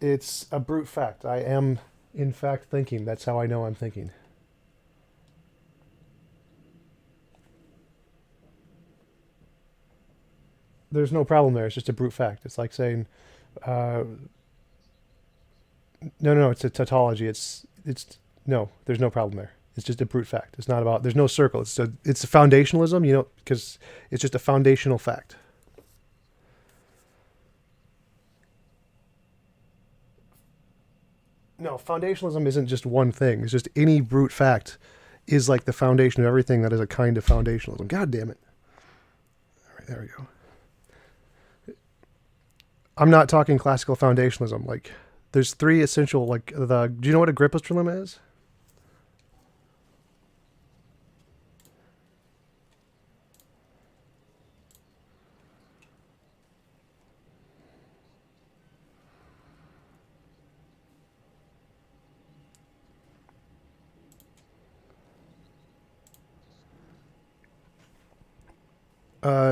It's a brute fact. I am, in fact, thinking. That's how I know I'm thinking. There's no problem there. It's just a brute fact. It's like saying, uh, no, no, no. It's a tautology. It's no. There's no problem there. It's just a brute fact. It's not about. There's no circle. It's a foundationalism. You know, because it's just a foundational fact. No, foundationalism isn't just one thing. It's just any brute fact is like the foundation of everything that is a kind of foundationalism. God damn it. All right, there we go. I'm not talking classical foundationalism. Like, there's three essential, like, do you know what a Agrippa's trilemma is?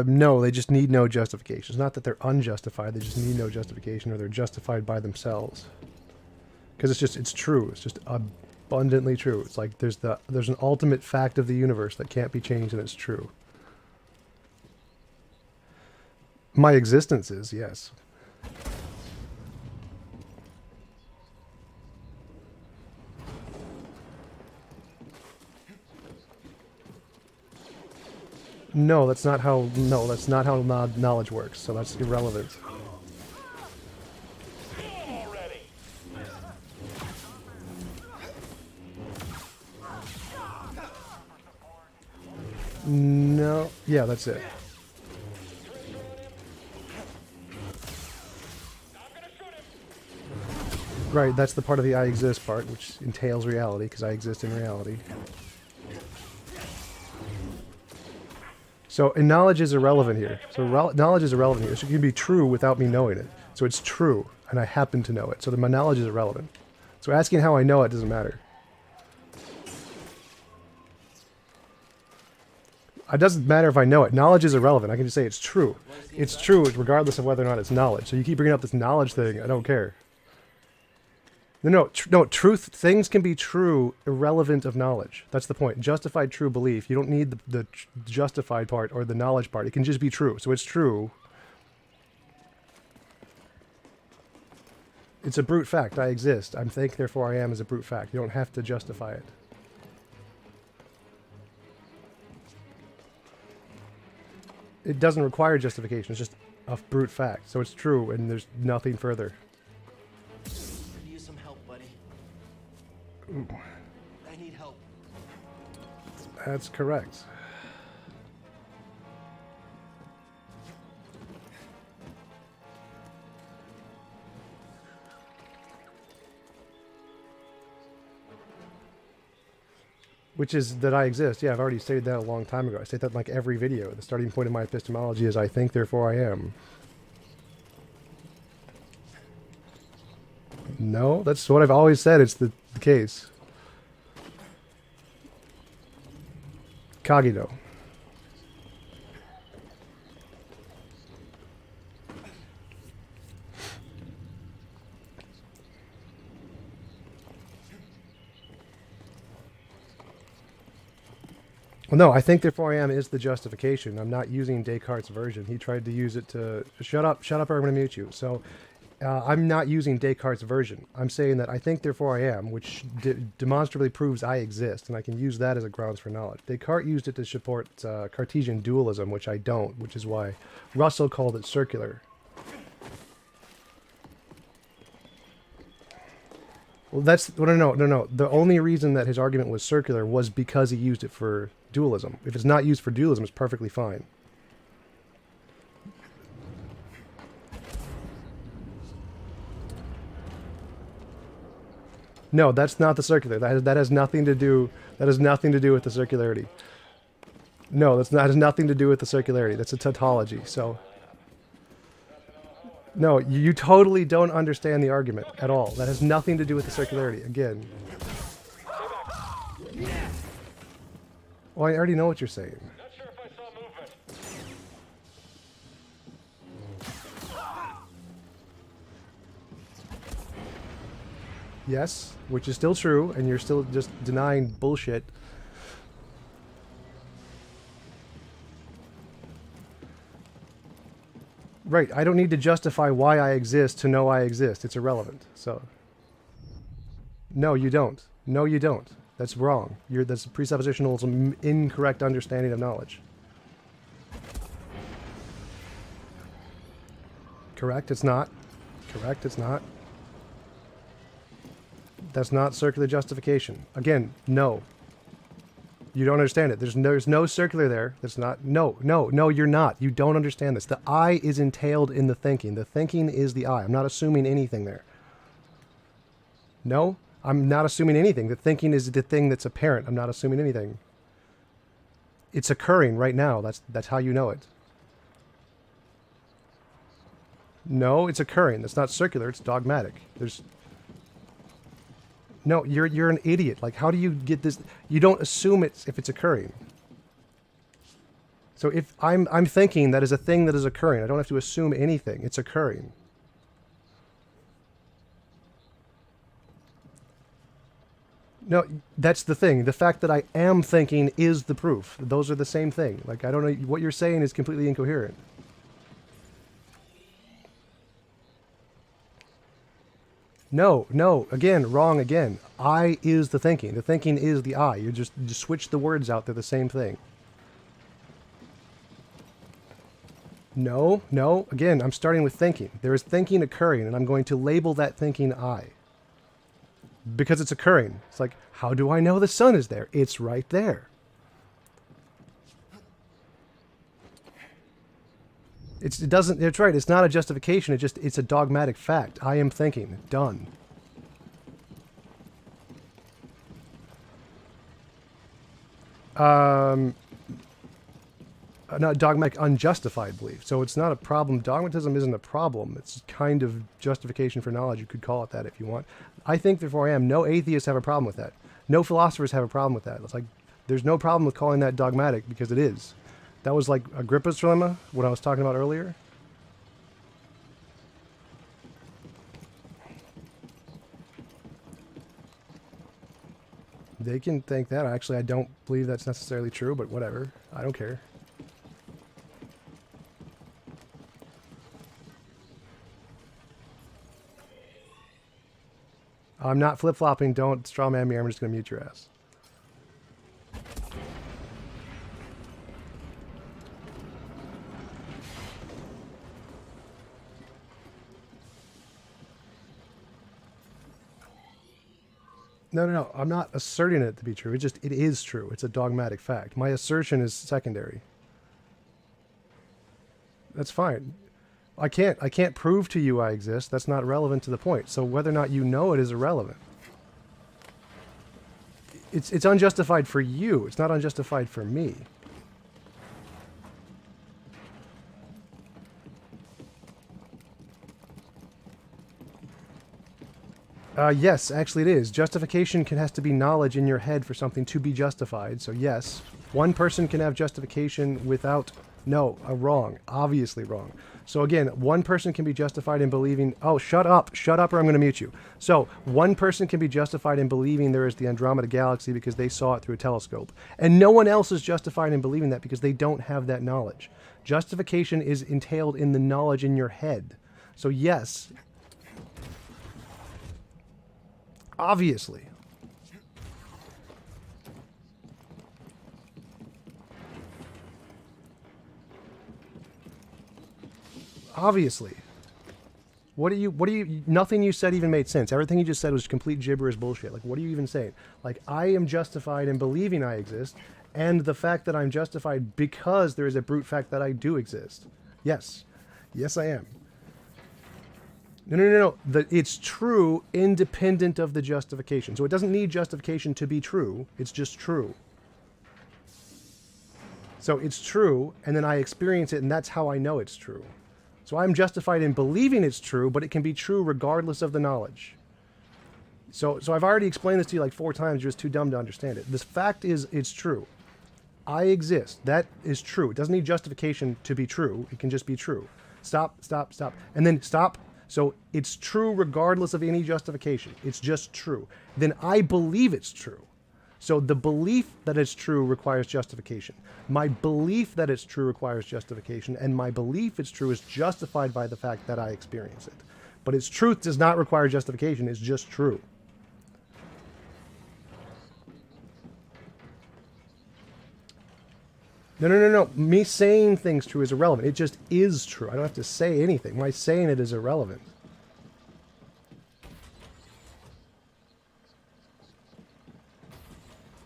No, they just need no justification. It's not that they're unjustified. They just need no justification, or they're justified by themselves. Because it's true. It's just abundantly true. It's like there's an ultimate fact of the universe that can't be changed, and it's true. My existence is, yes. No, that's not how. No, that's not how knowledge works. So that's irrelevant. No. Yeah, that's it. Right, that's the part of the I exist part, which entails reality, because I exist in reality. So, and knowledge is irrelevant here. So, knowledge is irrelevant here. So, it can be true without me knowing it. So, it's true, and I happen to know it. So, my knowledge is irrelevant. So, asking how I know it doesn't matter. It doesn't matter if I know it. Knowledge is irrelevant. I can just say it's true. It's true regardless of whether or not it's knowledge. So, you keep bringing up this knowledge thing. I don't care. No, no, no. Truth. Things can be true, irrelevant of knowledge. That's the point. Justified true belief. You don't need the justified part or the knowledge part. It can just be true. So it's true. It's a brute fact. I exist. I'm think, therefore I am is a brute fact. You don't have to justify it. It doesn't require justification. It's just a brute fact. So it's true, and there's nothing further. Could use some help, buddy. Ooh. I need help. That's correct. Which is that I exist. Yeah, I've already stated that a long time ago. I state that in like every video. The starting point of my epistemology is I think, therefore I am. No, that's what I've always said. It's the case. Cogito. Well, no, I think therefore I am is the justification. I'm not using Descartes' version. He tried to use it to shut up, or I'm going to mute you. So I'm not using Descartes' version. I'm saying that I think therefore I am, which demonstrably proves I exist, and I can use that as a grounds for knowledge. Descartes used it to support Cartesian dualism, which I don't, which is why Russell called it circular. Well, that's no, no, no, no. The only reason that his argument was circular was because he used it for dualism. If it's not used for dualism, it's perfectly fine. No, that's not the circular. That has nothing to do. That has nothing to do with the circularity. No, that has nothing to do with the circularity. That's a tautology. So, no, you totally don't understand the argument at all. That has nothing to do with the circularity. Again. Well, I already know what you're saying. Yes, which is still true, and you're still just denying bullshit. Right, I don't need to justify why I exist to know I exist. It's irrelevant. So, no, you don't. No, you don't. That's wrong. That's a presuppositional, incorrect understanding of knowledge. Correct, it's not. Correct, it's not. That's not circular justification. Again, no. You don't understand it. There's no circular there. That's not. No, you're not. You don't understand this. The I is entailed in the thinking. The thinking is the I. I'm not assuming anything there. No, I'm not assuming anything. The thinking is the thing that's apparent. I'm not assuming anything. It's occurring right now. That's how you know it. No, it's occurring. That's not circular. It's dogmatic. No, you're an idiot. Like, how do you get this? You don't assume it if it's occurring. So if I'm thinking that is a thing that is occurring, I don't have to assume anything. It's occurring. No, that's the thing. The fact that I am thinking is the proof. Those are the same thing. Like, I don't know. What you're saying is completely incoherent. No, again, wrong again. I is the thinking. The thinking is the I. You just switch the words out. They're the same thing. No, again, I'm starting with thinking. There is thinking occurring, and I'm going to label that thinking I. Because it's occurring. It's like, how do I know the sun is there? It's right there. It's right, it's not a justification, it's a dogmatic fact. I am thinking. Done. Not dogmatic, unjustified belief. So it's not a problem. Dogmatism isn't a problem. It's kind of justification for knowledge. You could call it that if you want. I think, therefore I am. No atheists have a problem with that. No philosophers have a problem with that. It's like, there's no problem with calling that dogmatic because it is. That was like Agrippa's dilemma, what I was talking about earlier. They can think that. Actually, I don't believe that's necessarily true, but whatever. I don't care. I'm not flip-flopping. Don't strawman me. I'm just going to mute your ass. No. I'm not asserting it to be true. It is true. It's a dogmatic fact. My assertion is secondary. That's fine. I can't prove to you I exist. That's not relevant to the point. So whether or not you know it is irrelevant. It's unjustified for you. It's not unjustified for me. Yes, actually it is. Justification has to be knowledge in your head for something to be justified. So yes, one person can have justification without... No, wrong. Obviously wrong. So again, one person can be justified in believing... Oh, shut up or I'm going to mute you. So one person can be justified in believing there is the Andromeda Galaxy because they saw it through a telescope. And no one else is justified in believing that because they don't have that knowledge. Justification is entailed in the knowledge in your head. So yes... Obviously. Obviously. What do you, nothing you said even made sense. Everything you just said was complete gibberish bullshit. Like, what are you even saying? Like, I am justified in believing I exist, and the fact that I'm justified because there is a brute fact that I do exist. Yes. Yes, I am. No. It's true independent of the justification. So it doesn't need justification to be true. It's just true. So it's true, and then I experience it, and that's how I know it's true. So I'm justified in believing it's true, but it can be true regardless of the knowledge. So I've already explained this to you like 4 times. You're just too dumb to understand it. This fact is, it's true. I exist. That is true. It doesn't need justification to be true. It can just be true. Stop. And then stop. So it's true regardless of any justification. It's just true. Then I believe it's true. So the belief that it's true requires justification. My belief that it's true requires justification, and my belief it's true is justified by the fact that I experience it. But its truth does not require justification. It's just true. No. Me saying things true is irrelevant. It just is true. I don't have to say anything. My saying it is irrelevant.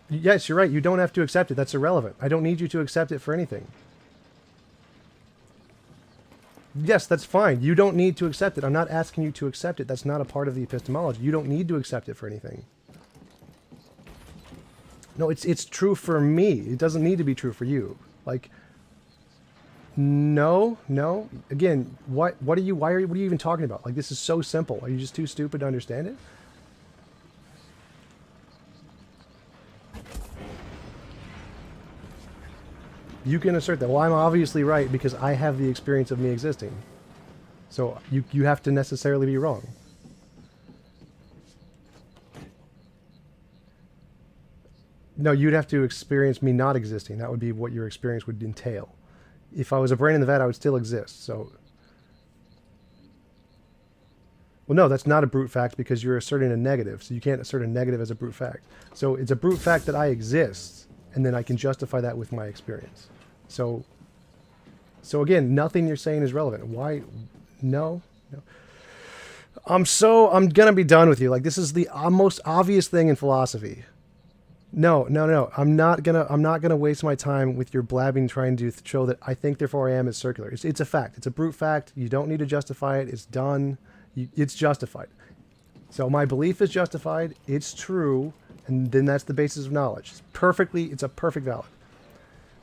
Yes, you're right. You don't have to accept it. That's irrelevant. I don't need you to accept it for anything. Yes, that's fine. You don't need to accept it. I'm not asking you to accept it. That's not a part of the epistemology. You don't need to accept it for anything. No, it's true for me. It doesn't need to be true for you. Like, no. Again, what are you even talking about? Like, this is so simple. Are you just too stupid to understand it? You can assert that. Well, I'm obviously right because I have the experience of me existing. So you have to necessarily be wrong. No, you'd have to experience me not existing. That would be what your experience would entail. If I was a brain in the vat, I would still exist. So, well, no, that's not a brute fact because you're asserting a negative. So you can't assert a negative as a brute fact. So it's a brute fact that I exist, and then I can justify that with my experience. So again, nothing you're saying is relevant. Why? No. I'm gonna be done with you. Like, this is the most obvious thing in philosophy. No. I'm not gonna waste my time with your blabbing trying to show that I think therefore I am is circular. It's a fact. It's a brute fact. You don't need to justify it. It's done. It's justified. So my belief is justified. It's true, and then that's the basis of knowledge. It's a perfect valid.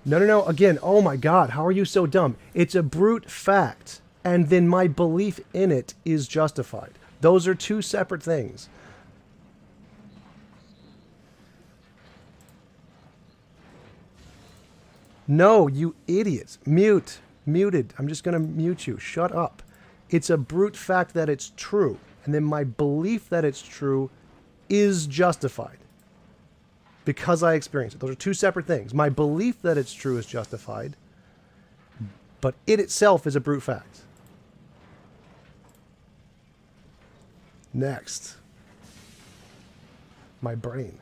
No. Again, oh my God, how are you so dumb? It's a brute fact, and then my belief in it is justified. Those are two separate things. No, you idiots. Muted. I'm just going to mute you. Shut up. It's a brute fact that it's true. And then my belief that it's true is justified because I experience it. Those are two separate things. My belief that it's true is justified, but it itself is a brute fact. Next. My brain.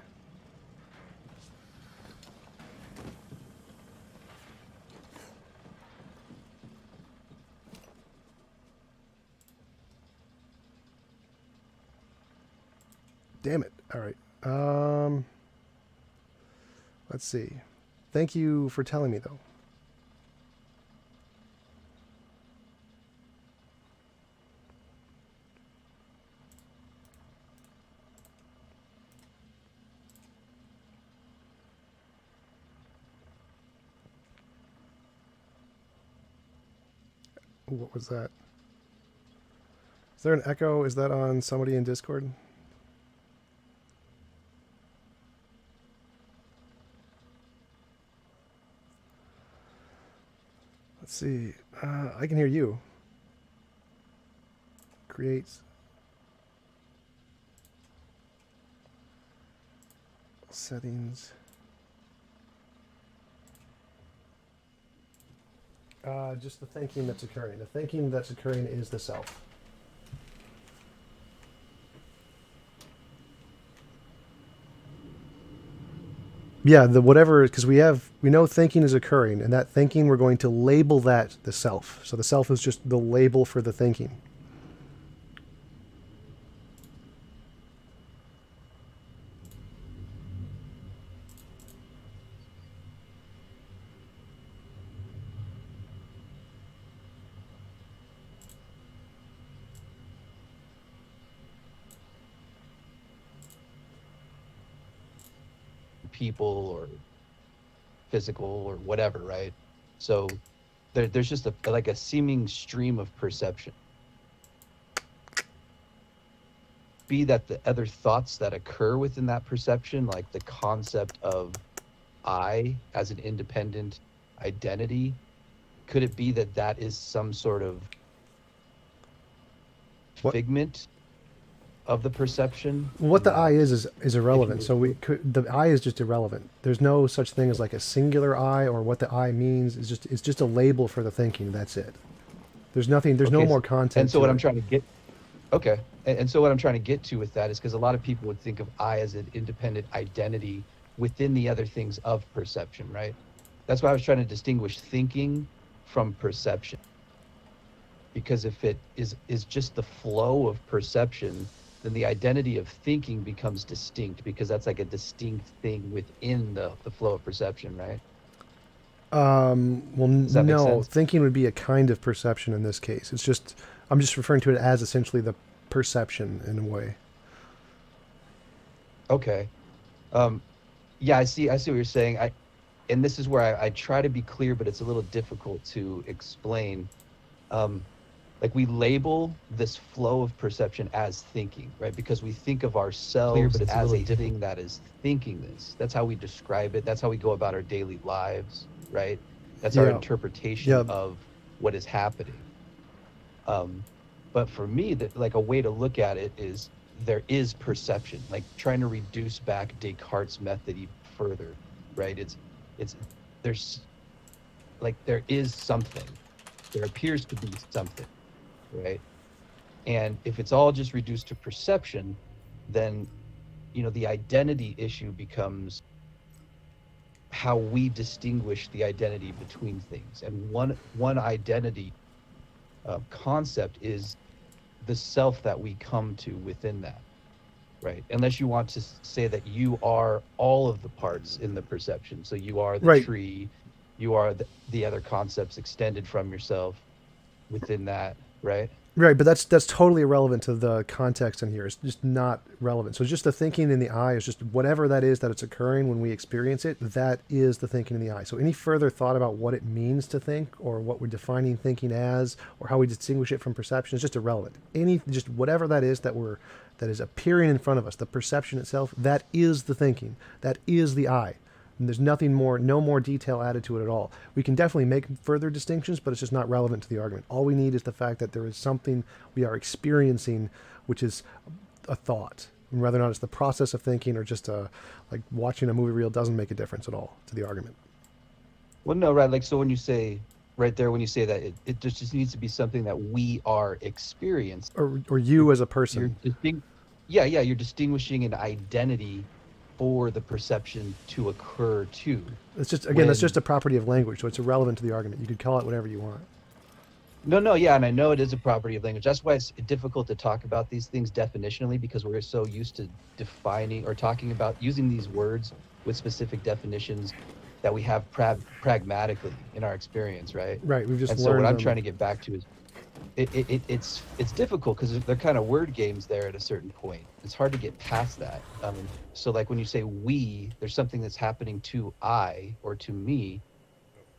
Damn it. All right. Let's see. Thank you for telling me, though. What was that? Is there an echo? Is that on somebody in Discord? Let's see. I can hear you. Create. Settings. Just the thinking that's occurring. The thinking that's occurring is the self. Yeah, the whatever, because we know thinking is occurring, and that thinking, we're going to label that the self. So the self is just the label for the thinking. People or physical or whatever, right? So there's just like a seeming stream of perception. Be that the other thoughts that occur within that perception, like the concept of I as an independent identity, could it be that that is some sort of What- figment of the perception. What the that- I is irrelevant. you- So the I is just irrelevant. There's no such thing as like a singular I, or what the I means. It's just a label for the thinking. That's it. There's nothing. There's no Okay, more content. And so to what it. I'm trying to get, okay, and so what I'm trying to get to with that is because a lot of people would think of I as an independent identity within the other things of perception, right? That's why I was trying to distinguish thinking from perception. Because if it is just the flow of perception, then the identity of thinking becomes distinct, because that's like a distinct thing within the flow of perception, right? Well, Does that make no. sense? Thinking would be a kind of perception in this case. It's just I'm just referring to it as essentially the perception in a way. Okay. Yeah, I see what you're saying. And this is where I try to be clear, but it's a little difficult to explain. Like we label this flow of perception as thinking, right? Because we think of ourselves as a thing that is thinking this. That's how we describe it. That's how we go about our daily lives, right? That's our Yeah. interpretation Yeah. of what is happening. But for me, that like a way to look at it is there is perception, like trying to reduce back Descartes' method even further, right? There's like there is something. There appears to be something, right? And if it's all just reduced to perception, then the identity issue becomes how we distinguish the identity between things. And one identity concept is the self that we come to within that, right? Unless you want to say that you are all of the parts in the perception. So you are the Right. tree, you are the other concepts extended from yourself within that, right? Right, but that's totally irrelevant to the context in here. It's just not relevant. So just the thinking in the eye is just whatever that is that it's occurring when we experience it. That is the thinking in the eye. So any further thought about what it means to think, or what we're defining thinking as, or how we distinguish it from perception is just irrelevant. Just whatever that is that is appearing in front of us, the perception itself, that is the thinking. That is the eye. And there's nothing more, no more detail added to it at all. We can definitely make further distinctions, but it's just not relevant to the argument. All we need is the fact that there is something we are experiencing, which is a thought. And whether or not it's the process of thinking or just like watching a movie reel doesn't make a difference at all to the argument. Well, no, right. Like, so when you say right there, when you say that it just needs to be something that we are experiencing. Or you as a person. You're distinguishing an identity for the perception to occur too. It's just, again, that's just a property of language, so it's irrelevant to the argument. You could call it whatever you want. No, yeah, and I know it is a property of language. That's why it's difficult to talk about these things definitionally, because we're so used to defining or talking about using these words with specific definitions that we have pragmatically in our experience, right? Right, we've just And learned so what I'm them. trying to get back to is it's difficult because they're kind of word games there at a certain point. It's hard to get past that. So like when you say we, there's something that's happening to I or to me.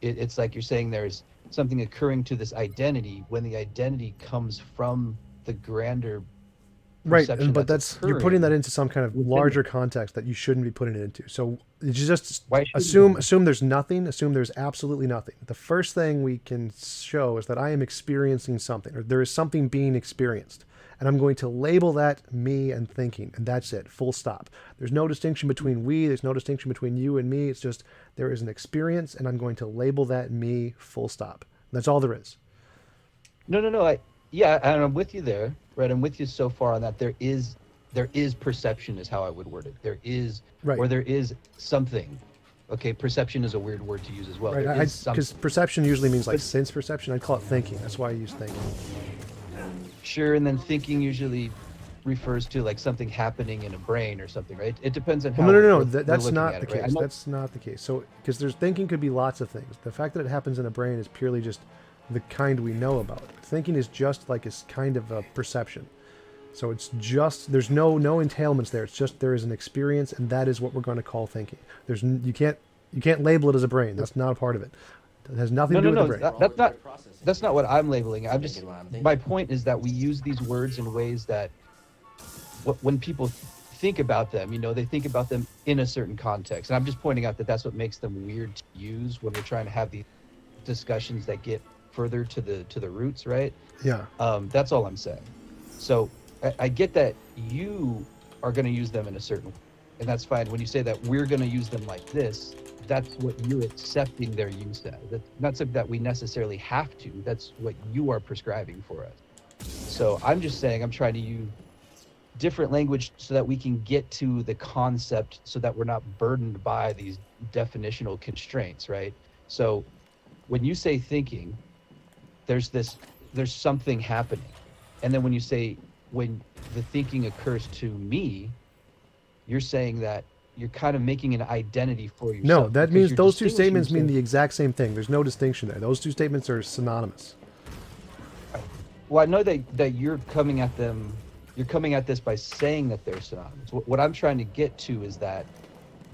It's like you're saying there's something occurring to this identity when the identity comes from the grander Right, perception but you're putting occurring that into some kind of within larger it. context that you shouldn't be putting it into. So you just Why shouldn't you? assume there's nothing, assume there's absolutely nothing. The first thing we can show is that I am experiencing something, or there is something being experienced. And I'm going to label that me and thinking, and that's it, full stop. There's no distinction between we, there's no distinction between you and me. It's just there is an experience, and I'm going to label that me, full stop. That's all there is. No. And I'm with you there, right? I'm with you so far on that. There is perception is how I would word it. There is, Right. or there is something. Okay, perception is a weird word to use as well. Right, There is something. because perception usually means like But- sense perception. I'd call it thinking. That's why I use thinking. Sure, and then thinking usually refers to like something happening in a brain or something, right? It depends on how. Well, no. we're That's looking not at the it, right? case. That's not the case. So, because there's thinking could be lots of things. The fact that it happens in a brain is purely just the kind we know about. Thinking is just like it's kind of a perception. So it's just there's no entailments there. It's just there is an experience, and that is what we're going to call thinking. You can't label it as a brain. That's not a part of it. It has nothing to do with the brain. That's not what I'm labeling. My point is that we use these words in ways that when people think about them, they think about them in a certain context. And I'm just pointing out that that's what makes them weird to use when we're trying to have these discussions that get further to the roots, right? Yeah. That's all I'm saying. So I get that you are going to use them in a certain way, and that's fine. When you say that we're going to use them like this, that's what you're accepting their use as. That's not something that we necessarily have to. That's what you are prescribing for us. So I'm just saying I'm trying to use different language so that we can get to the concept so that we're not burdened by these definitional constraints, right? So when you say thinking, there's something happening. And then when you say when the thinking occurs to me, you're saying that you're kind of making an identity for yourself. No, that because means you're those two distinguishing statements mean yourself- the exact same thing. There's no distinction there. Those two statements are synonymous. Well, I know that you're coming at them, you're coming at this by saying that they're synonymous. What I'm trying to get to is that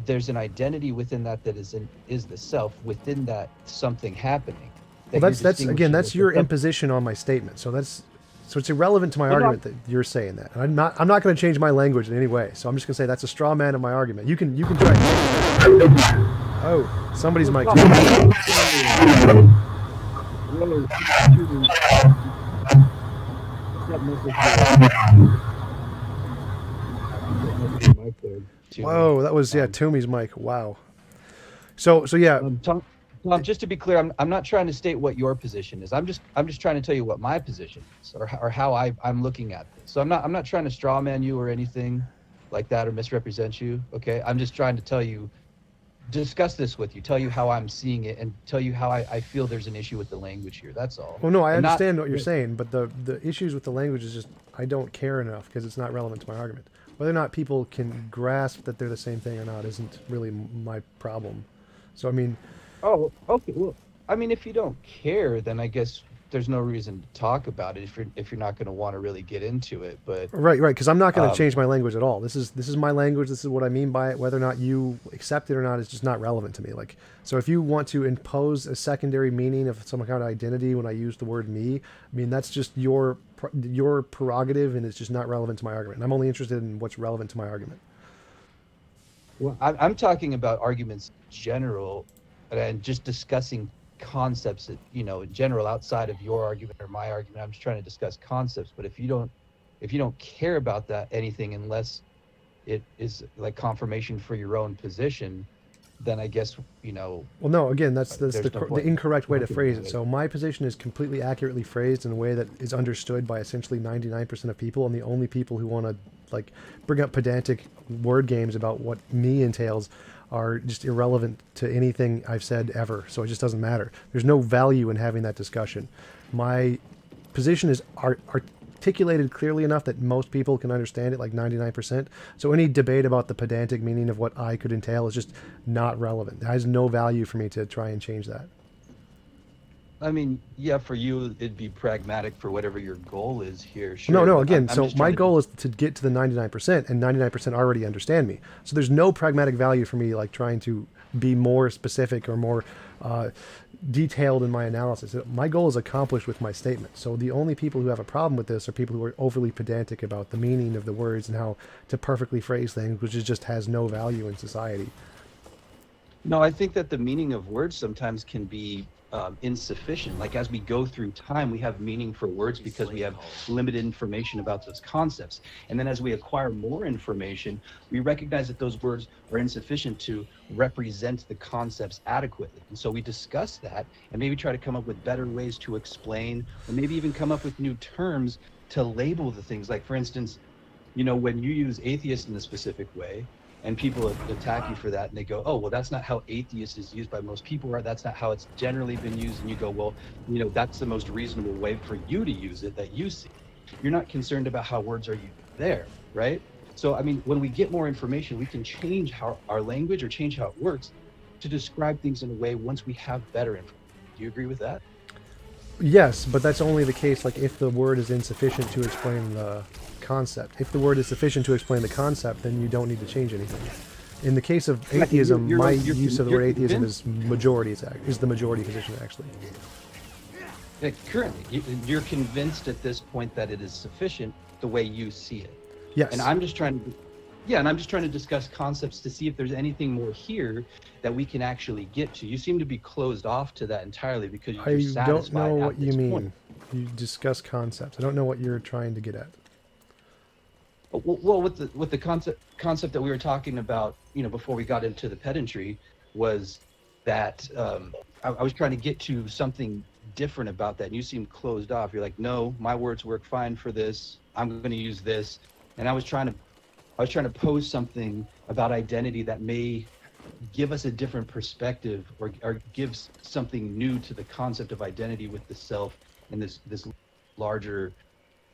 there's an identity within that is the self, within that something happening. Well, that you're that's again, distinguishing that's with your the- imposition on my statement. So it's irrelevant to my Well, no. argument that you're saying that. And I'm not going to change my language in any way. So I'm just going to say that's a straw man of my argument. You can try. Oh, somebody's mic. Whoa, that was Toomey's mic. Wow. So yeah. Tom, just to be clear, I'm not trying to state what your position is. I'm just trying to tell you what my position is, or how I'm looking at this. So I'm not trying to straw man you or anything like that or misrepresent you. Okay, I'm just trying to discuss this with you, tell you how I'm seeing it, and tell you how I feel there's an issue with the language here. That's all. Well, no, I And not- understand what you're saying, but the issues with the language is just I don't care enough because it's not relevant to my argument. Whether or not people can grasp that they're the same thing or not isn't really my problem. So I mean, Oh, okay. Well, I mean, if you don't care, then I guess there's no reason to talk about it if you're not going to want to really get into it. But right, because I'm not going to change my language at all. This is my language. This is what I mean by it. Whether or not you accept it or not is just not relevant to me. Like, so if you want to impose a secondary meaning of some kind of identity when I use the word me, I mean that's just your prerogative, and it's just not relevant to my argument. And I'm only interested in what's relevant to my argument. well, I'm talking about arguments in general, and just discussing concepts that in general outside of your argument or my argument. I'm just trying to discuss concepts. But if you don't care about that anything unless it is like confirmation for your own position, then I guess Well, no, again, that's There's no the point incorrect way to talking phrase about it. it. So my position is completely accurately phrased in a way that is understood by essentially 99% of people, and the only people who want to like bring up pedantic word games about what me entails are just irrelevant to anything I've said ever. So it just doesn't matter. There's no value in having that discussion. My position is articulated clearly enough that most people can understand it, like 99%. So any debate about the pedantic meaning of what I could entail is just not relevant. It has no value for me to try and change that. I mean, yeah, for you it'd be pragmatic for whatever your goal is here. Sure, No, but again, I'm so just my trying to- goal is to get to the 99%, and 99% already understand me. So there's no pragmatic value for me, like trying to be more specific or more detailed in my analysis. My goal is accomplished with my statement. So the only people who have a problem with this are people who are overly pedantic about the meaning of the words and how to perfectly phrase things, which just has no value in society. No, I think that the meaning of words sometimes can be insufficient. Like as we go through time, we have meaning for words because we have limited information about those concepts. And then as we acquire more information, we recognize that those words are insufficient to represent the concepts adequately. And so we discuss that and maybe try to come up with better ways to explain, or maybe even come up with new terms to label the things. Like for instance, when you use atheist in a specific way, and people attack you for that, and they go, oh, well, that's not how atheist is used by most people, or that's not how it's generally been used. And you go, well, that's the most reasonable way for you to use it that you see. You're not concerned about how words are used there, right? So, I mean, when we get more information, we can change how our language or change how it works to describe things in a way once we have better information. Do you agree with that? Yes, but that's only the case like if the word is insufficient to explain the concept. If the word is sufficient to explain the concept, then you don't need to change anything. In the case of atheism, my use of the word atheism is the majority position, actually. Yeah, currently, you're convinced at this point that it is sufficient the way you see it. Yes. And I'm just trying to discuss concepts to see if there's anything more here that we can actually get to. You seem to be closed off to that entirely because you're I satisfied don't know at what you this mean. point. You discuss concepts. I don't know what you're trying to get at. Well, with the concept that we were talking about, before we got into the pedantry, was that I was trying to get to something different about that, and you seemed closed off. You're like, no, my words work fine for this. I'm going to use this, and I was trying to pose something about identity that may give us a different perspective, or gives something new to the concept of identity with the self, and this larger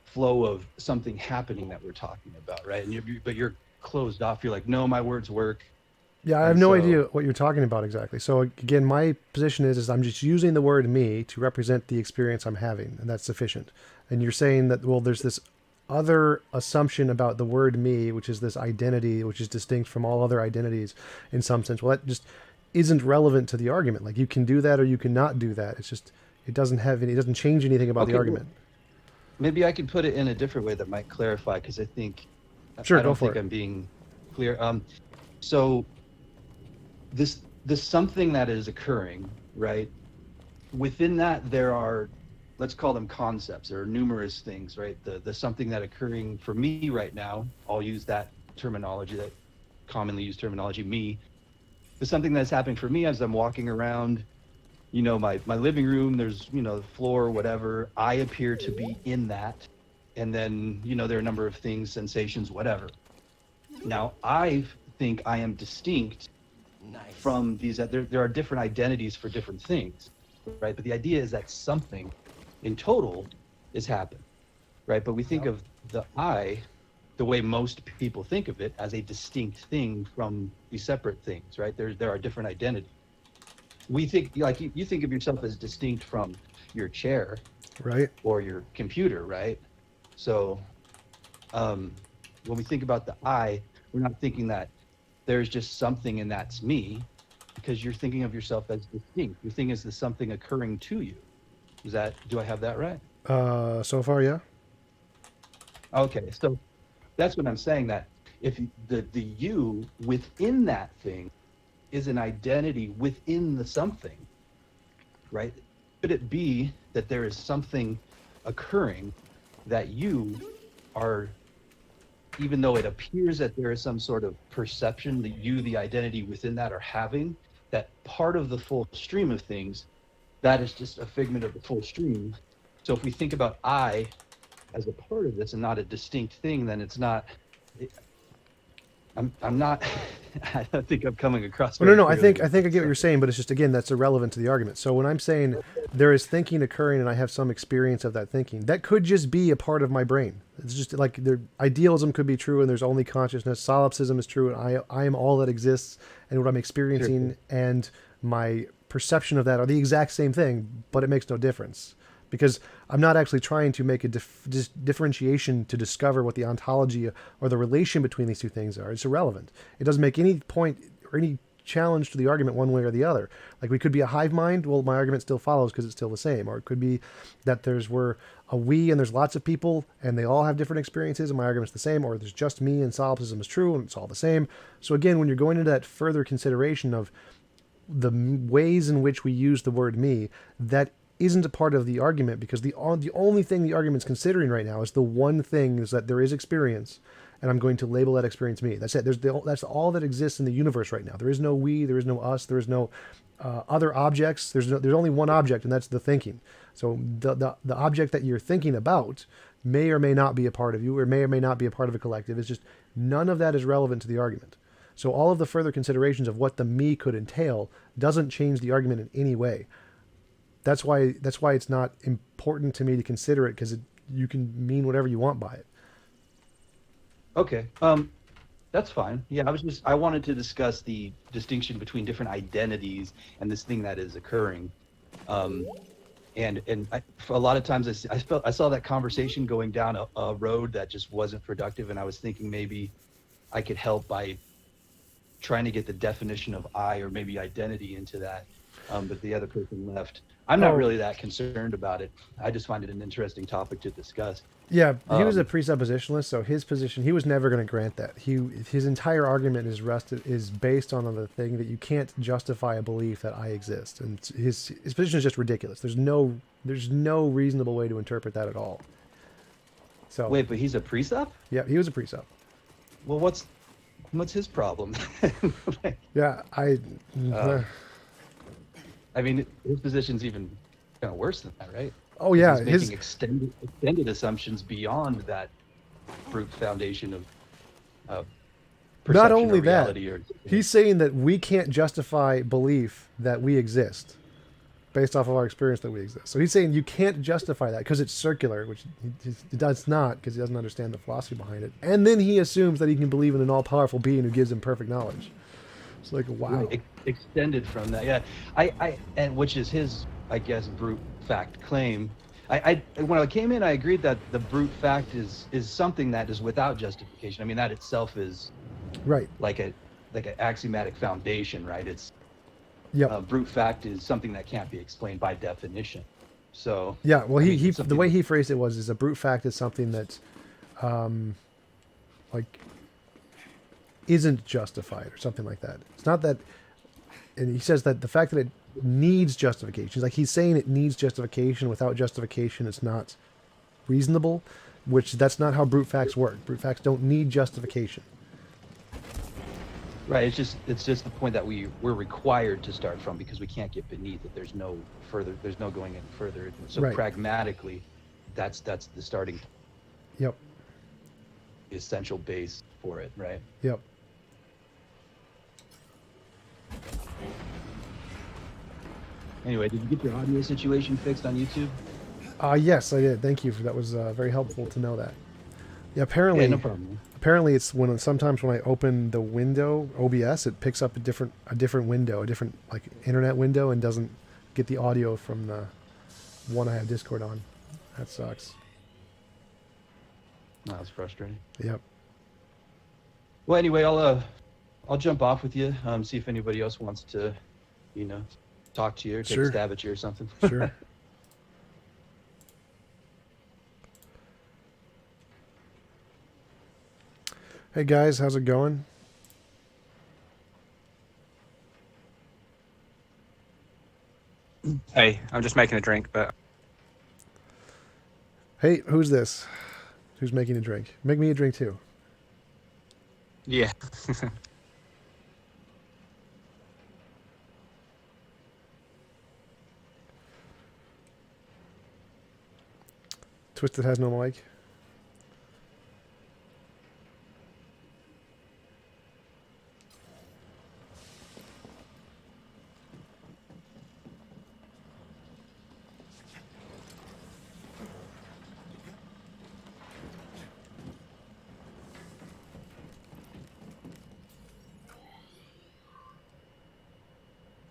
flow of something happening that we're talking about, right? But you're closed off. You're like, no, my words work. Yeah, I have And no so, idea what you're talking about exactly. So again, my position is I'm just using the word me to represent the experience I'm having, and that's sufficient. And you're saying that, well, there's this other assumption about the word me, which is this identity, which is distinct from all other identities in some sense. Well, that just isn't relevant to the argument. Like, you can do that or you cannot do that. It's just, it doesn't change anything about the okay, well, argument. maybe I could put it in a different way that might clarify, because I think Sure, I go don't for think it. I'm being clear. So this something that is occurring, right? Within that, there are, let's call them concepts. There are numerous things, right? The something that occurring for me right now, I'll use that terminology, that commonly used terminology, me. The something that's happening for me as I'm walking around, my living room, there's, the floor, whatever. I appear to be in that. And then, there are a number of things, sensations, whatever. Now, I think I am distinct Nice. from these. There are different identities for different things, right? But the idea is that something in total is happening, right? But we think of the I, the way most people think of it, as a distinct thing from these separate things, right? There are different identities. We think, like, you think of yourself as distinct from your chair Right? or your computer, right? So when we think about the I, we're not thinking that there's just something and that's me, because you're thinking of yourself as distinct. You're thinking as the something occurring to you. Do I have that right? So far, yeah. Okay, so that's what I'm saying, that if the you within that thing is an identity within the something, right? Could it be that there is something occurring that you are, even though it appears that there is some sort of perception that you, the identity within that, are having, that part of the full stream of things, that is just a figment of the full stream. So if we think about I as a part of this and not a distinct thing, then it's not. I'm not. I don't think I'm coming across Well, no, very no. I clearly think I with think I this. get what you're saying, but it's just, again, that's irrelevant to the argument. So when I'm saying there is thinking occurring and I have some experience of that thinking, that could just be a part of my brain. It's just like idealism could be true and there's only consciousness. Solipsism is true and I am all that exists, and what I'm experiencing and my perception of that are the exact same thing, but it makes no difference. Because I'm not actually trying to make a differentiation to discover what the ontology or the relation between these two things are. It's irrelevant. It doesn't make any point or any challenge to the argument one way or the other. Like, we could be a hive mind. Well, my argument still follows because it's still the same. Or it could be that we're a we and there's lots of people and they all have different experiences and my argument's the same. Or there's just me and solipsism is true and it's all the same. So again, when you're going into that further consideration of the ways in which we use the word me, that isn't a part of the argument, because the only thing the argument's considering right now is the one thing, is that there is experience, and I'm going to label that experience me. That's it. That's all that exists in the universe right now. There is no we, there is no us, there is no other objects. There's only one object, and that's the thinking. So the object that you're thinking about may or may not be a part of you, or may not be a part of a collective. It's just none of that is relevant to the argument. So all of the further considerations of what the me could entail doesn't change the argument in any way. That's why it's not important to me to consider it, because you can mean whatever you want by it. Okay. That's fine. Yeah, I wanted to discuss the distinction between different identities and this thing that is occurring. For a lot of times I saw that conversation going down a road that just wasn't productive, and I was thinking maybe I could help by trying to get the definition of I, or maybe identity, into that. But the other person left. I'm not really that concerned about it. I just find it an interesting topic to discuss. Yeah, he was a presuppositionalist, so his position, he was never going to grant that. His entire argument is based on the thing that you can't justify a belief that I exist, and his position is just ridiculous. There's no reasonable way to interpret that at all. So Wait, but he's a precept? yeah, he was a precept. Well, what's his problem? Like, Yeah, uh, I mean, his position's even kind of worse than that, right? oh 'Cause yeah, he's making extended assumptions beyond that brute foundation of not perception only or that, reality. Or he's saying that we can't justify belief that we exist based off of our experience that we exist. So he's saying you can't justify that because it's circular, which he does not, because he doesn't understand the philosophy behind it. And then he assumes that he can believe in an all-powerful being who gives him perfect knowledge. It's like, wow. Right, extended from that, yeah. And which is his, I guess, brute fact claim. When I came in, I agreed that the brute fact is something that is without justification. I mean, that itself is Right. like an axiomatic foundation, right? It's Yep. brute fact is something that can't be explained by definition. So Yeah. Well, I he, mean, he it's the something way that- he phrased it was, is a brute fact is something that, like, isn't justified or something like that. It's not that, and he says that the fact that it needs justification, like he's saying it needs justification. Without justification, it's not reasonable. Which that's not how brute facts work. Brute facts don't need justification. right. It's just the point that we're required to start from because we can't get beneath it. There's no going any further. So Right. pragmatically, that's the starting, Yep. the essential base for it, right? Yep. Anyway, did you get your audio situation fixed on YouTube? Yes, I did. Thank you. That was very helpful to know that. Yeah, apparently, Yeah, no problem. apparently it's sometimes when I open the window OBS, it picks up a different window, a different like internet window, and doesn't get the audio from the one I have Discord on. That sucks. No, that's frustrating. Yep. Well, anyway, I'll jump off with you. See if anybody else wants to, talk to you or take Sure. a stab at you or something. Sure. Hey guys, how's it going? Hey, I'm just making a drink, but Hey, who's this? Who's making a drink? Make me a drink too. yeah. Twisted has no mic.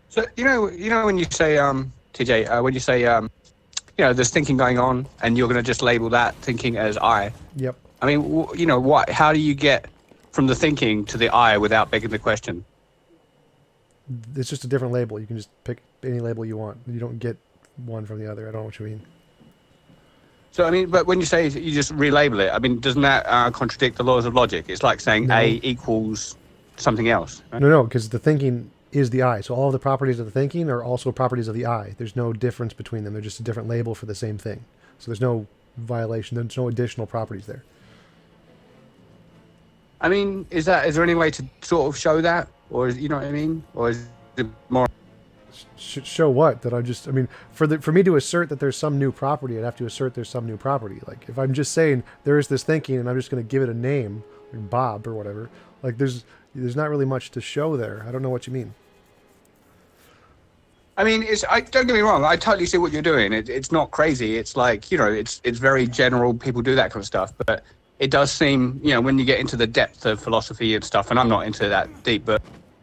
So you know when you say TJ, when you say there's thinking going on, and you're going to just label that thinking as I. Yep. I mean, what? How do you get from the thinking to the I without begging the question? It's just a different label. You can just pick any label you want. You don't get one from the other. I don't know what you mean. So I mean, but when you say you just relabel it, I mean, doesn't that contradict the laws of logic? It's like saying No. A equals something else. Right? No, because the thinking is the I. So all of the properties of the thinking are also properties of the I. There's no difference between them. They're just a different label for the same thing. So there's no violation. There's no additional properties there. I mean, is there any way to sort of show that, or you know what I mean, or is it more? Show what? That I mean, for me to assert that there's some new property, I'd have to assert there's some new property. Like if I'm just saying there is this thinking and I'm just going to give it a name, like Bob or whatever, like there's not really much to show there. I don't know what you mean. I mean, don't get me wrong. I totally see what you're doing. It's not crazy. It's like, it's very general. People do that kind of stuff. But it does seem, when you get into the depth of philosophy and stuff, and I'm not into that deep, but,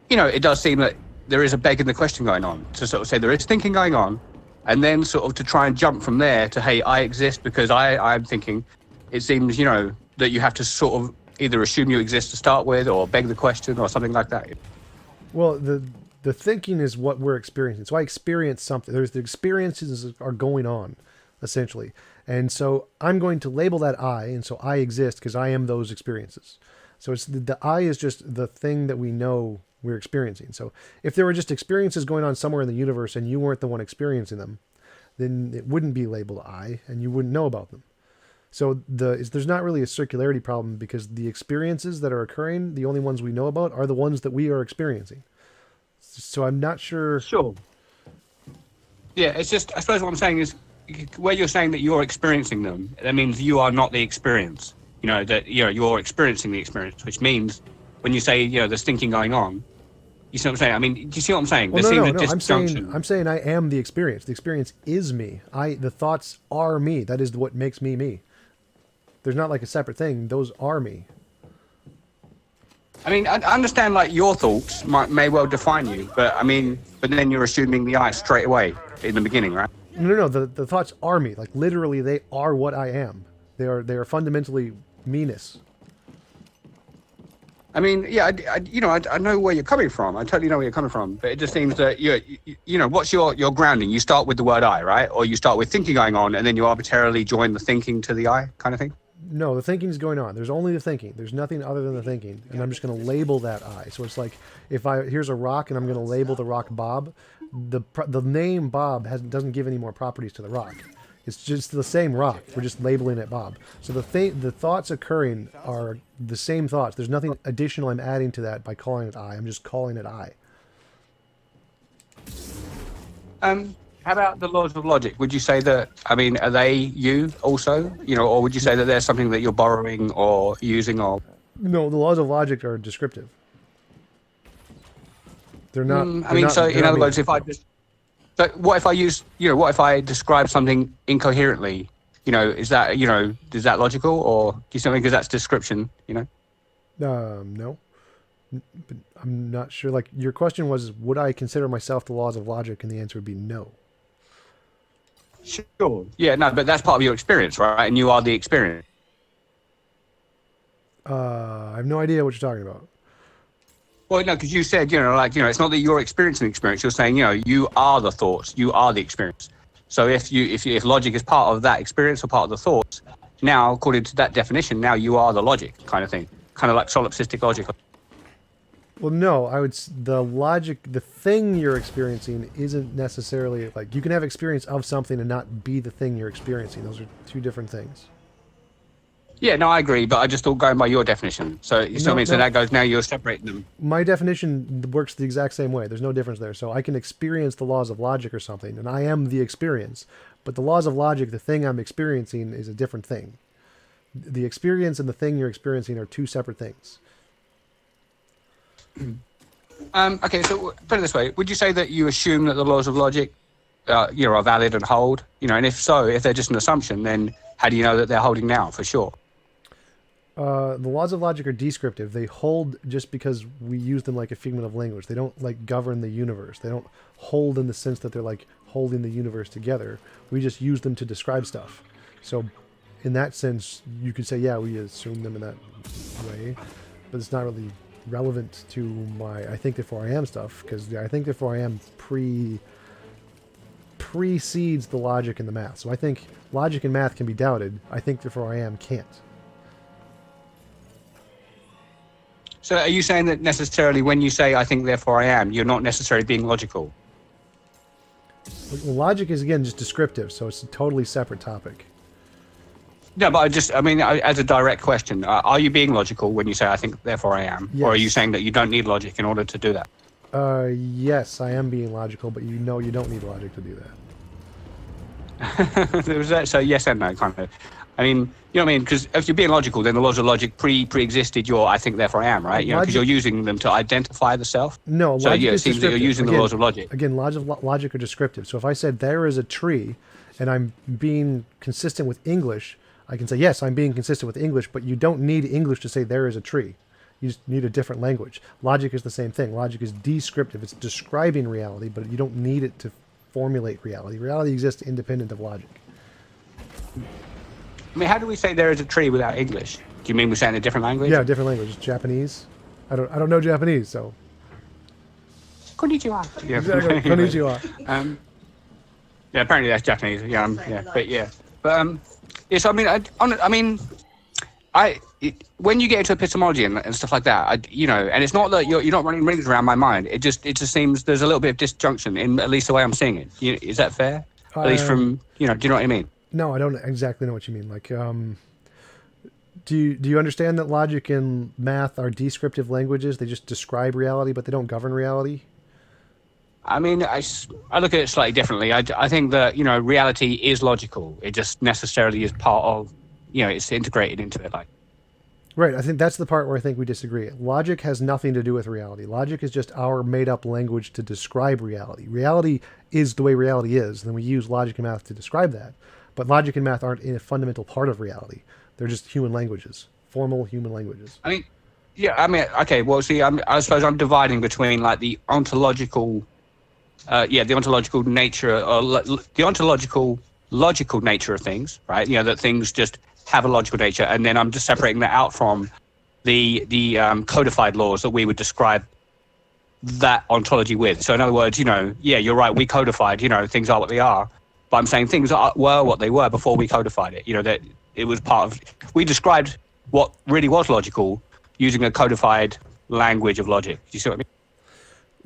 it does seem that there is a begging the question going on to sort of say there is thinking going on, and then sort of to try and jump from there to, hey, I exist because I'm thinking. It seems, that you have to sort of either assume you exist to start with or beg the question or something like that. Well, the thinking is what we're experiencing. So I experience something. There's the experiences are going on, essentially. And so I'm going to label that I, and so I exist because I am those experiences. So it's the I is just the thing that we know we're experiencing. So if there were just experiences going on somewhere in the universe and you weren't the one experiencing them, then it wouldn't be labeled I, and you wouldn't know about them. So there's not really a circularity problem because the experiences that are occurring, the only ones we know about, are the ones that we are experiencing. So I'm not sure. Sure. Yeah, it's just, I suppose what I'm saying is, where you're saying that you're experiencing them, that means you are not the experience. You know, that you're experiencing the experience, which means when you say, there's thinking going on, you see what I'm saying? I mean, do you see what I'm saying? Well, there no, seems no, a no. disjunction. I'm saying I am the experience. The experience is me. The thoughts are me. That is what makes me me. There's not like a separate thing. Those are me. I mean, I understand like your thoughts may well define you, but I mean, but then you're assuming the I straight away in the beginning, right? No. The thoughts are me. Like literally, they are what I am. They are fundamentally meanness. I mean, yeah, I know where you're coming from. I totally know where you're coming from. But it just seems that what's your grounding? You start with the word I, right? Or you start with thinking going on, and then you arbitrarily join the thinking to the I kind of thing. No, the thinking is going on. There's only the thinking. There's nothing other than the thinking, and I'm just going to label that I. So it's like here's a rock, and I'm going to label the rock Bob. The name Bob doesn't give any more properties to the rock. It's just the same rock. We're just labeling it Bob. So the thoughts occurring are the same thoughts. There's nothing additional I'm adding to that by calling it I. I'm just calling it I. How about the laws of logic? Would you say that, I mean, are they you also? Or would you say that there's something that you're borrowing or using or... No, the laws of logic are descriptive. They're not... I mean, so in other words, if I just... So what if I use, what if I describe something incoherently? Is that, is that logical or do you see something because that's description, No. But I'm not sure. Like, your question was, would I consider myself the laws of logic? And the answer would be no. Sure. Yeah, no, but that's part of your experience, right? And you are the experience. I have no idea what you're talking about. Well, no, because you said, it's not that you're experiencing the experience. You're saying, you are the thoughts, you are the experience. So if logic is part of that experience or part of the thoughts, now, according to that definition, now you are the logic kind of thing, kind of like solipsistic logic. Well, no, the thing you're experiencing isn't necessarily like you can have experience of something and not be the thing you're experiencing. Those are two different things. Yeah, no, I agree, but I just thought going by your definition. So you see what I mean? So that goes, now you're separating them. My definition works the exact same way. There's no difference there. So I can experience the laws of logic or something, and I am the experience. But the laws of logic, the thing I'm experiencing, is a different thing. The experience and the thing you're experiencing are two separate things. Okay, so put it this way. Would you say that you assume that the laws of logic are valid and hold? And if so, if they're just an assumption, then how do you know that they're holding now for sure? The laws of logic are descriptive. They hold just because we use them like a figment of language. They don't like govern the universe. They don't hold in the sense that they're like holding the universe together. We just use them to describe stuff. So in that sense, you could say, yeah, we assume them in that way, but it's not really relevant to my I think therefore I am stuff, because I think therefore I am precedes the logic and the math. So I think logic and math can be doubted. I think therefore I am can't. So are you saying that necessarily when you say I think therefore I am, you're not necessarily being logical? Well, logic is again just descriptive, so it's a totally separate topic. No, but as a direct question, are you being logical when you say I think therefore I am? Yes. Or are you saying that you don't need logic in order to do that? Yes, I am being logical, but you don't need logic to do that. So yes and no, kind of. I mean, you know what I mean? Because if you're being logical, then the laws of logic pre-existed your I think therefore I am, right? Because you're using them to identify the self. No, so logic it is seems that you're using the laws of logic. Again, logic are descriptive. So if I said there is a tree, and I'm being consistent with English, I can say yes, I'm being consistent with English, but you don't need English to say there is a tree. You just need a different language. Logic is the same thing. Logic is descriptive. It's describing reality, but you don't need it to formulate reality. Reality exists independent of logic. I mean, how do we say there is a tree without English? Do you mean we're saying a different language? Yeah, different language. Japanese. I don't know Japanese, so. Konnichiwa. Yeah. Exactly. Konnichiwa. Yeah, apparently that's Japanese. Yeah, yes. I mean, when you get into epistemology and stuff like that, and it's not that you're not running rings around my mind. It just seems there's a little bit of disjunction in at least the way I'm seeing it. Is that fair? At least from do you know what I mean? No, I don't exactly know what you mean. Like, do you understand that logic and math are descriptive languages? They just describe reality, but they don't govern reality. I mean, I look at it slightly differently. I think that, reality is logical. It just necessarily is part of, it's integrated into it. Like, Right. I think that's the part where I think we disagree. Logic has nothing to do with reality. Logic is just our made-up language to describe reality. Reality is the way reality is, and then we use logic and math to describe that. But logic and math aren't a fundamental part of reality. They're just human languages, formal human languages. I mean, yeah, I mean, okay, well, see, I suppose I'm dividing between like the ontological nature, or the ontological, logical nature of things, right? That things just have a logical nature, and then I'm just separating that out from the codified laws that we would describe that ontology with. So in other words, you're right, we codified, things are what they are, but I'm saying things were what they were before we codified it. That it was part of. We described what really was logical using a codified language of logic. Do you see what I mean?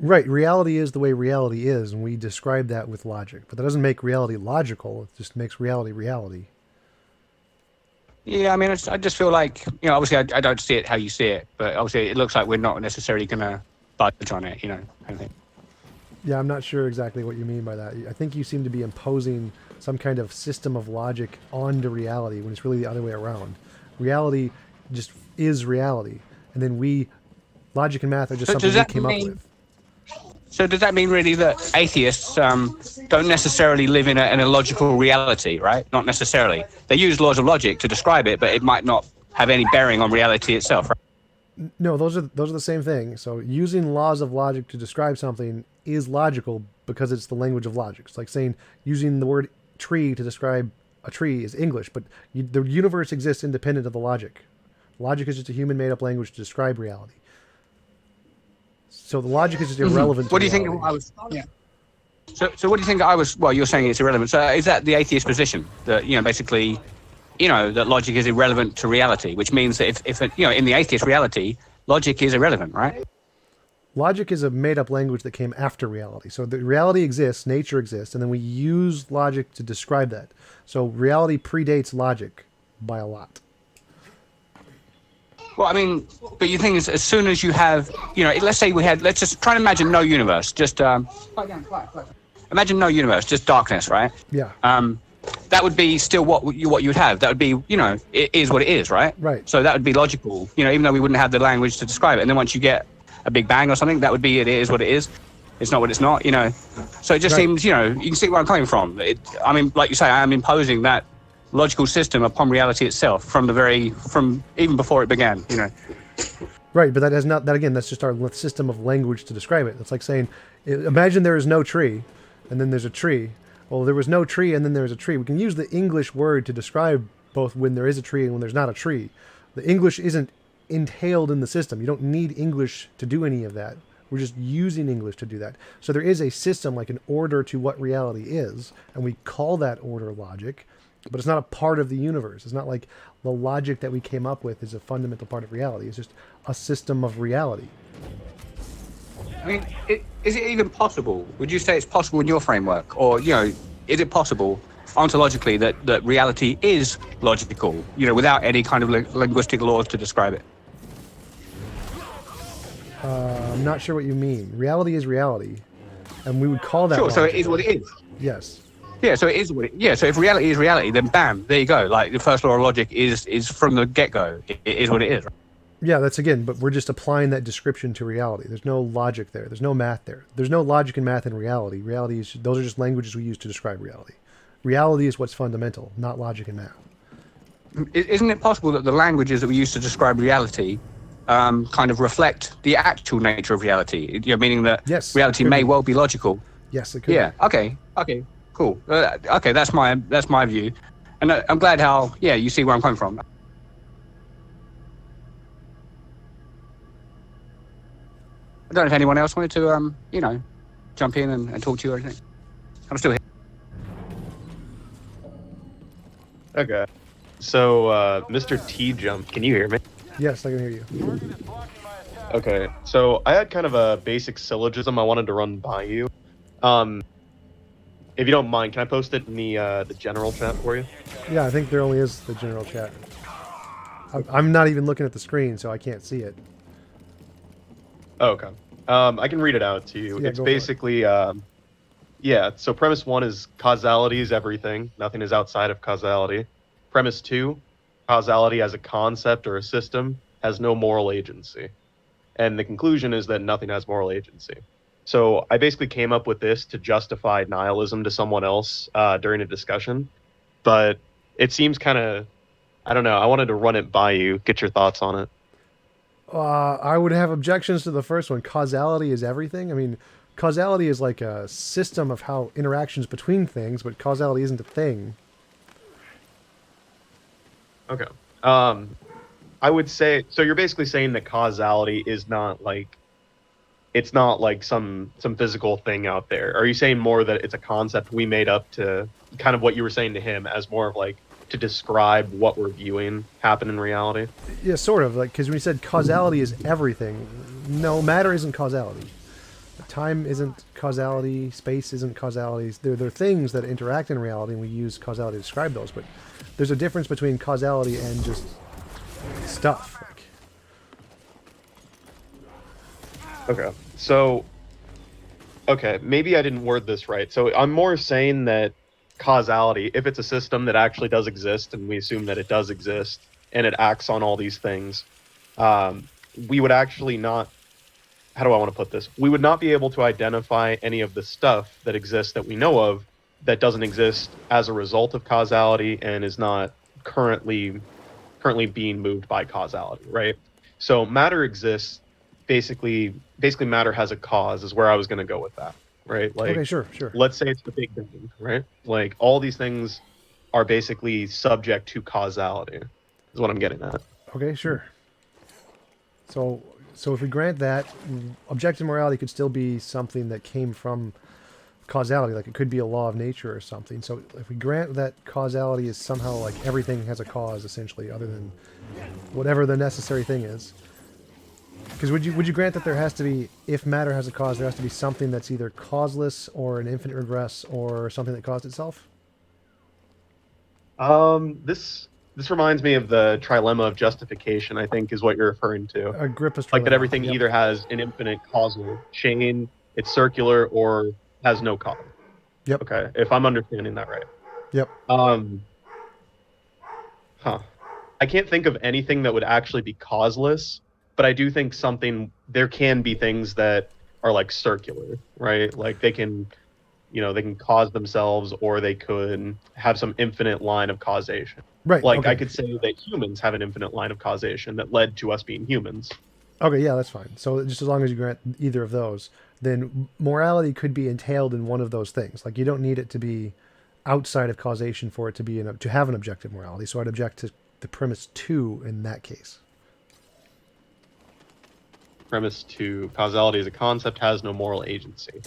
Right. Reality is the way reality is, and we describe that with logic. But that doesn't make reality logical. It just makes reality reality. Yeah, I mean, I just feel like, obviously I don't see it how you see it, but obviously it looks like we're not necessarily going to budge on it, kind of thing. Yeah, I'm not sure exactly what you mean by that. I think you seem to be imposing some kind of system of logic onto reality when it's really the other way around. Reality just is reality, and then logic and math are just something we came up with. So does that mean really that atheists don't necessarily live in a logical reality, right? Not necessarily. They use laws of logic to describe it, but it might not have any bearing on reality itself, right? No, those are the same thing. So using laws of logic to describe something is logical because it's the language of logic. It's like saying using the word tree to describe a tree is English, but the universe exists independent of the logic. Logic is just a human made-up language to describe reality. So the logic is just irrelevant. What do you think I was? Yeah. So what do you think I was? Well, you're saying it's irrelevant. So is that the atheist position that basically, that logic is irrelevant to reality, which means that if in the atheist reality, logic is irrelevant, right? Logic is a made-up language that came after reality. So the reality exists, nature exists, and then we use logic to describe that. So reality predates logic by a lot. Well, I mean, but you think as soon as you have, let's say let's just try and imagine no universe, just imagine no universe, just darkness, right? Yeah. That would be still what you would have. That would be, it is what it is, right? Right. So that would be logical, even though we wouldn't have the language to describe it. And then once you get a big bang or something, that would be it is what it is. It's not what it's not, So it just seems, you can see where I'm coming from. I mean, like you say, I am imposing that logical system upon reality itself from even before it began, Right, but that's just our system of language to describe it. It's like saying, imagine there is no tree, and then there's a tree. Well, there was no tree, and then there's a tree. We can use the English word to describe both when there is a tree and when there's not a tree. The English isn't entailed in the system. You don't need English to do any of that. We're just using English to do that. So there is a system, like an order to what reality is, and we call that order logic, but it's not a part of the universe. It's not like the logic that we came up with is a fundamental part of reality. It's just a system of reality. I mean, is it even possible? Would you say it's possible in your framework? Or, is it possible ontologically that reality is logical, without any kind of linguistic laws to describe it? I'm not sure what you mean. Reality is reality, and we would call that Sure, logical. so it is what it is. Yes. Yeah, so it is what it is. Yeah, so if reality is reality, then bam, there you go. Like, the first law of logic is from the get-go. It is what it is, right? Yeah, but we're just applying that description to reality. There's no logic there. There's no math there. There's no logic and math in reality. Those are just languages we use to describe reality. Reality is what's fundamental, not logic and math. Isn't it possible that the languages that we use to describe reality kind of reflect the actual nature of reality? Meaning that reality may well be logical. Yes, it could. Yeah. Okay. Cool. Okay, that's my view, and I'm glad how you see where I'm coming from. I don't know if anyone else wanted to jump in and talk to you or anything. I'm still here. Okay. So, Mr. TJump, can you hear me? Yes, I can hear you. Okay. So, I had kind of a basic syllogism I wanted to run by you. if you don't mind, can I post it in the general chat for you? Yeah, I think there only is the general chat. I'm not even looking at the screen, so I can't see it. Oh, okay. I can read it out to you. Yeah, It's go for it. basically, yeah. So premise 1 is causality is everything. Nothing is outside of causality. Premise 2, causality as a concept or a system has no moral agency. And the conclusion is that nothing has moral agency. So I basically came up with this to justify nihilism to someone else during a discussion. But it seems kind of, I don't know. I wanted to run it by you, get your thoughts on it. I would have objections to the first one. Causality is everything. I mean, causality is like a system of how interactions between things, but causality isn't a thing. Okay. I would say, so you're basically saying that causality is not like, it's not like some physical thing out there. Are you saying more that it's a concept we made up to kind of what you were saying to him as more of like to describe what we're viewing happen in reality? Yeah, sort of. Like, because when you said causality is everything, no, matter isn't causality. Time isn't causality. Space isn't causality. They're things that interact in reality, and we use causality to describe those. But there's a difference between causality and just stuff. Like, Okay. So, okay, maybe I didn't word this right. So I'm more saying that causality, if it's a system that actually does exist, and we assume that it does exist, and it acts on all these things, we would actually not, how do I want to put this? We would not be able to identify any of the stuff that exists that we know of that doesn't exist as a result of causality and is not currently being moved by causality, right? So matter exists, basically matter has a cause is where I was going to go with that, right? Like, okay, sure. let's say it's the Big Bang, right? Like all these things are basically subject to causality is what I'm getting at. Okay, sure. So if we grant that, objective morality could still be something that came from causality, like it could be a law of nature or something. So if we grant that causality is somehow like everything has a cause, essentially, other than whatever the necessary thing is. Because would you grant that there has to be, if matter has a cause, there has to be something that's either causeless or an infinite regress or something that caused itself? This reminds me of the trilemma of justification, I think is what you're referring to. Agrippa's Like that trilemma, everything yep. either has an infinite causal chain, it's circular, or has no cause. Yep. Okay, if I'm understanding that right. Yep. I can't think of anything that would actually be causeless, but I do think there can be things that are like circular, right? Like they can cause themselves, or they could have some infinite line of causation. Right. Like okay. I could say that humans have an infinite line of causation that led to us being humans. Okay, yeah, that's fine. So just as long as you grant either of those, then morality could be entailed in one of those things. Like you don't need it to be outside of causation for it to be to have an objective morality. So I'd object to the premise 2 in that case. Premise 2, causality as a concept has no moral agency.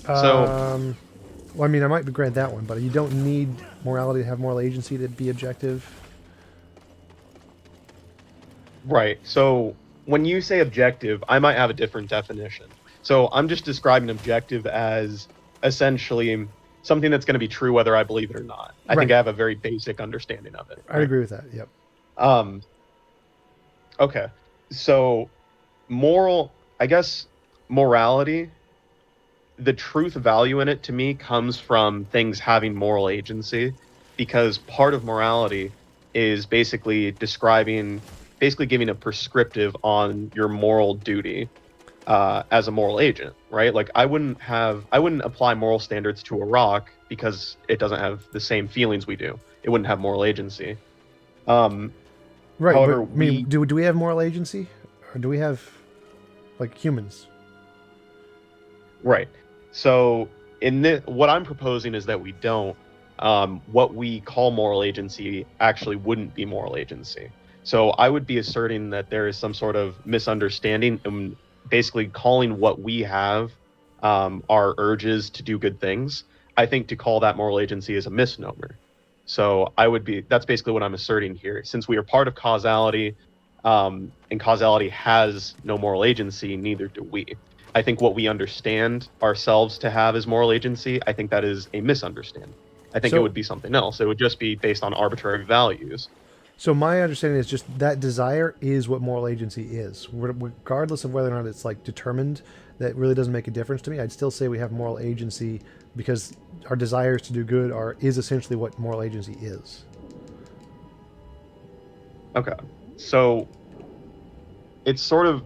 Well, I mean, I might grant that one, but you don't need morality to have moral agency to be objective. Right. So when you say objective, I might have a different definition. So I'm just describing objective as essentially something that's going to be true whether I believe it or not. I think I have a very basic understanding of it. I'd agree with that. Yep. Okay. So morality, the truth value in it to me comes from things having moral agency, because part of morality is basically giving a prescriptive on your moral duty as a moral agent, right? Like I wouldn't apply moral standards to a rock because it doesn't have the same feelings we do. It wouldn't have moral agency. Right. However, but, I mean, do we have moral agency, or do we have like humans? Right. So what I'm proposing is that we don't. What we call moral agency actually wouldn't be moral agency. So I would be asserting that there is some sort of misunderstanding, and basically calling what we have our urges to do good things. I think to call that moral agency is a misnomer. So that's basically what I'm asserting here. Since we are part of causality, and causality has no moral agency, neither do we. I think what we understand ourselves to have as moral agency, I think that is a misunderstanding. I think it So- would be something else. It would just be based on arbitrary values. So my understanding is just that desire is what moral agency is, regardless of whether or not it's like determined. That really doesn't make a difference to me. I'd still say we have moral agency because our desires to do good is essentially what moral agency is. Okay. So it's sort of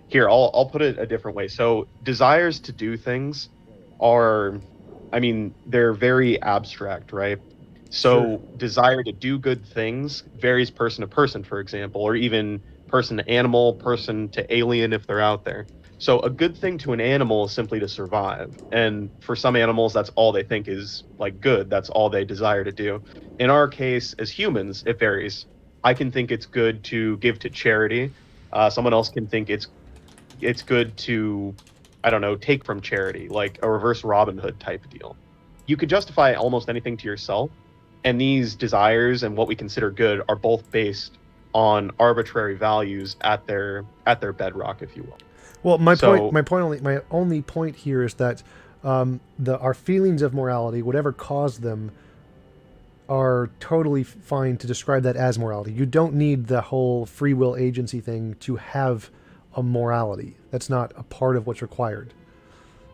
here, I'll put it a different way. So desires to do things are, I mean, they're very abstract, right? So Sure. desire to do good things varies person to person, for example, or even person to animal, person to alien if they're out there. So a good thing to an animal is simply to survive. And for some animals, that's all they think is like good. That's all they desire to do. In our case, as humans, it varies. I can think it's good to give to charity. Someone else can think it's good to, I don't know, take from charity, like a reverse Robin Hood type deal. You could justify almost anything to yourself, and these desires and what we consider good are both based on arbitrary values at their bedrock, if you will. Well, my So- my only point here is that our feelings of morality, whatever caused them, are totally fine to describe that as morality. You don't need the whole free will agency thing to have a morality. That's not a part of what's required.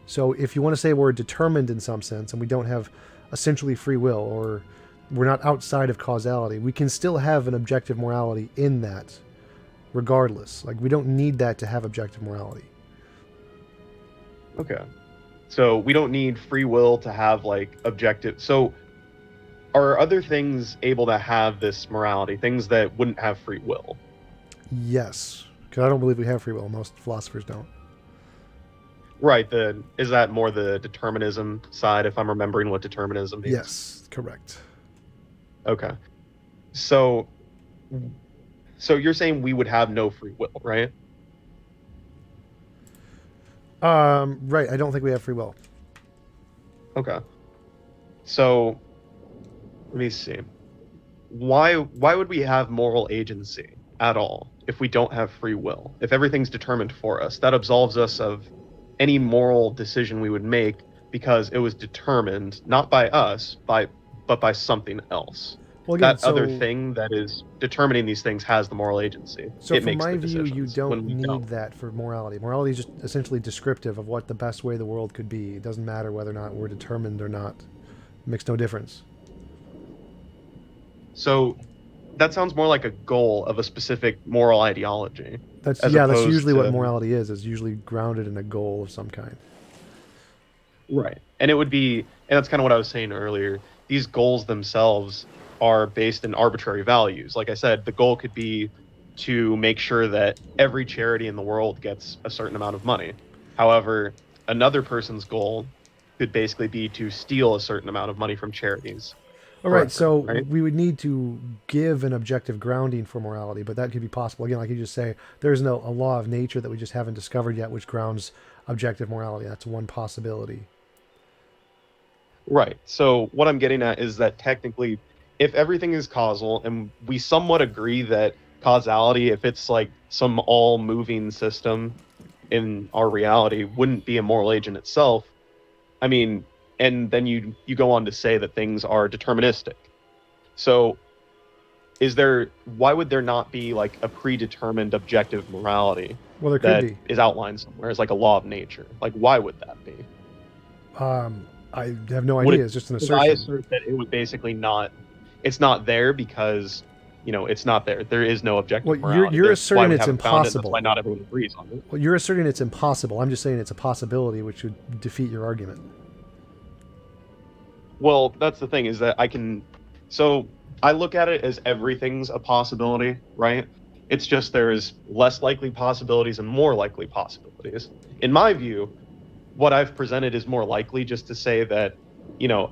So if you want to say we're determined in some sense and we don't have essentially free will, or we're not outside of causality, we can still have an objective morality in that regardless. Like, we don't need that to have objective morality. Okay. So we don't need free will to have like objective. So are other things able to have this morality? Things that wouldn't have free will? Yes, because I don't believe we have free will. Most philosophers don't. Right. Is that more the determinism side, if I'm remembering what determinism means? Yes, correct. Okay. So you're saying we would have no free will, right? Right. I don't think we have free will. Okay. So let me see. Why would we have moral agency at all if we don't have free will? If everything's determined for us, that absolves us of any moral decision we would make because it was determined not by us, but by something else. Well, again, That other thing that is determining these things has the moral agency. So It from makes my the view, you decisions don't when we need don't. that for morality. Morality is just essentially descriptive of what the best way the world could be. It doesn't matter whether or not we're determined or not. It makes no difference. So that sounds more like a goal of a specific moral ideology. That's As that's opposed usually what to- morality is. It's usually grounded in a goal of some kind. Right. And it would be, and that's kind of what I was saying earlier. These goals themselves are based in arbitrary values. Like I said, the goal could be to make sure that every charity in the world gets a certain amount of money. However, another person's goal could basically be to steal a certain amount of money from charities. All right, Correct, so right? we would need to give an objective grounding for morality, but that could be possible. Again, like you just say, there's a law of nature that we just haven't discovered yet which grounds objective morality. That's one possibility. Right. So what I'm getting at is that technically, if everything is causal, and we somewhat agree that causality, if it's like some all-moving system in our reality, wouldn't be a moral agent itself. I mean, and then you go on to say that things are deterministic. So why would there not be like a predetermined objective morality Well, there that could is outlined somewhere as like a law of nature? Like, why would that be? be. I have no Would idea. it- It's just an Because I assertion. assert that it would basically it's not there because, it's not there. There is no objective Well, morality. you're That's why asserting we it's haven't found it, and impossible. That's why not everyone agrees on it. Well, you're asserting it's impossible. I'm just saying it's a possibility, which would defeat your argument. Well, that's the thing is that so I look at it as everything's a possibility, right? It's just there's less likely possibilities and more likely possibilities. In my view, what I've presented is more likely, just to say that,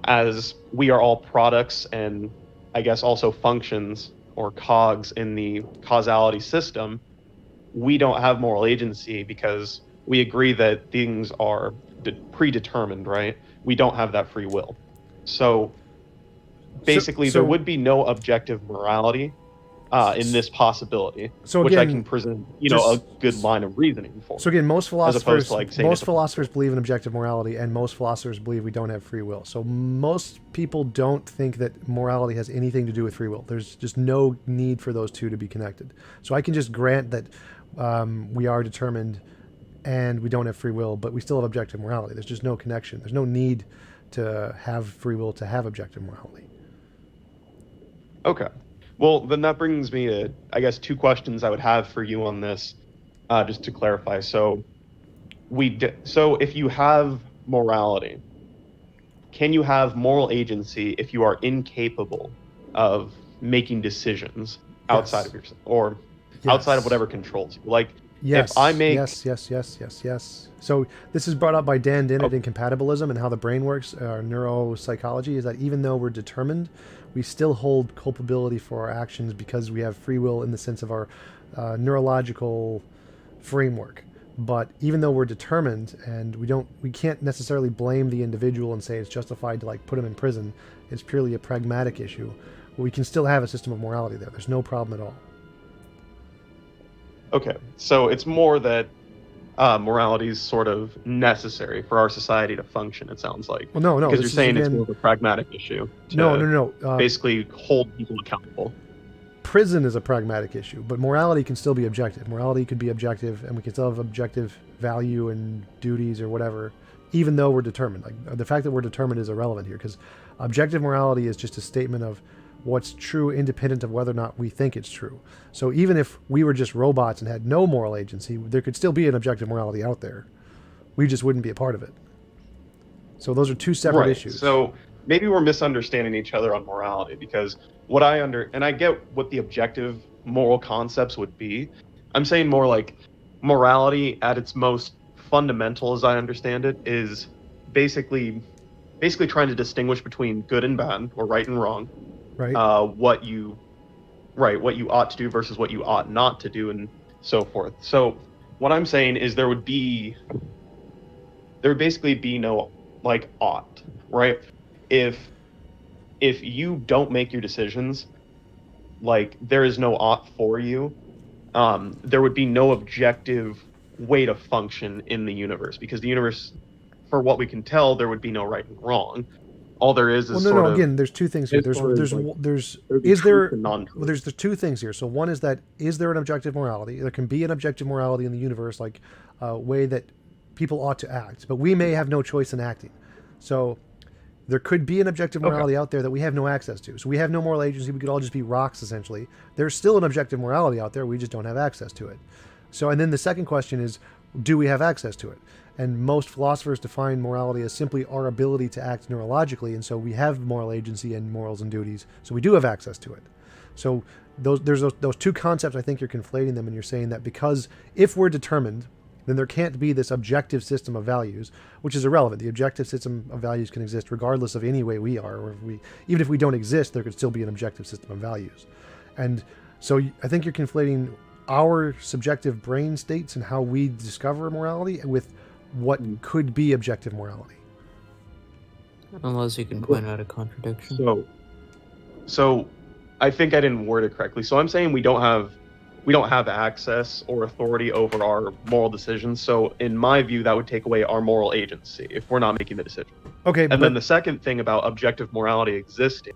as we are all products and I guess also functions or cogs in the causality system, we don't have moral agency because we agree that things are predetermined, right? We don't have that free will. So basically, so- there would be no objective morality in this possibility, So which I again, can present, a good line of reasoning for. So again, most opposed philosophers to, like, saying it's a- believe in objective morality, and most philosophers believe we don't have free will. So most people don't think that morality has anything to do with free will. There's just no need for those two to be connected. So I can just grant that we are determined and we don't have free will, but we still have objective morality. There's just no connection. There's no need to have free will to have objective morality. Okay. Well, then that brings me to, I guess, two questions I would have for you on this, just to clarify. So, so if you have morality, can you have moral agency if you are incapable of making decisions outside Yes. of yourself, or Yes. outside of whatever controls you? Like, Yes. if I make yes. So this is brought up by Dan Dennett in Compatibilism and how the brain works, neuropsychology, is that even though we're determined, we still hold culpability for our actions because we have free will in the sense of our neurological framework. But even though we're determined and we can't necessarily blame the individual and say it's justified to put him in prison. It's purely a pragmatic issue. We can still have a system of morality there. There's no problem at all. Okay, so it's more that morality is sort of necessary for our society to function, it sounds like. Well, no. Because this you're saying is, it's again, more of a pragmatic issue. To No. basically hold people accountable. Prison is a pragmatic issue, but morality can still be objective. Morality could be objective, and we can still have objective value and duties or whatever, even though we're determined. The fact that we're determined is irrelevant here, because objective morality is just a statement of what's true independent of whether or not we think it's true. So even if we were just robots and had no moral agency, there could still be an objective morality out there. We just wouldn't be a part of it. So those are two separate issues. So maybe we're misunderstanding each other on morality, because and I get what the objective moral concepts would be. I'm saying more like morality at its most fundamental, as I understand it, is basically trying to distinguish between good and bad, or right and wrong. Right. What you ought to do versus what you ought not to do, and so forth. So what I'm saying is there would basically be no ought, right? If you don't make your decisions, there is no ought for you, there would be no objective way to function in the universe, because the universe, for what we can tell, there would be no right and wrong. All there is again, there's two things here. There's two things here. So one is that, is there an objective morality? There can be an objective morality in the universe, a way that people ought to act, but we may have no choice in acting. So there could be an objective morality out there that we have no access to. So we have no moral agency. We could all just be rocks, essentially. There's still an objective morality out there. We just don't have access to it. So, and then the second question is, do we have access to it? And most philosophers define morality as simply our ability to act neurologically, and so we have moral agency and morals and duties, so we do have access to it. So there's those two concepts. I think you're conflating them, and you're saying that because if we're determined, then there can't be this objective system of values, which is irrelevant. The objective system of values can exist regardless of any way we are, or even if we don't exist, there could still be an objective system of values. And so I think you're conflating our subjective brain states and how we discover morality with what could be objective morality. Unless you can point out a contradiction. So I think I didn't word it correctly. So I'm saying we don't have access or authority over our moral decisions. So in my view, that would take away our moral agency if we're not making the decision. Okay. And then the second thing about objective morality existing,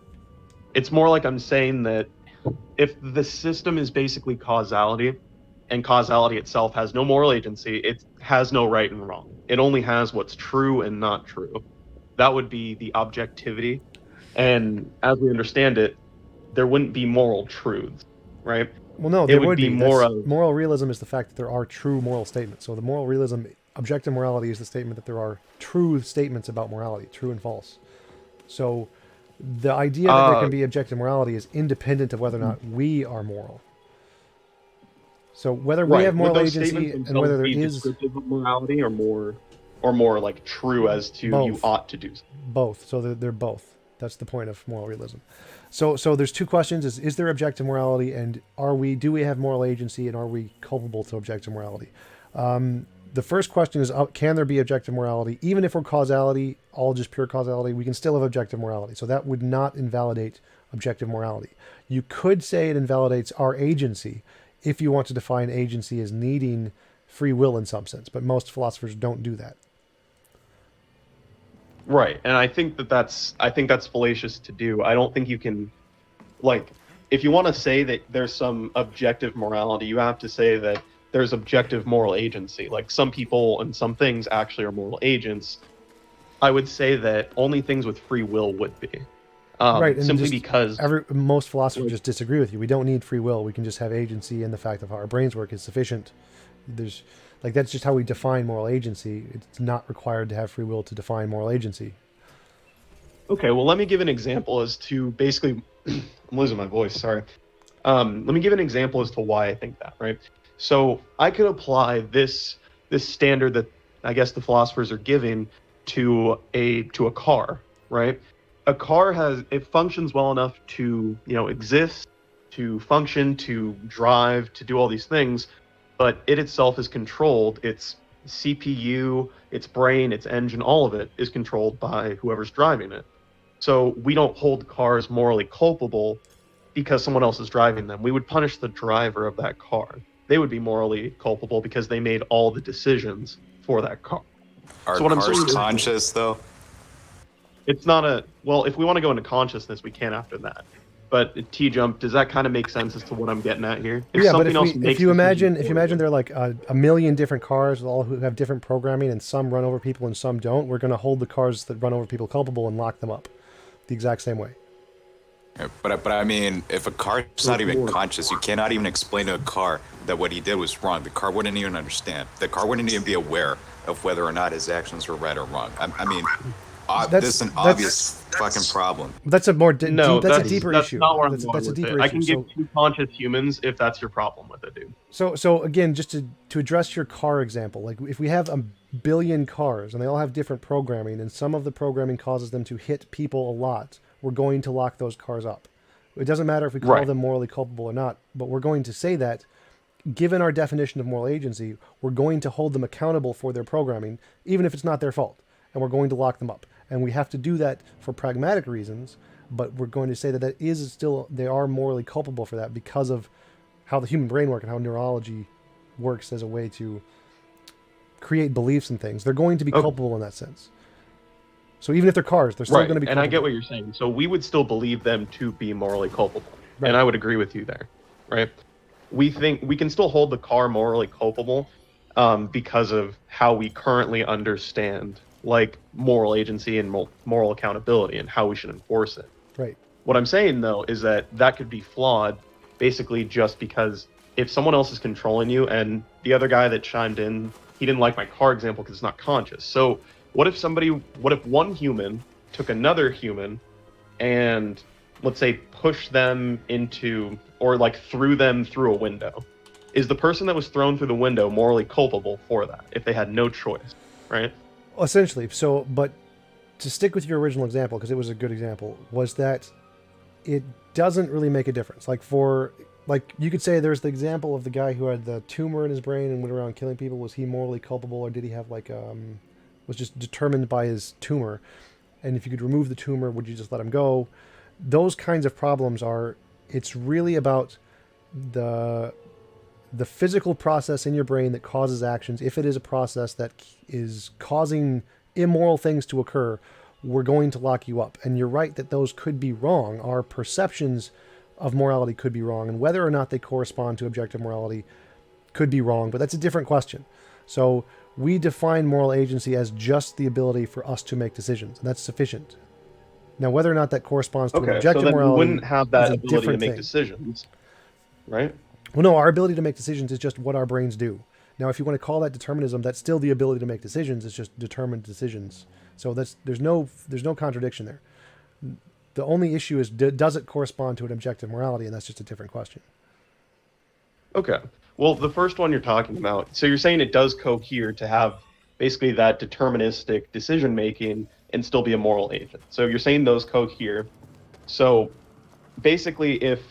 it's more like I'm saying that if the system is basically causality, and causality itself has no moral agency, it has no right and wrong. It only has what's true and not true. That would be the objectivity. And as we understand it, there wouldn't be moral truths, right? Well, no, there would be more of... Moral realism is the fact that there are true moral statements. So the moral realism, objective morality, is the statement that there are true statements about morality, true and false. So the idea that there can be objective morality is independent of whether or not we are moral. So whether we have moral agency and whether there is descriptive of morality, or more true as to both. You ought to do so. Both. So they're both. That's the point of moral realism. So there's two questions: is there objective morality, and do we have moral agency, and are we culpable to objective morality? The first question is, can there be objective morality? Even if we're causality, all just pure causality, we can still have objective morality. So that would not invalidate objective morality. You could say it invalidates our agency if you want to define agency as needing free will in some sense, but most philosophers don't do that. Right, and I think that's fallacious to do. I don't think you can, like, if you want to say that there's some objective morality, you have to say that there's objective moral agency. Like, some people and some things actually are moral agents. I would say that only things with free will would be. Right, and simply just because most philosophers just disagree with you. We don't need free will. We can just have agency, and the fact of how our brains work is sufficient. There's that's just how we define moral agency. It's not required to have free will to define moral agency. Okay, well, let me give an example as to basically. I'm losing my voice. Sorry. Let me give an example as to why I think that. Right. So I could apply this standard that I guess the philosophers are giving to a car. Right. A car functions well enough to, exist, to function, to drive, to do all these things, but it itself is controlled. Its CPU, its brain, its engine, all of it is controlled by whoever's driving it. So we don't hold cars morally culpable because someone else is driving them. We would punish the driver of that car. They would be morally culpable because they made all the decisions for that car. Are so what cars I'm saying is, conscious, though? it's not if we want to go into consciousness, we can after that. But TJump, does that kind of make sense as to what I'm getting at here? Yeah, but if you imagine there are like a million different cars, all who have different programming, and some run over people and some don't, we're going to hold the cars that run over people culpable and lock them up the exact same way. Yeah, but I mean, if a car's not even conscious, you cannot even explain to a car that what he did was wrong. The car wouldn't even understand. The car wouldn't even be aware of whether or not his actions were right or wrong. I mean, this is an obvious fucking problem. That's a more that's a deeper that's issue. Not where That's a deeper issue. I can give two conscious humans if that's your problem with it, dude. So again, just to address your car example, like if we have a billion cars and they all have different programming, and some of the programming causes them to hit people a lot, we're going to lock those cars up. It doesn't matter if we call them morally culpable or not, but we're going to say that, given our definition of moral agency, we're going to hold them accountable for their programming, even if it's not their fault, and we're going to lock them up. And we have to do that for pragmatic reasons, but we're going to say that they are morally culpable for that because of how the human brain works and how neurology works as a way to create beliefs and things. They're going to be culpable in that sense. So even if they're cars, they're still going to be culpable. And I get what you're saying. So we would still believe them to be morally culpable. Right. And I would agree with you there, right? We think we can still hold the car morally culpable because of how we currently understand like moral agency and moral accountability and how we should enforce it. Right. What I'm saying though is that could be flawed basically just because if someone else is controlling you, and the other guy that chimed in, he didn't like my car example because it's not conscious. So what if one human took another human and let's say pushed them into, or like threw them through a window? Is the person that was thrown through the window morally culpable for that if they had no choice, right? Essentially. So, but to stick with your original example, because it was a good example, was that it doesn't really make a difference. Like you could say there's the example of the guy who had the tumor in his brain and went around killing people. Was he morally culpable, or did he have was just determined by his tumor? And if you could remove the tumor, would you just let him go? Those kinds of problems it's really about the physical process in your brain that causes actions. If it is a process that is causing immoral things to occur, we're going to lock you up. And you're right that those could be wrong. Our perceptions of morality could be wrong, and whether or not they correspond to objective morality could be wrong, but that's a different question. So we define moral agency as just the ability for us to make decisions, and that's sufficient. Now, whether or not that corresponds to an objective morality, we wouldn't have that ability to make thing. decisions, right? Well, no, our ability to make decisions is just what our brains do. Now, if you want to call that determinism, that's still the ability to make decisions. It's just determined decisions. So there's no contradiction there. The only issue is, does it correspond to an objective morality? And that's just a different question. Okay. Well, the first one you're talking about, so you're saying it does cohere to have basically that deterministic decision making and still be a moral agent. So you're saying those cohere. So basically, if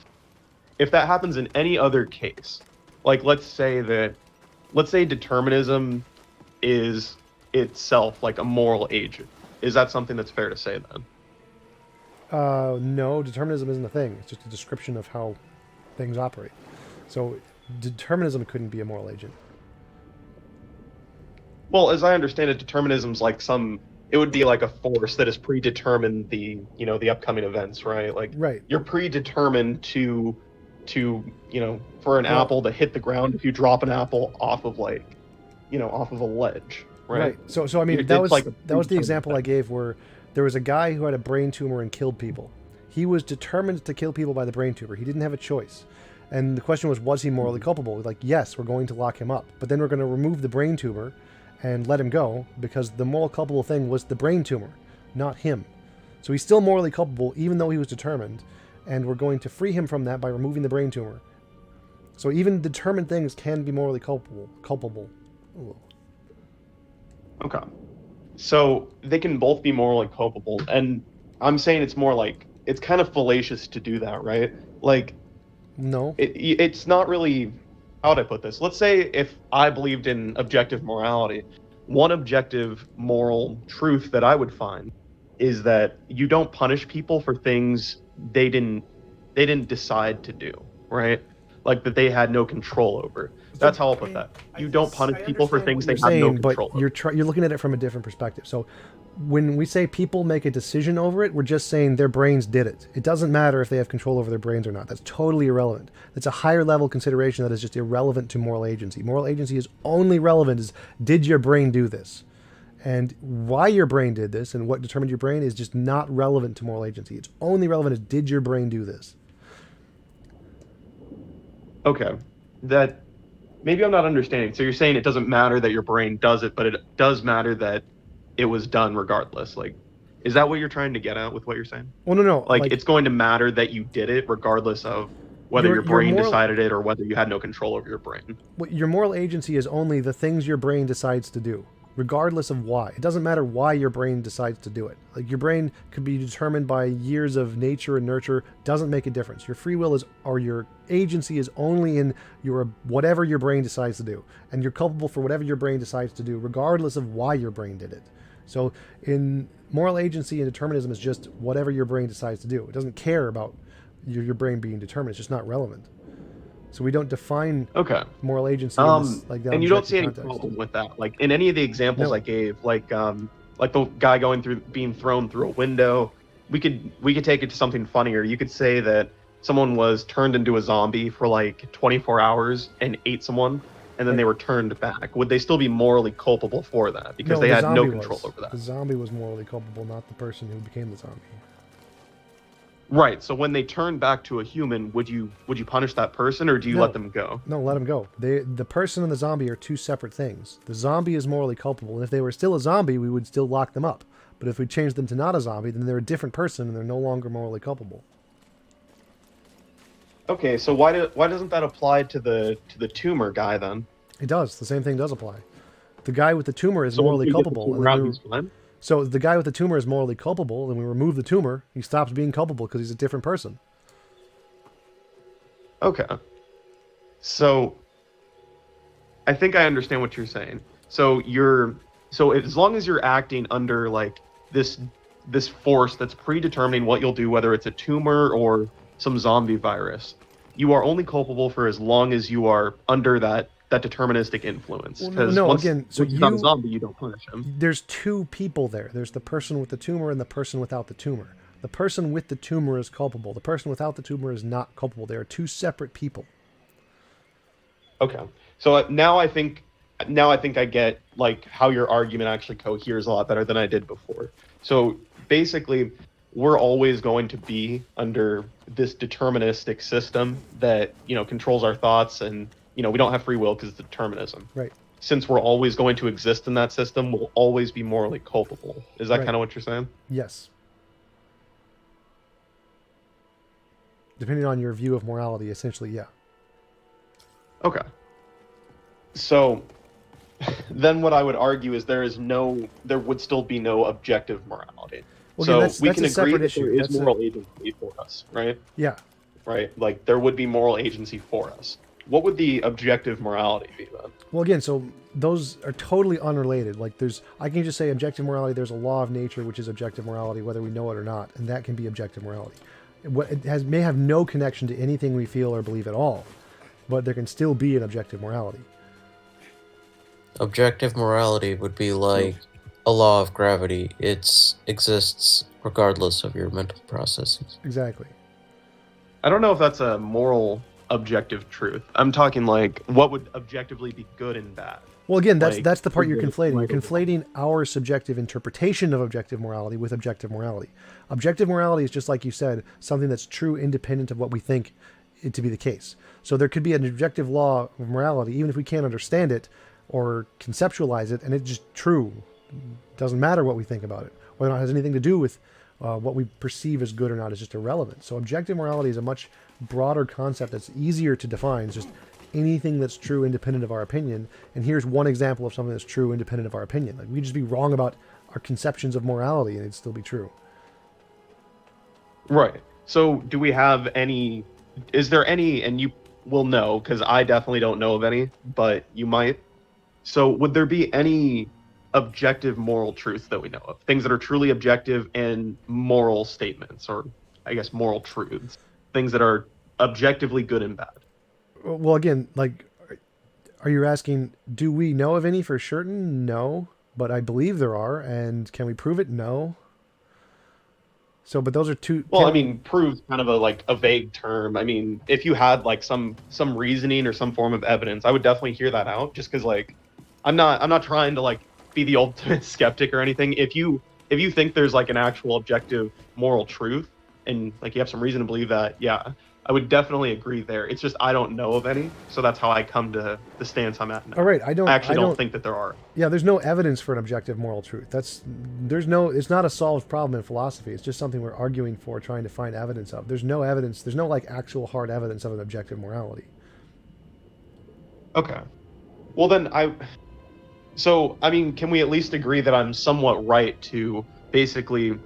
that happens in any other case, like let's say determinism is itself like a moral agent, is that something that's fair to say then? No, determinism isn't a thing. It's just a description of how things operate. So determinism couldn't be a moral agent. Well, as I understand it, determinism's like it would be like a force that has predetermined the upcoming events, right? Like Right. you're predetermined to for an Well- apple to hit the ground if you drop an apple off of off of a ledge, right? So I mean, It's that was like a that was the predetermined example I thing. gave where there was a guy who had a brain tumor and killed people. He was determined to kill people by the brain tumor. He didn't have a choice. And the question was he morally culpable? Like, yes, we're going to lock him up, but then we're going to remove the brain tumor and let him go because the moral culpable thing was the brain tumor, not him. So he's still morally culpable even though he was determined, and we're going to free him from that by removing the brain tumor. So even determined things can be morally culpable. Ooh. Okay. So they can both be morally culpable, and I'm saying it's more like it's kind of fallacious to do that, right? Like No. it's not really, how would I put this? Let's say if I believed in objective morality, one objective moral truth that I would find is that you don't punish people for things they didn't decide to do, right? Like that they had no control over. That's how I'll put that. You don't punish people for things they have no control over. You're looking at it from a different perspective. So when we say people make a decision over it, we're just saying their brains did it. It doesn't matter if they have control over their brains or not. That's totally irrelevant. That's a higher level consideration that is just irrelevant to moral agency. Moral agency is only relevant is, did your brain do this? And why your brain did this and what determined your brain is just not relevant to moral agency. It's only relevant as did your brain do this? Okay. That maybe I'm not understanding. So you're saying it doesn't matter that your brain does it, but it does matter that it was done regardless. Like, is that what you're trying to get at with what you're saying? Well, no. Like it's going to matter that you did it regardless of whether your brain decided it or whether you had no control over your brain. Your moral agency is only the things your brain decides to do, regardless of why. It doesn't matter why your brain decides to do it. Like your brain could be determined by years of nature and nurture, doesn't make a difference. Your free will is, or your agency is only in your whatever your brain decides to do. And you're culpable for whatever your brain decides to do, regardless of why your brain did it. So in moral agency and determinism is just whatever your brain decides to do. It doesn't care about your brain being determined. It's just not relevant. So we don't define moral agency in this, like that. And you don't see any context. problem with that. Like in any of the examples No. I gave, like the guy being thrown through a window, we could take it to something funnier. You could say that someone was turned into a zombie for like 24 hours and ate someone, and then they were turned back. Would they still be morally culpable for that because they the had no zombie control was. over that? The zombie was morally culpable, not the person who became the zombie. Right. So when they turn back to a human, would you punish that person or do you No. let them go? No, let them go. The person and the zombie are two separate things. The zombie is morally culpable, and if they were still a zombie, we would still lock them up. But if we changed them to not a zombie, then they're a different person and they're no longer morally culpable. Okay, so why doesn't that apply to the tumor guy then? It does. The same thing does apply. The guy with the tumor is So once morally you get the culpable. tumor and then out, we- he's fine? So the guy with the tumor is morally culpable, and we remove the tumor, he stops being culpable because he's a different person. Okay. So I think I understand what you're saying. So as long as you're acting under like this force that's predetermining what you'll do, whether it's a tumor or some zombie virus, you are only culpable for as long as you are under that deterministic influence. Well, Because no, once again, so he's not a you- zombie, you don't punish him. There's two people there. There's the person with the tumor and the person without the tumor. The person with the tumor is culpable. The person without the tumor is not culpable. They are two separate people. Okay. So now I think I get like how your argument actually coheres a lot better than I did before. So basically, we're always going to be under this deterministic system that, controls our thoughts, and we don't have free will because it's determinism. Right. Since we're always going to exist in that system, we'll always be morally culpable. Is that Right. kind of what you're saying? Yes. Depending on your view of morality, essentially, yeah. Okay. So then what I would argue is there would still be no objective morality. Well, So again, that's- we that's can a agree separate that issue. there is That's a- moral agency for us, right? Yeah. Right? Like there would be moral agency for us. what would the objective morality be then? Well, again, so those are totally unrelated. Like I can just say objective morality, there's a law of nature, which is objective morality, whether we know it or not, and that can be objective morality. It may have no connection to anything we feel or believe at all, but there can still be an objective morality. Objective morality would be like a law of gravity. It exists regardless of your mental processes. Exactly. I don't know if that's a moral objective truth. I'm talking like what would objectively be good and bad. Well, again, that's Like, that's the part you're okay, conflating. You're like- conflating our subjective interpretation of objective morality with objective morality. Objective morality is just like you said, something that's true independent of what we think it to be the case. So there could be an objective law of morality, even if we can't understand it or conceptualize it, and it's just true. Doesn't matter what we think about it. Whether or not it has anything to do with what we perceive as good or not is just irrelevant. So objective morality is a much broader concept that's easier to define. It's just anything that's true independent of our opinion. And here's one example of something that's true independent of our opinion. Like, we'd just be wrong about our conceptions of morality and it'd still be true. Right. So do we have any, is there any, and you will know, because I definitely don't know of any, but you might. So would there be any objective moral truth that we know of? Things that are truly objective and moral statements, or I guess moral truths. Things that are objectively good and bad. Well, again, like, are you asking, do we know of any for certain? No, but I believe there are. And can we prove it? No. So, but those are two. Well, I mean, proves kind of a vague term. I mean, if you had like some reasoning or some form of evidence, I would definitely hear that out. Just because like, I'm not trying to like be the ultimate skeptic or anything. If you think there's like an actual objective moral truth and like you have some reason to believe that, yeah, I would definitely agree there. It's just I don't know of any, so that's how I come to the stance I'm at now. All right, I actually don't think that there are. Yeah, there's no evidence for an objective moral truth. It's not a solved problem in philosophy. It's just something we're arguing for, trying to find evidence of. There's no evidence. There's no like actual hard evidence of an objective morality. Okay. Well then so I mean, can we at least agree that I'm somewhat right to basically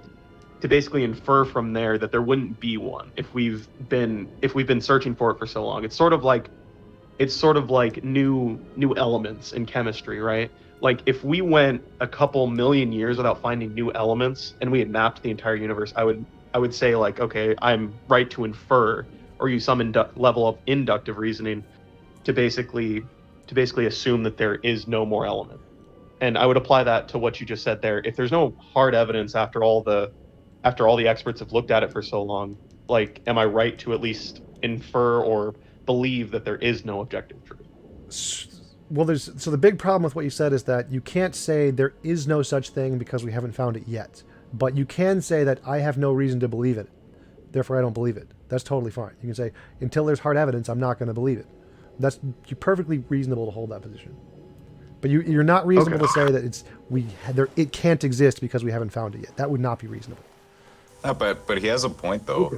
infer from there that there wouldn't be one if we've been searching for it for so long? It's sort of like new elements in chemistry, right? Like if we went a couple million years without finding new elements and we had mapped the entire universe, I would say like, okay, I'm right to infer or use some level of inductive reasoning to basically assume that there is no more element. And I would apply that to what you just said there. If there's no hard evidence after all the experts have looked at it for so long, like, am I right to at least infer or believe that there is no objective truth? Well, so the big problem with what you said is that you can't say there is no such thing because we haven't found it yet. But you can say that I have no reason to believe it, therefore I don't believe it. That's totally fine. You can say, until there's hard evidence, I'm not going to believe it. That's perfectly reasonable to hold that position. But you're not reasonable to say that it can't exist because we haven't found it yet. That would not be reasonable. No, but he has a point though.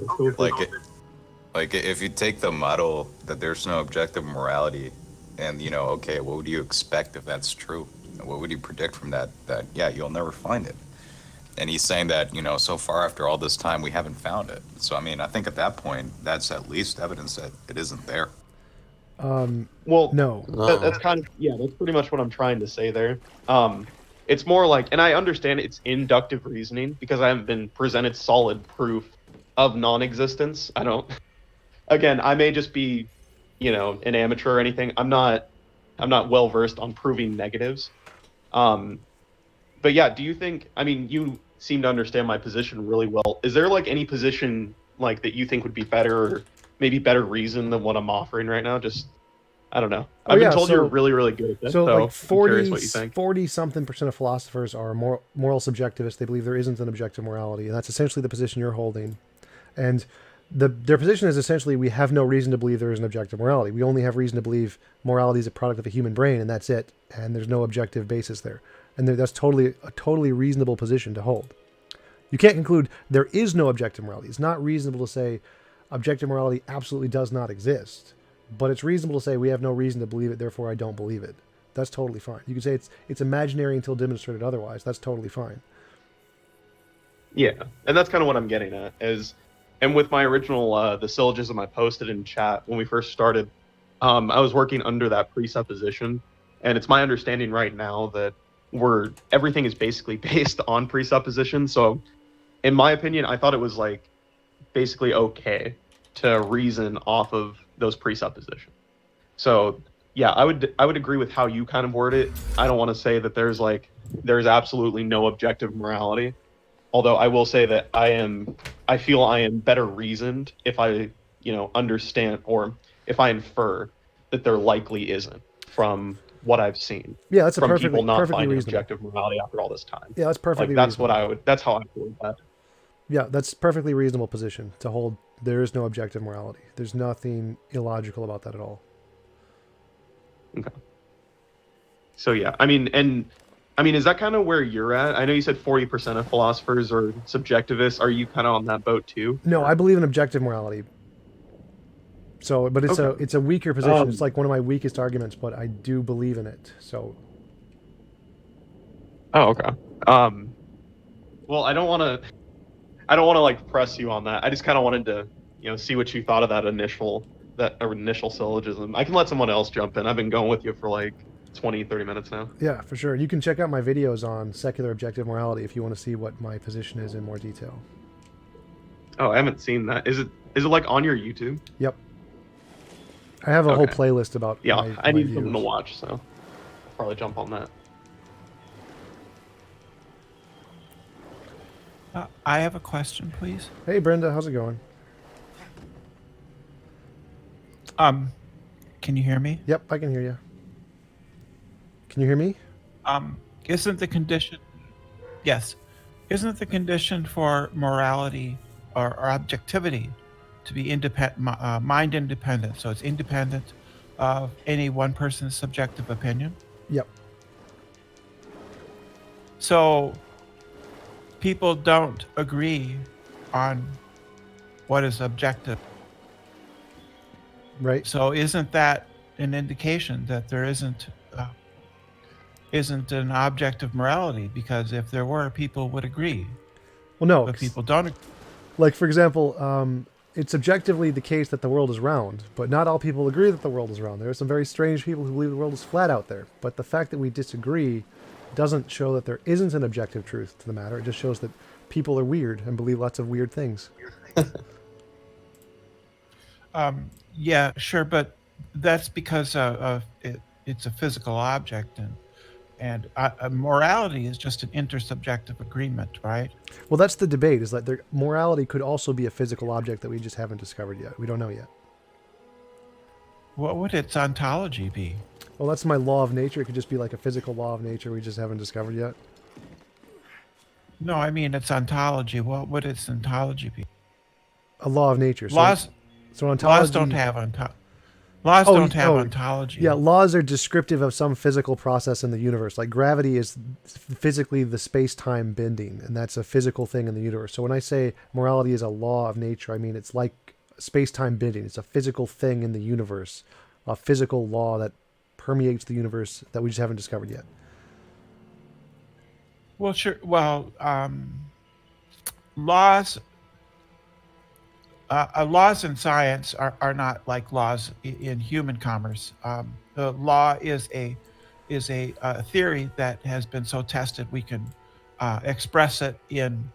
Like if you take the model that there's no objective morality, and okay, what would you expect if that's true? What would you predict from that? That yeah, you'll never find it. And he's saying that so far after all this time we haven't found it. So I mean, I think at that point that's at least evidence that it isn't there. Well, no. That's kind of that's pretty much what I'm trying to say there. It's more like, and I understand it's inductive reasoning because I haven't been presented solid proof of non-existence. Again, I may just be, an amateur or anything. I'm not well versed on proving negatives. But yeah, do you think? I mean, you seem to understand my position really well. Is there like any position like that you think would be better, or maybe better reason than what I'm offering right now? Just I don't know. I've been told you're really, really good at this. So like I'm curious what you think. 40-something% of philosophers are moral subjectivists. They believe there isn't an objective morality, and that's essentially the position you're holding. And their position is essentially we have no reason to believe there is an objective morality. We only have reason to believe morality is a product of a human brain, and that's it. And there's no objective basis there. And that's a totally reasonable position to hold. You can't conclude there is no objective morality. It's not reasonable to say objective morality absolutely does not exist. But it's reasonable to say we have no reason to believe it, therefore I don't believe it. That's totally fine. You can say it's imaginary until demonstrated otherwise. That's totally fine. Yeah, and that's kind of what I'm getting at. And with my original, the syllogism I posted in chat when we first started, I was working under that presupposition, and it's my understanding right now that everything is basically based on presupposition. So, in my opinion, I thought it was like basically okay to reason off of those presuppositions. So, yeah, I would agree with how you kind of word it. I don't want to say that there's absolutely no objective morality. Although I will say that I feel I am better reasoned if I, understand, or if I infer that there likely isn't from what I've seen. Yeah, that's a from perfectly people not perfectly finding reasonable. objective morality after all this time. Yeah, that's perfectly Like that's reasonable. that's how I feel with that. Yeah, that's perfectly reasonable position to hold. There is no objective morality. There's nothing illogical about that at all. Okay. So yeah, I mean, is that kind of where you're at? I know you said 40% of philosophers are subjectivists. Are you kind of on that boat too? No, I believe in objective morality. So, but Okay. it's a weaker position. It's like one of my weakest arguments, but I do believe in it. So, Oh, okay. Well, I don't want to like press you on that. I just kind of wanted to, see what you thought of that initial syllogism. I can let someone else jump in. I've been going with you for like 20, 30 minutes now. yeah, for sure. You can check out my videos on secular objective morality if you want to see what my position is in more detail. Oh, I haven't seen that. Is it like on your YouTube? Yep. I have a whole Okay. playlist about Yeah, I my need views. something to watch, so I'll probably jump on that. I have a question, please. Hey, Brenda, how's it going? Can you hear me? Yep, I can hear you. Can you hear me? Isn't the condition, yes, isn't the condition for morality or objectivity to be independent, mind independent? So it's independent of any one person's subjective opinion. Yep. So people don't agree on what is objective. Right. So isn't that an indication that there isn't an object of morality? Because if there were, people would agree. Well, no. But people don't. Like, for example, it's objectively the case that the world is round, but not all people agree that the world is round. There are some very strange people who believe the world is flat out there. But the fact that we disagree doesn't show that there isn't an objective truth to the matter. It just shows that people are weird and believe lots of weird things. Yeah, sure, but that's because it's a physical object, and morality is just an intersubjective agreement, right? Well, that's the debate, is that morality could also be a physical object that we just haven't discovered yet. We don't know yet. What would its ontology be? Well, that's my law of nature. It could just be like a physical law of nature we just haven't discovered yet. No, I mean its ontology. What would its ontology be? A law of nature. So ontology, laws don't have ontology. Yeah, laws are descriptive of some physical process in the universe. Like gravity is physically the space-time bending, and that's a physical thing in the universe. So when I say morality is a law of nature, I mean it's like space-time bending. It's a physical thing in the universe, a physical law that permeates the universe that we just haven't discovered yet. Well, sure. Well, laws in science are not like laws in human commerce. The law is a theory that has been so tested we can express it in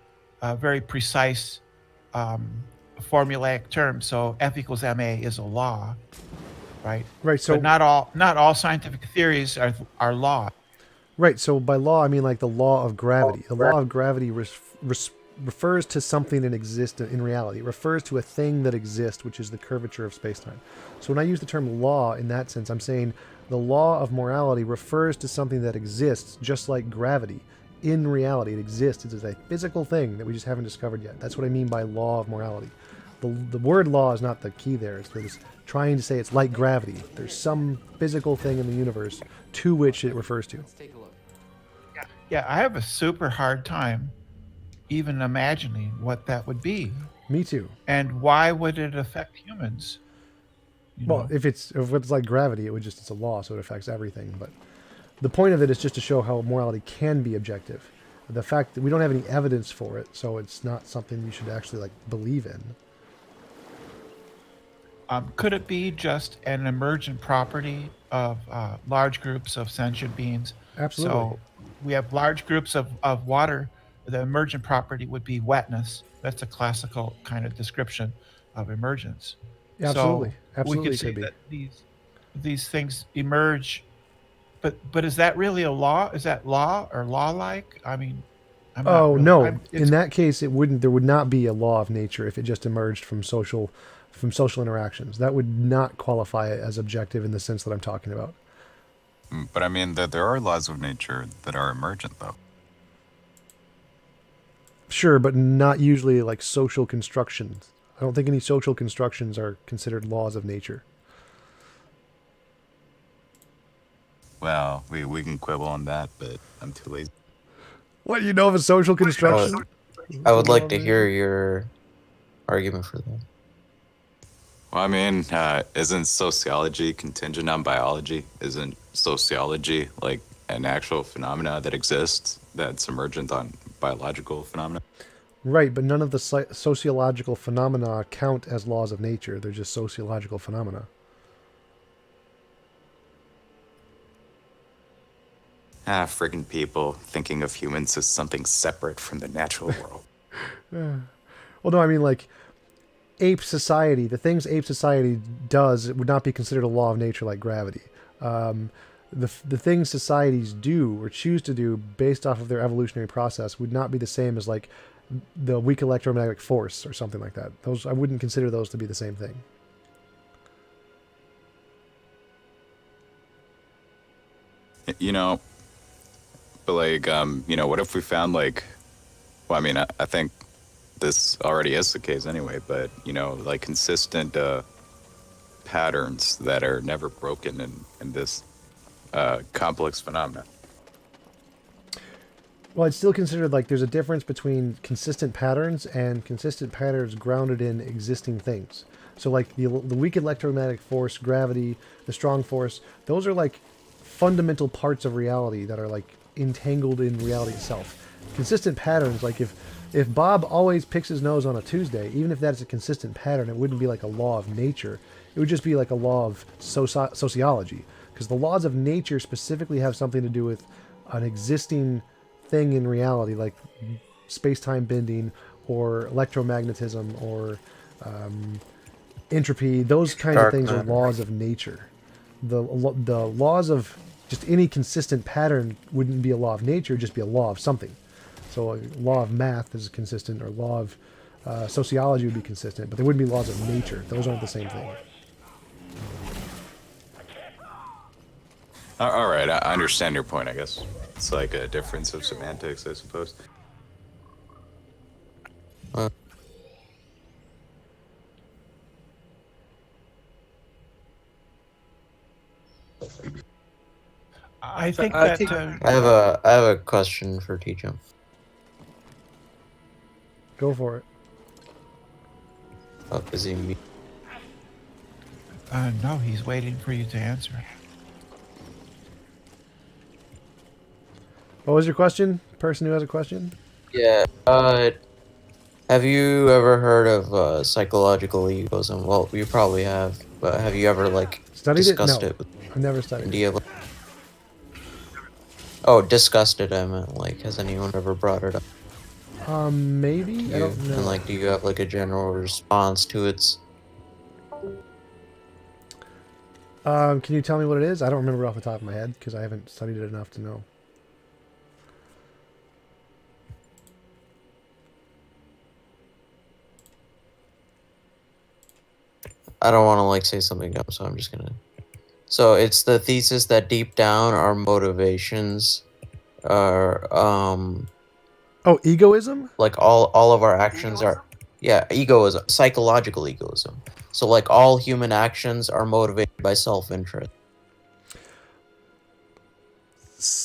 very precise formulaic terms. So F equals ma is a law, right? Right. So but not all scientific theories are law. Right. So by law, I mean like the law of gravity. The law of gravity refers to something that exists in reality. It refers to a thing that exists, which is the curvature of space-time. So when I use the term law in that sense, I'm saying the law of morality refers to something that exists, just like gravity. In reality, it exists. It is a physical thing that we just haven't discovered yet. That's what I mean by law of morality. The word law is not the key there. It's trying to say it's like gravity. There's some physical thing in the universe to which it refers to. Let's take a look. Yeah, I have a super hard time even imagining what that would be. Me too. And why would it affect humans? Well, if it's like gravity, it's a law, so it affects everything. But the point of it is just to show how morality can be objective. The fact that we don't have any evidence for it, so it's not something you should actually like believe in. Could it be just an emergent property of large groups of sentient beings? Absolutely. So we have large groups of water. The emergent property would be wetness. That's a classical kind of description of emergence. Yeah, absolutely. So we Absolutely could it say could be. that these things emerge, but is that really a law? Is that law or law-like? I mean, I'm not Oh really. no! It's In that case, it wouldn't. There would not be a law of nature if it just emerged from social interactions. That would not qualify it as objective in the sense that I'm talking about. But I mean, there are laws of nature that are emergent, though. Sure, but not usually like social constructions. I don't think any social constructions are considered laws of nature. Well, we can quibble on that, but I'm too lazy. What, you know of a social construction? I would like to hear your argument for that. Well, I mean, isn't sociology contingent on biology? Isn't sociology like an actual phenomena that exists that's emergent on biological phenomena? Right, but none of the sociological phenomena count as laws of nature. They're just sociological phenomena. Friggin' people thinking of humans as something separate from the natural world. Well, no, I mean like ape society. The things ape society does it would not be considered a law of nature like gravity. The things societies do or choose to do based off of their evolutionary process would not be the same as like the weak electromagnetic force or something like that. Those I wouldn't consider those to be the same thing. You know, but like, what if we found like, well, I mean, I think this already is the case anyway, but, like consistent patterns that are never broken in this complex phenomena. Well, I'd still consider like there's a difference between consistent patterns and consistent patterns grounded in existing things. So like the weak electromagnetic force, gravity, the strong force, those are like fundamental parts of reality that are like entangled in reality itself. Consistent patterns, like if Bob always picks his nose on a Tuesday, even if that's a consistent pattern, it wouldn't be like a law of nature. It would just be like a law of sociology, because the laws of nature specifically have something to do with an existing thing in reality, like space-time bending or electromagnetism or entropy. Those kinds of things are laws of nature. The laws of just any consistent pattern wouldn't be a law of nature, just be a law of something. So a law of math is consistent, or law of sociology would be consistent, but they wouldn't be laws of nature. Those aren't the same thing. All right, I understand your point, I guess. It's like a difference of semantics, I suppose. I think that I have a question for TJump. Go for it. Oh, is he me? no, he's waiting for you to answer. What was your question? Person who has a question? Yeah. Have you ever heard of psychological egoism? Well, you probably have, but have you ever like Studied discussed it? No, I've never studied Do it. you have, oh, discussed it. I meant like, has anyone ever brought it up? Maybe? I don't know. And like, do you have like a general response to its? Can you tell me what it is? I don't remember off the top of my head because I haven't studied it enough to know. I don't want to like say something dumb, so I'm just gonna. So it's the thesis that deep down our motivations are Oh, egoism? like all of our actions are, yeah, egoism, psychological egoism. So like all human actions are motivated by self-interest.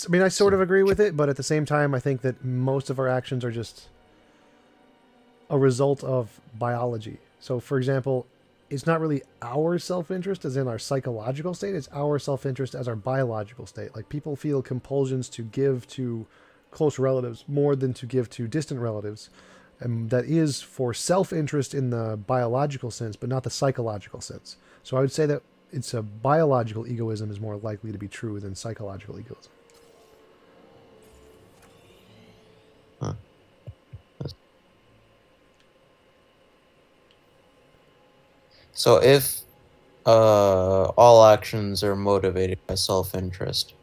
I mean, I sort of agree with it, but at the same time, I think that most of our actions are just a result of biology. So, for example, it's not really our self-interest as in our psychological state, it's our self-interest as our biological state. Like, people feel compulsions to give to close relatives more than to give to distant relatives and that is for self-interest in the biological sense, but not the psychological sense. So I would say that it's a biological egoism is more likely to be true than psychological egoism. Huh. So if all actions are motivated by self-interest,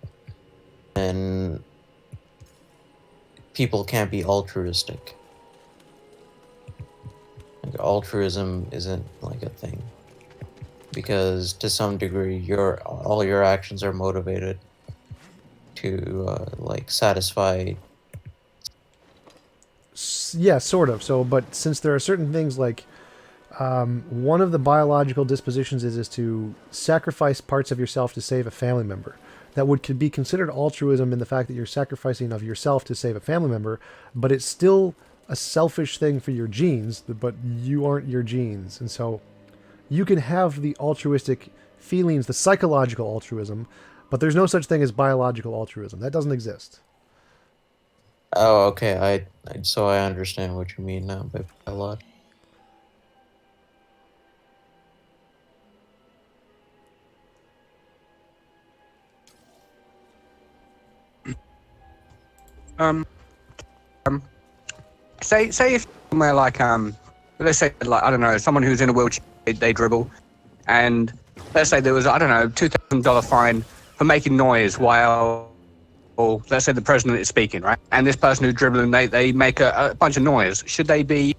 then people can't be altruistic. Like, altruism isn't like a thing, because to some degree, all your actions are motivated to like satisfy. Yeah, sort of. So, but since there are certain things like one of the biological dispositions is to sacrifice parts of yourself to save a family member. That could be considered altruism in the fact that you're sacrificing of yourself to save a family member, but it's still a selfish thing for your genes, but you aren't your genes. And so you can have the altruistic feelings, the psychological altruism, but there's no such thing as biological altruism. That doesn't exist. Oh, okay. So I understand what you mean now by biological. Say if somewhere like let's say like I don't know, someone who's in a wheelchair, they dribble, and let's say there was I don't know $2,000 fine for making noise while, or let's say the president is speaking, right? And this person who's dribbling, they make a bunch of noise. Should they be?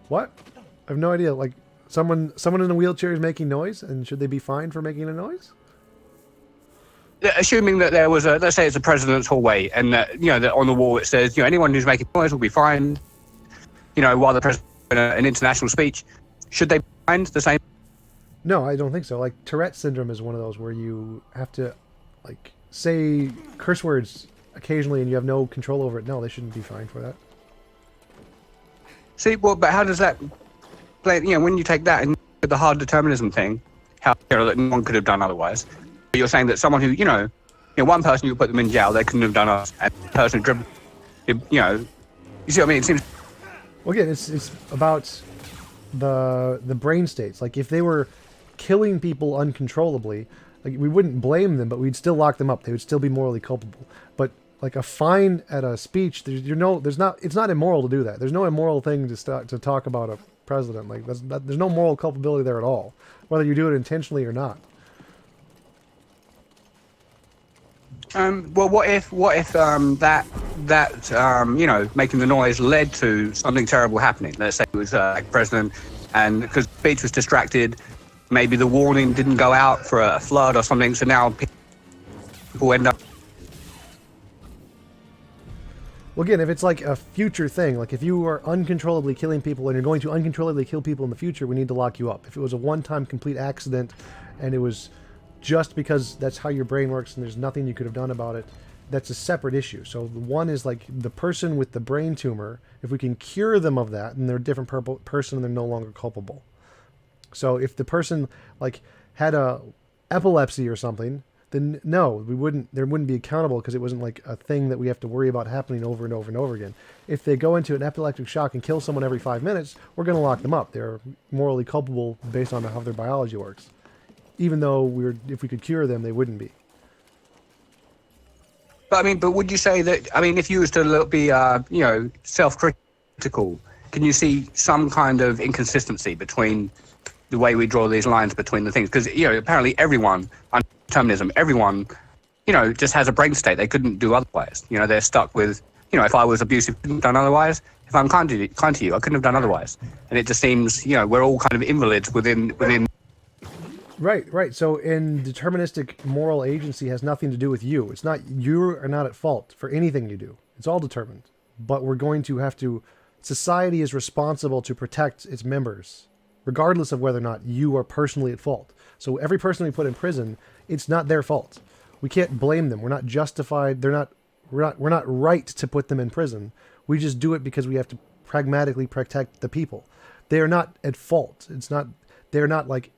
What? I have no idea. Like someone in a wheelchair is making noise, and should they be fined for making a noise? Assuming that there was let's say it's a president's hallway, and that that on the wall it says, anyone who's making noise will be fined. While the president an international speech, should they be fined the same? No, I don't think so. Like Tourette syndrome is one of those where you have to, like, say curse words occasionally, and you have no control over it. No, they shouldn't be fined for that. See, well, but how does that play? When you take that and the hard determinism thing, how that no one could have done otherwise. But you're saying that someone who, one person you put them in jail, they couldn't have done us, and the person who dribbled, you see what I mean? It seems. Well, again, it's about the brain states. Like if they were killing people uncontrollably, like we wouldn't blame them, but we'd still lock them up. They would still be morally culpable. But like a fine at a speech, it's not immoral to do that. There's no immoral thing to talk about a president. Like there's no moral culpability there at all, whether you do it intentionally or not. Well, what if that making the noise led to something terrible happening? Let's say it was like president, and because the speech was distracted, maybe the warning didn't go out for a flood or something, so now people end up. Well, again, if it's like a future thing, like if you are uncontrollably killing people and you're going to uncontrollably kill people in the future, we need to lock you up. If it was a one-time complete accident and it was just because that's how your brain works and there's nothing you could have done about it, that's a separate issue. So the one is like the person with the brain tumor, if we can cure them of that, then they're a different person and they're no longer culpable. So if the person like had a epilepsy or something, then no, there wouldn't be accountable because it wasn't like a thing that we have to worry about happening over and over and over again. If they go into an epileptic shock and kill someone every 5 minutes, we're going to lock them up. They're morally culpable based on how their biology works. Even though if we could cure them, they wouldn't be. But would you say that? If you was to be, self-critical, can you see some kind of inconsistency between the way we draw these lines between the things? Because apparently everyone under determinism, everyone, just has a brain state they couldn't do otherwise. They're stuck with, if I was abusive, I couldn't have done otherwise. If I'm kind to you, I couldn't have done otherwise. And it just seems, we're all kind of invalids within. Right. So in deterministic moral agency has nothing to do with you. It's not, you are not at fault for anything you do. It's all determined. But we're going to have to, society is responsible to protect its members, regardless of whether or not you are personally at fault. So every person we put in prison, it's not their fault. We can't blame them. We're not justified. We're not right to put them in prison. We just do it because we have to pragmatically protect the people. They are not at fault. They're not like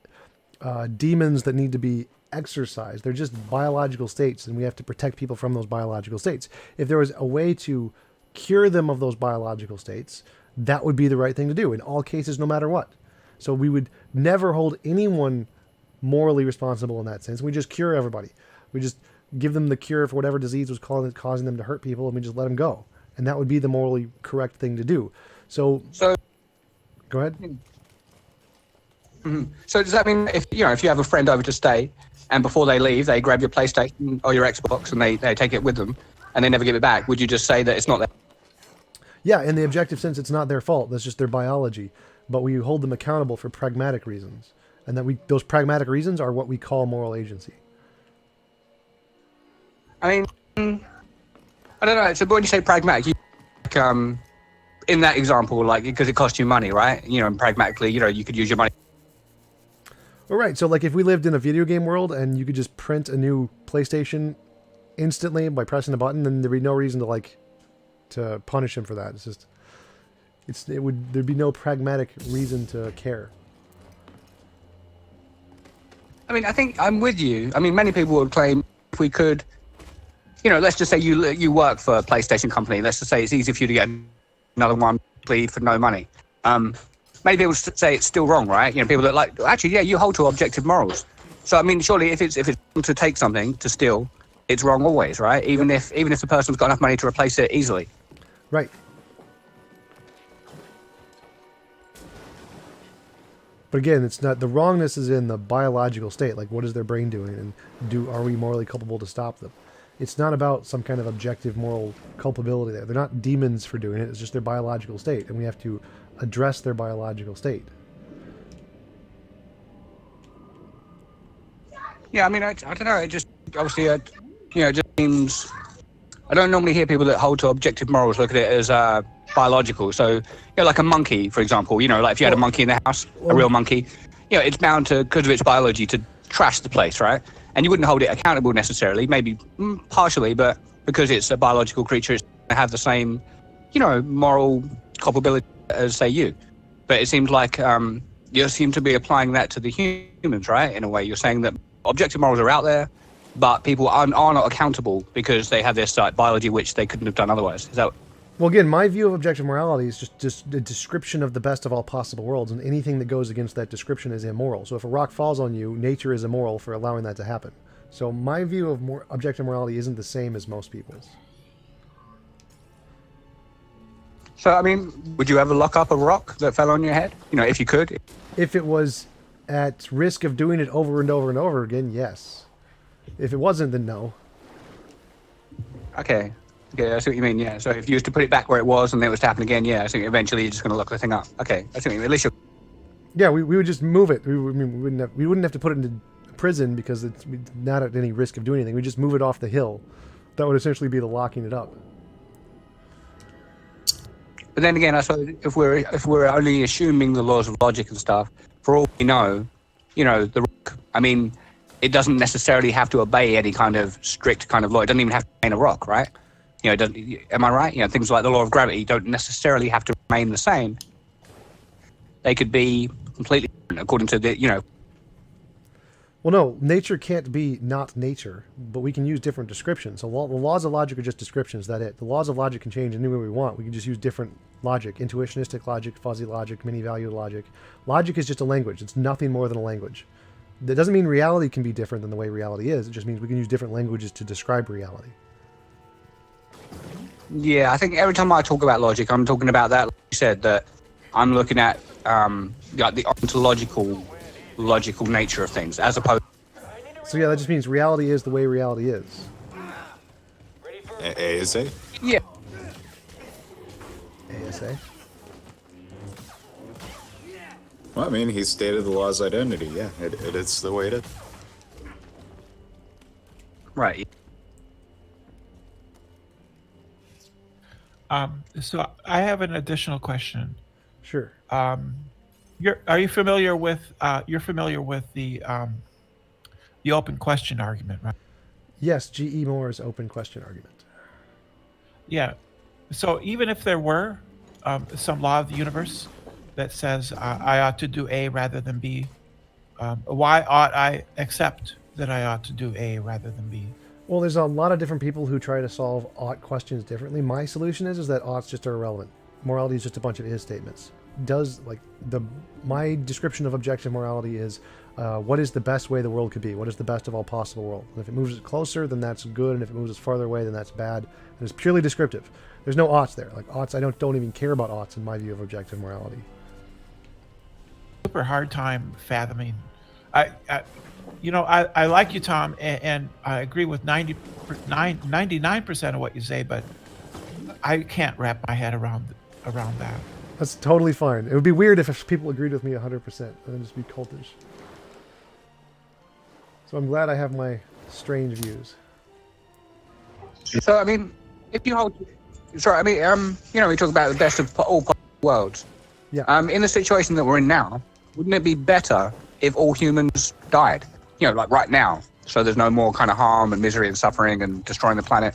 demons that need to be exorcised. They're just biological states, and we have to protect people from those biological states. If there was a way to cure them of those biological states, that would be the right thing to do in all cases, no matter what. So we would never hold anyone morally responsible in that sense. We just cure everybody. We just give them the cure for whatever disease was causing them to hurt people, and we just let them go. And that would be the morally correct thing to do. So go ahead. So does that mean if you have a friend over to stay, and before they leave, they grab your PlayStation or your Xbox and they take it with them, and they never give it back? Would you just say that it's not there? Yeah, in the objective sense, it's not their fault. That's just their biology. But we hold them accountable for pragmatic reasons, and that those pragmatic reasons are what we call moral agency. I mean, I don't know. So when you say pragmatic, in that example, like, because it costs you money, right? And pragmatically, you could use your money. All right. So like if we lived in a video game world and you could just print a new PlayStation instantly by pressing a button, then there'd be no reason to punish him for that. There'd be no pragmatic reason to care. I mean, I think I'm with you. I mean, many people would claim if we could, let's just say you work for a PlayStation company. Let's just say it's easy for you to get another one for no money. Many people say it's still wrong, right? People that actually, yeah, you hold to objective morals. So I mean, surely if it's wrong to take something, to steal, it's wrong always, right? Even if the person's got enough money to replace it easily. Right. But again, it's not, the wrongness is in the biological state. Like, what is their brain doing, and are we morally culpable to stop them? It's not about some kind of objective moral culpability there. They're not demons for doing it. It's just their biological state, and we have to address their biological state. Yeah, I mean, I don't know. It just obviously, it just seems. I don't normally hear people that hold to objective morals look at it as biological. So, like a monkey, for example. Like if you had a monkey in the house, a real monkey, it's bound to, because of its biology, to trash the place, right? And you wouldn't hold it accountable necessarily, maybe partially, but because it's a biological creature, it's going to have the same, moral culpability as, say, you. But it seems like you seem to be applying that to the humans, right? In a way, you're saying that objective morals are out there, but people are not accountable because they have this biology which they couldn't have done otherwise. Is that? Well, again, my view of objective morality is just a description of the best of all possible worlds, and anything that goes against that description is immoral. So if a rock falls on you, nature is immoral for allowing that to happen. So my view of objective morality isn't the same as most people's. So, I mean, would you ever lock up a rock that fell on your head? If you could? If it was at risk of doing it over and over and over again, yes. If it wasn't, then no. Okay. Yeah, I see what you mean, yeah. So if you used to put it back where it was and then it was to happen again, yeah, I think eventually you're just going to lock the thing up. Okay, I see what you mean. At least you're... Yeah, we would just move it. We wouldn't have to put it into prison because it's not at any risk of doing anything. We just move it off the hill. That would essentially be the locking it up. But then again, I suppose if we're only assuming the laws of logic and stuff, for all we know, the rock, I mean, it doesn't necessarily have to obey any kind of strict kind of law. It doesn't even have to remain a rock, right? Am I right? Things like the law of gravity don't necessarily have to remain the same. They could be completely different according to the, Well, no, nature can't be not nature, but we can use different descriptions. So the laws of logic are just descriptions, that's it. The laws of logic can change any way we want. We can just use different logic, intuitionistic logic, fuzzy logic, many-valued logic. Logic is just a language. It's nothing more than a language. That doesn't mean reality can be different than the way reality is. It just means we can use different languages to describe reality. Yeah, I think every time I talk about logic, I'm talking about that, like you said, that I'm looking at the ontological nature of things, as opposed. So yeah, that just means reality is the way reality is. ASA? Yeah. ASA? Well, I mean, he stated the law's identity. Yeah, it's the way it is. Right. So I have an additional question. Sure. Are you familiar with the open question argument, right? Yes, G.E. Moore's open question argument. Yeah. So even if there were some law of the universe that says I ought to do A rather than B, why ought I accept that I ought to do A rather than B? Well, there's a lot of different people who try to solve ought questions differently. My solution is that oughts just are irrelevant. Morality is just a bunch of is statements. My description of objective morality is what is the best way the world could be? What is the best of all possible world? And if it moves us closer, then that's good, and if it moves us farther away, then that's bad. And it's purely descriptive. There's no oughts there. Like oughts, I don't even care about oughts in my view of objective morality. Super hard time fathoming. I like you, Tom, and I agree with 99% of what you say, but I can't wrap my head around that. That's totally fine. It would be weird if people agreed with me 100%, and then just be cultish. So I'm glad I have my strange views. So I mean, if you hold, sorry, I mean, we talk about the best of all possible worlds. Yeah. In the situation that we're in now, wouldn't it be better if all humans died? Like right now, so there's no more kind of harm and misery and suffering and destroying the planet.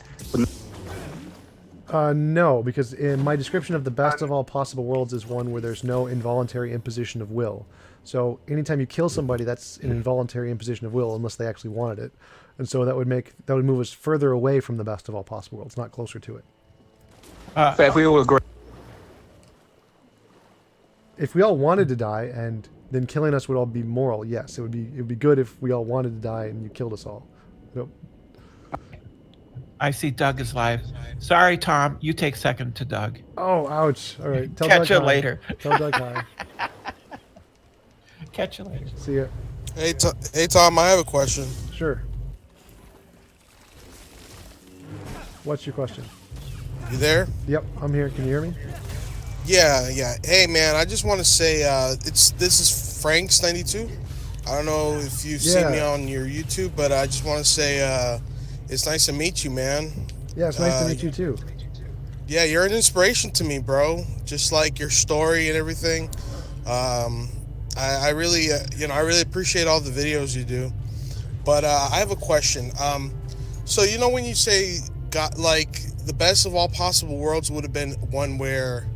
No, because in my description of the best of all possible worlds is one where there's no involuntary imposition of will. So anytime you kill somebody, that's an involuntary imposition of will, unless they actually wanted it. And so that would move us further away from the best of all possible worlds, not closer to it. But if we all agree, if we all wanted to die, and then killing us would all be moral, yes, it would be good if we all wanted to die and you killed us all. Nope. I see Doug is live. Sorry, Tom. You take second to Doug. Oh, ouch. All right. Tell Catch Doug you hi. later. Tell Doug hi. Catch you later. See ya. Hey, Tom, I have a question. Sure. What's your question? You there? Yep, I'm here. Can you hear me? Yeah. Hey, man, I just want to say this is Franks92. I don't know if you've seen me on your YouTube, but I just want to say it's nice to meet you, man. Yeah, it's nice to meet you too. Yeah, you're an inspiration to me, bro. Just like your story and everything. I really, I really appreciate all the videos you do. But I have a question. So when you say God, like the best of all possible worlds would have been one where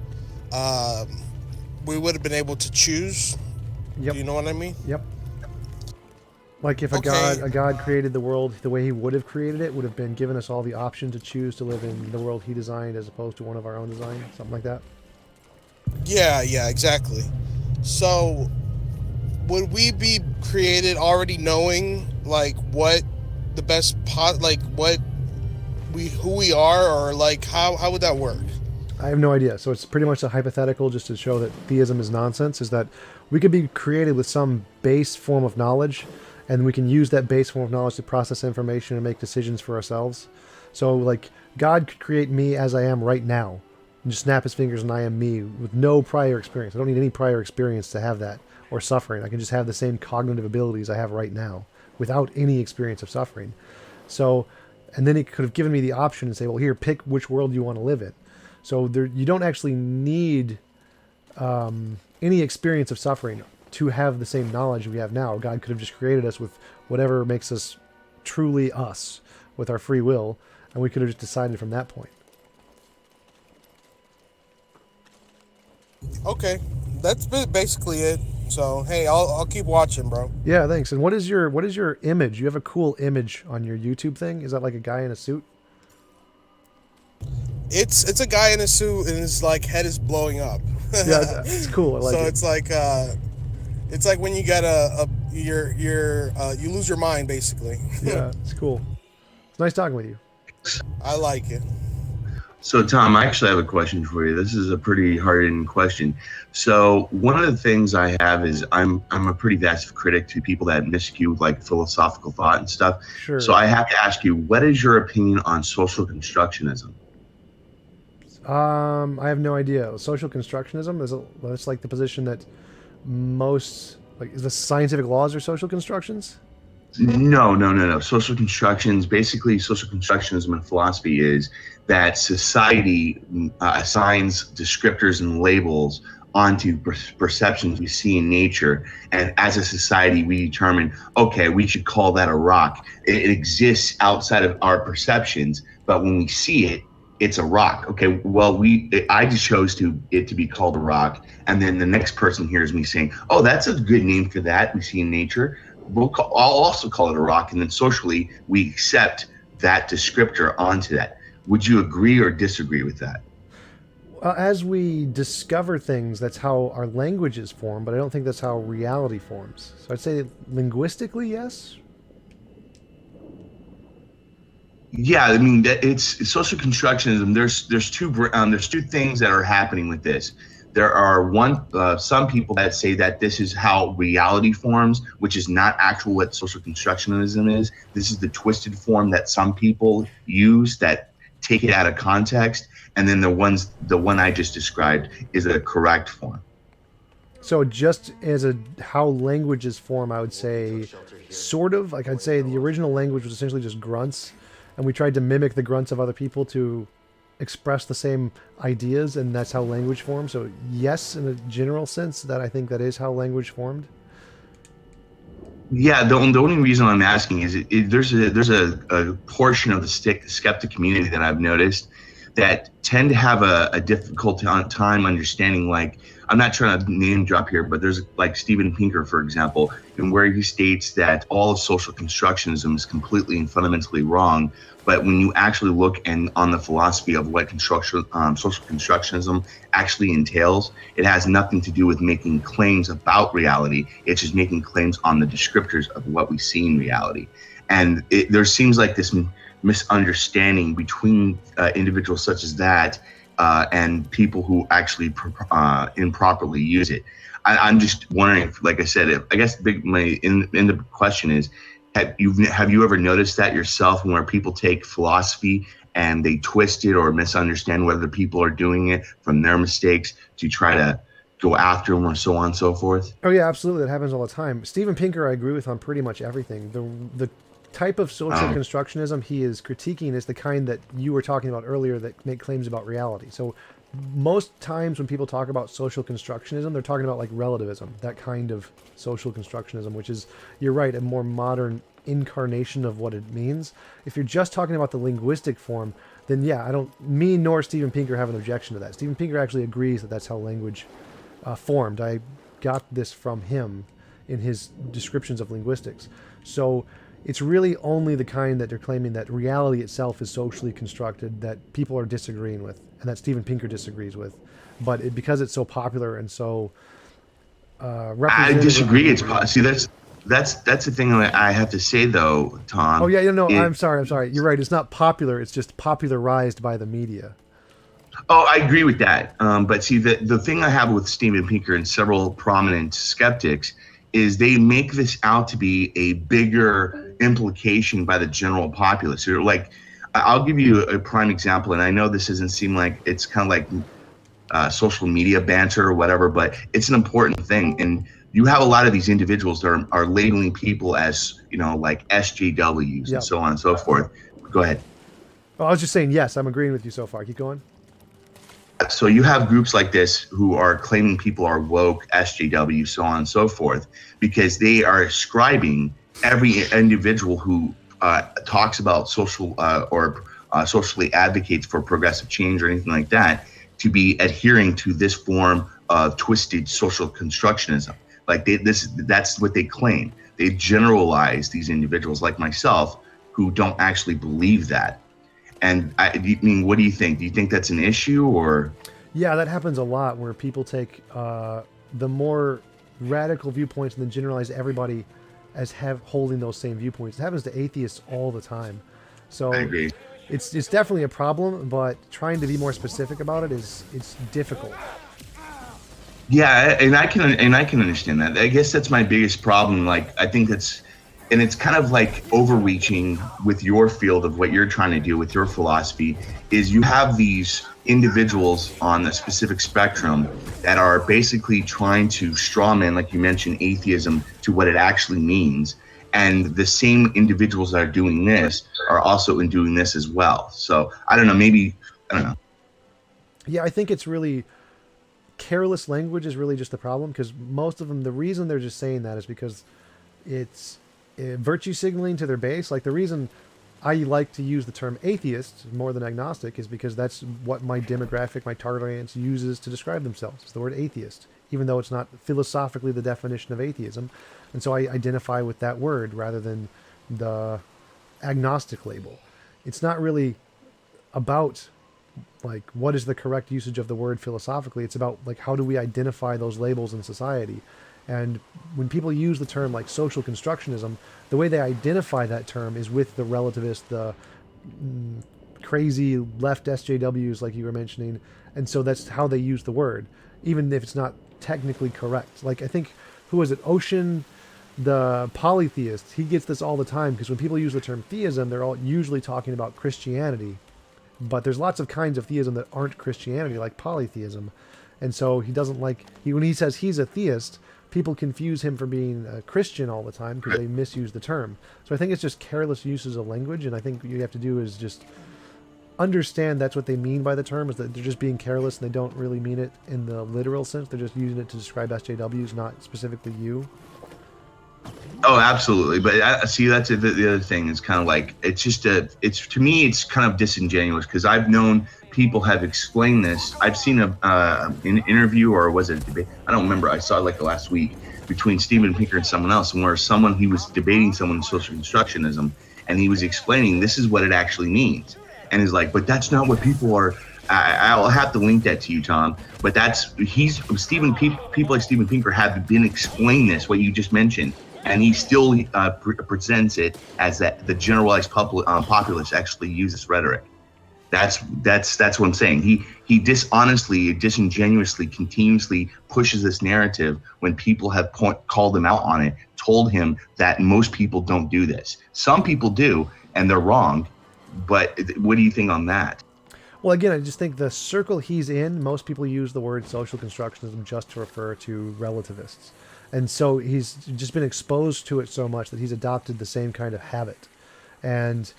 we would have been able to choose. Yep. Do you know what I mean? Yep. Like if a god created the world the way he would have created it, would have been given us all the option to choose to live in the world he designed as opposed to one of our own design, something like that. Yeah, exactly. So would we be created already knowing like what the best who we are, or like how would that work? I have no idea. So it's pretty much a hypothetical just to show that theism is nonsense, is that we could be created with some base form of knowledge, and we can use that base form of knowledge to process information and make decisions for ourselves. So like God could create me as I am right now and just snap his fingers and I am me with no prior experience. I don't need any prior experience to have that, or suffering. I can just have the same cognitive abilities I have right now without any experience of suffering. So, and then it could have given me the option and say, well, here, pick which world you want to live in. So you don't actually need any experience of suffering to have the same knowledge we have now. God could have just created us with whatever makes us truly us, with our free will, and we could have just decided from that point. Okay, that's basically it. So hey, I'll keep watching, bro. Yeah, thanks. And what is your image? You have a cool image on your YouTube thing. Is that like a guy in a suit? It's a guy in a suit and his like head is blowing up. Yeah, it's cool. I like it. It's like when you get you lose your mind basically. Yeah, it's cool. It's nice talking with you. I like it. So Tom, I actually have a question for you. This is a pretty hard-hitting question. So one of the things I have is I'm a pretty vast critic to people that miscue like philosophical thought and stuff. Sure. So I have to ask you, what is your opinion on social constructionism? I have no idea. Social constructionism it's like the position that most is the scientific laws are social constructions? No. Social constructions, basically social constructionism in philosophy is that society assigns descriptors and labels onto perceptions we see in nature. And as a society, we determine, okay, we should call that a rock. It exists outside of our perceptions, but when we see it, it's a rock. Okay, well, I just chose it to be called a rock. And then the next person hears me saying, oh, that's a good name for that we see in nature. I'll also call it a rock. And then socially, we accept that descriptor onto that. Would you agree or disagree with that? As we discover things, that's how our languages form, but I don't think that's how reality forms. So I'd say linguistically, yes. Yeah, I mean it's social constructionism. There's two things that are happening with this. There are some people that say that this is how reality forms, which is not actual what social constructionism is. This is the twisted form that some people use that take it out of context, and then the one I just described is a correct form. So just as how languages form, I would say sort of. Like I'd say the original language was essentially just grunts, and we tried to mimic the grunts of other people to express the same ideas, and that's how language formed. So yes, in a general sense, that I think that is how language formed. Yeah, the only reason I'm asking is there's a portion of the skeptic community that I've noticed that tend to have a difficult time understanding. Like, I'm not trying to name drop here, but there's like Steven Pinker, for example, and where he states that all of social constructionism is completely and fundamentally wrong. But when you actually look on the philosophy of what social constructionism actually entails, it has nothing to do with making claims about reality. It's just making claims on the descriptors of what we see in reality. And there seems like this misunderstanding between individuals such as that and people who actually improperly use it. I'm just wondering, like I said, I guess the question is, have you ever noticed that yourself, where people take philosophy and they twist it or misunderstand whether people are doing it from their mistakes to try to go after them, or so on and so forth? Oh yeah, absolutely. That happens all the time. Steven Pinker, I agree with on pretty much everything. The type of social constructionism he is critiquing is the kind that you were talking about earlier, that make claims about reality. So most times when people talk about social constructionism, they're talking about like relativism, that kind of social constructionism, which is, you're right, a more modern incarnation of what it means. If you're just talking about the linguistic form, then yeah, me nor Steven Pinker have an objection to that. Steven Pinker actually agrees that that's how language formed. I got this from him in his descriptions of linguistics. So it's really only the kind that they're claiming that reality itself is socially constructed that people are disagreeing with, and that Steven Pinker disagrees with. But because it's so popular and so representative. I disagree. See, that's the thing that I have to say though, Tom. Oh yeah, I'm sorry. You're right. It's not popular. It's just popularized by the media. Oh, I agree with that. But see, the thing I have with Steven Pinker and several prominent skeptics is they make this out to be a bigger implication by the general populace. So like, I'll give you a prime example, and I know this doesn't seem like it's kind of like social media banter or whatever, but it's an important thing. And you have a lot of these individuals that are labeling people as, like SJWs and so on and so forth. Go ahead. Oh, I was just saying, yes, I'm agreeing with you so far. Keep going. So you have groups like this who are claiming people are woke, SJW, so on and so forth, because they are ascribing every individual who talks about social or socially advocates for progressive change or anything like that to be adhering to this form of twisted social constructionism. Like that's what they claim. They generalize these individuals like myself who don't actually believe that. And I mean, what do you think? Do you think that's an issue, or? Yeah, that happens a lot, where people take the more radical viewpoints and then generalize everybody as holding those same viewpoints. It happens to atheists all the time. So I agree. It's definitely a problem, but trying to be more specific about it it's difficult. Yeah, and I can understand that. I guess that's my biggest problem. Like, I think it's kind of like overreaching with your field of what you're trying to do with your philosophy, is you have these individuals on a specific spectrum that are basically trying to strawman, like you mentioned, atheism to what it actually means. And the same individuals that are doing this are also doing this as well. So I don't know. Yeah, I think it's really careless language is really just the problem, because most of them, the reason they're just saying that is because it's virtue signaling to their base. Like, the reason I like to use the term atheist more than agnostic is because that's what my demographic, my target audience uses to describe themselves. It's the word atheist, even though it's not philosophically the definition of atheism. And so I identify with that word rather than the agnostic label. it's not really about like what is the correct usage of the word philosophically. It's about like how do we identify those labels in society. And when people use the term like social constructionism, the way they identify that term is with the relativist, the crazy left SJWs like you were mentioning. And so that's how they use the word, even if it's not technically correct. Like I think, who was it? Ocean, the polytheist, he gets this all the time because when people use the term theism, they're all usually talking about Christianity. But there's lots of kinds of theism that aren't Christianity, like polytheism. And so he doesn't like, when he says he's a theist, people confuse him for being a Christian all the time because they misuse the term. So I think it's just careless uses of language, and I think what you have to do is just understand that's what they mean by the term, is that they're just being careless and they don't really mean it in the literal sense. They're just using it to describe SJWs, not specifically you. Oh, absolutely. But see, that's the other thing. It's kind of like, it's just it's to me, it's kind of disingenuous because I've known people have explained this. I've seen an interview, or was it a debate? I don't remember. I saw it like last week between Steven Pinker and someone else, and where he was debating someone in social constructionism, and he was explaining this is what it actually means. And he's like, but that's not what people are. I'll have to link that to you, Tom. But people like Steven Pinker have been explaining this, what you just mentioned. And he still presents it as that the generalized populace actually uses rhetoric. That's what I'm saying. He dishonestly, disingenuously, continuously pushes this narrative when people have called him out on it, told him that most people don't do this. Some people do, and they're wrong. But what do you think on that? Well, again, I just think the circle he's in, most people use the word social constructionism just to refer to relativists. And so he's just been exposed to it so much that he's adopted the same kind of habit. And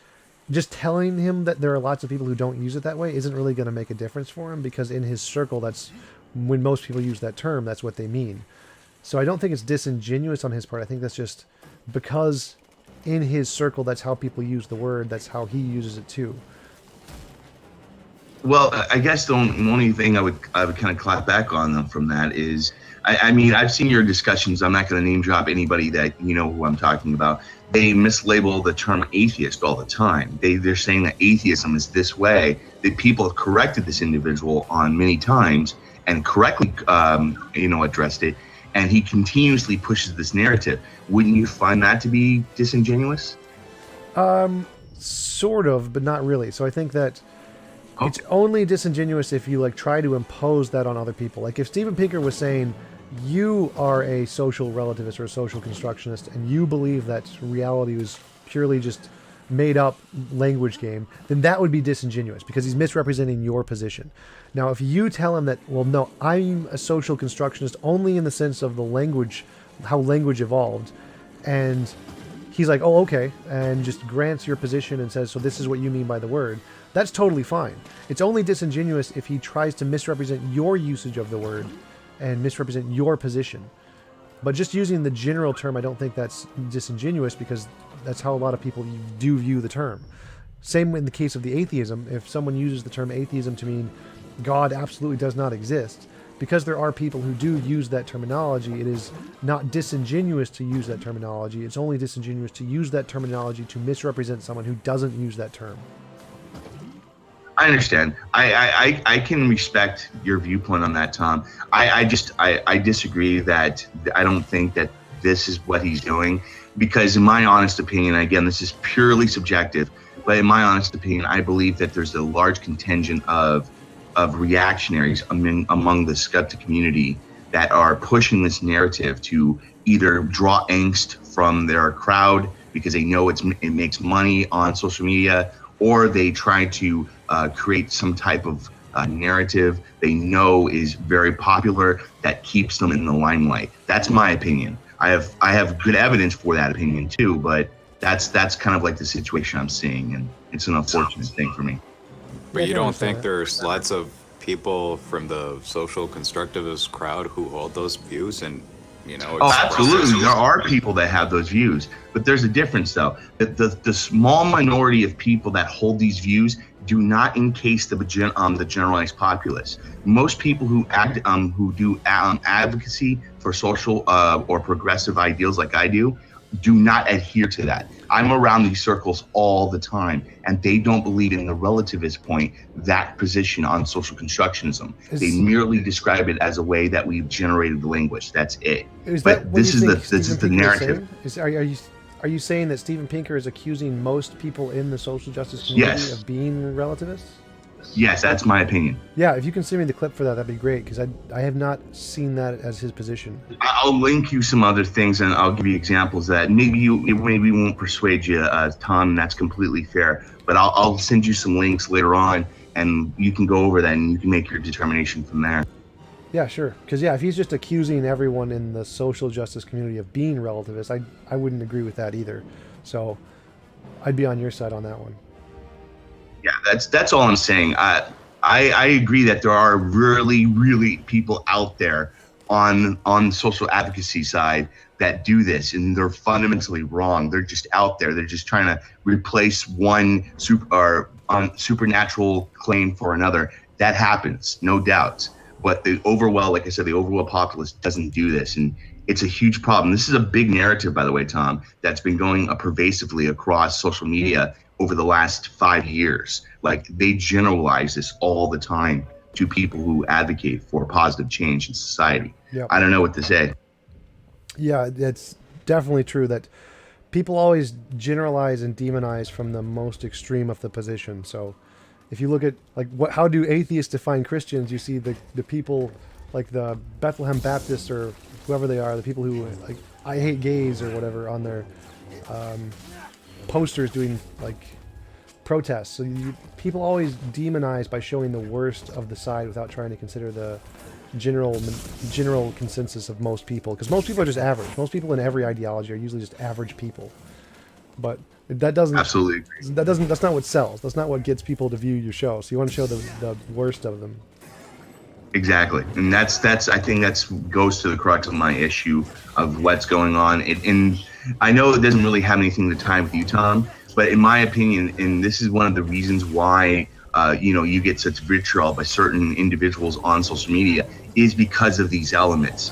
just telling him that there are lots of people who don't use it that way isn't really going to make a difference for him, because in his circle, that's when most people use that term, that's what they mean. So I don't think it's disingenuous on his part. I think that's just because in his circle, that's how people use the word. That's how he uses it too. Well, I guess the only thing I would kind of clap back on them from that is, I mean, I've seen your discussions. I'm not going to name drop anybody that you know who I'm talking about. They mislabel the term atheist all the time. They're saying that atheism is this way. That people have corrected this individual on many times and correctly, addressed it. And he continuously pushes this narrative. Wouldn't you find that to be disingenuous? Sort of, but not really. So I think that it's only disingenuous if you like try to impose that on other people. Like if Steven Pinker was saying, you are a social relativist or a social constructionist, and you believe that reality was purely just made up language game, then that would be disingenuous because he's misrepresenting your position. Now, if you tell him that, well, no, I'm a social constructionist only in the sense of the language, how language evolved, and he's like, oh, okay, and just grants your position and says, so this is what you mean by the word, that's totally fine. It's only disingenuous if he tries to misrepresent your usage of the word and misrepresent your position. But just using the general term, I don't think that's disingenuous because that's how a lot of people do view the term. Same in the case of the atheism. If someone uses the term atheism to mean God absolutely does not exist, because there are people who do use that terminology, it is not disingenuous to use that terminology. It's only disingenuous to use that terminology to misrepresent someone who doesn't use that term. I understand. I can respect your viewpoint on that, Tom. I disagree that I don't think that this is what he's doing, because in my honest opinion, again, this is purely subjective, but in my honest opinion, I believe that there's a large contingent of reactionaries among the skeptic community that are pushing this narrative to either draw angst from their crowd because they know it makes money on social media, or they try to create some type of narrative they know is very popular that keeps them in the limelight. That's my opinion. I have good evidence for that opinion too, but that's kind of like the situation I'm seeing, and it's an unfortunate thing for me. But you don't think there's lots of people from the social constructivist crowd who hold those views and, Oh, absolutely. There are people that have those views, but there's a difference though. The small minority of people that hold these views do not encase the generalized populace. Most people who do advocacy for social or progressive ideals like I do not adhere to that. I'm around these circles all the time, and they don't believe in the relativist point, that position on social constructionism. They merely describe it as a way that we've generated the language. That's it. Is But that what this you is think the this is the Steven Pinker is narrative. saying? Are you saying that Steven Pinker is accusing most people in the social justice community Yes. of being relativists? Yes, that's my opinion. Yeah, if you can send me the clip for that, that'd be great, because I have not seen that as his position. I'll link you some other things, and I'll give you examples that maybe won't persuade you, Tom. And that's completely fair. But I'll send you some links later on, and you can go over that, and you can make your determination from there. Yeah, sure. Because if he's just accusing everyone in the social justice community of being relativist, I wouldn't agree with that either. So I'd be on your side on that one. Yeah, that's all I'm saying. I agree that there are really people out there on social advocacy side that do this, and they're fundamentally wrong. They're just out there. They're just trying to replace one supernatural claim for another. That happens, no doubt. But the overwhelming populace doesn't do this, and it's a huge problem. This is a big narrative, by the way, Tom, that's been going pervasively across social media over the last 5 years. Like, they generalize this all the time to people who advocate for positive change in society. Yep. I don't know what to say. Yeah, it's definitely true that people always generalize and demonize from the most extreme of the position. So if you look at how do atheists define Christians, you see the people like the Bethlehem Baptists or whoever they are, the people who like I hate gays or whatever on their posters doing protests. So people always demonize by showing the worst of the side without trying to consider the general consensus of most people, because most people are just average. Most people in every ideology are usually just average people. But that doesn't absolutely agree. That's not what sells. That's not what gets people to view your show. So you want to show the worst of them. Exactly, and that's I think that's goes to the crux of my issue of what's going on. And I know it doesn't really have anything to tie with you, Tom, but in my opinion, and this is one of the reasons why you get such vitriol by certain individuals on social media, is because of these elements.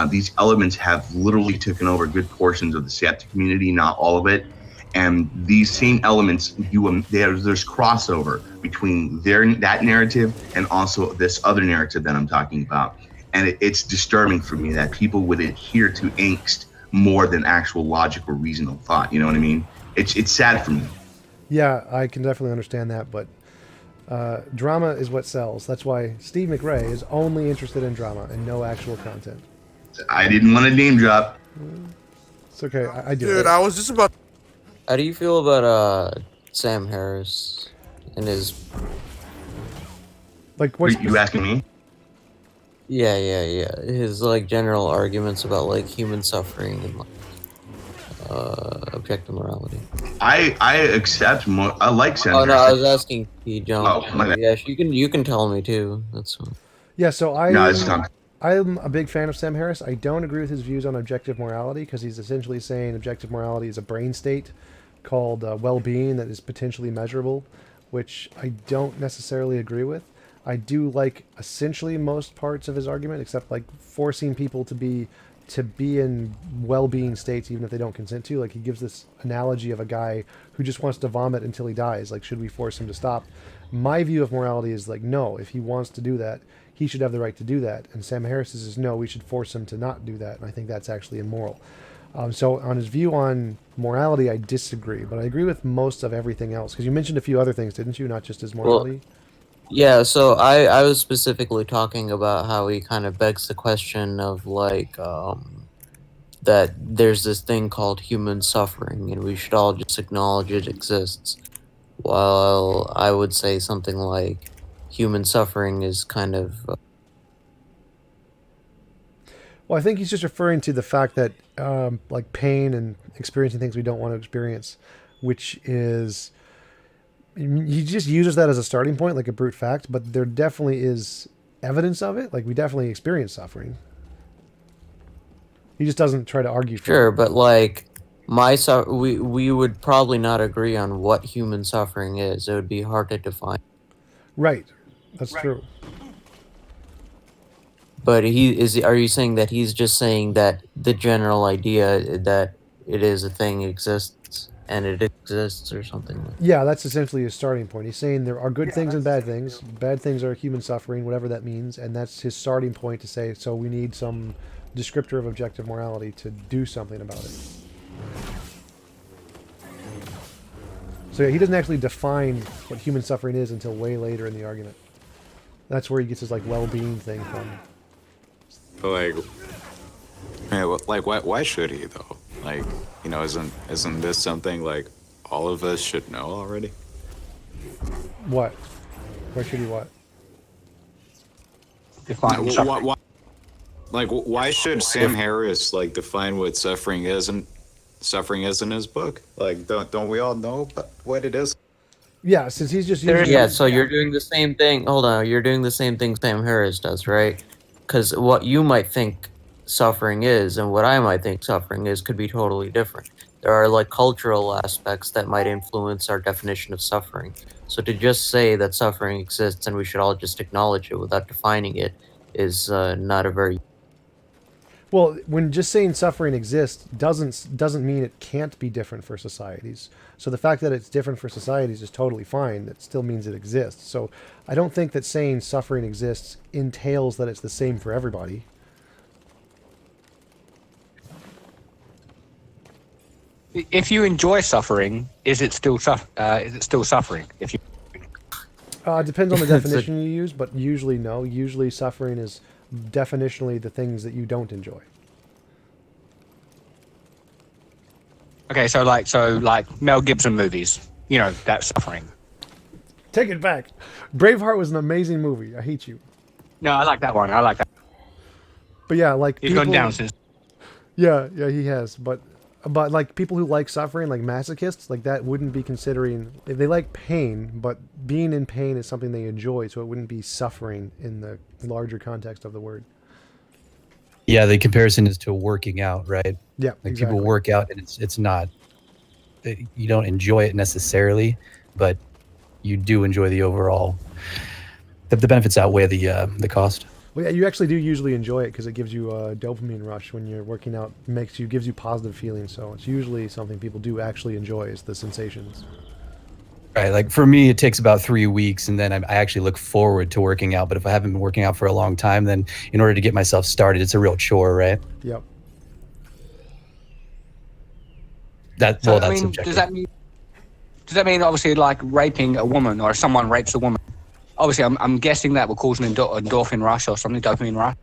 These elements have literally taken over good portions of the skeptic community, not all of it. And these same elements there's crossover between that narrative and also this other narrative that I'm talking about. And it's disturbing for me that people would adhere to angst more than actual logic or reasonable thought. You know what I mean? It's sad for me. Yeah, I can definitely understand that, but drama is what sells. That's why Steve McRae is only interested in drama and no actual content. I didn't want to name drop. It's okay. I do. Dude, I was just about. How do you feel about Sam Harris and his? Like, what you asking me? Yeah. His general arguments about human suffering and objective morality. I accept more. I like Sam Oh no, Harris. I was asking TJump. Oh, my bad. Yeah, you can tell me too. That's fine. Yeah. So it's Tom. I'm a big fan of Sam Harris. I don't agree with his views on objective morality, because he's essentially saying objective morality is a brain state called well-being that is potentially measurable, which I don't necessarily agree with. I do like essentially most parts of his argument, except forcing people to be in well-being states even if they don't consent to. He gives this analogy of a guy who just wants to vomit until he dies. Should we force him to stop? My view of morality is no, if he wants to do that, he should have the right to do that. And Sam Harris is no, we should force him to not do that. And I think that's actually immoral. So on his view on morality, I disagree, but I agree with most of everything else. Because you mentioned a few other things, didn't you? Not just his morality. Well, yeah, so I was specifically talking about how he kind of begs the question of that there's this thing called human suffering, and we should all just acknowledge it exists. While I would say something like human suffering is kind of Well, I think he's just referring to the fact that pain and experiencing things we don't want to experience, which is, he just uses that as a starting point, like a brute fact, but there definitely is evidence of it. We definitely experience suffering. He just doesn't try to argue for sure, it. but we would probably not agree on what human suffering is. It would be hard to define. Right. That's true. But are you saying that he's just saying that the general idea that it is a thing exists and it exists or something like that. Yeah, that's essentially his starting point. He's saying there are good things and bad things. Bad things are human suffering, whatever that means, and that's his starting point to say, so we need some descriptor of objective morality to do something about it. So yeah, he doesn't actually define what human suffering is until way later in the argument. That's where he gets his like well-being thing from. Like, yeah, well, like why should he though? Like, you know, isn't this something like all of us should know already? What? Why should he what? Define Why, suffering. why should Sam Harris like define what suffering is in his book? Like, don't we all know what it is? Yeah, since he's just using... Yeah, so you're doing the same thing. Hold on, you're doing the same thing Sam Harris does, right? Because what you might think suffering is and what I might think suffering is could be totally different. There are like cultural aspects that might influence our definition of suffering. So to just say that suffering exists and we should all just acknowledge it without defining it is not a very... Well, when just saying suffering exists doesn't mean it can't be different for societies. So the fact that it's different for societies is totally fine. That still means it exists. So I don't think that saying suffering exists entails that it's the same for everybody. If you enjoy suffering, is it still suffering? If you Depends on the definition you use, but usually no. Usually suffering is definitionally the things that you don't enjoy. okay, so like Mel Gibson movies, you know, that's suffering. Take it back. Braveheart was an amazing movie. I hate you. No, I like that one. I like that. But yeah, like He's gone down since. Yeah, he has. But like people who like suffering, like masochists, like that wouldn't be considering... They like pain, but being in pain is something they enjoy, so it wouldn't be suffering in the larger context of the word. Yeah, the comparison is to working out, right? Yeah, like exactly. people work out, and it's not... You don't enjoy it necessarily, but you do enjoy the overall... The benefits outweigh the cost. Well, yeah, you actually do usually enjoy it because it gives you a dopamine rush when you're working out. Gives you positive feelings. So it's usually something people do actually enjoy is the sensations. Right, like for me, it takes about 3 weeks, and then I actually look forward to working out. But if I haven't been working out for a long time, then in order to get myself started, it's a real chore, right? Yep. That's subjective. Does that mean obviously like raping a woman, or if someone rapes a woman? Obviously, I'm guessing that will cause an endorphin rush or something, dopamine rush.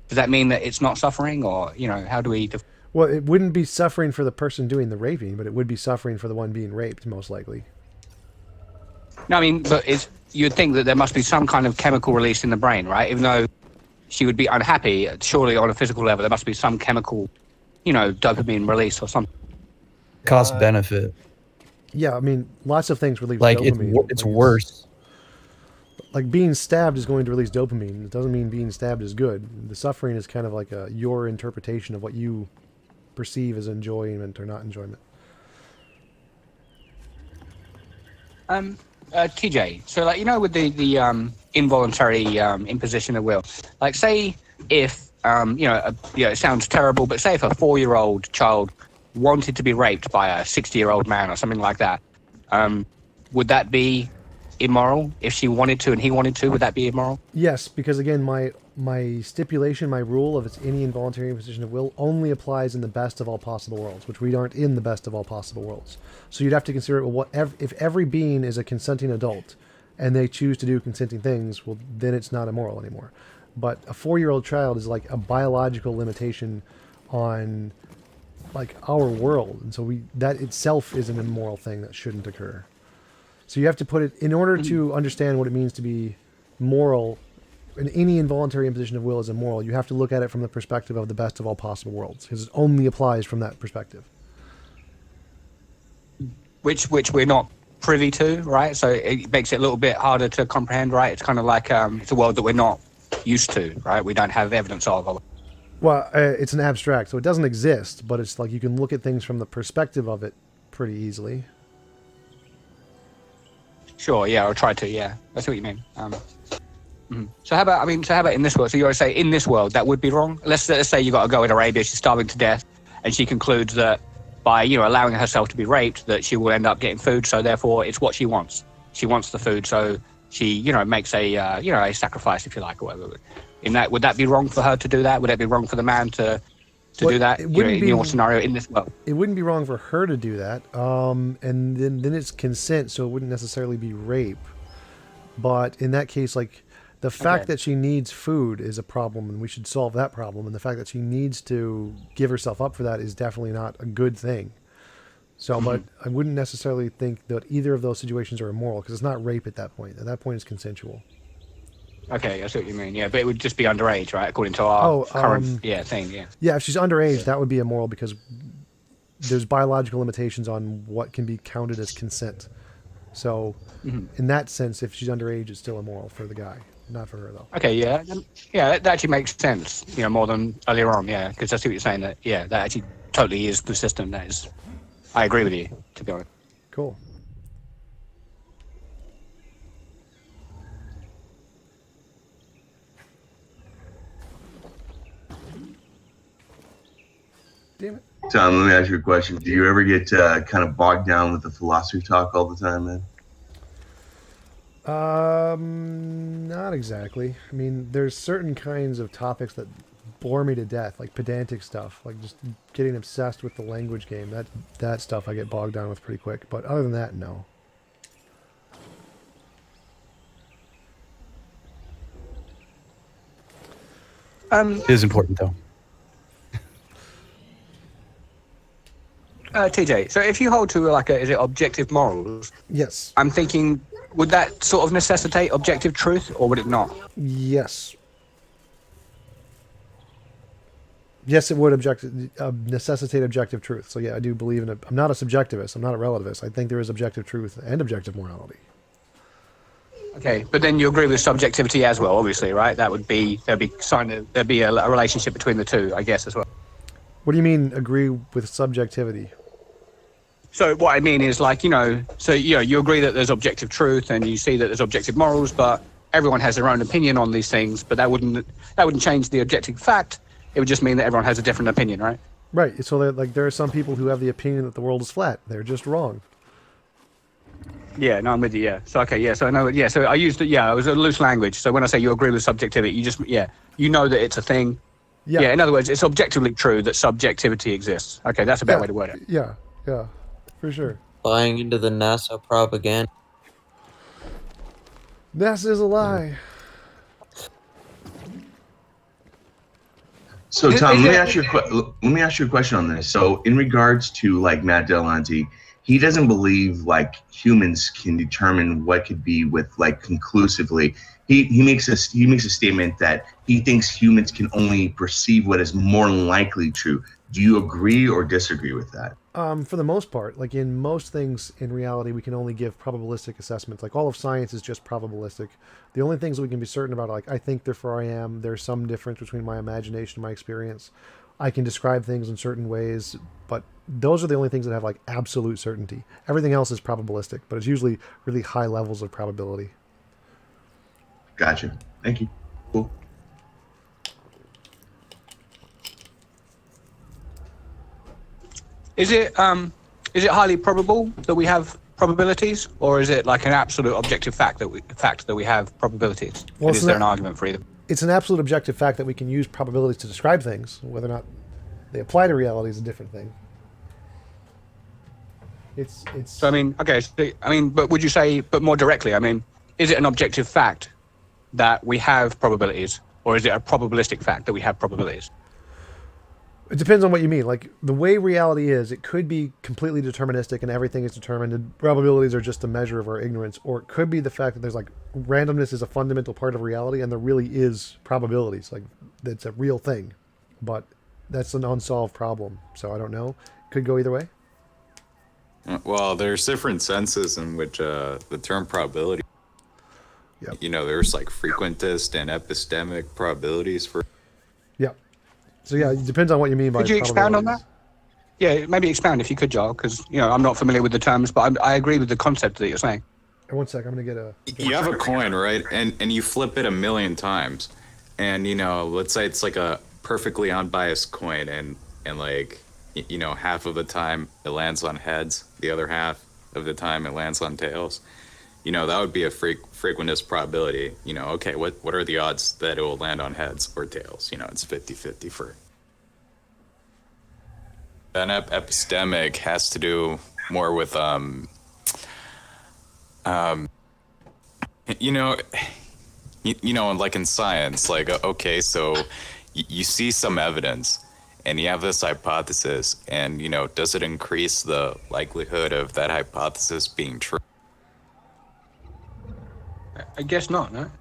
Does that mean that it's not suffering, or you know, how do we? Well, it wouldn't be suffering for the person doing the raping, but it would be suffering for the one being raped, most likely. No, I mean, but you'd think that there must be some kind of chemical release in the brain, right? Even though she would be unhappy, surely on a physical level, there must be some chemical, you know, dopamine release or something. Cost benefit. Yeah, I mean, lots of things release Like dopamine. it's worse. Like being stabbed is going to release dopamine. It doesn't mean being stabbed is good. The suffering is kind of like your interpretation of what you perceive as enjoyment or not enjoyment. TJ, so like, you know, with the involuntary imposition of will, like say if it sounds terrible, but say if a 4-year-old child wanted to be raped by a 60-year-old man or something like that, would that be immoral? If she wanted to and he wanted to, would that be immoral? Yes, because again, my stipulation, my rule of it's any involuntary imposition of will only applies in the best of all possible worlds, which we aren't in the best of all possible worlds. So you'd have to consider, well, if every being is a consenting adult and they choose to do consenting things, well, then it's not immoral anymore. But a 4-year-old child is like a biological limitation on like our world, and so that itself is an immoral thing that shouldn't occur. So you have to put it, in order to understand what it means to be moral, and any involuntary imposition of will is immoral, you have to look at it from the perspective of the best of all possible worlds, because it only applies from that perspective. Which we're not privy to, right? So it makes it a little bit harder to comprehend, right? It's kind of like it's a world that we're not used to, right? We don't have evidence of. Well, it's an abstract, so it doesn't exist, but it's like you can look at things from the perspective of it pretty easily. Sure, yeah, I'll try to, yeah. I see what you mean. So how about in this world? So you always say in this world that would be wrong. Let's say you got to go in Arabia, she's starving to death, and she concludes that by, you know, allowing herself to be raped, that she will end up getting food. So therefore, it's what she wants. She wants the food, so she, you know, makes a, you know, a sacrifice, if you like, or whatever. Would that be wrong for her to do that? Would it be wrong for the man to do that? It You know, wouldn't in be. your scenario, in this world. It wouldn't be wrong for her to do that. And then it's consent, so it wouldn't necessarily be rape. But in that case, like, the fact that she needs food is a problem, and we should solve that problem. And the fact that she needs to give herself up for that is definitely not a good thing. So, but I wouldn't necessarily think that either of those situations are immoral, because it's not rape at that point. At that point, it's consensual. Okay, I see what you mean. Yeah, but it would just be underage, right? According to our current thing. Yeah. Yeah, if she's underage, that would be immoral because there's biological limitations on what can be counted as consent. So, in that sense, if she's underage, it's still immoral for the guy, not for her though. Okay, yeah, that actually makes sense. You know, more than earlier on. Yeah, because I see what you're saying. That that actually totally is the system. That is, I agree with you. To be honest. Cool. Damn it. Tom, let me ask you a question. Do you ever get kind of bogged down with the philosophy talk all the time, man? Not exactly. I mean, there's certain kinds of topics that bore me to death, like pedantic stuff, like just getting obsessed with the language game. That stuff I get bogged down with pretty quick. But other than that, no. It is important, though. TJ, so if you hold to like is it objective morals? Yes. I'm thinking, would that sort of necessitate objective truth, or would it not? Yes. Yes, it would necessitate objective truth. So yeah, I do believe in it. I'm not a subjectivist. I'm not a relativist. I think there is objective truth and objective morality. Okay, but then you agree with subjectivity as well, obviously, right? There'd be a relationship between the two, I guess, as well. What do you mean agree with subjectivity? So what I mean is, like, you know, so you agree that there's objective truth and you see that there's objective morals, but everyone has their own opinion on these things. But that wouldn't change the objective fact. It would just mean that everyone has a different opinion, right? Right. So like there are some people who have the opinion that the world is flat. They're just wrong. Yeah, no, I'm with you. Yeah. So okay, yeah. So I know. Yeah. So I used it. Yeah, it was a loose language. So when I say you agree with subjectivity, you just you know that it's a thing. Yeah. Yeah. In other words, it's objectively true that subjectivity exists. Okay, that's a better way to word it. Yeah. Yeah. For sure. Buying into the NASA propaganda. NASA is a lie. So Tom, let me ask you a question on this. So in regards to like Matt Delahanty, he doesn't believe like humans can determine what could be with like conclusively. He makes a statement that he thinks humans can only perceive what is more likely true. Do you agree or disagree with that? For the most part, like in most things in reality, we can only give probabilistic assessments. Like all of science is just probabilistic. The only things we can be certain about are like, I think therefore I am. There's some difference between my imagination and my experience. I can describe things in certain ways, but those are the only things that have like absolute certainty. Everything else is probabilistic, but it's usually really high levels of probability. Gotcha. Thank you. Cool. Is it highly probable that we have probabilities, or is it like an absolute objective fact that we have probabilities? Well, and is there an argument for either? It's an absolute objective fact that we can use probabilities to describe things. Whether or not they apply to reality is a different thing. It's. So I mean, okay. So, I mean, but would you say, but more directly, I mean, is it an objective fact that we have probabilities, or is it a probabilistic fact that we have probabilities? It depends on what you mean. Like the way reality is, it could be completely deterministic and everything is determined and probabilities are just a measure of our ignorance. Or it could be the fact that there's like randomness is a fundamental part of reality and there really is probabilities. Like that's a real thing, but that's an unsolved problem. So I don't know. Could go either way. Well, there's different senses in which the term probability. Yep. You know, there's like frequentist and epistemic probabilities for. Yeah. So yeah, it depends on what you mean by. Could you expound on that? Yeah, maybe expound if you could, Joel, because I'm not familiar with the terms, but I agree with the concept that you're saying. Hey, one sec, I'm gonna get a. You have a coin, right? And you flip it 1,000,000 times, and let's say it's like a perfectly unbiased coin, and like you know, half of the time it lands on heads, the other half of the time it lands on tails. You know, that would be a frequentist probability. You know, okay, what are the odds that it will land on heads or tails? You know, it's 50-50 for. An epistemic has to do more with you know, you know, like in science, like okay, so you see some evidence and you have this hypothesis, and you know, does it increase the likelihood of that hypothesis being true? I guess not. No.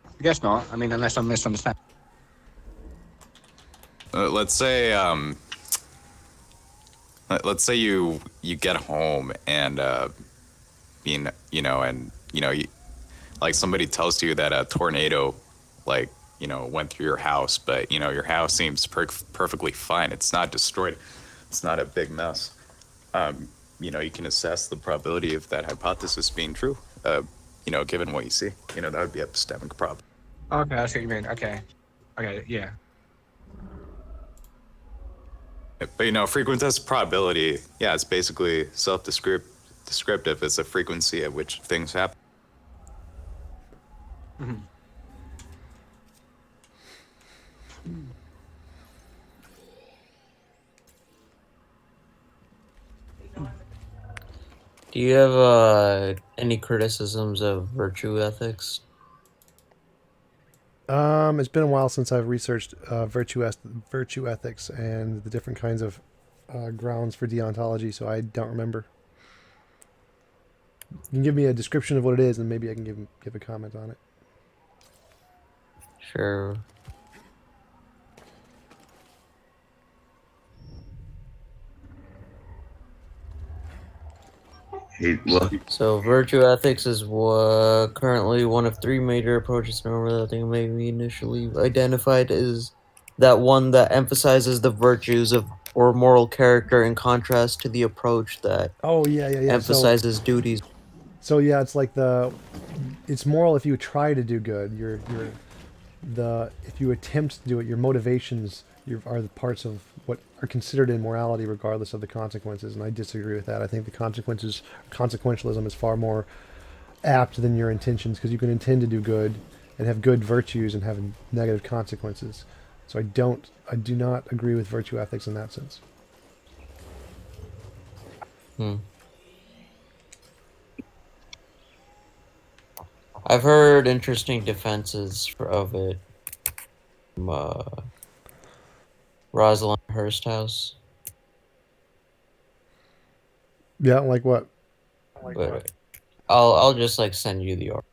I guess not. I mean, unless I'm misunderstanding. Let's say let's say you get home and you know, and you know, like somebody tells you that a tornado, like, you know, went through your house, but you know, your house seems perfectly fine. It's not destroyed. It's not a big mess. You know, you can assess the probability of that hypothesis being true. You know, given what you see, you know, that would be epistemic prob. Okay, I see what you mean. Okay, yeah. But you know, frequentist probability, yeah, it's basically descriptive. It's a frequency at which things happen. Mm-hmm. Do you have any criticisms of virtue ethics? It's been a while since I've researched virtue ethics and the different kinds of grounds for deontology, so I don't remember. You can give me a description of what it is, and maybe I can give a comment on it. Sure. Hey, look. So virtue ethics is currently one of three major approaches to normal. I think maybe initially identified as that one that emphasizes the virtues of or moral character in contrast to the approach that Oh yeah. emphasizes duties. So yeah, it's like it's moral if you try to do good. If you attempt to do it, your motivations are the parts of what are considered immorality, regardless of the consequences. And I disagree with that. I think the consequentialism is far more apt than your intentions, because you can intend to do good and have good virtues and have negative consequences. So I do not agree with virtue ethics in that sense. I've heard interesting defenses of it from Rosalind Hursthouse. Yeah, like what? But I'll just like send you the article.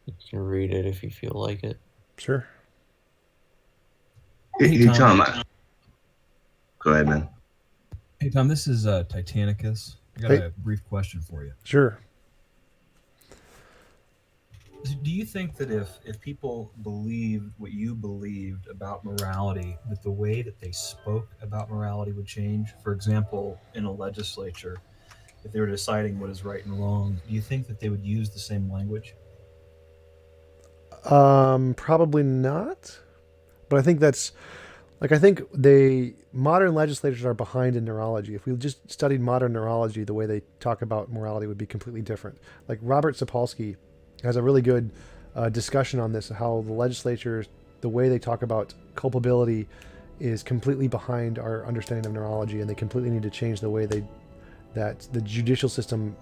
You can read it if you feel like it. Sure. Hey, Tom. Go ahead, man. Hey, Tom, this is Titanicus. I got a brief question for you. Sure. Do you think that if people believed what you believed about morality, that the way that they spoke about morality would change? For example, in a legislature, if they were deciding what is right and wrong, do you think that they would use the same language? Probably not. But I think modern legislators are behind in neurology. If we just studied modern neurology, the way they talk about morality would be completely different. Like Robert Sapolsky has a really good discussion on this, how the legislature, the way they talk about culpability is completely behind our understanding of neurology, and they completely need to change the way that the judicial system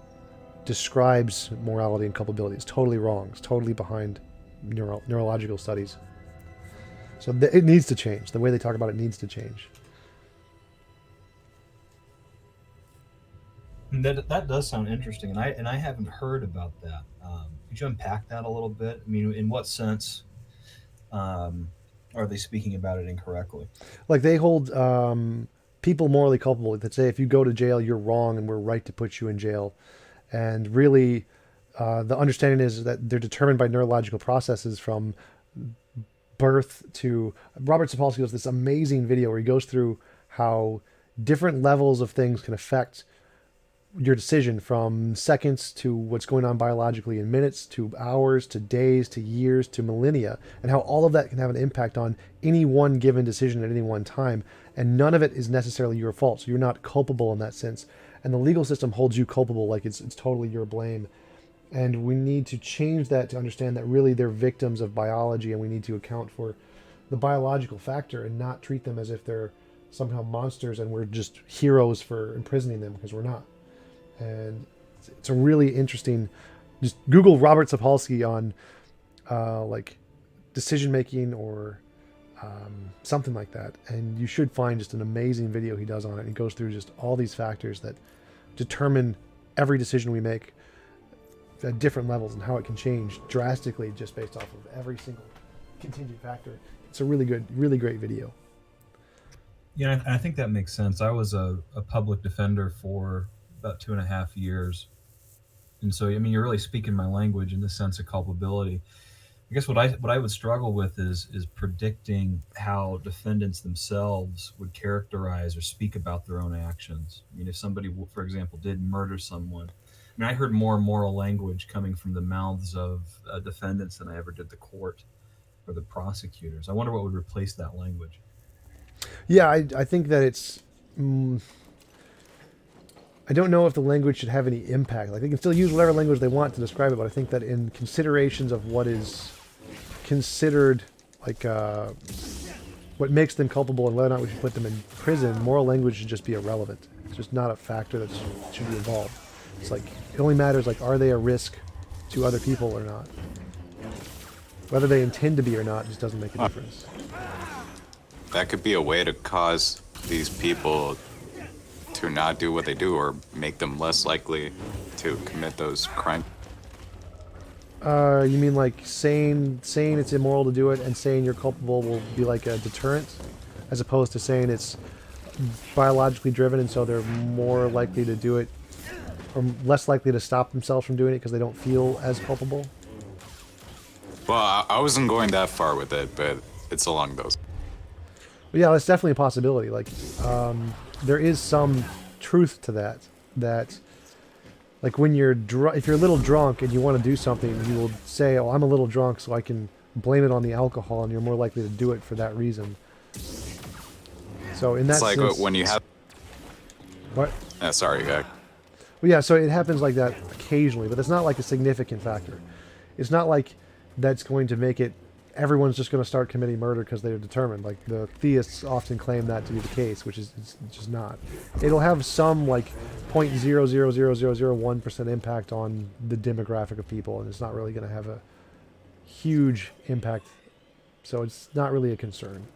describes morality and culpability. It's totally wrong. It's totally behind neurological studies. So it needs to change. The way they talk about it needs to change. That does sound interesting, and I haven't heard about that. Could you unpack that a little bit? I mean, in what sense are they speaking about it incorrectly? Like they hold people morally culpable. That say if you go to jail, you're wrong, and we're right to put you in jail. And really, the understanding is that they're determined by neurological processes from birth to. Robert Sapolsky does this amazing video where he goes through how different levels of things can affect your decision from seconds to what's going on biologically in minutes to hours to days to years to millennia, and how all of that can have an impact on any one given decision at any one time. And none of it is necessarily your fault. So you're not culpable in that sense. And the legal system holds you culpable, like it's totally your blame. And we need to change that to understand that really they're victims of biology, and we need to account for the biological factor and not treat them as if they're somehow monsters and we're just heroes for imprisoning them, because we're not. And it's a really interesting. Just Google Robert Sapolsky on like decision making or something like that, and you should find just an amazing video he does on it. He goes through just all these factors that determine every decision we make at different levels and how it can change drastically just based off of every single contingent factor. It's a really good, really great video. Yeah, I think that makes sense. I was a public defender for about 2.5 years. And so, I mean, you're really speaking my language in the sense of culpability. I guess what I would struggle with is predicting how defendants themselves would characterize or speak about their own actions. I mean, if somebody, for example, did murder someone, I mean, I heard more moral language coming from the mouths of defendants than I ever did the court or the prosecutors. I wonder what would replace that language. Yeah, I think that it's. I don't know if the language should have any impact. Like, they can still use whatever language they want to describe it, but I think that in considerations of what is considered like what makes them culpable and whether or not we should put them in prison, moral language should just be irrelevant. It's just not a factor that should be involved. It's like, it only matters, like, are they a risk to other people or not? Whether they intend to be or not just doesn't make a difference. That could be a way to cause these people to not do what they do, or make them less likely to commit those crimes. You mean like saying it's immoral to do it and saying you're culpable will be like a deterrent, as opposed to saying it's biologically driven and so they're more likely to do it, or less likely to stop themselves from doing it because they don't feel as culpable? Well, I wasn't going that far with it, but it's along those. But yeah, that's definitely a possibility. Like, there is some truth to that. That, like, when you're if you're a little drunk and you want to do something, you will say, "Oh, I'm a little drunk, so I can blame it on the alcohol," and you're more likely to do it for that reason. So in that It's like sense, when you have. what? Sorry, Well, yeah. So it happens like that occasionally, but it's not like a significant factor. It's not like that's going to make it. Everyone's just going to start committing murder because they're determined. Like, the theists often claim that to be the case, which is it's just not. It'll have some, like, 0.0000001% impact on the demographic of people, and it's not really going to have a huge impact. So it's not really a concern.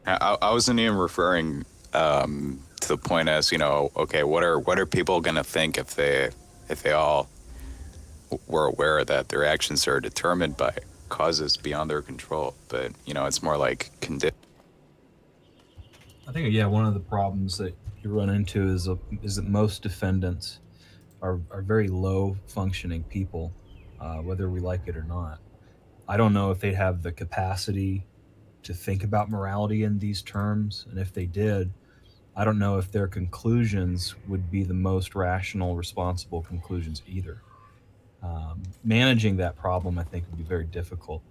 I wasn't even referring to the point as, okay, what are people gonna think if they all were aware that their actions are determined by causes beyond their control? But it's more like I think, yeah, one of the problems that you run into is that most defendants are very low functioning people, whether we like it or not. I don't know if they have the capacity to think about morality in these terms, and if they did, I don't know if their conclusions would be the most rational, responsible conclusions either. Managing that problem, I think, would be very difficult.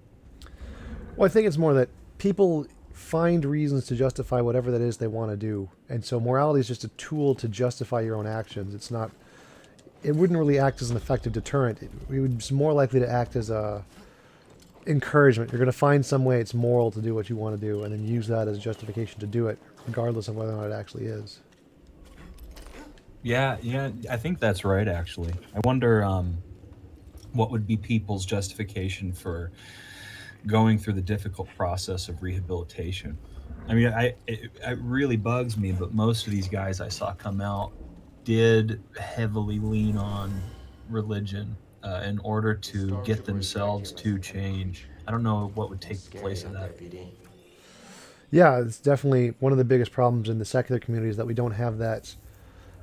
Well, I think it's more that people find reasons to justify whatever that is they want to do, and so morality is just a tool to justify your own actions. It's not. It wouldn't really act as an effective deterrent. It would be more likely to act as a encouragement. You're going to find some way it's moral to do what you want to do, and then use that as justification to do it, regardless of whether or not it actually is. Yeah, I think that's right, actually. I wonder what would be people's justification for going through the difficult process of rehabilitation. I mean, it really bugs me, but most of these guys I saw come out did heavily lean on religion in order to get themselves to change. I don't know what would take the place of that. Yeah, it's definitely one of the biggest problems in the secular community is that we don't have that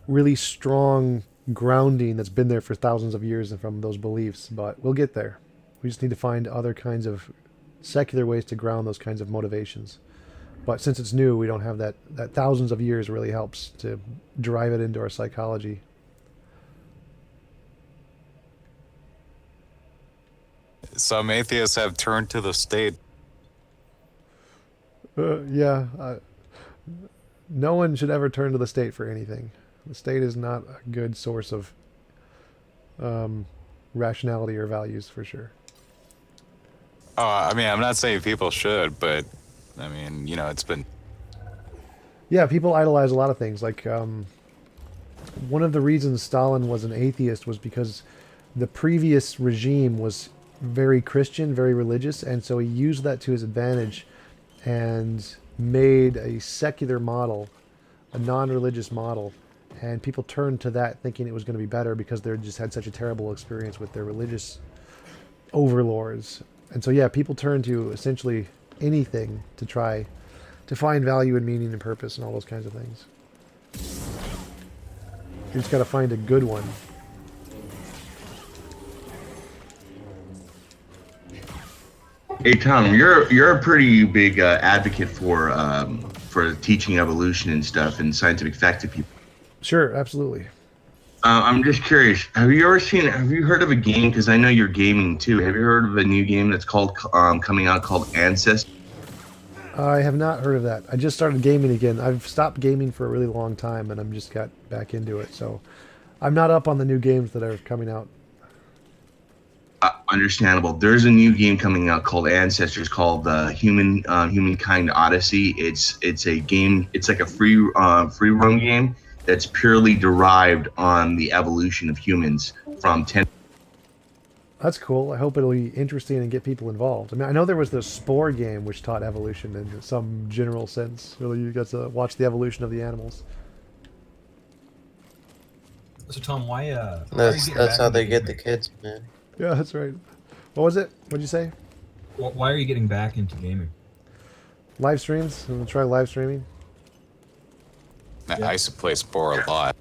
really strong grounding that's been there for thousands of years and from those beliefs, but we'll get there. We just need to find other kinds of secular ways to ground those kinds of motivations. But since it's new, we don't have that thousands of years really helps to drive it into our psychology. Some atheists have turned to the state. No one should ever turn to the state for anything. The state is not a good source of rationality or values, for sure. Oh, I mean, I'm not saying people should, but I mean, it's been. Yeah, people idolize a lot of things. Like, one of the reasons Stalin was an atheist was because the previous regime was very Christian, very religious, and so he used that to his advantage and made a secular model, a non-religious model, and people turned to that thinking it was going to be better because they just had such a terrible experience with their religious overlords. And so, yeah, people turn to essentially anything to try to find value and meaning and purpose and all those kinds of things. You just got to find a good one. Hey Tom, you're a pretty big advocate for teaching evolution and stuff and scientific facts to people. Sure, absolutely. I'm just curious. Have you heard of a game? Because I know you're gaming too. Have you heard of a new game that's called coming out called Ancestors? I have not heard of that. I just started gaming again. I've stopped gaming for a really long time, and I'm just got back into it. So I'm not up on the new games that are coming out. Understandable. There's a new game coming out called Ancestors, called Humankind Odyssey. It's a game. It's like a free roam game that's purely derived on the evolution of humans from 10. That's cool. I hope it'll be interesting and get people involved. I mean, I know there was the Spore game which taught evolution in some general sense. Really, you got to watch the evolution of the animals. So Tom, why? That's how they get the kids, man. Yeah, that's right. What was it? What'd you say? Why are you getting back into gaming? Live streams. I'm gonna try live streaming. I used to play Spore a lot.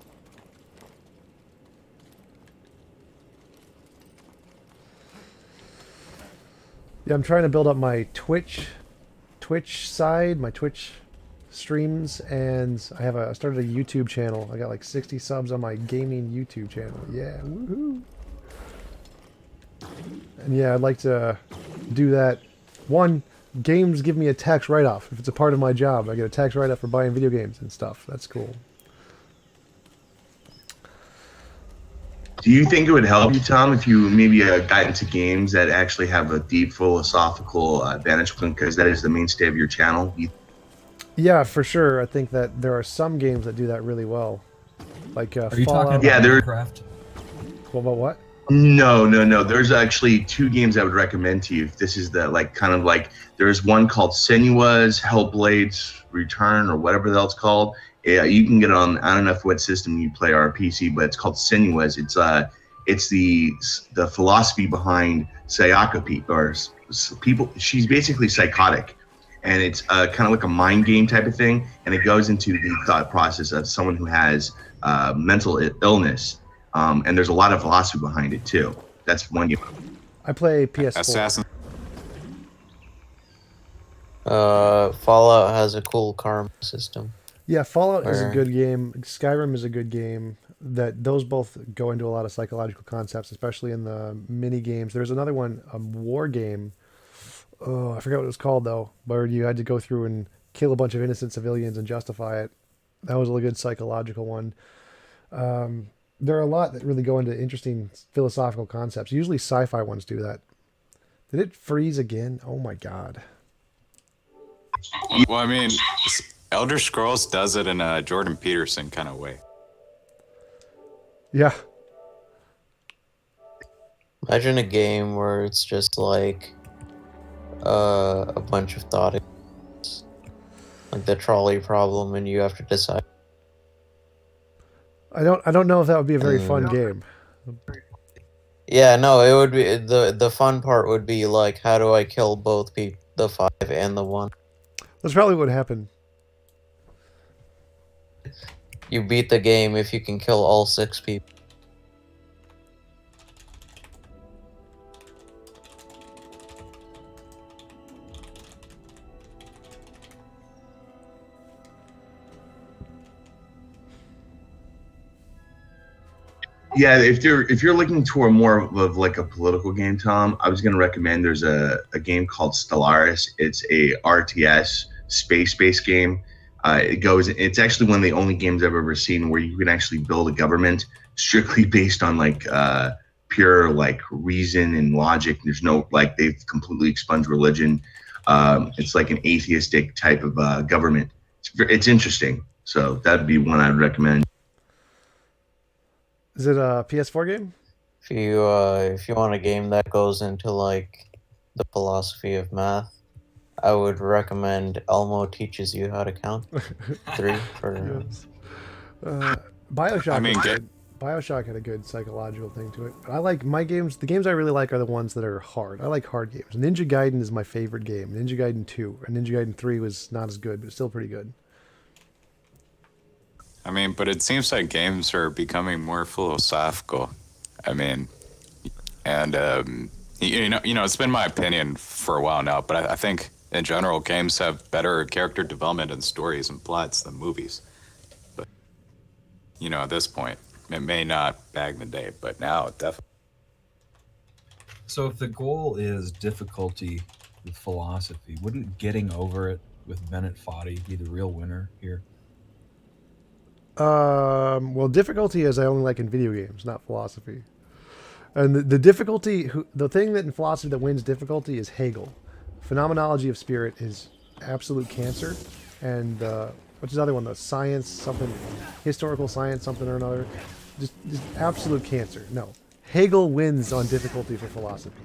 Yeah, I'm trying to build up my Twitch side, my Twitch streams, and I started a YouTube channel. I got like 60 subs on my gaming YouTube channel. Yeah, woohoo! And yeah, I'd like to do that. One, games give me a tax write-off. If it's a part of my job, I get a tax write-off for buying video games and stuff. That's cool. Do you think it would help you, Tom, if you maybe got into games that actually have a deep philosophical vantage point, because that is the mainstay of your channel? Yeah, for sure. I think that there are some games that do that really well. Like Are you Fallout. talking Yeah, about there- Minecraft? Well, about what? No. There's actually two games I would recommend to you. If this is the there's one called Senua's Hellblade's Return or whatever the hell it's called. Yeah, you can get it on, I don't know what system you play or PC, but it's called Senua's. It's the philosophy behind psychopathy or people. She's basically psychotic, and it's kind of like a mind game type of thing, and it goes into the thought process of someone who has mental illness. And there's a lot of philosophy behind it too. That's one game. I play PS4. Assassin. Fallout has a cool karma system. Yeah, Fallout is a Where- good game. Skyrim is a good game. Those both go into a lot of psychological concepts, especially in the mini games. There's another one, a war game. Oh, I forgot what it was called though, where you had to go through and kill a bunch of innocent civilians and justify it. That was a good psychological one. There are a lot that really go into interesting philosophical concepts. Usually sci-fi ones do that. Did it freeze again? Oh my god. Well, I mean, Elder Scrolls does it in a Jordan Peterson kind of way. Yeah. Imagine a game where it's just like a bunch of thought, like the trolley problem, and you have to decide. I don't know if that would be a very fun game. Yeah, no, it would be the fun part would be like, how do I kill both people, the 5 and the 1? That's probably what happened. You beat the game if you can kill all 6 people. Yeah, if you're looking toward more of like a political game, Tom, I was going to recommend there's a game called Stellaris. It's a RTS space-based game. It's actually one of the only games I've ever seen where you can actually build a government strictly based on like pure like reason and logic. There's no like they've completely expunged religion. It's like an atheistic type of government. It's interesting. So that'd be one I'd recommend. Is it a PS4 game? If you want a game that goes into like the philosophy of math, I would recommend Elmo Teaches You How to Count 3 for. Yes. Bioshock. I mean, Bioshock had a good psychological thing to it. I like my games. The games I really like are the ones that are hard. I like hard games. Ninja Gaiden is my favorite game. Ninja Gaiden 2 and Ninja Gaiden 3 was not as good, but still pretty good. I mean, but it seems like games are becoming more philosophical. I mean, and you know, it's been my opinion for a while now, but I think in general games have better character development and stories and plots than movies. But you know, at this point, it may not back in the day, but now it definitely. So if the goal is difficulty with philosophy, wouldn't getting over it with Bennett Foddy be the real winner here? Well, difficulty is I only like in video games, not philosophy. And the difficulty, the thing that in philosophy that wins difficulty is Hegel. Phenomenology of spirit is absolute cancer. And what's his other one? The science, something, historical science, something or another. Just absolute cancer. No. Hegel wins on difficulty for philosophy.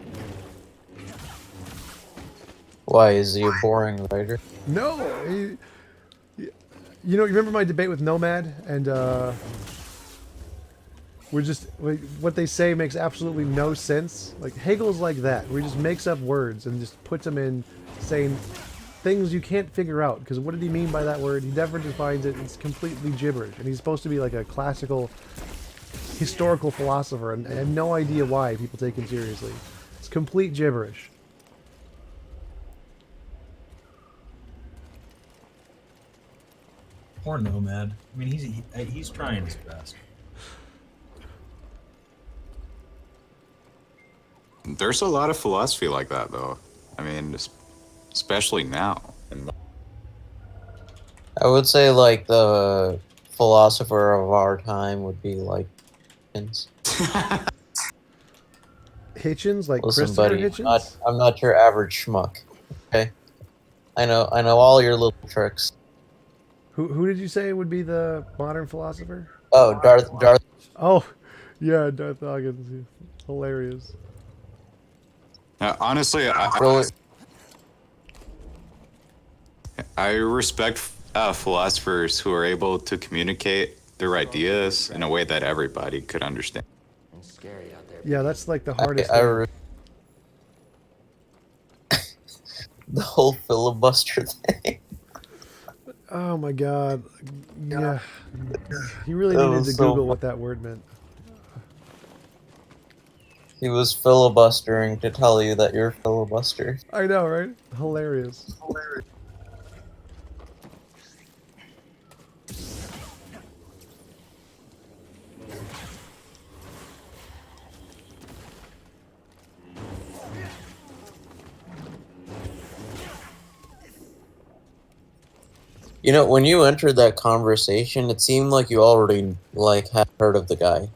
Why, is he a boring writer? No! You know, you remember my debate with Nomad, and what they say makes absolutely no sense. Like Hegel's like that, where he just makes up words and just puts them in, saying things you can't figure out. Because what did he mean by that word? He never defines it. It's completely gibberish, and he's supposed to be like a classical, historical philosopher, and I have no idea why people take him seriously. It's complete gibberish. Poor Nomad. I mean, he's trying his best. There's a lot of philosophy like that, though. I mean, especially now. I would say like the philosopher of our time would be like Hitchens. Hitchens, like Listen, Christopher buddy, Hitchens? I'm not your average schmuck. Okay, I know all your little tricks. Who did you say would be the modern philosopher? Oh, Darth. Oh, yeah, Darth Hawkins. Hilarious. Honestly, I respect philosophers who are able to communicate their ideas in a way that everybody could understand. It's scary out there. Yeah, that's like the hardest. The whole filibuster thing. Oh my god. Yeah. He really needed to Google what that word meant. He was filibustering to tell you that you're filibuster. I know, right? Hilarious. You know, when you entered that conversation, it seemed like you already like had heard of the guy.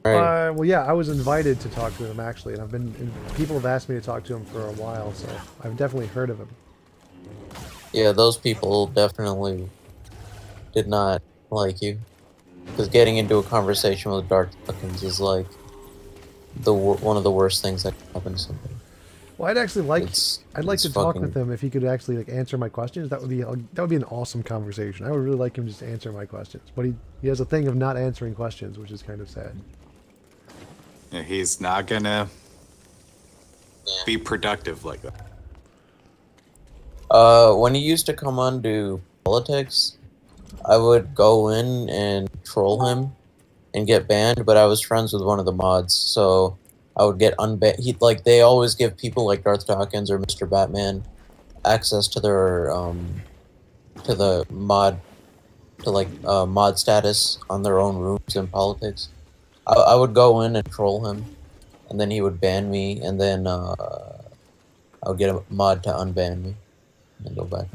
Right. Well, yeah, I was invited to talk to him actually, and people have asked me to talk to him for a while, so I've definitely heard of him. Yeah, those people definitely did not like you, because getting into a conversation with Darth Hawkins is like one of the worst things that can happen to somebody. Well, I'd actually like to talk fucking- with him if he could actually like answer my questions. That would be an awesome conversation. I would really like him to just answer my questions, but he has a thing of not answering questions, which is kind of sad. Yeah, he's not gonna be productive like that. When he used to come on to politics, I would go in and troll him and get banned, but I was friends with one of the mods, so I would get unbanned. They always give people like Darth Dawkins or Mr. Batman access to their to the mod mod status on their own rooms in politics. I would go in and troll him, and then he would ban me, and then I would get a mod to unban me, and go back.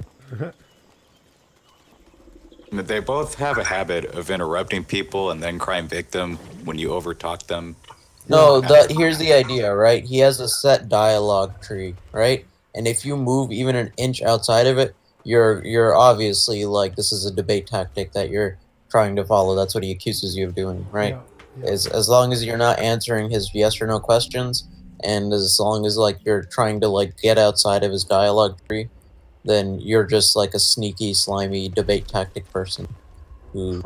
They both have a habit of interrupting people and then crying victim when you overtalk them. No, here's the idea, right? He has a set dialogue tree, right? And if you move even an inch outside of it, you're obviously like, this is a debate tactic that you're trying to follow. That's what he accuses you of doing, right? Yeah. As long as you're not answering his yes or no questions, and as long as like you're trying to like get outside of his dialogue tree, then you're just like a sneaky, slimy debate tactic person who.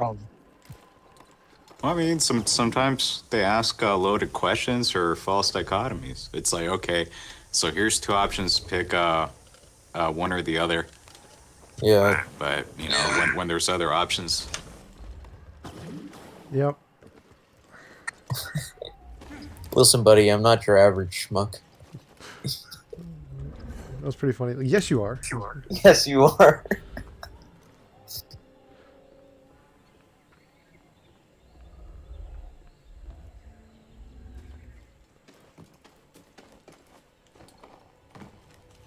I mean, sometimes they ask loaded questions or false dichotomies. It's like, okay, so here's two options, pick one or the other. Yeah. But, you know, when there's other options. Yep. Listen, buddy, I'm not your average schmuck. That was pretty funny. Yes, you are. Yes, you are.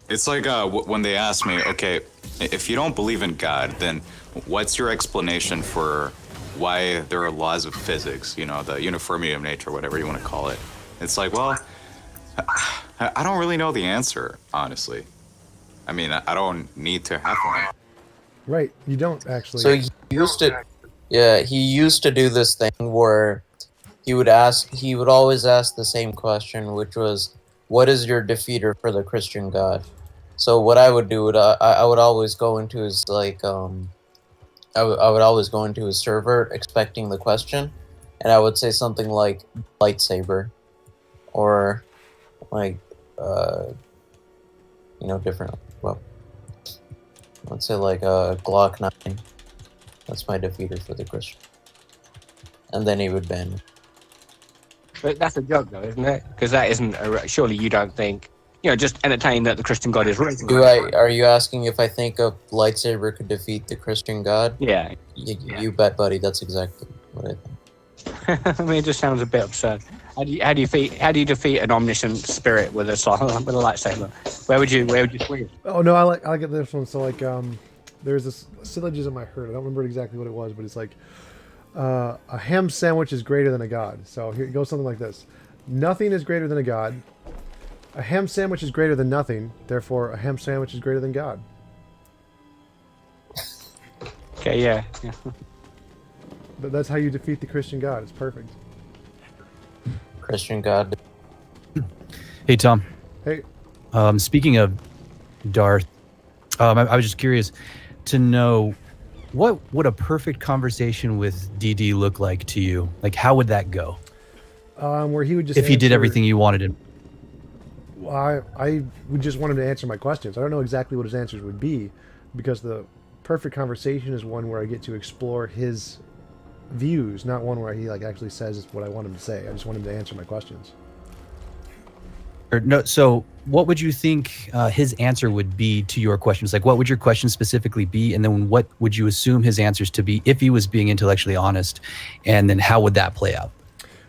It's like when they ask me, okay, if you don't believe in God, then what's your explanation for why there are laws of physics, you know, the uniformity of nature, whatever you want to call it? It's like, well, I don't really know the answer, honestly. I mean, I don't need to have one. Right, you don't actually. So he used to, yeah, he used to do this thing where he would always ask the same question, which was, what is your defeater for the Christian God? So what I would do, I would always go into his, like, I would always go into his server expecting the question, and I would say something like, lightsaber, or, like, you know, different, well, let's say, like, Glock 9. That's my defeater for the Christian. And then he would ban me. But that's a joke, though, isn't it? Because that isn't. Surely you don't think, you know, just entertain that the Christian God is right. Are you asking if I think a lightsaber could defeat the Christian God? Yeah. You bet, buddy. That's exactly what I think. I mean, it just sounds a bit absurd. How do you defeat an omniscient spirit with a lightsaber? Where would you swing it? Oh no, I like it this one. So like, there's this syllogism I heard. I don't remember exactly what it was, but it's like, a ham sandwich is greater than a god. So here it goes something like this: nothing is greater than a god. A ham sandwich is greater than nothing. Therefore, a ham sandwich is greater than God. Okay, yeah. But that's how you defeat the Christian God. It's perfect. Christian God. Hey, Tom. Hey. Speaking of Darth, I was just curious to know, what would a perfect conversation with DD look like to you? Like, how would that go? Where he would just if he did everything you wanted him. I would just want him to answer my questions. I don't know exactly what his answers would be, because the perfect conversation is one where I get to explore his views, not one where he like actually says what I want him to say. I just want him to answer my questions. Or no, so what would you think his answer would be to your questions? Like, what would your questions specifically be? And then what would you assume his answers to be if he was being intellectually honest? And then how would that play out?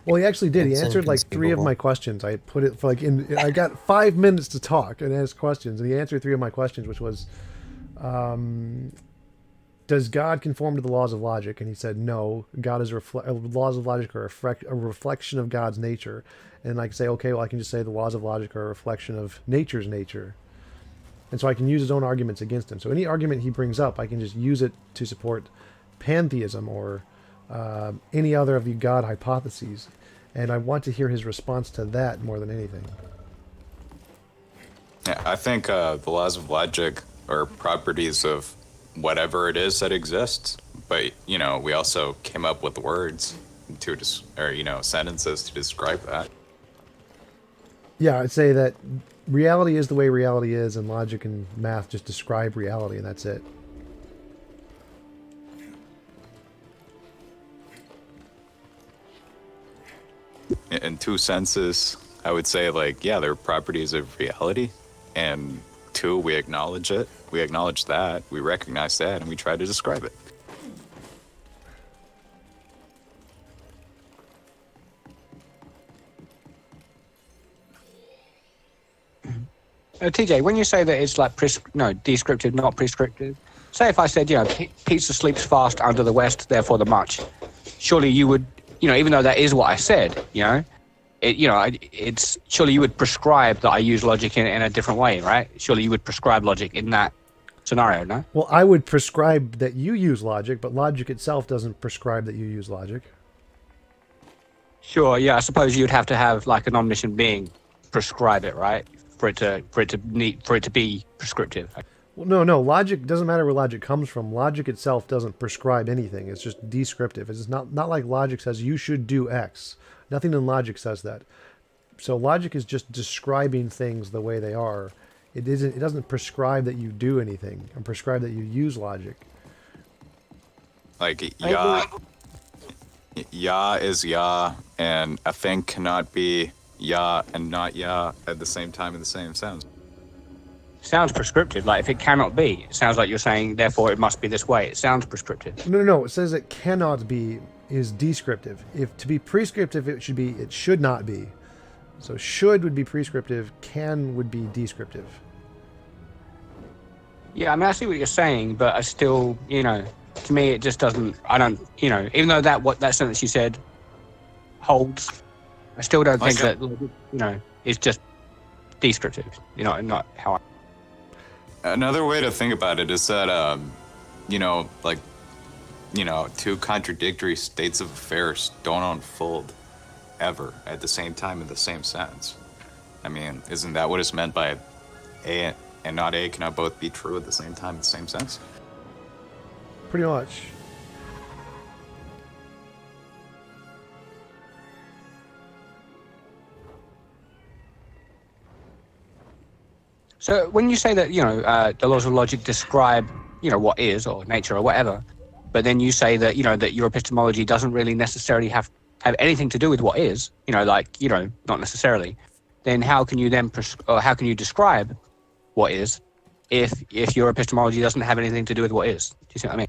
Well, he actually did. He answered like 3 of my questions. I put it for like I got 5 minutes to talk and ask questions, and he answered 3 of my questions, which was, does God conform to the laws of logic? And he said no. God is laws of logic are a reflection of God's nature. And I can say, okay, well, I can just say the laws of logic are a reflection of nature's nature. And so I can use his own arguments against him. So any argument he brings up, I can just use it to support pantheism or any other of the God hypotheses. And I want to hear his response to that more than anything. Yeah, I think the laws of logic are properties of whatever it is that exists. But, you know, we also came up with words sentences to describe that. Yeah, I'd say that reality is the way reality is, and logic and math just describe reality, and that's it. In 2 senses, I would say, like, yeah, they're properties of reality. And 2, we acknowledge it. We acknowledge that. We recognize that, and we try to describe it. TJ, when you say that it's like descriptive, not prescriptive. Say if I said, pizza sleeps fast under the West, therefore the much. Surely you would, even though that is what I said, it's surely you would prescribe that I use logic in a different way, right? Surely you would prescribe logic in that scenario, no? Well, I would prescribe that you use logic, but logic itself doesn't prescribe that you use logic. Sure, yeah. I suppose you'd have to have like an omniscient being prescribe it, right? For it to be prescriptive. Well, no. Logic doesn't matter where logic comes from. Logic itself doesn't prescribe anything. It's just descriptive. It's not like logic says you should do X. Nothing in logic says that. So logic is just describing things the way they are. It doesn't prescribe that you do anything and prescribe that you use logic. Like ya is ya, and a thing cannot be ya and not ya at the same time in the same sense. Sounds prescriptive. Like if it cannot be, it sounds like you're saying therefore it must be this way. It sounds prescriptive. No. It says it cannot be is descriptive. If to be prescriptive, it should not be. So should would be prescriptive, can would be descriptive. Yeah, I mean I see what you're saying, but I still, to me it just doesn't. I don't, even though that sentence you said holds, I still don't think that it's just descriptive. Not how I. Another way to think about it is that, two contradictory states of affairs don't unfold ever at the same time in the same sense. I mean, isn't that what is meant by A and not A cannot both be true at the same time in the same sense? Pretty much. So when you say that, the laws of logic describe, what is or nature or whatever, but then you say that, that your epistemology doesn't really necessarily have anything to do with what is, not necessarily, then how can you how can you describe what is if your epistemology doesn't have anything to do with what is? Do you see what I mean?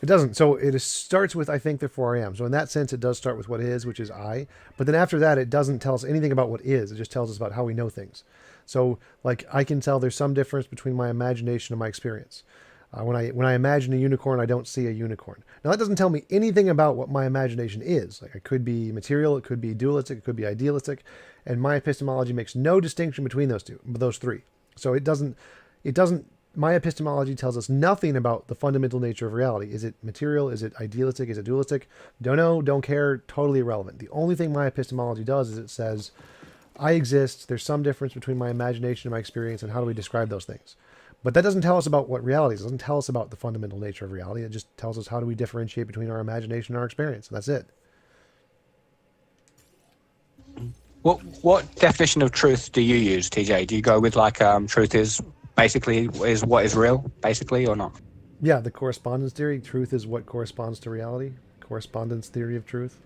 It doesn't. So it starts with I think, therefore I am. So in that sense, it does start with what is, which is I. But then after that, it doesn't tell us anything about what is. It just tells us about how we know things. So like I can tell there's some difference between my imagination and my experience. When I imagine a unicorn, I don't see a unicorn. Now that doesn't tell me anything about what my imagination is. Like it could be material, it could be dualistic, it could be idealistic, and my epistemology makes no distinction between those three. So it doesn't. My epistemology tells us nothing about the fundamental nature of reality. Is it material? Is it idealistic? Is it dualistic? Don't know, don't care, totally irrelevant. The only thing my epistemology does is it says, I exist, there's some difference between my imagination and my experience, and how do we describe those things? But that doesn't tell us about what reality is. It doesn't tell us about the fundamental nature of reality. It just tells us how do we differentiate between our imagination and our experience, and that's it. What definition of truth do you use, TJ? Do you go with truth is basically is what is real, basically, or not? Yeah, the correspondence theory. Truth is what corresponds to reality. Correspondence theory of truth.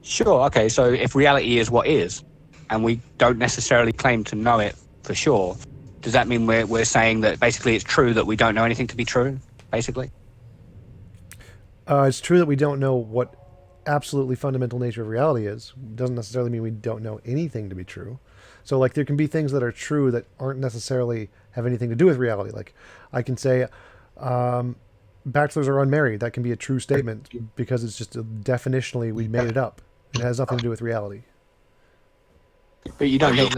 Sure. Okay. So if reality is what is, and we don't necessarily claim to know it for sure, does that mean we're saying that basically it's true that we don't know anything to be true, basically? It's true that we don't know what absolutely fundamental nature of reality is. Doesn't necessarily mean we don't know anything to be true. So like there can be things that are true that aren't necessarily have anything to do with reality. Like I can say bachelors are unmarried. That can be a true statement because it's just definitionally we made it up. It has nothing to do with reality. But you don't think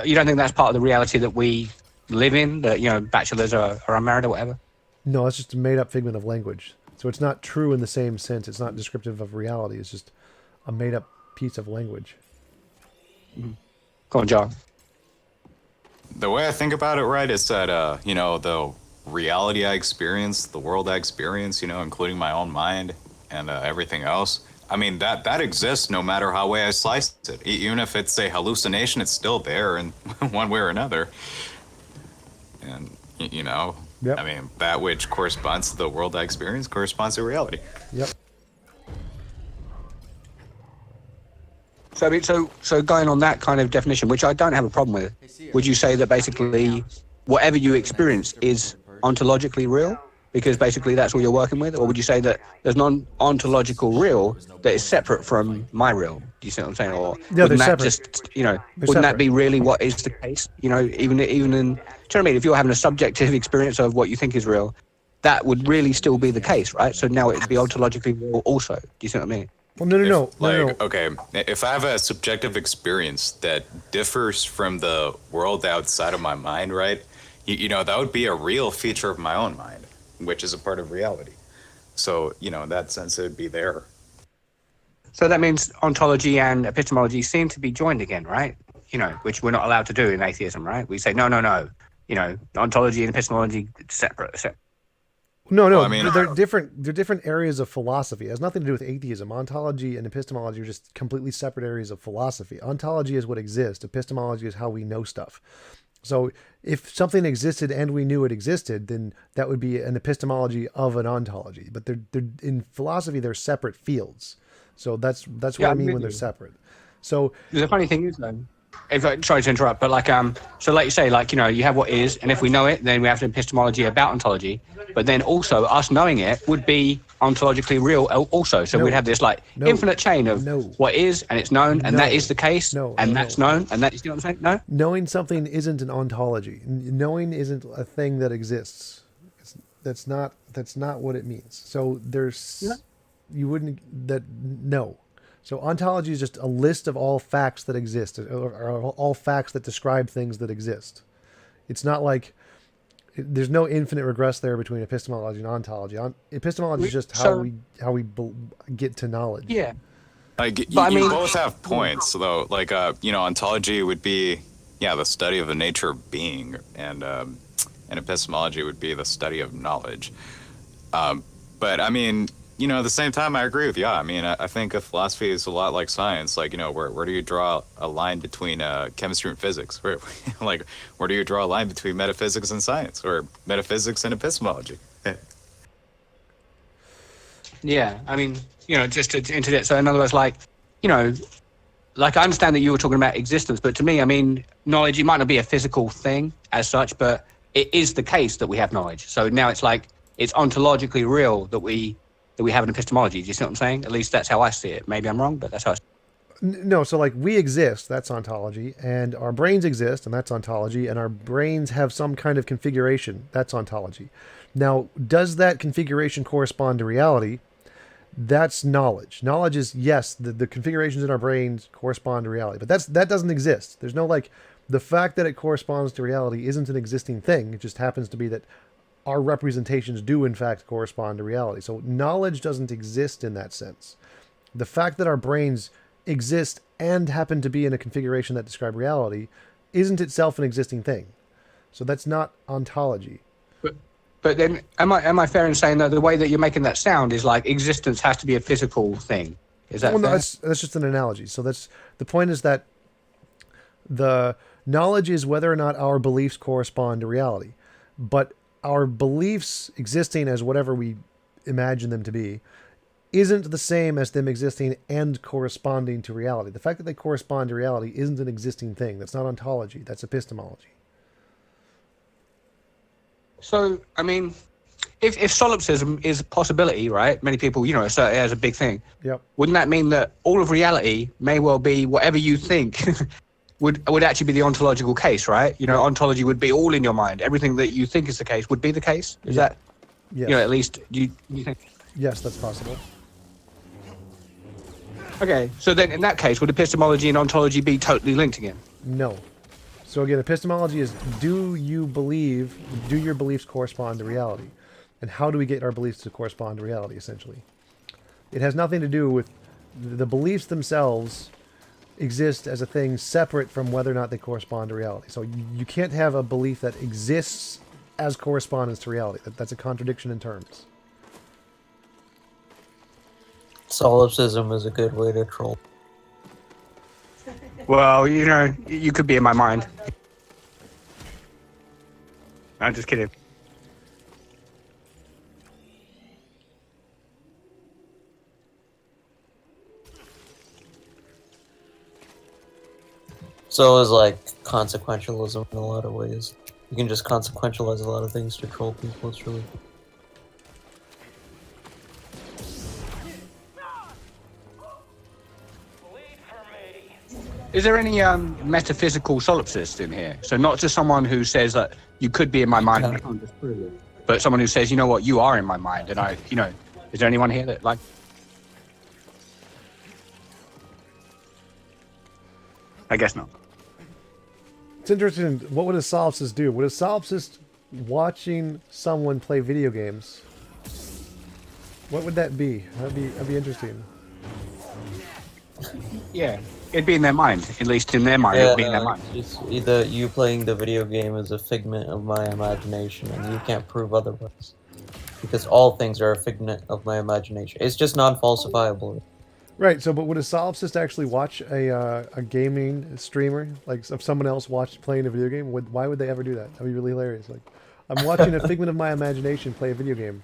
you don't think that's part of the reality that we live in, that bachelors are unmarried or whatever? No, it's just a made up figment of language. So it's not true in the same sense. It's not descriptive of reality. It's just a made up piece of language. Mm-hmm. Go on, John. The way I think about it, right, is that, the reality I experience, the world I experience, including my own mind and everything else, I mean, that exists no matter how way I slice it. Even if it's a hallucination, it's still there in one way or another. And, Yep. I mean, that which corresponds to the world I experience corresponds to reality. Yep. So, I mean, so going on that kind of definition, which I don't have a problem with, would you say that basically whatever you experience is ontologically real? because basically that's all you're working with? Or would you say that there's non-ontological real that is separate from my real? Do you see what I'm saying? Or Yeah, they're wouldn't that separate. just, you know, They're wouldn't that separate. be really what is the case? You know, even in, do you know what I mean? If you're having a subjective experience of what you think is real, that would really still be the case, right? So now it'd be ontologically real also. Do you see what I mean? Well, no. Okay, if I have a subjective experience that differs from the world outside of my mind, right? You know, that would be a real feature of my own mind, which is a part of reality. So, you know, in that sense, it would be there. So that means ontology and epistemology seem to be joined again, right? You know, which we're not allowed to do in atheism, right? We say, no. You know, ontology and epistemology separate. No, Well, I mean, they're different. They're different areas of philosophy. It has nothing to do with atheism. Ontology and epistemology are just completely separate areas of philosophy. Ontology is what exists. Epistemology is how we know stuff. So if something existed and we knew it existed, then that would be an epistemology of an ontology. But they're in philosophy, they're separate fields. So that's what Yeah, I I'm mean with when they're you. separate. So The funny thing is, though, if I sorry to interrupt, but like so like you say, like, you know, you have what is, and if we know it, then we have an epistemology about ontology. But then also us knowing it would be ontologically real also. So No. we'd have this like No. infinite chain of No. what is and it's known and that No. is the case No. and No. that's known and that, you see what I'm saying? No? knowing something isn't an ontology. Knowing isn't a thing that exists. That's not what it means. So you wouldn't that no. So ontology is just a list of all facts that exist, or all facts that describe things that exist. It's not like there's no infinite regress there between epistemology and ontology. Epistemology is just how we get to knowledge. Yeah. Like, But I you mean- both have points, though. Like, you know, ontology would be, the study of the nature of being, and epistemology would be the study of knowledge. But I mean, you know, at the same time, I agree with you. I mean, I think of philosophy is a lot like science. Like, you know, where do you draw a line between chemistry and physics? Where do you draw a line between metaphysics and science, or metaphysics and epistemology? Yeah, I mean, you know, just to interject. So in other words, like, you know, like I understand that you were talking about existence, but to me, I mean, knowledge, it might not be a physical thing as such, but it is the case that we have knowledge. So now it's like, it's ontologically real that we have an epistemology. Do you see what I'm saying? At least that's how I see it. Maybe I'm wrong, but that's how I see it. No, so like we exist, that's ontology, and our brains exist, and that's ontology, and our brains have some kind of configuration, that's ontology. Now, does that configuration correspond to reality? That's knowledge. Knowledge is, yes, the configurations in our brains correspond to reality, but that doesn't exist. There's no like, the fact that it corresponds to reality isn't an existing thing. It just happens to be that our representations do in fact correspond to reality. So knowledge doesn't exist in that sense. The fact that our brains exist and happen to be in a configuration that describe reality isn't itself an existing thing. So that's not ontology. But then, am I fair in saying that the way that you're making that sound is like existence has to be a physical thing? Is that Well, no, fair? that's just an analogy. So that's the point, is that the knowledge is whether or not our beliefs correspond to reality. But our beliefs existing as whatever we imagine them to be isn't the same as them existing and corresponding to reality. The fact that they correspond to reality isn't an existing thing. That's not ontology. That's epistemology. So, I mean, if solipsism is a possibility, right? Many people, you know, assert it as a big thing. Yep. Wouldn't that mean that all of reality may well be whatever you think would actually be the ontological case, right? You know, ontology would be all in your mind. Everything that you think is the case would be the case. Is that, Yes. you know, at least you think? Yes, that's possible. Okay, so then in that case, would epistemology and ontology be totally linked again? No. So again, epistemology is, do your beliefs correspond to reality? And how do we get our beliefs to correspond to reality, essentially? It has nothing to do with the beliefs themselves exist as a thing separate from whether or not they correspond to reality. So you can't have a belief that exists as correspondence to reality. That's a contradiction in terms. Solipsism is a good way to troll. Well, you know, you could be in my mind. I'm just kidding. So is like consequentialism in a lot of ways. You can just consequentialize a lot of things to troll people. It's really Is there any metaphysical solipsist in here? So not just someone who says that you could be in my mind and I can't disprove it, but someone who says, you know what, you are in my mind, and I, you know, is there anyone here that like? I guess not. It's interesting. What would a solipsist do? Would a solipsist watching someone play video games? What would that be? That'd be interesting. Yeah, it'd be in their mind. At least in their mind, it'd be in their mind. It's either you playing the video game is a figment of my imagination, and you can't prove otherwise. Because all things are a figment of my imagination. It's just non-falsifiable. Right. So, but would a solipsist actually watch a gaming streamer, like of someone else playing a video game? Why would they ever do that? That'd be really hilarious. Like, I'm watching a figment of my imagination play a video game.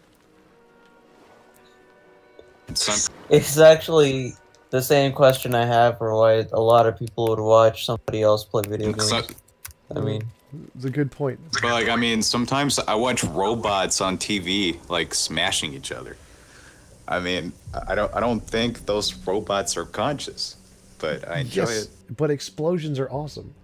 It's actually the same question I have for why a lot of people would watch somebody else play video games. I mean, it's a good point. But like, I mean, sometimes I watch robots on TV like smashing each other. I mean, I don't think those robots are conscious, but I enjoy it. But explosions are awesome.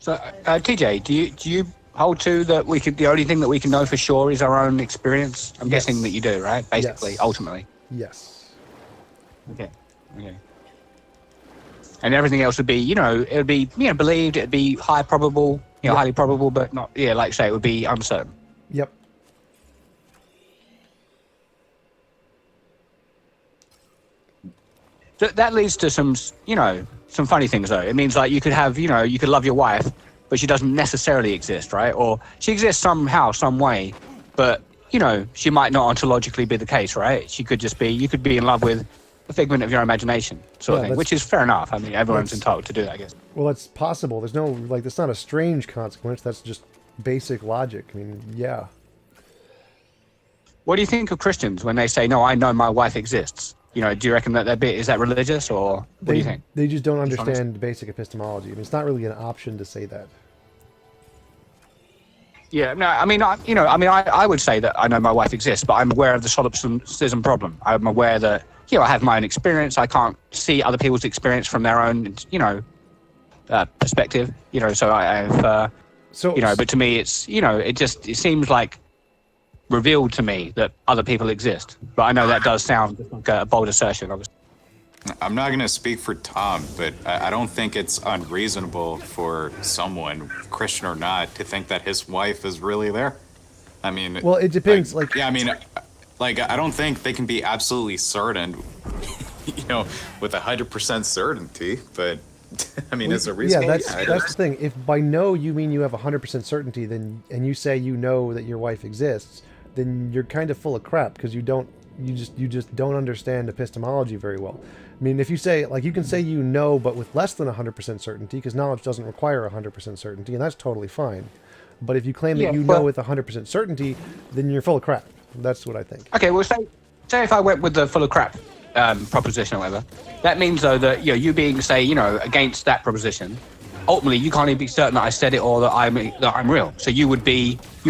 So, TJ, do you hold to that we could? The only thing that we can know for sure is our own experience. I'm guessing that you do, right? Basically, Yes. ultimately. Yes. Okay. Okay. And everything else would be, you know, it would be, you know, believed. It'd be high probable, you know, highly probable, but not, yeah, like say, it would be uncertain. Yep. So that leads to some, you know, some funny things though. It means like you could have, you know, you could love your wife, but she doesn't necessarily exist, right? Or she exists somehow, some way, but you know, she might not ontologically be the case, right? She could just be, you could be in love with a figment of your imagination, sort of thing, which is fair enough. I mean, everyone's entitled to do that, I guess. Well, it's possible. There's no, like, that's not a strange consequence. That's just basic logic. I mean, yeah. What do you think of Christians when they say, no, I know my wife exists? You know, do you reckon that bit, is that religious, or what do you think? They just don't understand basic epistemology. I mean, it's not really an option to say that. Yeah, no, I mean, I would say that I know my wife exists, but I'm aware of the solipsism problem. I'm aware that, you know, I have my own experience. I can't see other people's experience from their own, you know, perspective. You know, so I have, you know, but to me, it's, you know, it seems like revealed to me that other people exist. But I know that does sound like a bold assertion, obviously. I'm not going to speak for Tom, but I don't think it's unreasonable for someone, Christian or not, to think that his wife is really there. I mean... Well, it depends, like... Yeah, I mean, like, I don't think they can be absolutely certain, you know, with 100% certainty, but, I mean, it's a reasonable... Yeah, that's the thing. If by no you mean you have 100% certainty, then, and you say you know that your wife exists, then you're kind of full of crap, because you just don't understand epistemology very well. I mean, if you say, like, you can say you know, but with less than 100% certainty, because knowledge doesn't require 100% certainty, and that's totally fine. But if you claim that you know with 100% certainty, then you're full of crap. That's what I think. Okay, well, say if I went with the full of crap proposition or whatever, that means, though, that, you know, you being, say, you know, against that proposition, ultimately, you can't even be certain that I said it or that I'm real. So you would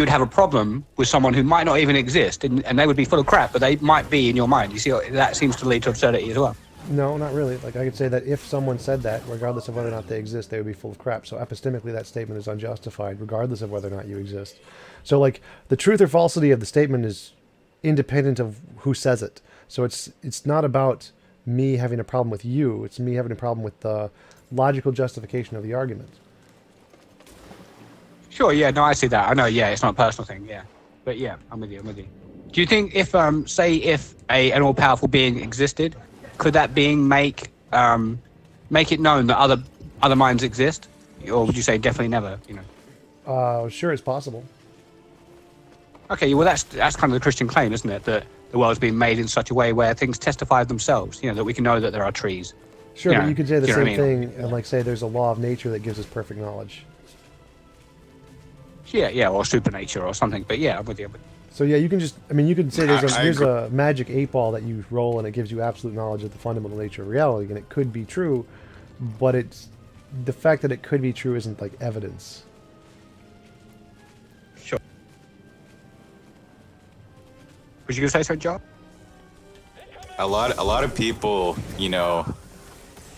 have a problem with someone who might not even exist, and they would be full of crap, but they might be in your mind. You see, that seems to lead to absurdity as well. No, not really. Like, I could say that if someone said that, regardless of whether or not they exist, they would be full of crap. So epistemically, that statement is unjustified, regardless of whether or not you exist. So, like, the truth or falsity of the statement is independent of who says it. So it's not about me having a problem with you. It's me having a problem with the logical justification of the argument. Sure, yeah, no, I see that. I know, yeah, it's not a personal thing, yeah. But yeah, I'm with you. Do you think if, say, if an all-powerful being existed, could that being make it known that other minds exist? Or would you say definitely never, you know? Sure, it's possible. Okay, well, that's kind of the Christian claim, isn't it? That the world's been made in such a way where things testify of themselves, you know, that we can know that there are trees. Sure, you but know, you could say the you know same what I mean? thing and, like, say there's a law of nature that gives us perfect knowledge. Yeah, or supernature or something. But yeah, I'm with you. So yeah, you can just, I mean, you can say there's a magic 8-ball that you roll and it gives you absolute knowledge of the fundamental nature of reality, and it could be true, but it's the fact that it could be true isn't like evidence. Sure. Was you gonna say so, Joe? A lot of people, you know,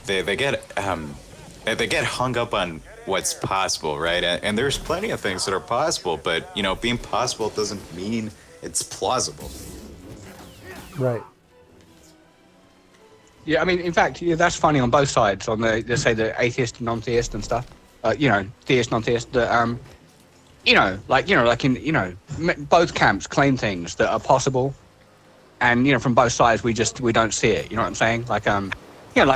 they get hung up on what's possible, right? And there's plenty of things that are possible, but you know, being possible doesn't mean it's plausible. Right. Yeah, I mean, in fact, yeah, that's funny on both sides. On the, let's say, the atheist, non-theist, and stuff. You know, theist, non-theist. That you know, like in both camps claim things that are possible, and you know, from both sides, we don't see it. You know what I'm saying? Like some people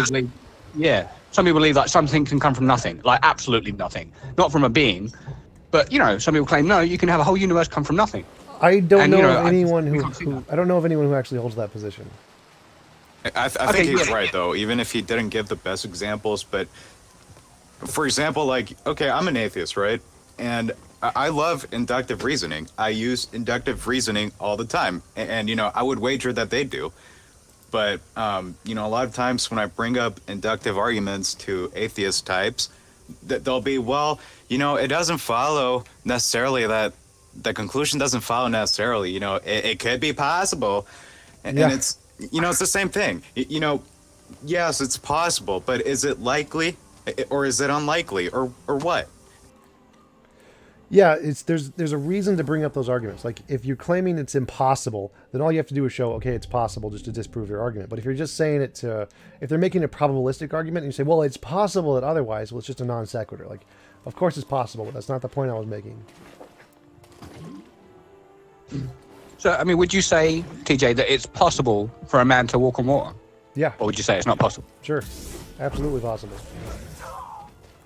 believe, yeah, some people believe like something can come from nothing, like absolutely nothing, not from a being. But you know, some people claim no, you can have a whole universe come from nothing. I don't know of anyone we who can't see that. I don't know of anyone who actually holds that position. I think he's right, though, even if he didn't give the best examples. But, for example, like, okay, I'm an atheist, right? And I love inductive reasoning. I use inductive reasoning all the time. And you know, I would wager that they do. But, you know, a lot of times when I bring up inductive arguments to atheist types, they'll be, well, you know, it doesn't follow necessarily that the conclusion doesn't follow necessarily. You know, it could be possible. And it's, you know, it's the same thing. You know, yes, it's possible, but is it likely, or is it unlikely, or what? Yeah, there's a reason to bring up those arguments. Like if you're claiming it's impossible, then all you have to do is show, okay, it's possible, just to disprove your argument. But if you're just saying it to, if they're making a probabilistic argument and you say, well, it's possible that otherwise, well, it's just a non sequitur. Like, of course it's possible, but that's not the point I was making. So, I mean, would you say, TJ, that it's possible for a man to walk on water? Yeah. Or would you say it's not possible? Sure. Absolutely possible.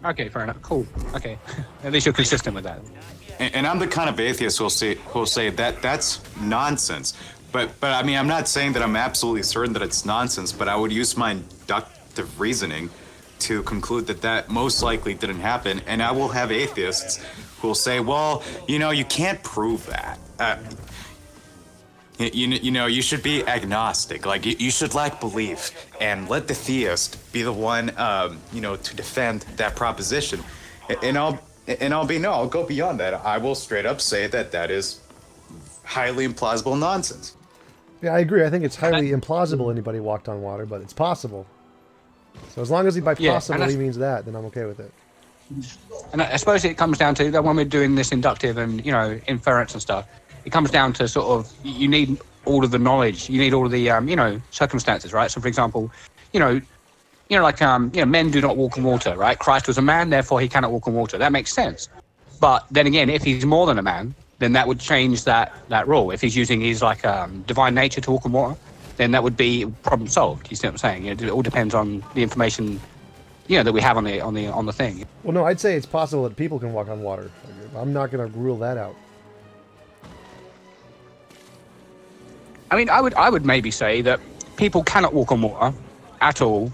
Okay, fair enough. Cool. Okay. At least you're consistent with that. And I'm the kind of atheist who'll say that that's nonsense. But I mean, I'm not saying that I'm absolutely certain that it's nonsense, but I would use my inductive reasoning to conclude that most likely didn't happen. And I will have atheists who will say, well, you know, you can't prove that. You know, you should be agnostic. Like, you should lack belief and let the theist be the one, you know, to defend that proposition. And I'll go beyond that. I will straight up say that is highly implausible nonsense. Yeah, I agree. I think it's highly implausible anybody walked on water, but it's possible. So as long as he by possible he means that, then I'm okay with it. And I suppose it comes down to that when we're doing this inductive and, you know, inference and stuff, it comes down to sort of, you need all of the knowledge, you need all of the, you know, circumstances, right? So, for example, like, men do not walk on water, right? Christ was a man, therefore he cannot walk on water. That makes sense. But then again, if he's more than a man, then that would change that rule. If he's using his, like, divine nature to walk on water, then that would be problem solved. You see what I'm saying? It all depends on the information, you know, that we have on the thing. Well, no, I'd say it's possible that people can walk on water. I'm not going to rule that out. I mean, I would maybe say that people cannot walk on water at all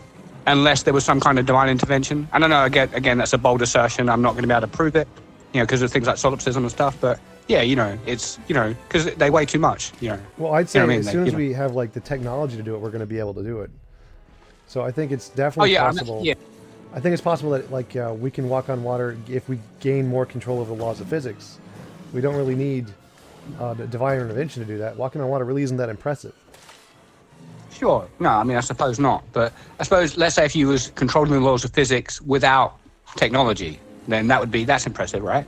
unless there was some kind of divine intervention. I don't know, again, that's a bold assertion. I'm not going to be able to prove it, you know, because of things like solipsism and stuff. But yeah, you know, it's, you know, because they weigh too much, you know. Well, I'd say you know as soon as we have like the technology to do it, we're going to be able to do it. So I think it's definitely possible. I think it's possible that like we can walk on water if we gain more control over the laws of physics. We don't really need the divine intervention to do that. Walking on water really isn't that impressive. Sure. No, I mean, I suppose not. But I suppose, let's say if you was controlling the laws of physics without technology, then that's impressive, right?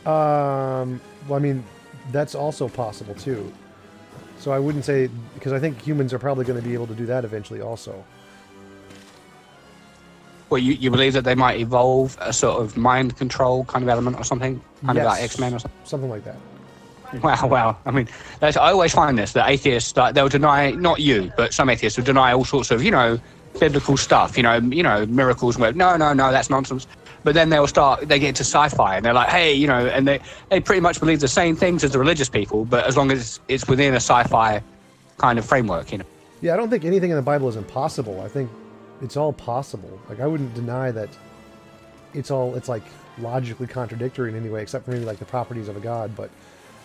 Well, I mean, that's also possible too. So I wouldn't say, because I think humans are probably going to be able to do that eventually also. Well, you believe that they might evolve a sort of mind control kind of element or something? Kind of like X-Men or something? Something like that. Wow. I mean, I always find this, that atheists, like, they'll deny, not you, but some atheists will deny all sorts of, you know, biblical stuff, you know, miracles, where, no, that's nonsense. But then they get into sci-fi and they're like, hey, you know, and they pretty much believe the same things as the religious people, but as long as it's within a sci-fi kind of framework, you know. Yeah, I don't think anything in the Bible is impossible. I think it's all possible. Like, I wouldn't deny that it's like logically contradictory in any way, except for maybe like the properties of a god. But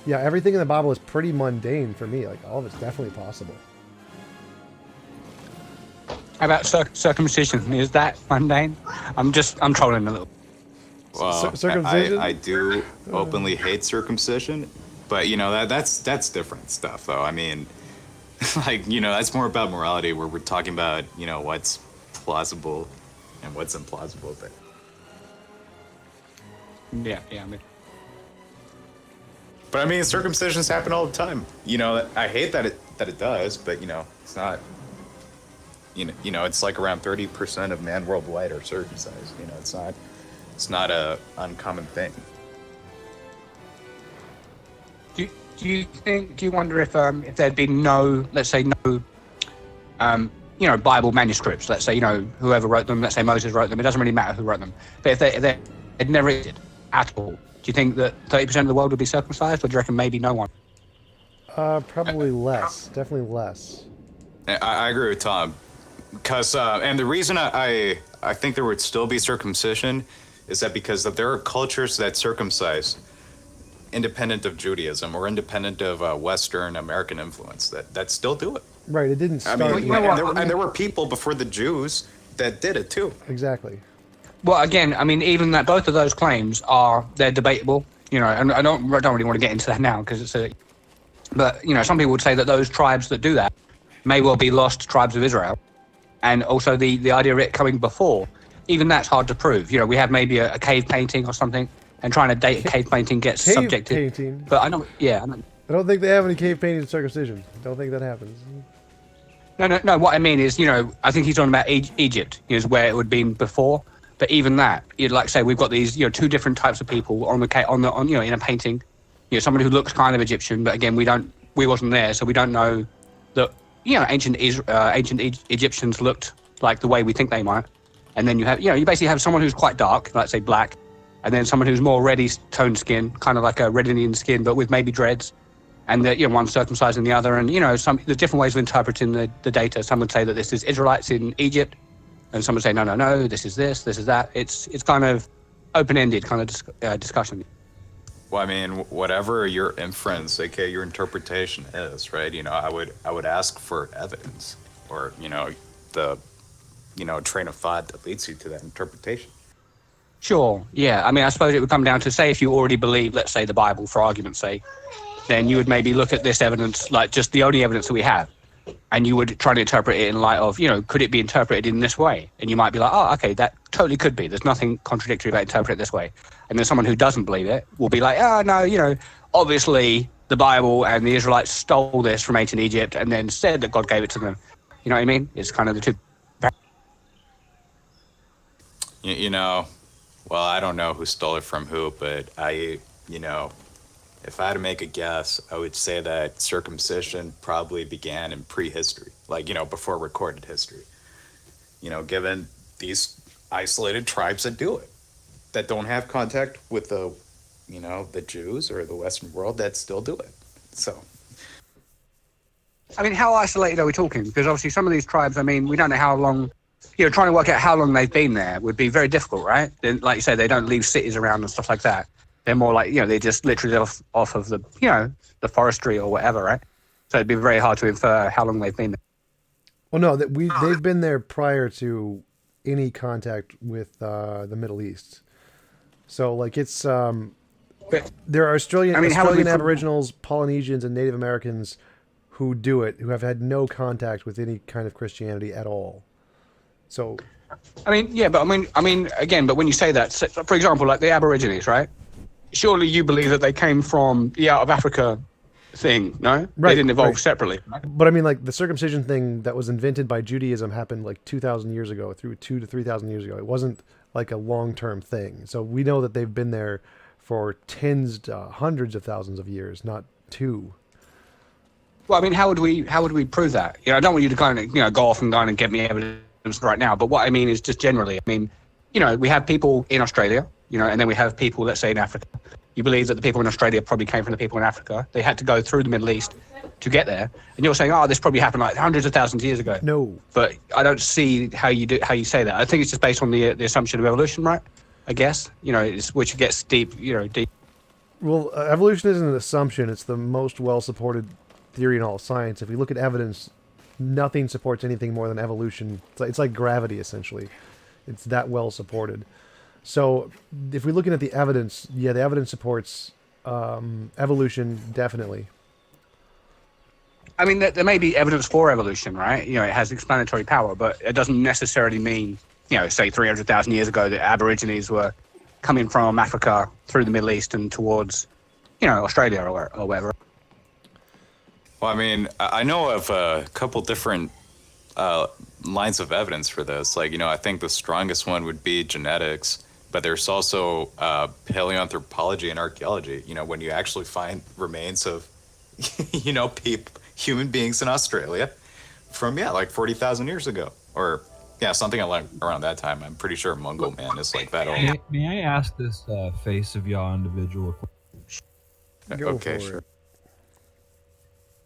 yeah, everything in the Bible is pretty mundane for me. Like, all of it's definitely possible. How about circumcision? Is that mundane? I'm trolling a little. Well, circumcision? I do openly hate circumcision, but you know that's different stuff, though. I mean, like that's more about morality, where we're talking about what's plausible and what's implausible. But yeah, I mean. But I mean, circumcisions happen all the time. I hate that it does, but it's not. It's like around 30% of men worldwide are circumcised. It's not a uncommon thing. Do you wonder if there'd been no, let's say no, Bible manuscripts, let's say whoever wrote them, let's say Moses wrote them, it doesn't really matter who wrote them, but if they never existed at all, do you think that 30% of the world would be circumcised, or do you reckon maybe no one? Probably less. Definitely less. I agree with Tom, because and the reason I think there would still be circumcision is that because there are cultures that circumcise independent of Judaism or independent of Western American influence that still do it. Right. It didn't start. And there were people before the Jews that did it too. Exactly. Well, again, I mean, even that both of those claims they're debatable, and I don't really want to get into that now because it's but some people would say that those tribes that do that may well be lost tribes of Israel, and also the idea of it coming before, even that's hard to prove. We have maybe a cave painting or something, and trying to date a cave painting gets subjected. Painting. But I don't think they have any cave paintings of circumcision. Don't think that happens. No. What I mean is, I think he's talking about Egypt, is where it would have been before. But even that, you'd like say we've got these, two different types of people on in a painting. Someone who looks kind of Egyptian, but again, we wasn't there, so we don't know that ancient Egyptians looked like the way we think they might. And then you have, you basically have someone who's quite dark, let's say black, and then someone who's more reddy toned skin, kind of like a red Indian skin, but with maybe dreads. And one's circumcised than the other, and there's different ways of interpreting the data. Some would say that this is Israelites in Egypt, and some would say no, this is that. It's kind of open-ended kind of discussion. Well, I mean, whatever your inference, aka your interpretation is, right? I would ask for evidence, or the train of thought that leads you to that interpretation. Sure, yeah. I mean, I suppose it would come down to, say, if you already believe, let's say, the Bible, for argument's sake, then you would maybe look at this evidence, like just the only evidence that we have, and you would try to interpret it in light of, could it be interpreted in this way? And you might be like, oh, okay, that totally could be. There's nothing contradictory about interpreting it this way. And then someone who doesn't believe it will be like, oh, no, obviously the Bible and the Israelites stole this from ancient Egypt and then said that God gave it to them. You know what I mean? It's kind of the two. Well, I don't know who stole it from who, but if I had to make a guess, I would say that circumcision probably began in prehistory, like, before recorded history. Given these isolated tribes that do it, that don't have contact with the Jews or the Western world that still do it. So. I mean, how isolated are we talking? Because obviously some of these tribes, I mean, we don't know how long, trying to work out how long they've been there would be very difficult, right? Then, like you say, they don't leave cities around and stuff like that. They're more like, they just literally live off of the, the forestry or whatever, right? So it'd be very hard to infer how long they've been there. Well, no, they've been there prior to any contact with the Middle East. So, like, it's there are Australian Aboriginals, Polynesians, and Native Americans who do it, who have had no contact with any kind of Christianity at all. So, I mean, yeah, but I mean, again, but when you say that, for example, like the Aborigines, right? Surely you believe that they came from the out of Africa thing, no? Right, they didn't evolve separately. Right? But I mean, like, the circumcision thing that was invented by Judaism happened like 2,000 years ago, through 2,000 to 3,000 years ago. It wasn't like a long-term thing. So we know that they've been there for tens to hundreds of thousands of years, not two. Well, I mean, how would we prove that? I don't want you to kind of go off and go and get me evidence right now. But what I mean is just generally, I mean, we have people in Australia, and then we have people, let's say, in Africa. You believe that the people in Australia probably came from the people in Africa. They had to go through the Middle East to get there. And you're saying, oh, this probably happened like hundreds of thousands of years ago. No. But I don't see how you say that. I think it's just based on the assumption of evolution, right? I guess, which gets deep, deep. Well, evolution isn't an assumption. It's the most well-supported theory in all science. If we look at evidence nothing supports anything more than evolution. It's like gravity, essentially. It's that well supported. So if we're looking at the evidence, yeah, the evidence supports evolution, definitely. I mean, there may be evidence for evolution, right? You know, it has explanatory power, but it doesn't necessarily mean, you know, say 300,000 years ago that Aborigines were coming from Africa through the Middle East and towards, you know, Australia or whatever. Well, I mean, I know of a couple different lines of evidence for this. Like, you know, I think the strongest one would be genetics, but there's also paleoanthropology and archaeology. You know, when you actually find remains of, you know, human beings in Australia from, like 40,000 years ago. Or, something like around that time. I'm pretty sure Mungo Man is like that old. May I ask this face of Yah individual? Okay, sure.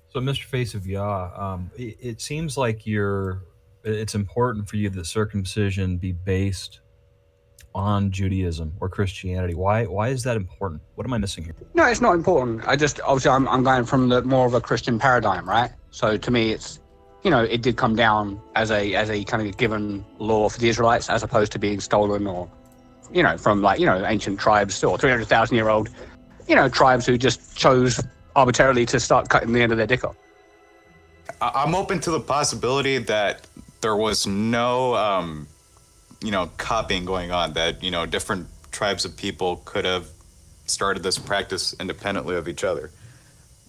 So, Mr. Face of Yah, it seems like it's important for you that circumcision be based on Judaism or Christianity. Why is that important? What am I missing here? No, it's not important. Obviously I'm going from the more of a Christian paradigm, right? So to me, it's, you know, it did come down as a kind of given law for the Israelites, as opposed to being stolen or, you know, from like, you know, ancient tribes or 300,000-year-old, you know, tribes who just chose arbitrarily to start cutting the end of their dick off. I'm open to the possibility that there was no, you know, copying going on, that, you know, different tribes of people could have started this practice independently of each other.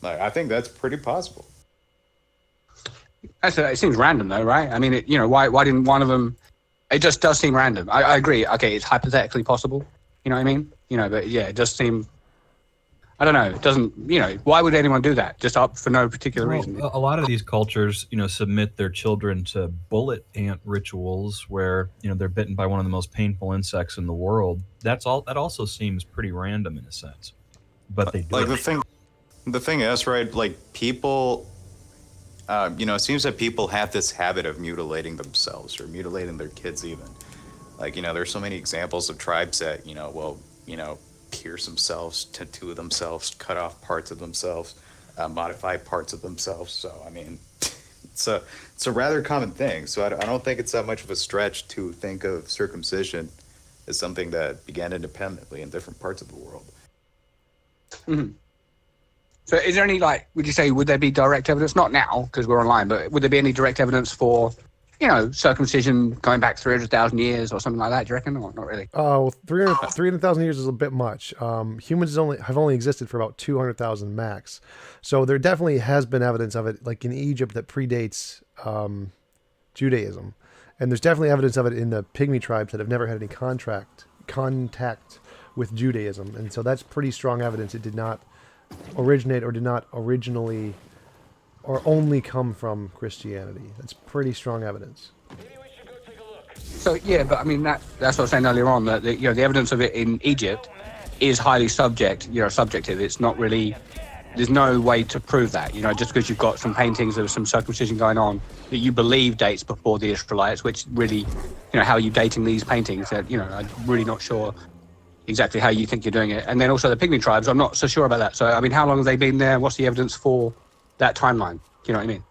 Like, I think that's pretty possible. It seems random though, right? I mean, you know, why didn't one of them? It just does seem random. I agree. Okay, it's hypothetically possible. You know what I mean? You know, but yeah, it does seem. I don't know. It doesn't. You know, why would anyone do that? Just up for no particular reason. A lot of these cultures, you know, submit their children to bullet ant rituals where, you know, they're bitten by one of the most painful insects in the world. That also seems pretty random in a sense, but they do. Like the thing is, right? Like people. You know, it seems that people have this habit of mutilating themselves or mutilating their kids even. Like, you know, there's so many examples of tribes that, you know, will, you know, pierce themselves, tattoo themselves, cut off parts of themselves, modify parts of themselves. So, I mean, it's a rather common thing. So I don't think it's that much of a stretch to think of circumcision as something that began independently in different parts of the world. Mm-hmm. So is there any, like, would there be direct evidence? Not now, because we're online, but would there be any direct evidence for, you know, circumcision going back 300,000 years or something like that, do you reckon? Or not really? Oh, 300,000 years is a bit much. Humans have only existed for about 200,000 max. So there definitely has been evidence of it, like in Egypt, that predates Judaism. And there's definitely evidence of it in the Pygmy tribes that have never had any contact with Judaism. And so that's pretty strong evidence it did not originate or did not originally or only come from Christianity. That's pretty strong evidence. So yeah, but I mean that's what I was saying earlier on, that you know, the evidence of it in Egypt is highly subjective. It's not really, there's no way to prove that, you know, just because you've got some paintings of some circumcision going on that you believe dates before the Israelites, which really, you know, how are you dating these paintings? That, you know, I'm really not sure exactly how you think you're doing it. And then also the Pygmy tribes, I'm not so sure about that. So, I mean, how long have they been there? What's the evidence for that timeline? Do you know what I mean?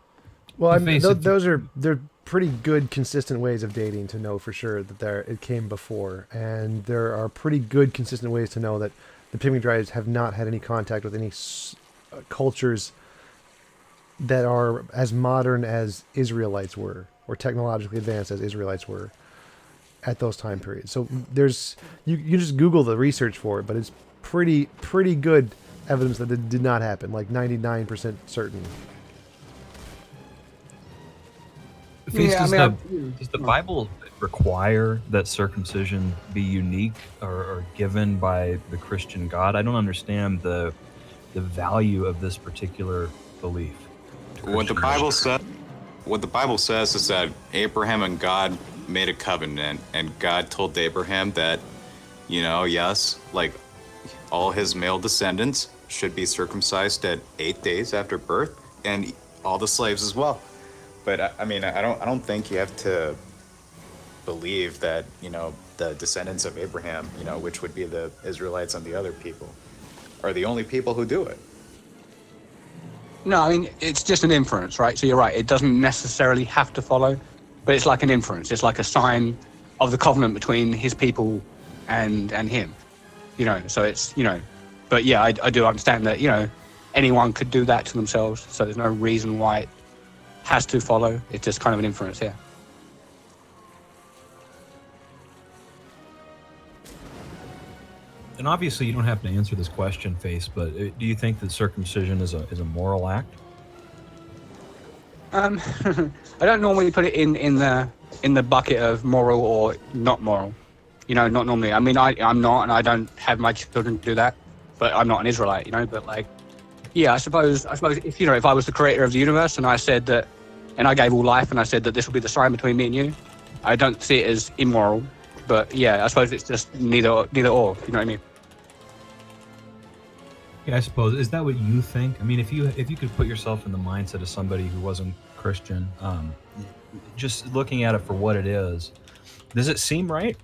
Well, I mean, they're pretty good, consistent ways of dating to know for sure that it came before. And there are pretty good, consistent ways to know that the Pygmy tribes have not had any contact with any cultures that are as modern as Israelites were, or technologically advanced as Israelites were at those time periods. So there's you just Google the research for it, but it's pretty good evidence that it did not happen, like 99% certain. Does the Bible require that circumcision be unique or given by the Christian God? I don't understand the value of this particular belief. What the Bible says is that Abraham and God made a covenant, and God told Abraham that, you know, yes, like all his male descendants should be circumcised at 8 days after birth, and all the slaves as well. But I mean, I don't think you have to believe that, you know, the descendants of Abraham, you know, which would be the Israelites and the other people, are the only people who do it. No, I mean, it's just an inference, right? So you're right. It doesn't necessarily have to follow, but it's like an inference. It's like a sign of the covenant between his people and him, you know? So it's, you know, but yeah, I do understand that, you know, anyone could do that to themselves. So there's no reason why it has to follow. It's just kind of an inference, yeah. And obviously, you don't have to answer this question, Face, but do you think that circumcision is a moral act? I don't normally put it in the bucket of moral or not moral. You know, not normally. I mean, I'm not, and I don't have my children do that. But I'm not an Israelite, you know. But like, yeah, I suppose if you know, if I was the creator of the universe and I said that, and I gave all life and I said that this will be the sign between me and you, I don't see it as immoral. But yeah, I suppose it's just neither or. You know what I mean? Yeah, I suppose. Is that what you think? I mean, if you could put yourself in the mindset of somebody who wasn't Christian, just looking at it for what it is, does it seem right?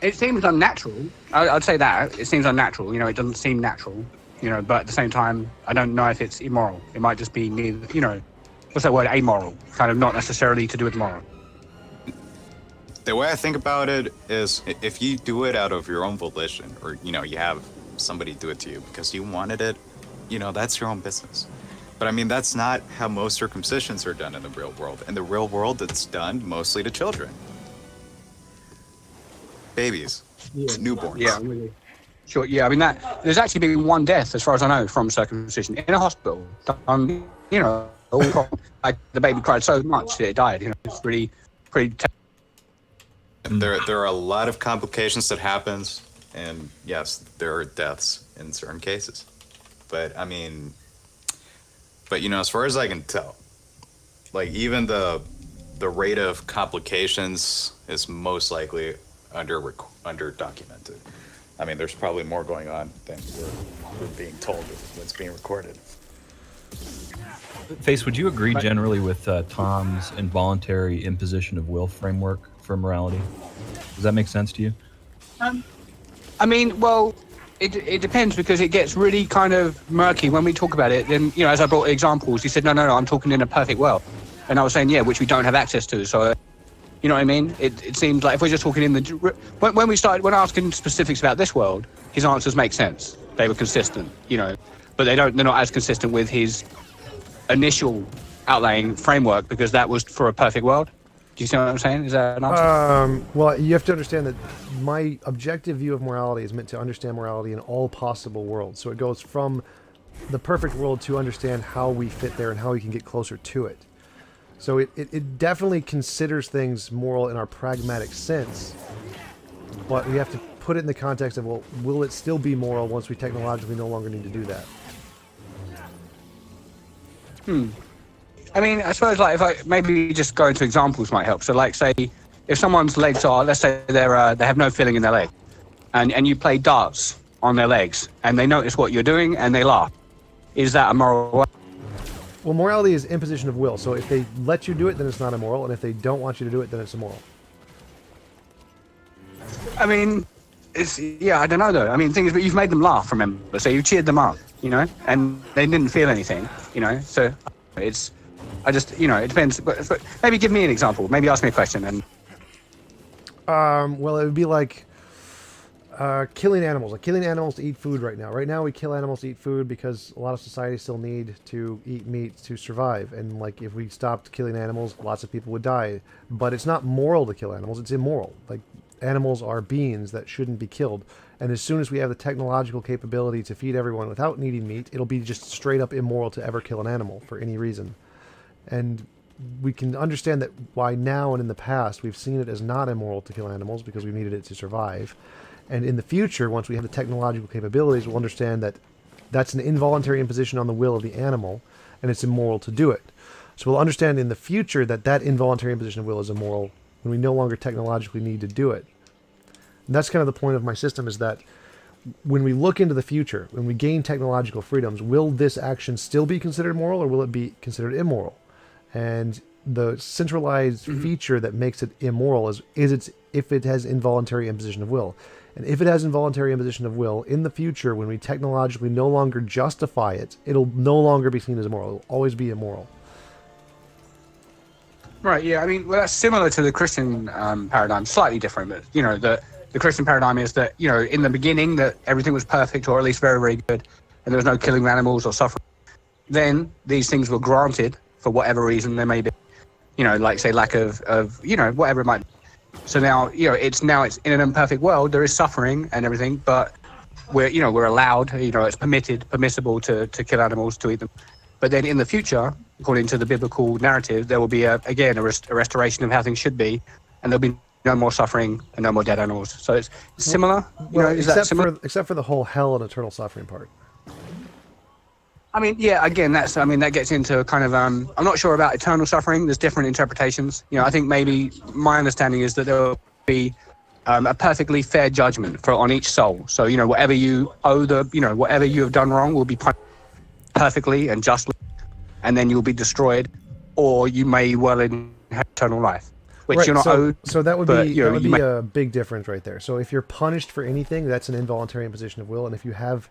It seems unnatural. I'd say that. It seems unnatural. You know, it doesn't seem natural. You know, but at the same time, I don't know if it's immoral. It might just be neither, you know, what's that word? Amoral. Kind of not necessarily to do with moral. The way I think about it is if you do it out of your own volition, or, you know, you have somebody do it to you because you wanted it, you know, that's your own business. But I mean, that's not how most circumcisions are done in the real world. In the real world, it's done mostly to children. Babies. Yeah. Newborns. Yeah, really. Sure, yeah, I mean, there's actually been one death, as far as I know, from circumcision in a hospital. You know, like the baby cried so much that it died. You know, it's pretty. There are a lot of complications that happens, and yes, there are deaths in certain cases. But I mean, you know, as far as I can tell, like even the rate of complications is most likely under documented. I mean, there's probably more going on than we're being told what's being recorded. Face, would you agree generally with Tom's involuntary imposition of will framework for morality? Does that make sense to you? I mean, well, it depends, because it gets really kind of murky when we talk about it. Then, you know, as I brought examples, he said, no, I'm talking in a perfect world. And I was saying, yeah, which we don't have access to. So, you know what I mean? It seems like if we're just talking in the... When asking specifics about this world, his answers make sense. They were consistent, you know. But they're not as consistent with his initial outlaying framework, because that was for a perfect world. Do you see what I'm saying? Is that an answer? Well, you have to understand that my objective view of morality is meant to understand morality in all possible worlds. So it goes from the perfect world to understand how we fit there and how we can get closer to it. So it definitely considers things moral in our pragmatic sense, but we have to put it in the context of, well, will it still be moral once we technologically no longer need to do that? I mean, I suppose, like, if I maybe just go into examples might help. So, like, say, if someone's legs are, let's say they have no filling in their leg, and you play darts on their legs, and they notice what you're doing, and they laugh. Is that a moral? Well, morality is imposition of will. So if they let you do it, then it's not immoral, and if they don't want you to do it, then it's immoral. I mean, I don't know though. I mean, the thing is, but you've made them laugh, remember? So you cheered them up, you know, and they didn't feel anything, you know. So it depends. But maybe give me an example. Maybe ask me a question. And well, it would be like killing animals. Like killing animals to eat food right now. Right now, we kill animals to eat food because a lot of societies still need to eat meat to survive. And like, if we stopped killing animals, lots of people would die. But it's not moral to kill animals. It's immoral. Like, animals are beings that shouldn't be killed. And as soon as we have the technological capability to feed everyone without needing meat, it'll be just straight up immoral to ever kill an animal for any reason. And we can understand that why now and in the past we've seen it as not immoral to kill animals because we needed it to survive. And in the future, once we have the technological capabilities, we'll understand that that's an involuntary imposition on the will of the animal, and it's immoral to do it. So we'll understand in the future that that involuntary imposition of will is immoral when we no longer technologically need to do it. And that's kind of the point of my system, is that when we look into the future, when we gain technological freedoms, will this action still be considered moral, or will it be considered immoral? And the centralized feature that makes it immoral is if it has involuntary imposition of will. And if it has involuntary imposition of will, in the future, when we technologically no longer justify it, it'll no longer be seen as immoral. It'll always be immoral. Right, yeah, I mean, well, that's similar to the Christian paradigm, slightly different, but, you know, the Christian paradigm is that, you know, in the beginning that everything was perfect, or at least very, very good, and there was no killing of animals or suffering. Then these things were granted for whatever reason there may be, you know, like, say, lack of you know, whatever it might be. So now, you know, it's in an imperfect world, there is suffering and everything, but we're allowed, you know, it's permissible to kill animals, to eat them. But then in the future, according to the biblical narrative, there will be, a restoration of how things should be, and there'll be no more suffering and no more dead animals. So it's similar. You know, is that similar? Except for the whole hell and eternal suffering part. I mean, yeah, again, that gets into kind of, I'm not sure about eternal suffering. There's different interpretations. You know, I think maybe my understanding is that there will be a perfectly fair judgment on each soul. So, you know, whatever you whatever you have done wrong will be punished perfectly and justly, and then you'll be destroyed, or you may well inherit eternal life, which you're not owed. So that would be a big difference right there. So if you're punished for anything, that's an involuntary imposition of will, and if you have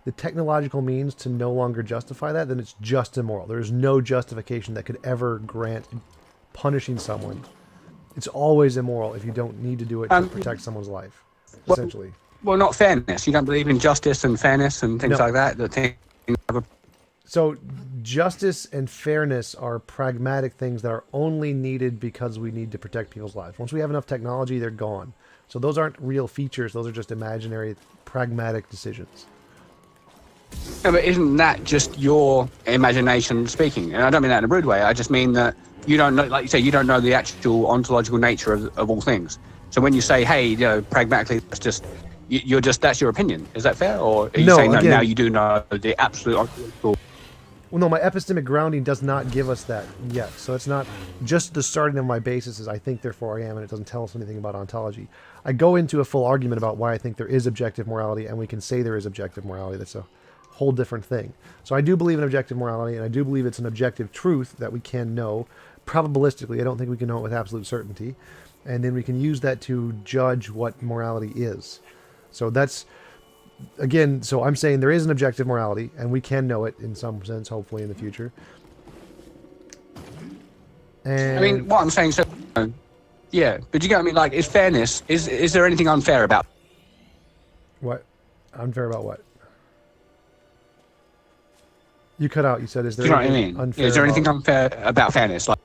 the technological means to no longer justify that, then it's just immoral. There's no justification that could ever grant punishing someone. It's always immoral if you don't need to do it to protect someone's life, essentially. Well, not fairness. You don't believe in justice and fairness and things like that. So justice and fairness are pragmatic things that are only needed because we need to protect people's lives. Once we have enough technology, they're gone. So those aren't real features. Those are just imaginary, pragmatic decisions. No, but isn't that just your imagination speaking? And I don't mean that in a rude way. I just mean that you don't know, like you say, you don't know the actual ontological nature of all things. So when you say, hey, you know, pragmatically, it's just, that's your opinion. Is that fair? Or are you saying, no, now you do know the absolute ontological? Well, no, my epistemic grounding does not give us that yet. So it's not just the starting of my basis is I think, therefore I am, and it doesn't tell us anything about ontology. I go into a full argument about why I think there is objective morality, and we can say there is objective morality. That's a whole different thing. So I do believe in objective morality, and I do believe it's an objective truth that we can know. Probabilistically, I don't think we can know it with absolute certainty. And then we can use that to judge what morality is. So that's, again, so I'm saying there is an objective morality, and we can know it in some sense, hopefully, in the future. And I mean, what I'm saying, so, yeah, but you get what I mean, like, is fairness, is there anything unfair about? What? Unfair about what? You cut out, you said, is there you know what I mean? Unfair is there anything about... unfair about fairness? Like,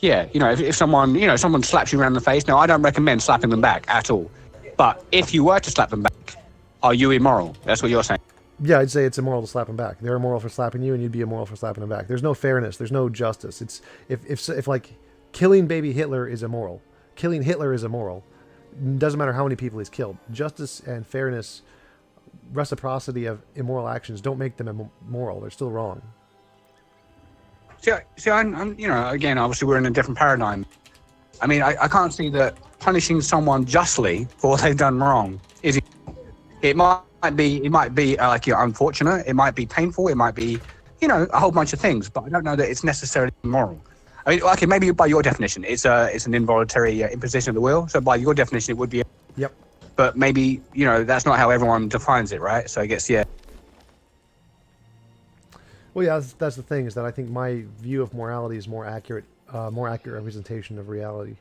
yeah, you know, if someone, you know, someone slaps you around the face, now I don't recommend slapping them back at all. But if you were to slap them back, are you immoral? That's what you're saying. Yeah, I'd say it's immoral to slap them back. They're immoral for slapping you, and you'd be immoral for slapping them back. There's no fairness. There's no justice. It's if like killing baby Hitler is immoral, killing Hitler is immoral. Doesn't matter how many people he's killed. Justice and fairness, reciprocity of immoral actions don't make them immoral. They're still wrong. See, I'm, you know, again, obviously we're in a different paradigm. I mean, I can't see that punishing someone justly for what they've done wrong is. It might be like, you know, unfortunate. It might be painful. It might be, you know, a whole bunch of things. But I don't know that it's necessarily immoral. I mean, okay, maybe by your definition, it's an involuntary imposition of the will. So by your definition, it would be. Yep. But maybe, you know, that's not how everyone defines it, right? So I guess, yeah. Well, yeah, that's the thing, is that I think my view of morality is more accurate representation of reality.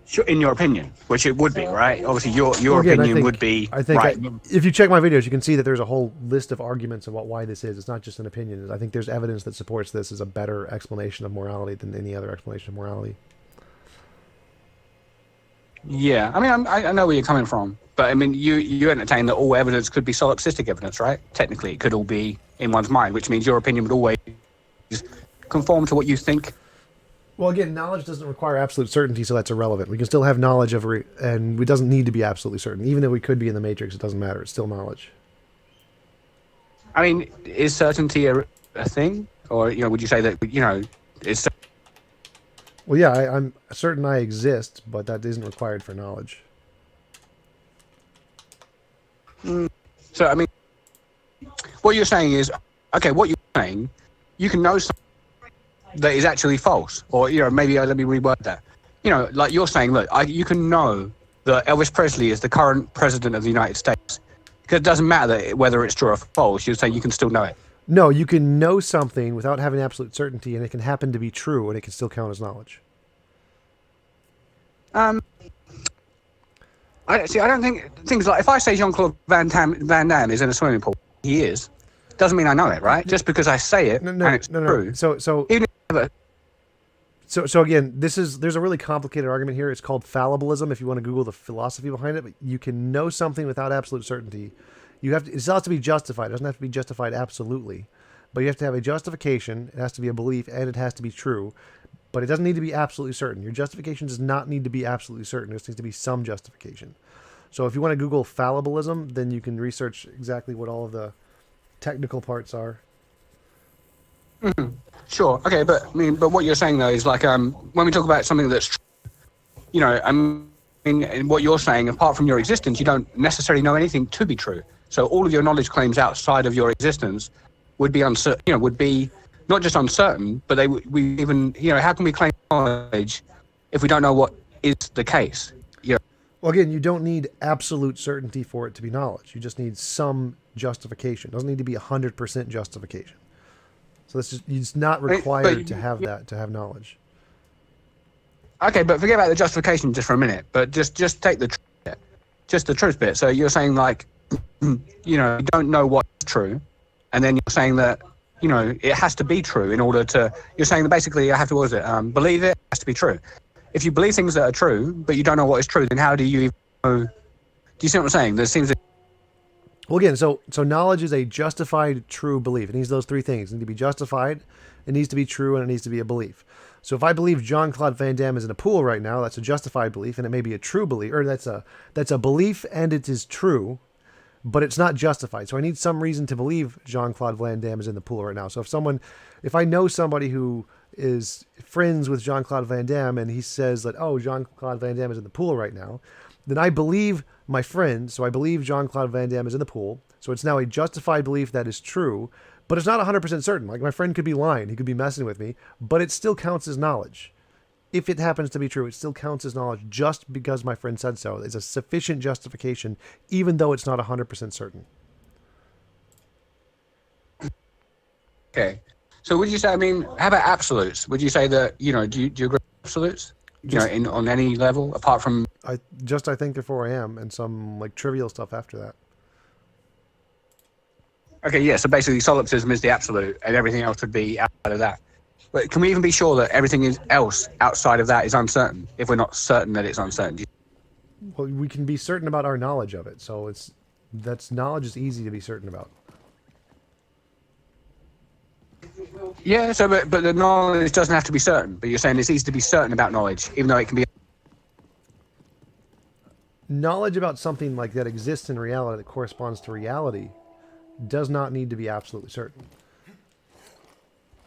Sure, in your opinion, which it would be, right? Obviously, your opinion would be right. If you check my videos, you can see that there's a whole list of arguments about why this is. It's not just an opinion. I think there's evidence that supports this as a better explanation of morality than any other explanation of morality. Yeah, I mean, I know where you're coming from, but I mean, you entertain that all evidence could be solipsistic evidence, right? Technically, it could all be in one's mind, which means your opinion would always conform to what you think. Well, again, knowledge doesn't require absolute certainty, so that's irrelevant. We can still have knowledge of, and it doesn't need to be absolutely certain. Even if we could be in the Matrix, it doesn't matter. It's still knowledge. I mean, is certainty a thing, or you know, would you say that it's? Well, yeah, I'm certain I exist, but that isn't required for knowledge. So, I mean, what you're saying is, okay, what you're saying, you can know something that is actually false, or, you know, maybe let me reword that. you know, like you're saying, look, you can know that Elvis Presley is the current president of the United States. Because it doesn't matter whether it's true or false. You're saying you can still know it. No, you can know something without having absolute certainty, and it can happen to be true, and it can still count as knowledge. I don't think things like, if I say Jean-Claude Van Damme is in a swimming pool, he is. Doesn't mean I know it, right? Just because I say it and it's true. So Even if So again, there's a really complicated argument here. It's called fallibilism. If you want to Google the philosophy behind it, but you can know something without absolute certainty. You have to. It still has to be justified. It doesn't have to be justified absolutely, but you have to have a justification. It has to be a belief, and it has to be true. But it doesn't need to be absolutely certain. Your justification does not need to be absolutely certain. There needs to be some justification. So if you want to Google fallibilism, then you can research exactly what all of the technical parts are. Mm-hmm. Sure. Okay, but what you're saying though is like when we talk about something that's true, you know, I mean, what you're saying, apart from your existence, you don't necessarily know anything to be true. So all of your knowledge claims outside of your existence would be uncertain. You know, would be not just uncertain, but we even, you know, how can we claim knowledge if we don't know what is the case? You know? Well, again, you don't need absolute certainty for it to be knowledge. You just need some justification. It doesn't need to be 100% justification. So it's not required to have that, to have knowledge. Okay, but forget about the justification just for a minute. But just take the truth bit. Just the truth bit. So you're saying like, you know, you don't know what's true, and then you're saying that, you know, it has to be true in order to. You're saying that basically you have to, what is it? Believe it has to be true. If you believe things that are true, but you don't know what is true, then how do you even know? Do you see what I'm saying? There seems. Well, again, so knowledge is a justified, true belief. It needs those three things. It needs to be justified, it needs to be true, and it needs to be a belief. So if I believe Jean-Claude Van Damme is in a pool right now, that's a justified belief, and it may be a true belief, or that's a belief and it is true, but it's not justified. So I need some reason to believe Jean-Claude Van Damme is in the pool right now. So if I know somebody who is friends with Jean-Claude Van Damme and he says that, oh, Jean-Claude Van Damme is in the pool right now, then I believe my friend, so I believe Jean-Claude Van Damme is in the pool. So it's now a justified belief that is true, but it's not 100% certain. Like my friend could be lying, he could be messing with me, but it still counts as knowledge. If it happens to be true, it still counts as knowledge just because my friend said so. It's a sufficient justification, even though it's not 100% certain. Okay. So would you say, I mean, how about absolutes? Would you say that, you know, do you agree with absolutes? You know, on any level, apart from... I think therefore I am, and some like trivial stuff after that. Okay, yeah, so basically solipsism is the absolute, and everything else would be outside of that. But can we even be sure that everything else outside of that is uncertain, if we're not certain that it's uncertain? Well, we can be certain about our knowledge of it, so knowledge is easy to be certain about. Yeah, so but the knowledge doesn't have to be certain, but you're saying it's easy to be certain about knowledge, even though it can be... Knowledge about something like that exists in reality, that corresponds to reality, does not need to be absolutely certain.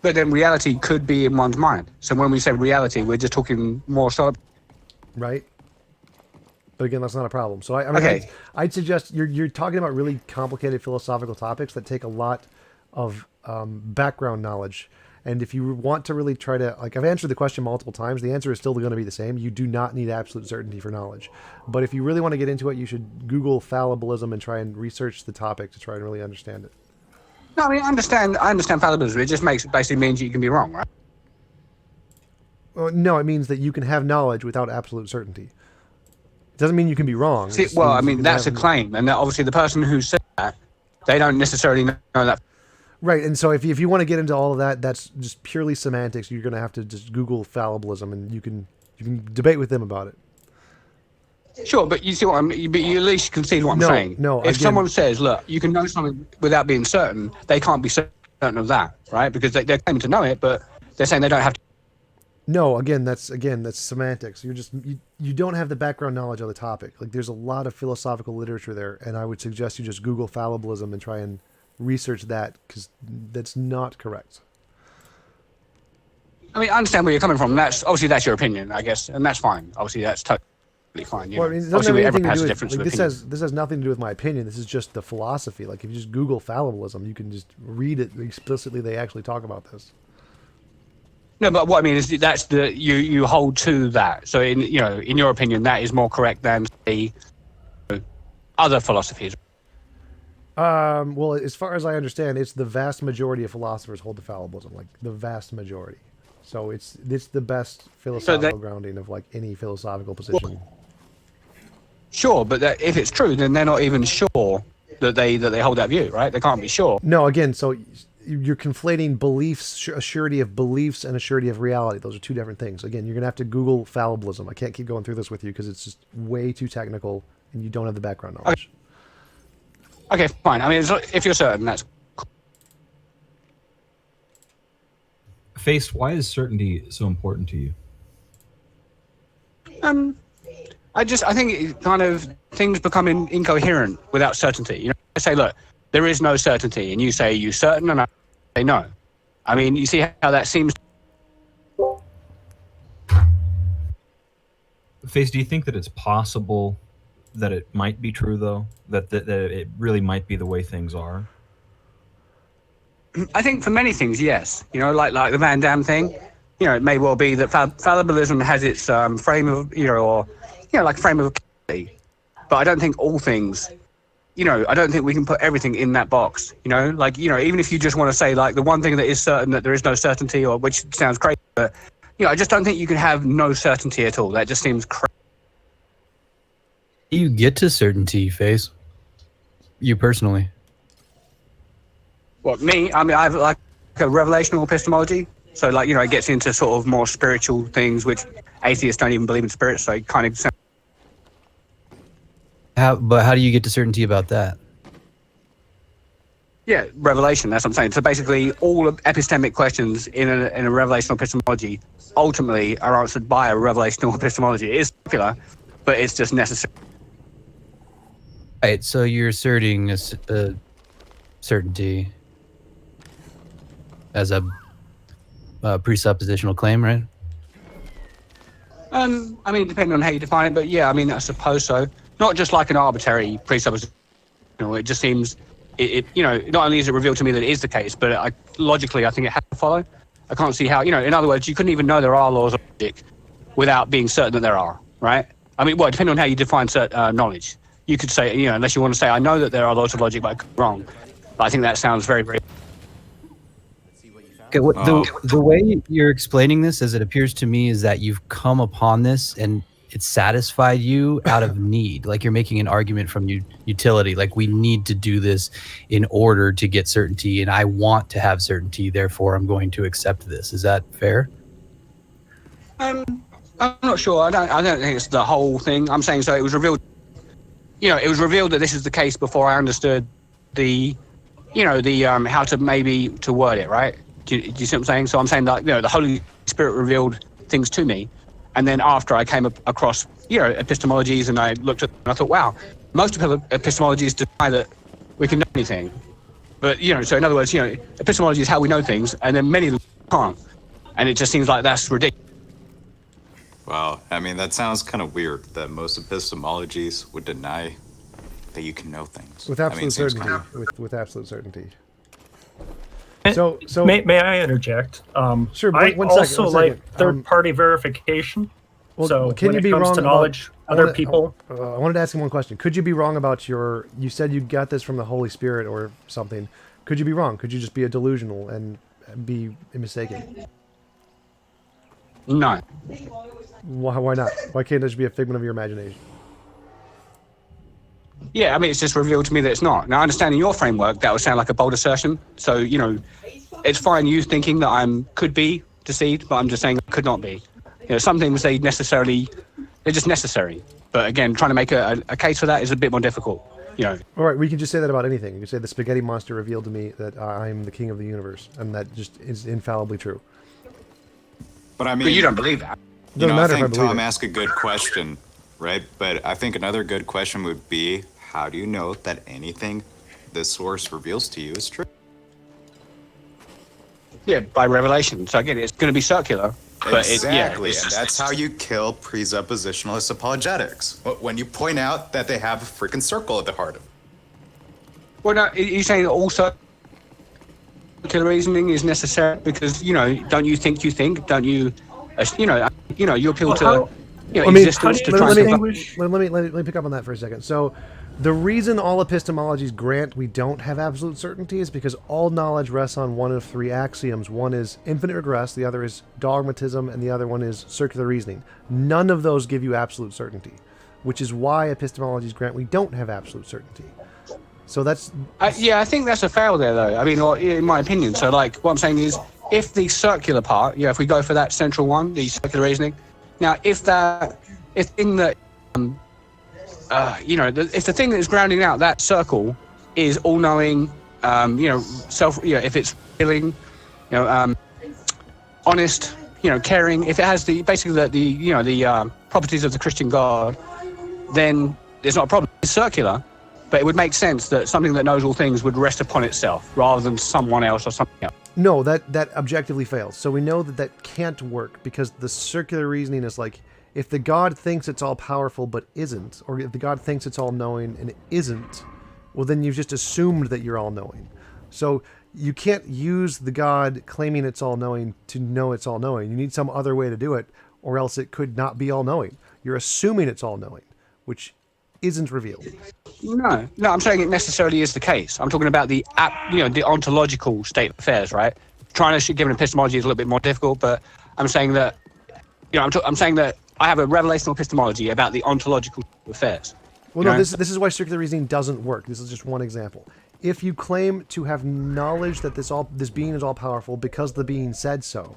But then reality could be in one's mind. So when we say reality, we're just talking more solid. Right. But again, that's not a problem. So I mean, okay. I'd suggest you're talking about really complicated philosophical topics that take a lot of background knowledge. And if you want to really try to, like, I've answered the question multiple times, the answer is still going to be the same. You do not need absolute certainty for knowledge. But if you really want to get into it, you should Google fallibilism and try and research the topic to try and really understand it. No, I mean, I understand fallibilism. It just basically means you can be wrong, right? Well, no, it means that you can have knowledge without absolute certainty. It doesn't mean you can be wrong. See, well, I mean, that's a claim. And obviously the person who said that, they don't necessarily know that. Right, and so if you want to get into all of that, that's just purely semantics. You're going to have to just Google fallibilism, and you can debate with them about it. Sure, but you see what but you at least can see what I'm saying. No, if someone says, look, you can know something without being certain, they can't be certain of that, right? Because they're claiming to know it, but they're saying they don't have to. No, that's semantics. You don't have the background knowledge of the topic. Like, there's a lot of philosophical literature there, and I would suggest you just Google fallibilism and try and research that, because that's not correct. I mean, I understand where you're coming from. That's your opinion, I guess, and that's fine. Obviously, that's totally fine. Well, I mean, obviously, everyone has a difference. Like, this has nothing to do with my opinion. This is just the philosophy. Like, if you just Google fallibilism, you can just read it explicitly. They actually talk about this. No, but what I mean is that's you hold to that. So in your opinion, that is more correct than the other philosophies. Well, as far as I understand, it's the vast majority of philosophers hold to fallibilism, like the vast majority. So it's the best philosophical grounding of like any philosophical position. Sure, but if it's true, then they're not even sure that they hold that view, right? They can't be sure. No, again, so you're conflating beliefs, a surety of beliefs, and a surety of reality. Those are two different things. Again, you're gonna have to Google fallibilism. I can't keep going through this with you because it's just way too technical, and you don't have the background knowledge. Okay, fine. I mean, if you're certain, that's Face, why is certainty so important to you? I think it kind of things become incoherent without certainty. You know, I say, look, there is no certainty, and you say, you certain, and I say no. I mean, you see how that seems. Face, do you think that it's possible that it might be true, though? That it really might be the way things are? I think for many things, yes. You know, like the Van Damme thing. You know, it may well be that fallibilism has its frame of, like frame of reality. But I don't think all things. You know, I don't think we can put everything in that box. You know, like even if you just want to say like the one thing that is certain that there is no certainty, or which sounds crazy, but I just don't think you can have no certainty at all. That just seems crazy. You get to certainty, Face. You personally. What, me? I mean, I have like a revelational epistemology. So like, it gets into sort of more spiritual things, which atheists don't even believe in spirits. So it kind of. But how do you get to certainty about that? Yeah, revelation. That's what I'm saying. So basically, all epistemic questions in a revelational epistemology ultimately are answered by a revelational epistemology. It is popular, but it's just necessary. Right. So you're asserting a certainty as a presuppositional claim, right? I mean, depending on how you define it, but yeah, I mean, I suppose so. Not just like an arbitrary presupposition. It just seems, not only is it revealed to me that it is the case, but logically, I think it has to follow. I can't see how, in other words, you couldn't even know there are laws of logic without being certain that there are, right? I mean, well, depending on how you define knowledge. You could say, unless you want to say, I know that there are laws of logic, but I could be wrong. But I think that sounds very, very... Okay, the way you're explaining this, as it appears to me, is that you've come upon this and it's satisfied you out of need. Like you're making an argument from utility. Like we need to do this in order to get certainty, and I want to have certainty. Therefore, I'm going to accept this. Is that fair? I'm not sure. I don't think it's the whole thing. I'm saying so. It was revealed. It was revealed that this is the case before I understood the how to maybe to word it right. Do you see what I'm saying? So I'm saying that the Holy Spirit revealed things to me. And then after I came across, epistemologies, and I looked at them, and I thought, wow, most epistemologies deny that we can know anything. But, so in other words, epistemology is how we know things, and then many of them can't. And it just seems like that's ridiculous. Well, I mean, that sounds kind of weird that most epistemologies would deny that you can know things. With absolute certainty. With absolute certainty. So may I interject? Sure. I also like third-party verification. Well, so can when you it be comes wrong to knowledge, other people. I wanted to ask him one question. Could you be wrong about you said you got this from the Holy Spirit or something? Could you be wrong? Could you just be a delusional and be mistaken? No. Why not? Why can't it just be a figment of your imagination? Yeah, I mean, it's just revealed to me that it's not. Now, understanding your framework, that would sound like a bold assertion. So, it's fine you thinking that could be deceived, but I'm just saying it could not be. Some things they're just necessary. But again, trying to make a case for that is a bit more difficult. All right, we can just say that about anything. You can say the spaghetti monster revealed to me that I'm the king of the universe, and that just is infallibly true. But I mean, but you don't believe that. I think Tom asked a good question, right? But I think another good question would be, how do you know that anything this source reveals to you is true? Yeah, by revelation. So again, it's going to be circular. But Exactly, and that's how you kill presuppositionalist apologetics. When you point out that they have a freaking circle at the heart of it. Well, no, you're saying that all certainty circular reasoning is necessary because don't you think you think? Don't you? You appeal to existence to try and distinguish? let me pick up on that for a second. So, the reason all epistemologies grant we don't have absolute certainty is because all knowledge rests on one of three axioms. One is infinite regress, the other is dogmatism, and the other one is circular reasoning. None of those give you absolute certainty, which is why epistemologies grant we don't have absolute certainty. So that's... I think that's a fail there, though. I mean, or in my opinion. So, like, what I'm saying is, if the circular part, if we go for that central one, the circular reasoning, now, if the thing that thing that is grounding out that circle is all-knowing, if it's feeling, honest, caring, if it has the properties of the Christian God, then there's not a problem. It's circular, but it would make sense that something that knows all things would rest upon itself rather than someone else or something else. No, that objectively fails. So we know that can't work because the circular reasoning is like, if the God thinks it's all powerful but isn't, or if the God thinks it's all knowing and it isn't, well, then you've just assumed that you're all knowing. So you can't use the God claiming it's all knowing to know it's all knowing. You need some other way to do it, or else it could not be all knowing. You're assuming it's all knowing, which isn't revealed. No, I'm saying it necessarily is the case. I'm talking about the ontological state of affairs, right? Trying to give an epistemology is a little bit more difficult, but I'm saying that, I'm saying that I have a revelational epistemology about the ontological affairs. Well, no, this is why circular reasoning doesn't work. This is just one example. If you claim to have knowledge that this being is all powerful because the being said so,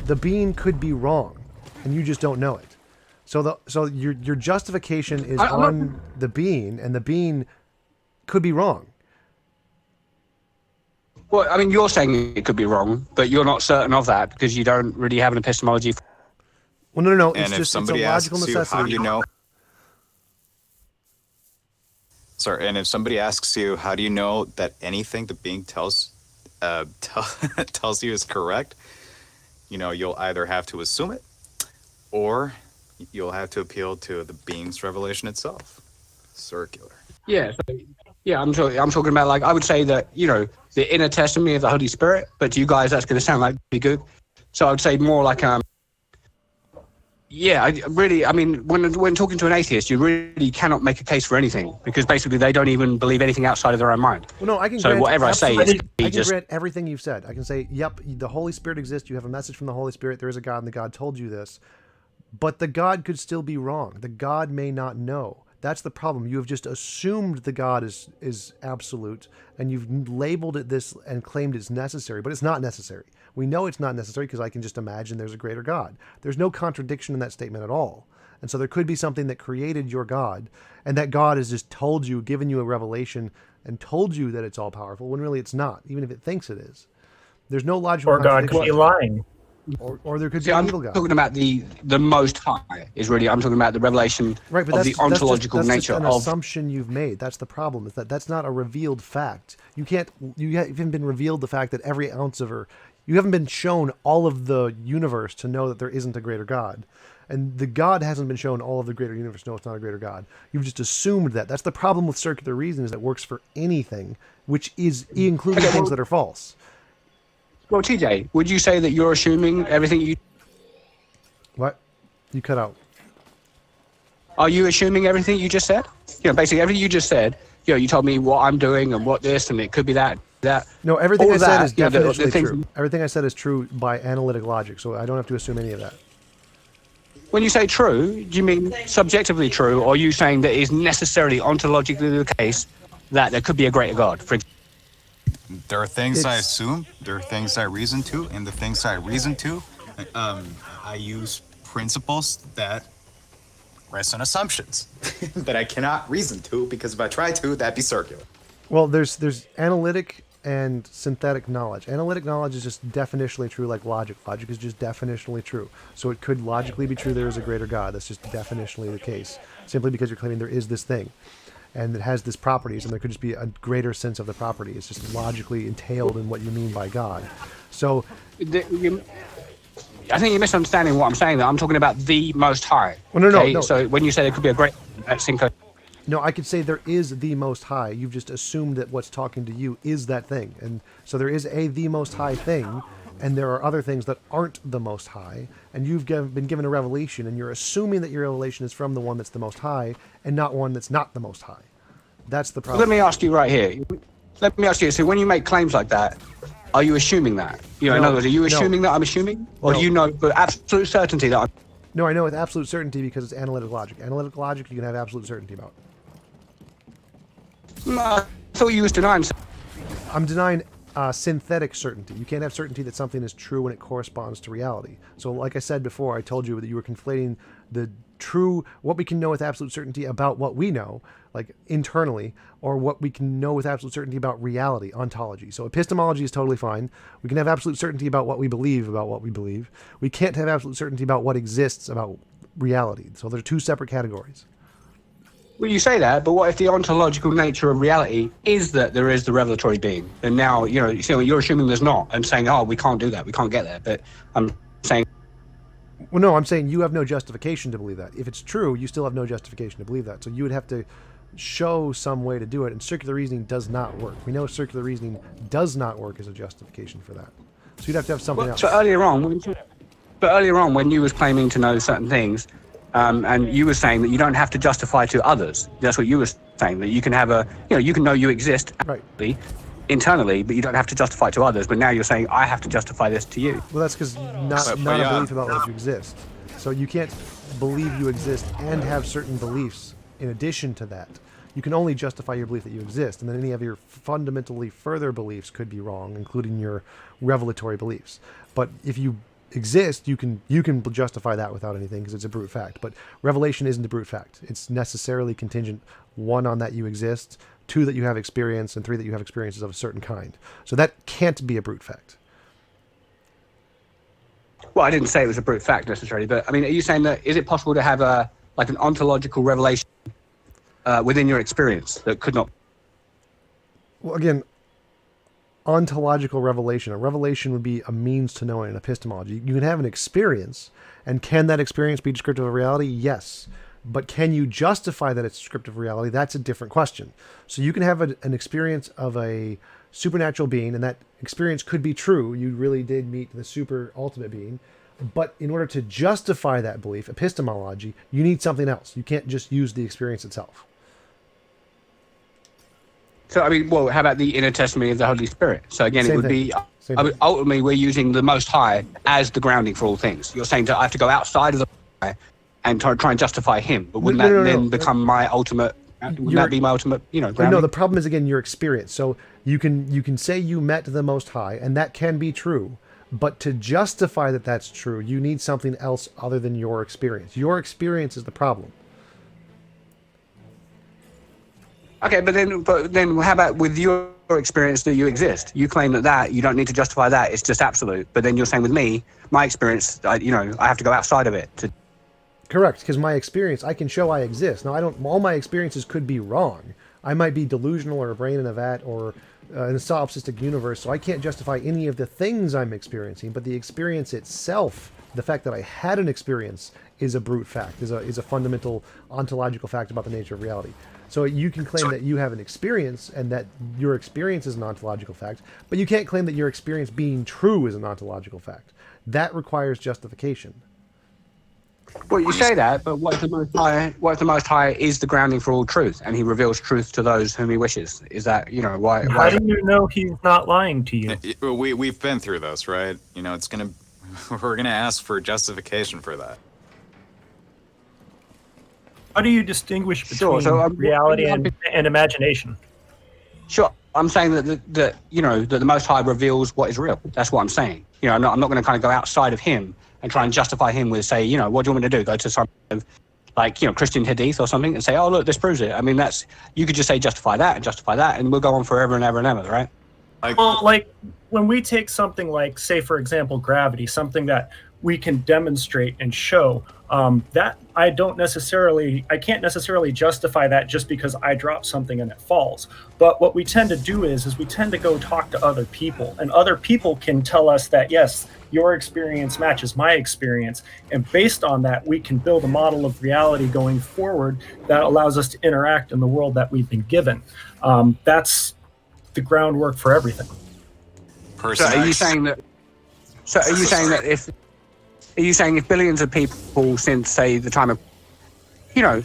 the being could be wrong, and you just don't know it. So your justification is on the being, and the being could be wrong. Well, I mean, you're saying it could be wrong, but you're not certain of that because you don't really have an epistemology. Well, no. It's And if just somebody it's a logical asks you, necessity. how do you know? Sorry, and if somebody asks you, how do you know that anything the being tells you is correct? You'll either have to assume it, or you'll have to appeal to the being's revelation itself. Circular. Yeah, I'm talking about, like, I would say that, the inner testimony of the Holy Spirit, but to you guys that's going to sound like be good. So I would say more like, when talking to an atheist, you really cannot make a case for anything because basically they don't even believe anything outside of their own mind. Well, no, I can. So grant whatever I say is I can grant everything you've said. I can say, yep, the Holy Spirit exists. You have a message from the Holy Spirit. There is a God, and the God told you this. But the God could still be wrong. The God may not know. That's the problem. You have just assumed the God is absolute, and you've labeled it this and claimed it's necessary, but it's not necessary. We know it's not necessary because I can just imagine there's a greater God. There's no contradiction in that statement at all. And so there could be something that created your God, and that God has just told you, given you a revelation, and told you that it's all powerful, when really it's not, even if it thinks it is. There's no logical contradiction. Or God could be lying. Or there could be an evil God. I'm talking about the Most High. I'm talking about the revelation of the ontological that's nature just an of. assumption you've made. That's the problem. Is that's not a revealed fact. You haven't been revealed the fact that every ounce of you haven't been shown all of the universe to know that there isn't a greater God. And the God hasn't been shown all of the greater universe to know it's not a greater God. You've just assumed that. That's the problem with circular reasoning, is that it works for anything, which is including things that are false. Well, TJ, would you say that you're assuming everything you... What? You cut out. Are you assuming everything you just said? Basically everything you just said, you told me what I'm doing and what this, and it could be that. No, everything I said is definitionally the true. Everything I said is true by analytic logic, so I don't have to assume any of that. When you say true, do you mean subjectively true, or are you saying that it is necessarily ontologically the case that there could be a greater God? For example, There are things I assume, there are things I reason to, and the things I reason to, I use principles that rest on assumptions that I cannot reason to, because if I try to, that'd be circular. Well, there's analytic and synthetic knowledge. Analytic knowledge is just definitionally true, like logic. Logic is just definitionally true. So it could logically be true there is a greater God. That's just definitionally the case, simply because you're claiming there is this thing. And it has this properties, and there could just be a greater sense of the property. It's just logically entailed in what you mean by God. So, I think you're misunderstanding what I'm saying. That I'm talking about the Most High. Well, no. So when you say there could be a great, No, I could say there is the Most High. You've just assumed that what's talking to you is that thing. And so there is the Most High thing, and there are other things that aren't the Most High. And you've been given a revelation, and you're assuming that your revelation is from the one that's the Most High, and not one that's not the Most High. That's the problem. Let me ask you right here. Let me ask you. So when you make claims like that, are you assuming that? You know, in other words, are you assuming that I'm assuming, or do you know with absolute certainty that I'm? No, I know with absolute certainty because it's analytic logic. Analytic logic you can have absolute certainty about. I thought you was denying. I'm denying synthetic certainty. You can't have certainty that something is true when it corresponds to reality. So like I said before, I told you that you were conflating the true, what we can know with absolute certainty about what we know, like internally, or what we can know with absolute certainty about reality, ontology. So epistemology is totally fine. We can have absolute certainty about what we believe about what we believe. We can't have absolute certainty about what exists about reality. So they're two separate categories. Well, you say that, but what if the ontological nature of reality is that there is the revelatory being? And now, you know, you're assuming there's not, and saying, oh, we can't do that, we can't get there. But I'm saying... Well, no, I'm saying you have no justification to believe that. If it's true, you still have no justification to believe that. So you would have to show some way to do it, and circular reasoning does not work. We know circular reasoning does not work as a justification for that. So you'd have to have something else. So earlier on, when you was claiming to know certain things, and you were saying that you don't have to justify to others. That's what you were saying, that you can have you can know you exist internally, but you don't have to justify to others. But now you're saying, I have to justify this to you. Well, that's because not a belief about what you exist. So you can't believe you exist and have certain beliefs in addition to that. You can only justify your belief that you exist, and then any of your fundamentally further beliefs could be wrong, including your revelatory beliefs. But if you exist, you can justify that without anything because it's a brute fact. But revelation isn't a brute fact. It's necessarily contingent, one, on that you exist, two, that you have experience, and three, that you have experiences of a certain kind. So that can't be a brute fact. Well, I didn't say it was a brute fact necessarily, but I mean, are you saying that is it possible to have an ontological revelation within your experience that could not? Well, again, ontological revelation. A revelation would be a means to knowing in epistemology. You can have an experience, and can that experience be descriptive of reality? Yes. But can you justify that it's descriptive of reality? That's a different question. So you can have an experience of a supernatural being, and that experience could be true. You really did meet the super ultimate being. But in order to justify that belief, epistemology, you need something else. You can't just use the experience itself. So, I mean, well, how about the inner testimony of the Holy Spirit? So, again, it would be, ultimately, we're using the Most High as the grounding for all things. You're saying that I have to go outside of the High and try and justify him. But wouldn't that then become my ultimate, wouldn't that be my ultimate, grounding? No, the problem is, again, your experience. So you can say you met the Most High, and that can be true. But to justify that that's true, you need something else other than your experience. Your experience is the problem. Okay, but then how about with your experience that you exist? You claim that you don't need to justify that, it's just absolute. But then you're saying with me, my experience, I have to go outside of it to... Correct, because my experience, I can show I exist. Now, all my experiences could be wrong. I might be delusional or a brain in a vat or in a solipsistic universe, so I can't justify any of the things I'm experiencing, but the experience itself, the fact that I had an experience, is a brute fact, is a fundamental ontological fact about the nature of reality. So you can claim that you have an experience and that your experience is an ontological fact, but you can't claim that your experience being true is an ontological fact. That requires justification. Well, you say that, but what if the Most High is the grounding for all truth, and he reveals truth to those whom he wishes? Is that, why... How do you know he's not lying to you? We've been through this, right? We're gonna ask for justification for that. How do you distinguish between reality and imagination? Sure, I'm saying that the Most High reveals what is real. That's what I'm saying. I'm not going to kind of go outside of him and try and justify him with, say, what do you want me to do? Go to some Christian hadith or something and say, oh, look, this proves it. I mean, you could just say justify that, and we'll go on forever and ever and ever, right? Well, when we take something like, say, for example, gravity, something that we can demonstrate and show, that I can't necessarily justify that just because I drop something and it falls. But what we tend to do is we tend to go talk to other people, and other people can tell us that, yes, your experience matches my experience, and based on that, we can build a model of reality going forward that allows us to interact in the world that we've been given. That's the groundwork for everything. So are you saying that? So are you saying that if billions of people since, say, the time of,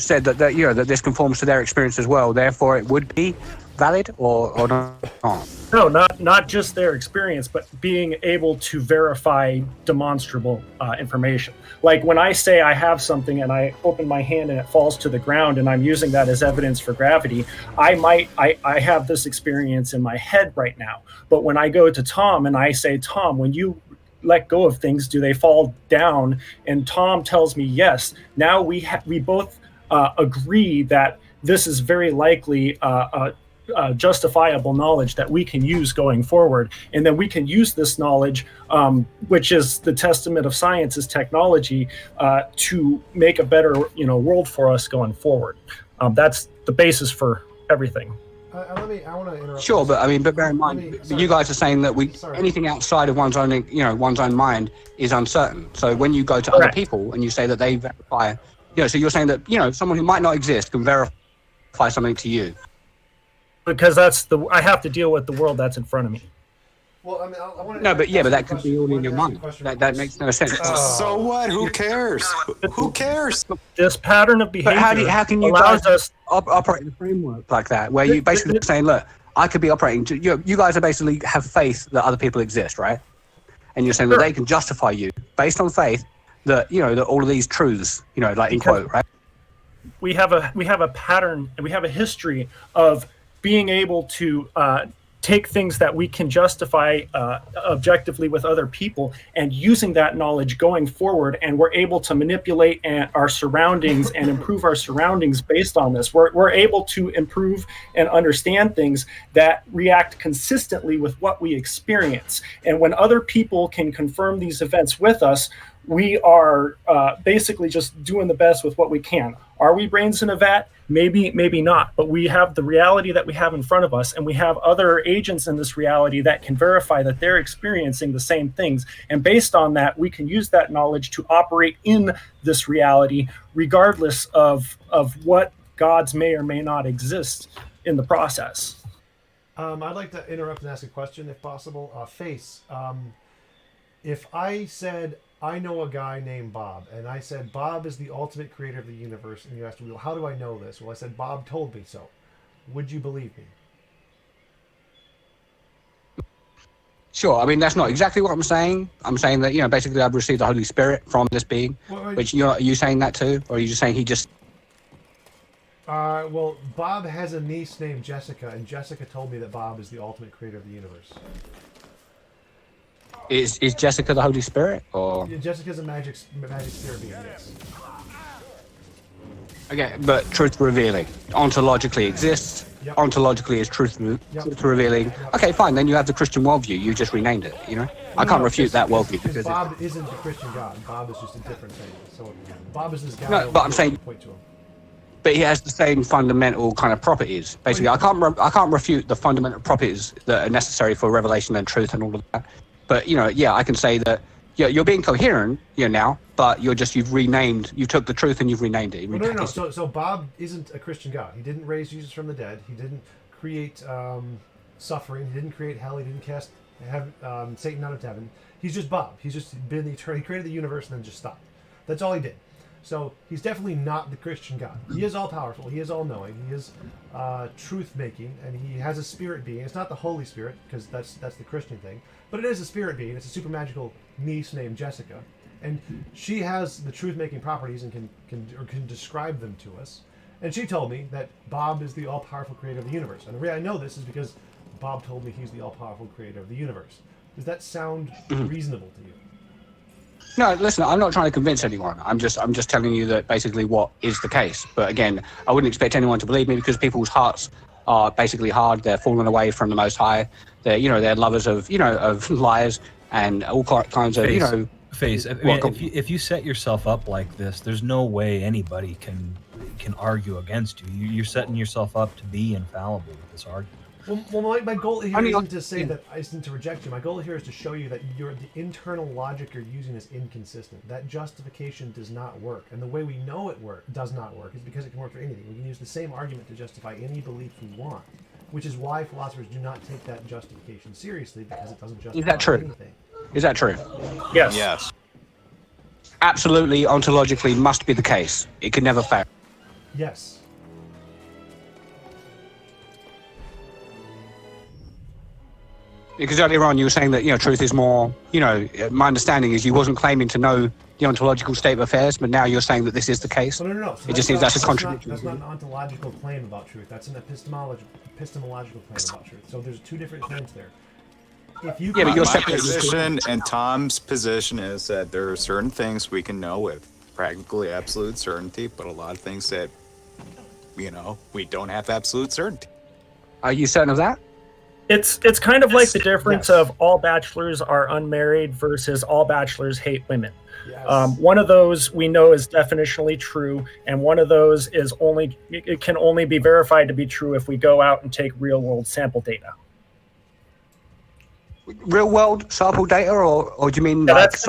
said that that this conforms to their experience as well, therefore it would be valid or not? No, not just their experience, but being able to verify demonstrable information. Like when I say I have something and I open my hand and it falls to the ground and I'm using that as evidence for gravity, I have this experience in my head right now. But when I go to Tom and I say, Tom, when you let go of things, do they fall down? And Tom tells me yes. Now we both agree that this is very likely justifiable knowledge that we can use going forward, and then we can use this knowledge, which is the testament of science's technology, to make a better world for us going forward. That's the basis for everything. I want to interrupt. Sure, but bear in mind, you guys are saying that anything outside of one's own mind is uncertain. So when you go to other people and you say that they verify, so you're saying that someone who might not exist can verify something to you. Because I have to deal with the world that's in front of me. Well, I mean, I want to. No, but that could be all in your mind. That makes no sense. So what? Who cares? Who cares? This pattern of behavior how can you allows us operate in a framework like that, where you basically saying, look, I could be operating. You guys are basically have faith that other people exist, right? And you're saying that they can justify you based on faith that that all of these truths, like in quote, right? We have a pattern and we have a history of being able to take things that we can justify objectively with other people and using that knowledge going forward, and we're able to manipulate our surroundings and improve our surroundings based on this. We're able to improve and understand things that react consistently with what we experience. And when other people can confirm these events with us, we are basically just doing the best with what we can. Are we brains in a vat? Maybe, maybe not. But we have the reality that we have in front of us, and we have other agents in this reality that can verify that they're experiencing the same things. And based on that, we can use that knowledge to operate in this reality, regardless of what gods may or may not exist in the process. I'd like to interrupt and ask a question, if possible. Face, if I said, I know a guy named Bob, and I said Bob is the ultimate creator of the universe, and you asked me, well, how do I know this? Well, I said Bob told me so. Would you believe me? Sure. I mean, that's not exactly what I'm saying. I'm saying that basically I've received the Holy Spirit from this being. Which are you saying that too, or are you just saying he just? Well, Bob has a niece named Jessica, and Jessica told me that Bob is the ultimate creator of the universe. Is Jessica the Holy Spirit, or? Yeah, Jessica's a magic spirit being, yes. Okay, but truth revealing ontologically exists. Yep. Ontologically is truth revealing. Yep. Okay, fine. Then you have the Christian worldview. You just renamed it. I can't refute that worldview because Bob isn't the Christian God. Bob is just a different thing. So Bob is this guy. No, but I'm saying. Point to him. But he has the same fundamental kind of properties. Basically, I can't refute the fundamental properties that are necessary for revelation and truth and all of that. But I can say that you're being coherent now, but you took the truth and you've renamed it. Well, no. So Bob isn't a Christian God. He didn't raise Jesus from the dead. He didn't create suffering. He didn't create hell. He didn't cast Satan out of heaven. He's just Bob. He's just been eternal. He created the universe and then just stopped. That's all he did. So he's definitely not the Christian God. He is all powerful. He is all knowing. He is truth making, and he has a spirit being. It's not the Holy Spirit because that's the Christian thing, but it is a spirit being. It's a super magical niece named Jessica, and she has the truth making properties and can describe them to us. And she told me that Bob is the all powerful creator of the universe. And the way I know this is because Bob told me he's the all powerful creator of the universe. Does that sound reasonable to you? No, listen, I'm not trying to convince anyone. I'm just telling you that basically what is the case. But again, I wouldn't expect anyone to believe me because people's hearts are basically hard. They're falling away from the Most High. They're lovers of lies and all kinds of Face. I mean, if you set yourself up like this, there's no way anybody can argue against you. You're setting yourself up to be infallible with this argument. Well, my goal here Only isn't to say that isn't to reject you. My goal here is to show you that the internal logic you're using is inconsistent. That justification does not work, and the way we know it does not work is because it can work for anything. We can use the same argument to justify any belief we want, which is why philosophers do not take that justification seriously, because it doesn't justify Is that true? anything. Is that true? Yes. Yes. Absolutely, ontologically must be the case. It can never fail. Yes. Because earlier on you were saying that, truth is more, my understanding is you wasn't claiming to know the ontological state of affairs, but now you're saying that this is the case. No. So it just seems that's a not- contradiction. That's not an ontological claim about truth. That's an epistemological claim about truth. So there's two different claims there. If you Yeah, but My you're separating- position and Tom's position is that there are certain things we can know with practically absolute certainty, but a lot of things that, we don't have absolute certainty. Are you certain of that? It's kind of like the difference Yes. of all bachelors are unmarried versus all bachelors hate women. Yes. One of those we know is definitionally true, and one of those is it can only be verified to be true if we go out and take real world sample data. Real world sample data, or do you mean Yeah, like that's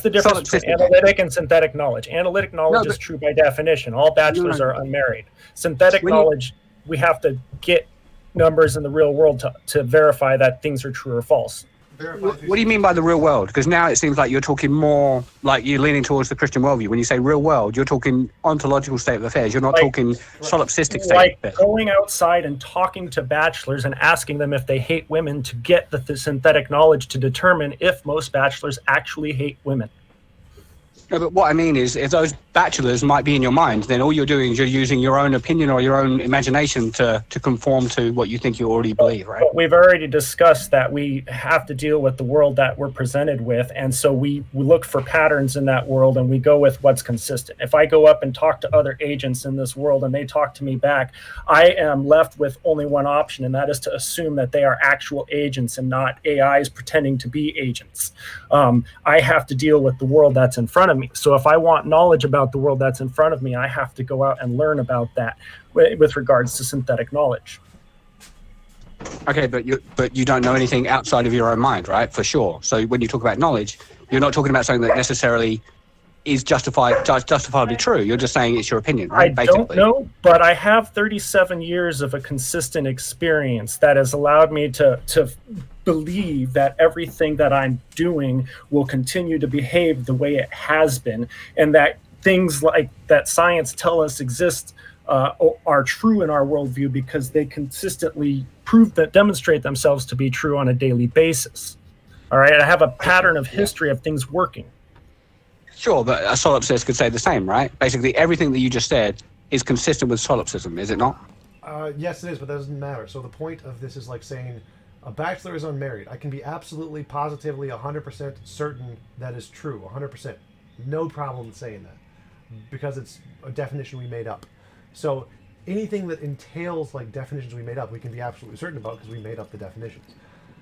the difference between analytic and synthetic knowledge. Analytic knowledge is true by definition. All bachelors are unmarried. Synthetic knowledge, we have to get numbers in the real world to verify that things are true or false. What do you mean by the real world? Because now it seems like you're talking more like you're leaning towards the Christian worldview. When you say real world, you're talking ontological state of affairs. You're not talking solipsistic state Like of affairs. going outside and talking to bachelors and asking them if they hate women to get the synthetic knowledge to determine if most bachelors actually hate women. No, but what I mean is, if those bachelors might be in your mind, then all you're doing is you're using your own opinion or your own imagination to conform to what you think you already believe, right? But we've already discussed that we have to deal with the world that we're presented with, and so we look for patterns in that world and we go with what's consistent. If I go up and talk to other agents in this world and they talk to me back, I am left with only one option, and that is to assume that they are actual agents and not AIs pretending to be agents. I have to deal with the world that's in front of me. So if I want knowledge about the world that's in front of me, I have to go out and learn about that with regards to synthetic knowledge. Okay, but you don't know anything outside of your own mind, right? For sure. So when you talk about knowledge, you're not talking about something that necessarily is justifiably true. You're just saying it's your opinion, right? I don't know, but I have 37 years of a consistent experience that has allowed me to believe that everything that I'm doing will continue to behave the way it has been, and that things like that science tell us exist are true in our worldview because they consistently demonstrate themselves to be true on a daily basis. All right, I have a pattern of history of things working. Sure, but a solipsist could say the same, right? Basically, everything that you just said is consistent with solipsism, is it not? Yes, it is, but that doesn't matter. So the point of this is like saying a bachelor is unmarried. I can be absolutely, positively, 100% certain that is true, 100%. No problem saying that, because it's a definition we made up. So anything that entails like definitions we made up, we can be absolutely certain about because we made up the definitions.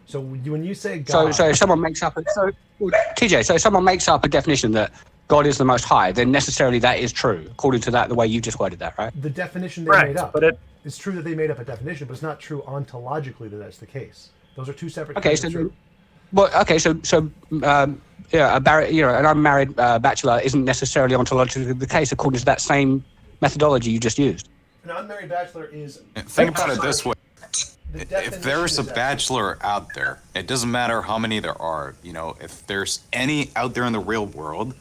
So when you say God, So if someone makes up TJ, so if someone makes up a definition that God is the Most High, then necessarily that is true, according to that, the way you just worded that, right? the definition they Correct, made up, but it's true that they made up a definition, but it's not true ontologically that that's the case. Those are two separate. Okay, kinds so of truth. an unmarried bachelor isn't necessarily ontologically the case, according to that same methodology you just used. An unmarried bachelor is. Think about it this way. The If definition there's a is that- bachelor out there, it doesn't matter how many there are, if there's any out there in the real world,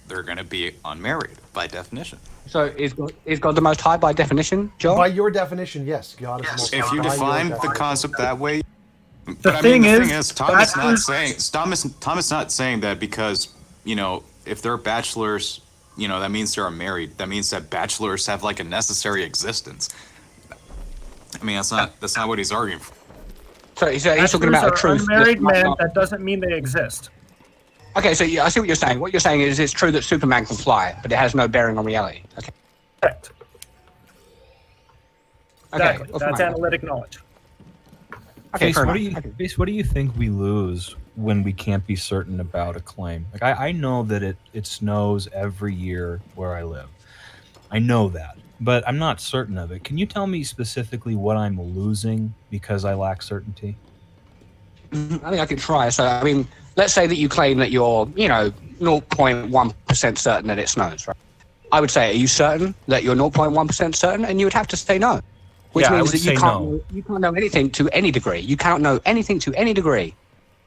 they're going to be unmarried by definition. So is God the Most High by definition, John? By your definition, yes, God is the most. If you by your define the definition. concept that way, The but thing the thing is, is, Tom is not bachelors- saying that because if they're bachelors, that means they're unmarried. That means that bachelors have like a necessary existence. I mean, that's not what he's arguing for. So he's talking about a Bachelors truth. are unmarried that might men. not- That doesn't mean they exist. Okay, so I see what you're saying. What you're saying is it's true that Superman can fly, but it has no bearing on reality. Okay. Correct. Okay. Exactly. well, That's fine. analytic knowledge. Okay, Face, fair what enough. do you Face, what do you think we lose when we can't be certain about a claim? Like I know that it snows every year where I live. I know that. but I'm not certain of it. Can you tell me specifically what I'm losing because I lack certainty? I think I could try. So, I mean, let's say that you claim that you're, 0.1% certain that it snows, right? I would say, are you certain that you're 0.1% certain? And you would have to say no, which Yeah, I means would that you say can't, no. you can't know anything to any degree. You can't know anything to any degree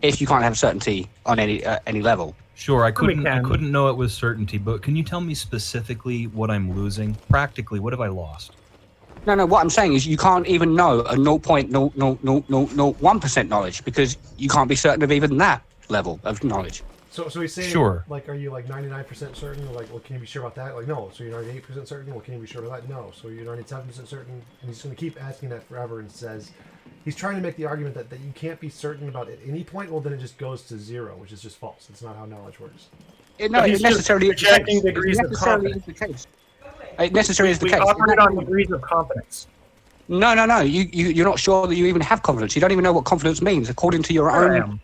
if you can't have certainty on any level. Sure, I we couldn't. I can. couldn't know it with certainty, but can you tell me specifically what I'm losing? Practically, what have I lost? No, what I'm saying is you can't even know a 0.0001% knowledge because you can't be certain of even that level of knowledge. So he's saying, Sure. like, are you like 99% certain? Like, well, can you be sure about that? Like, no. So you're 98% certain? Well, can you be sure about that? No. So you're 97% certain? And he's going to keep asking that forever and says, he's trying to make the argument that you can't be certain about at any point. Well, then it just goes to zero, which is just false. It's not how knowledge works. It He's necessarily just projecting degrees of It necessarily is confidence. the case. It necessarily is the We case. operate on degrees of confidence. No. You're not sure that you even have confidence. You don't even know what confidence means according to your Sure I own am.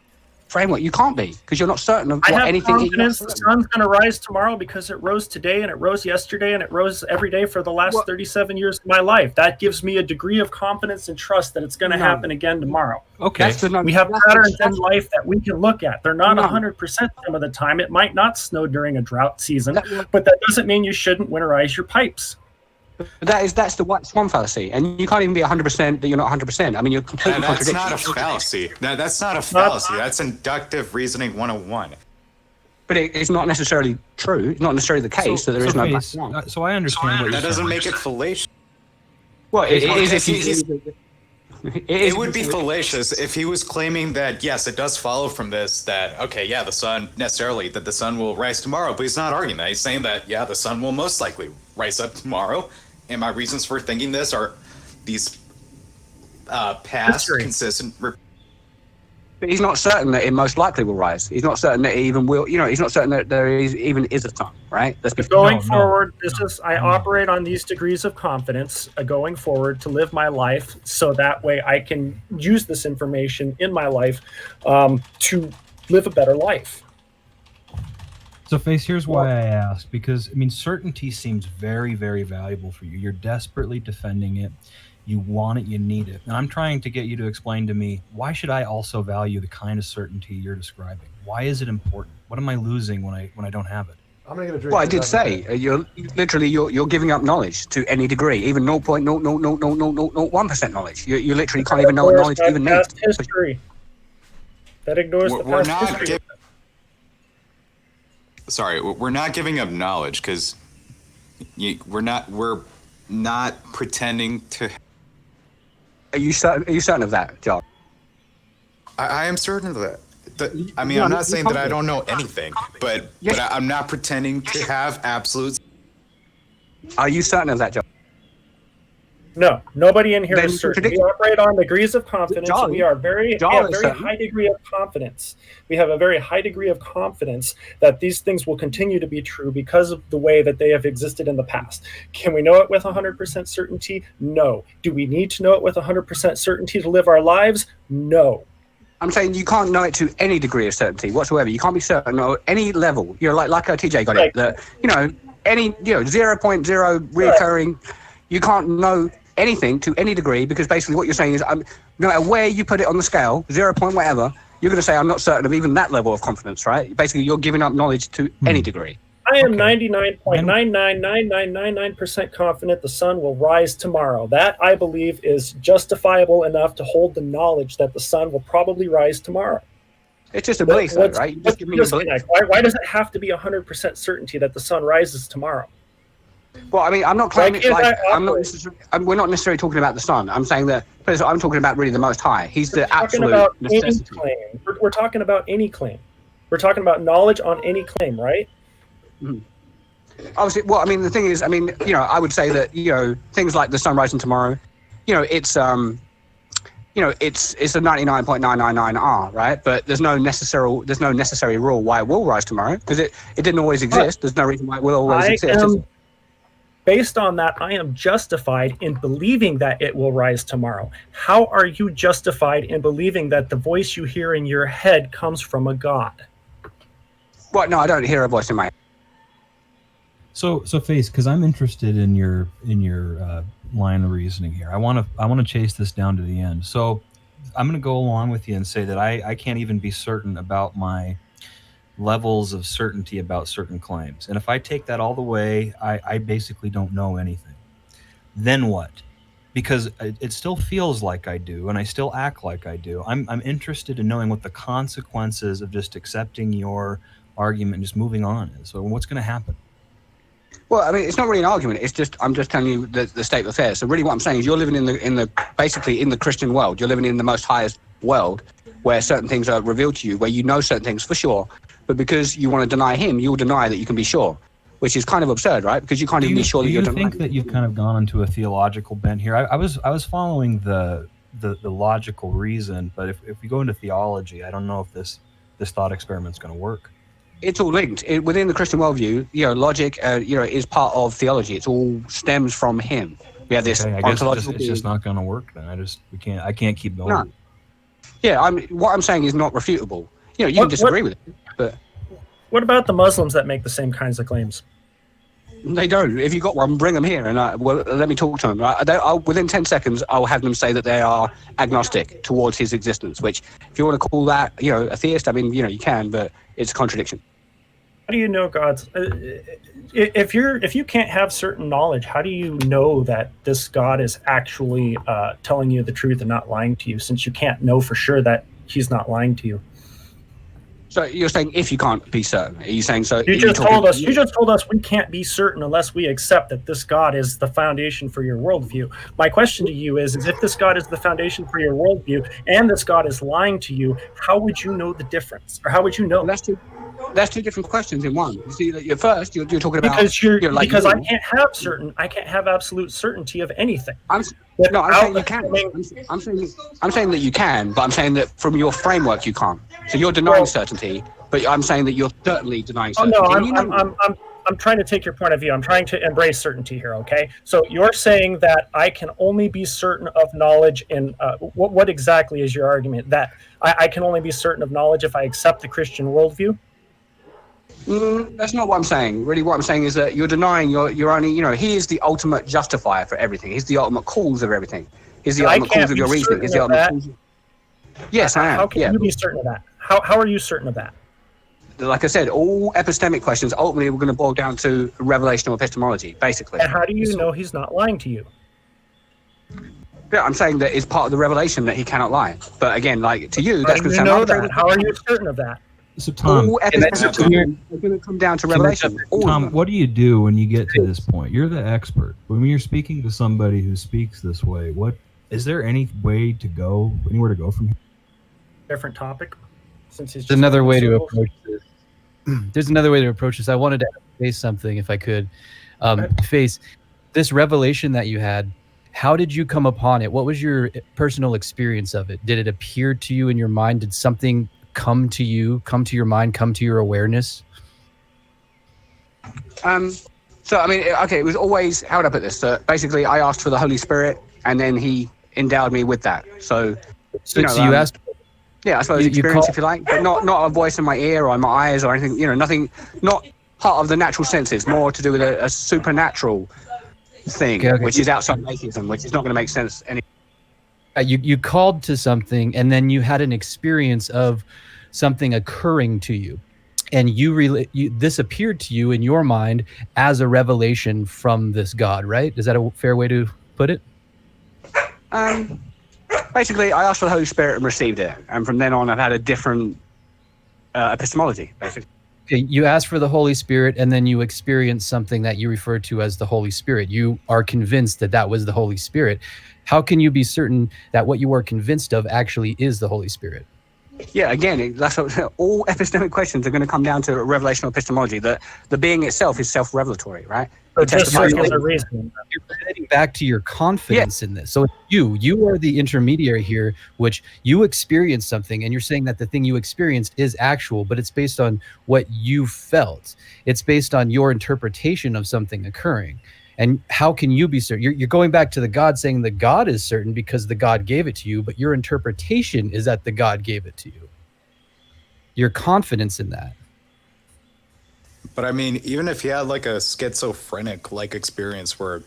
framework. You can't be because you're not certain of I what have anything is. confidence the sun's going to rise tomorrow because it rose today and it rose yesterday and it rose every day for the last 37 years of my life. That gives me a degree of confidence and trust that it's going to happen again tomorrow. Okay. We have patterns in life that we can look at. They're not 100% some of the time. It might not snow during a drought season, but that doesn't mean you shouldn't winterize your pipes. That's the white swan fallacy, and you can't even be 100% that you're not 100%. I mean, you're completely That's contradicting. not a fallacy. That's not a fallacy. That's inductive reasoning 101. But it's not necessarily true. It's not necessarily the case that there is no black Face, swan. so I understand what you're That doesn't saying. make it fallacious. Well, it is if He's- you. It would be fallacious if he was claiming that, yes, it does follow from this that, okay, yeah, the sun will rise tomorrow, but he's not arguing that. He's saying that, yeah, the sun will most likely rise up tomorrow. And my reasons for thinking this are these past consistent. But he's not certain that it most likely will rise. He's not certain that it even will. He's not certain that there is a sun, right? Let's be Going forward, I operate on these degrees of confidence going forward to live my life so that way I can use this information in my life to live a better life. So, Face, here's why I asked, because, I mean, certainty seems very, very valuable for you. You're desperately defending it. You want it, you need it. And I'm trying to get you to explain to me, why should I also value the kind of certainty you're describing? Why is it important? What am I losing when I don't have it? I'm gonna get a drink. Well, I did say you're giving up knowledge to any degree, even 0.00001% knowledge. You literally can't even know what knowledge even means. Past history. That ignores the We're past not history. we're not giving up knowledge because we're not pretending to. Are you certain of that, John? I am certain of that. I'm not saying that I don't know anything, but I'm not pretending to have absolute. Are you certain of that, John? No, nobody in here Then is certain. contradict- We operate on degrees of confidence. John- We are very John is certain. high degree of confidence. We have a very high degree of confidence that these things will continue to be true because of the way that they have existed in the past. Can we know it with 100% certainty? No. Do we need to know it with 100% certainty to live our lives? No. I'm saying you can't know it to any degree of certainty whatsoever. You can't be certain at any level. Like TJ got it. That any 0.0 reoccurring. You can't know anything to any degree because basically what you're saying is no matter where you put it on the scale, 0 point whatever, you're going to say I'm not certain of even that level of confidence, right? Basically, you're giving up knowledge to any degree. I am 99.99999% confident the sun will rise tomorrow. That, I believe, is justifiable enough to hold the knowledge that the sun will probably rise tomorrow. It's just a belief, though, right? You just give me a belief. Why does it have to be 100% certainty that the sun rises tomorrow? Well, I mean, I'm not claiming we're not necessarily talking about the sun. I'm saying that I'm talking about really the Most High. He's the absolute necessity. We're talking about any claim. We're talking about knowledge on any claim, right? Obviously, well, I mean, the thing is, I would say that things like the sun rising tomorrow, it's a 99.999R, right? But there's no necessary rule why it will rise tomorrow because it didn't always exist. There's no reason why it will always exist. Based on that, I am justified in believing that it will rise tomorrow. How are you justified in believing that the voice you hear in your head comes from a God? Well, no, I don't hear a voice in my head. So Face, because I'm interested in your line of reasoning here. I want to chase this down to the end. So I'm going to go along with you and say that I can't even be certain about my levels of certainty about certain claims. And if I take that all the way, I basically don't know anything. Then what? Because it still feels like I do, and I still act like I do. I'm interested in knowing what the consequences of just accepting your argument and just moving on is. So what's going to happen? Well, I mean, it's not really an argument. It's just I'm just telling you the state of affairs. So really, what I'm saying is you're living in the basically in the Christian world. You're living in the most highest world, where certain things are revealed to you, where you know certain things for sure. But because you want to deny him, you'll deny that you can be sure, which is kind of absurd, right? Because you can't even be sure that you're denying. Do you think that you've kind of gone into a theological bent here? I was following the logical reason, but if we go into theology, I don't know if this thought experiment's going to work. It's all linked within the Christian worldview. Logic, is part of theology. It all stems from him. We have this. Okay, I guess it's just not going to work. Then I can't keep going. No. Yeah, what I'm saying is not refutable. You can disagree with it, but what about the Muslims that make the same kinds of claims? They don't. If you got one, bring them here and let me talk to them. Within 10 seconds, I'll have them say that they are agnostic towards his existence. Which, if you want to call that, a theist, I mean, you can, but it's a contradiction. How do you know God's? If you can't have certain knowledge, how do you know that this God is actually telling you the truth and not lying to you? Since you can't know for sure that he's not lying to you. So you're saying if you can't be certain, are you saying so? You just told us we can't be certain unless we accept that this God is the foundation for your worldview. My question to you is if this God is the foundation for your worldview and this God is lying to you, how would you know the difference, or how would you know? That's two different questions in one. You see, that first you're talking about because I can't have absolute certainty of anything. I'm saying you can. I'm saying that you can, but I'm saying that from your framework you can't. So you're denying certainty, but I'm saying that you're certainly denying certainty. I'm trying to take your point of view. I'm trying to embrace certainty here. Okay, so you're saying that I can only be certain of knowledge in what exactly is your argument? That I can only be certain of knowledge if I accept the Christian worldview? That's not what I'm saying. Really, what I'm saying is that you're denying you're only, he is the ultimate justifier for everything. He's the ultimate cause of everything. He's the ultimate cause of your reasoning. He's the ultimate cause. Yes, I am. How can you be certain of that? How are you certain of that? Like I said, all epistemic questions ultimately we're going to boil down to revelational epistemology, basically. And how do you know he's not lying to you? Yeah, I'm saying that it's part of the revelation that he cannot lie. But again, like to you, that's going to sound arbitrary. How are you certain of that? So Tom, all epistemic are going to come down to revelation. Tom, what do you do when you get to this point? You're the expert. When you're speaking to somebody who speaks this way, what is there any way to go? Anywhere to go from here? Different topic. Since There's another way to approach this. There's another way to approach this. I wanted to say something, if I could. Face, this revelation that you had, how did you come upon it? What was your personal experience of it? Did it appear to you in your mind? Did something come to you, come to your mind, come to your awareness? So, I mean, okay, it was always, how would I put this? Basically, I asked for the Holy Spirit, and then he endowed me with that. So you asked... Yeah, I suppose experience, if you like, but not a voice in my ear or in my eyes or anything, nothing, not part of the natural senses, more to do with a supernatural thing, which is outside atheism, which is not going to make sense anymore. You called to something, and then you had an experience of something occurring to you, and this appeared to you in your mind as a revelation from this God, right? Is that a fair way to put it? Basically, I asked for the Holy Spirit and received it, and from then on, I've had a different epistemology, basically. Okay, you asked for the Holy Spirit, and then you experienced something that you refer to as the Holy Spirit. You are convinced that that was the Holy Spirit. How can you be certain that what you are convinced of actually is the Holy Spirit? Yeah, again, that's all epistemic questions are going to come down to revelational epistemology. That the being itself is self-revelatory, right? So just like as a reason. You're heading back to your confidence in this. So you are the intermediary here, which you experienced something, and you're saying that the thing you experienced is actual, but it's based on what you felt. It's based on your interpretation of something occurring. And how can you be certain? You're going back to the God, saying the God is certain because the God gave it to you, but your interpretation is that the God gave it to you. Your confidence in that. But I mean, even if he had like a schizophrenic like experience where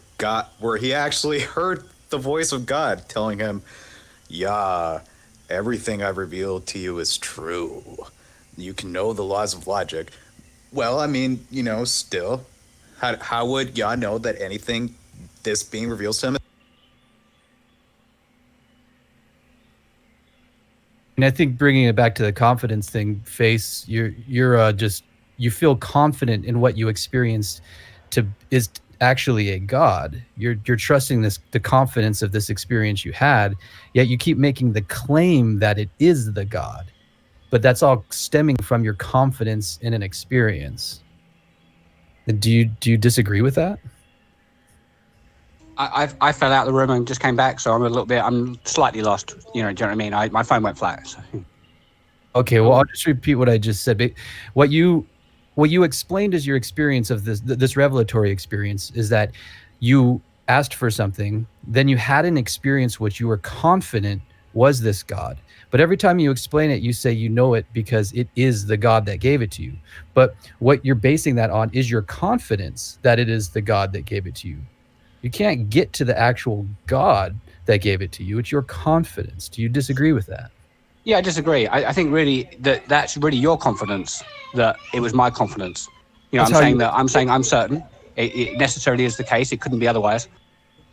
he actually heard the voice of God telling him, "Yeah, everything I've revealed to you is true. You can know the laws of logic." Well, I mean, still, how would Yah know that anything this being reveals to him? And I think bringing it back to the confidence thing, Face, you're just, you feel confident in what you experienced is actually a God. You're trusting the confidence of this experience you had, yet you keep making the claim that it is the God. But that's all stemming from your confidence in an experience. Do you disagree with that? I fell out of the room and just came back, so I'm slightly lost. Do you know what I mean? My phone went flat. So. Okay, well, I'll just repeat what I just said. But what you explained as your experience of this revelatory experience is that you asked for something, then you had an experience which you were confident was this God. But every time you explain it, you say you know it because it is the God that gave it to you. But what you're basing that on is your confidence that it is the God that gave it to you. You can't get to the actual God that gave it to you. It's your confidence. Do you disagree with that? Yeah, I disagree. I think really that's really your confidence that it was my confidence. I'm saying I'm certain. It necessarily is the case. It couldn't be otherwise.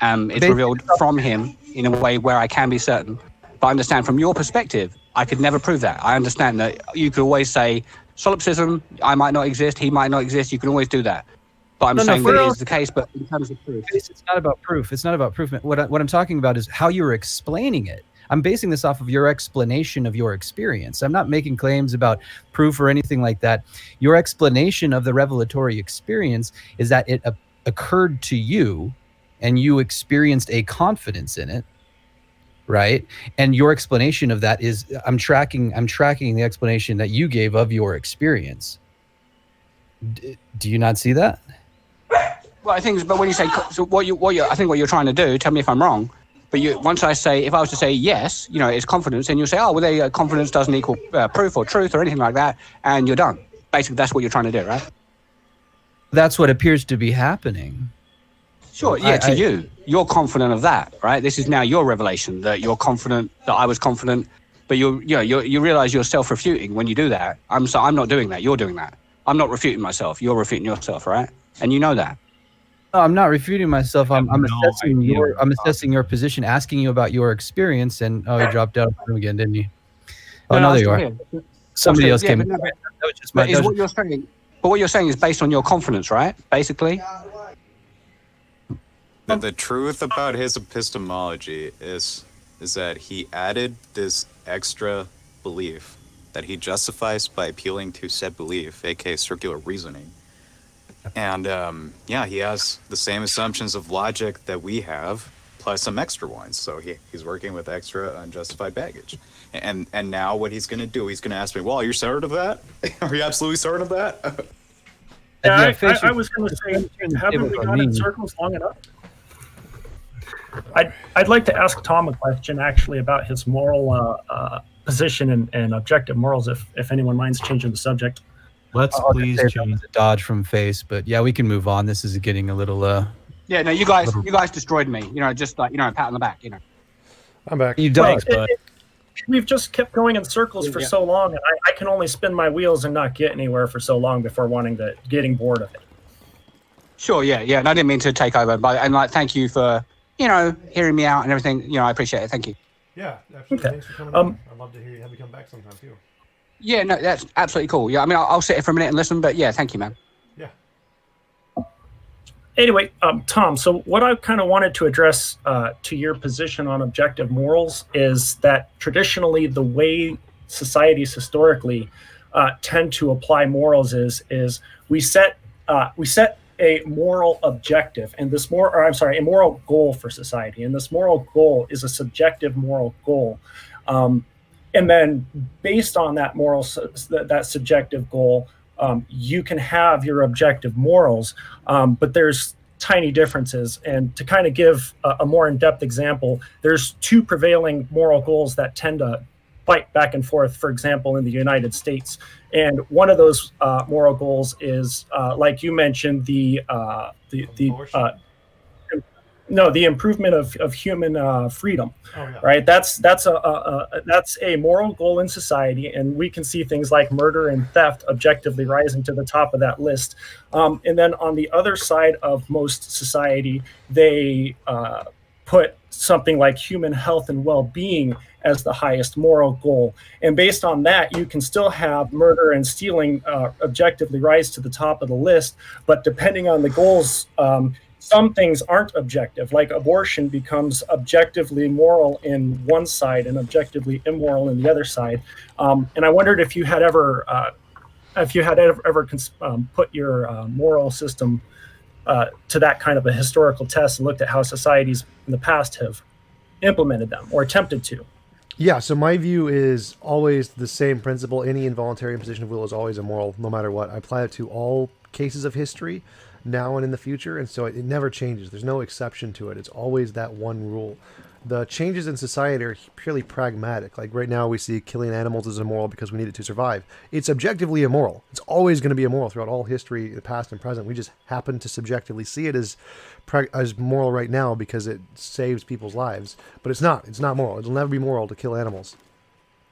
It's revealed from him in a way where I can be certain. But I understand from your perspective, I could never prove that. I understand that you could always say solipsism, I might not exist, he might not exist. You can always do that. But I'm saying that it is the case, but in terms of proof. It's not about proof. It's not about proof. What I'm talking about is how you're explaining it. I'm basing this off of your explanation of your experience. I'm not making claims about proof or anything like that. Your explanation of the revelatory experience is that it occurred to you and you experienced a confidence in it, right? And your explanation of that is I'm tracking the explanation that you gave of your experience. Do you not see that? Well, I think, but when you say, so I think what you're trying to do, tell me if I'm wrong, but if I was to say yes, it's confidence, and you'll say, oh, well, confidence doesn't equal proof or truth or anything like that, and you're done. Basically, that's what you're trying to do, right? That's what appears to be happening. Sure, yeah, to you. You're confident of that, right? This is now your revelation, that you're confident, that I was confident, but you realize you're self-refuting when you do that. I'm not doing that, you're doing that. I'm not refuting myself, you're refuting yourself, right? And you know that. No, I'm not refuting myself. I'm assessing your position, asking you about your experience, and he dropped out of the room again, didn't he? Oh, no, there you are. Here. Somebody else came. What you're saying is based on your confidence, right? Basically. The truth about his epistemology is that he added this extra belief that he justifies by appealing to said belief, aka circular reasoning. And he has the same assumptions of logic that we have, plus some extra ones. So he's working with extra unjustified baggage. And now what he's going to do, he's going to ask me, well, are you certain of that? Are you absolutely certain of that? Yeah, I was going to say, haven't we gone in circles long enough? I'd like to ask Tom a question, actually, about his moral position and objective morals, if anyone minds changing the subject. Let's please change the dodge from Face, but yeah, we can move on. This is getting a little. Yeah, no, you guys destroyed me. Just like pat on the back. I'm back. You dodged, but we've just kept going in circles for so long, and I can only spin my wheels and not get anywhere for so long before getting bored of it. Sure, yeah, and I didn't mean to take over, but thank you for hearing me out and everything. I appreciate it. Thank you. Yeah, absolutely. Okay. Thanks for coming in. I'd love to have you come back sometime too. Yeah, no, that's absolutely cool. Yeah, I mean, I'll sit here for a minute and listen, but yeah, thank you, man. Yeah. Anyway, Tom, so what I kind of wanted to address to your position on objective morals is that traditionally the way societies historically tend to apply morals is we set a moral objective, and a moral goal for society, and this moral goal is a subjective moral goal. And then based on that that subjective goal, you can have your objective morals, but there's tiny differences. And to kind of give a more in-depth example, there's two prevailing moral goals that tend to fight back and forth, for example, in the United States. And one of those moral goals is, like you mentioned, the improvement of human freedom. Oh, yeah. Right, that's a moral goal in society, and we can see things like murder and theft objectively rising to the top of that list. And then on the other side of most society, they put something like human health and well-being as the highest moral goal. And based on that, you can still have murder and stealing objectively rise to the top of the list, but depending on the goals, some things aren't objective, like abortion becomes objectively moral in one side and objectively immoral in the other side. And I wondered if you had ever put your moral system to that kind of a historical test and looked at how societies in the past have implemented them or attempted to. Yeah, so my view is always the same principle. Any involuntary imposition of will is always immoral, no matter what. I apply it to all cases of history, now and in the future, and so it never changes. There's no exception to it. It's always that one rule. The changes in society are purely pragmatic. Like right now we see killing animals is immoral because we need it to survive. It's objectively immoral. It's always going to be immoral throughout all history, the past and present. We just happen to subjectively see it as moral right now because it saves people's lives. But it's not. It's not moral. It'll never be moral to kill animals.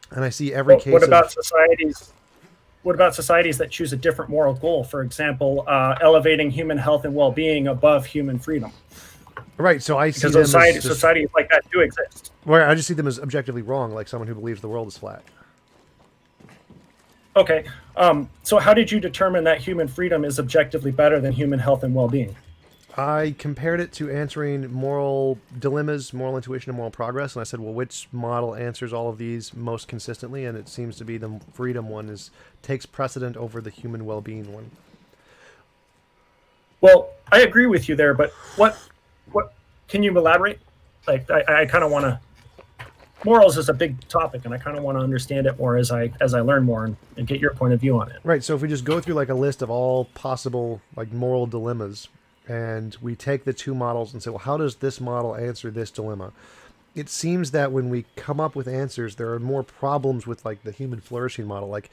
And I see every case What about societies? What about societies that choose a different moral goal? For example, elevating human health and well-being above human freedom. Right, so I see because them as societies like that do exist. Right, I just see them as objectively wrong, like someone who believes the world is flat. Okay, so how did you determine that human freedom is objectively better than human health and well-being? I compared it to answering moral dilemmas, moral intuition, and moral progress, and I said, well, which model answers all of these most consistently? And it seems to be the freedom one takes precedent over the human well-being one. Well, I agree with you there, but what can you elaborate? Like, I kind of want to. Morals is a big topic, and I kind of want to understand it more as I learn more and get your point of view on it. Right. So if we just go through like a list of all possible like moral dilemmas, and we take the two models and say, well, how does this model answer this dilemma? It seems that when we come up with answers, there are more problems with like the human flourishing model. Like,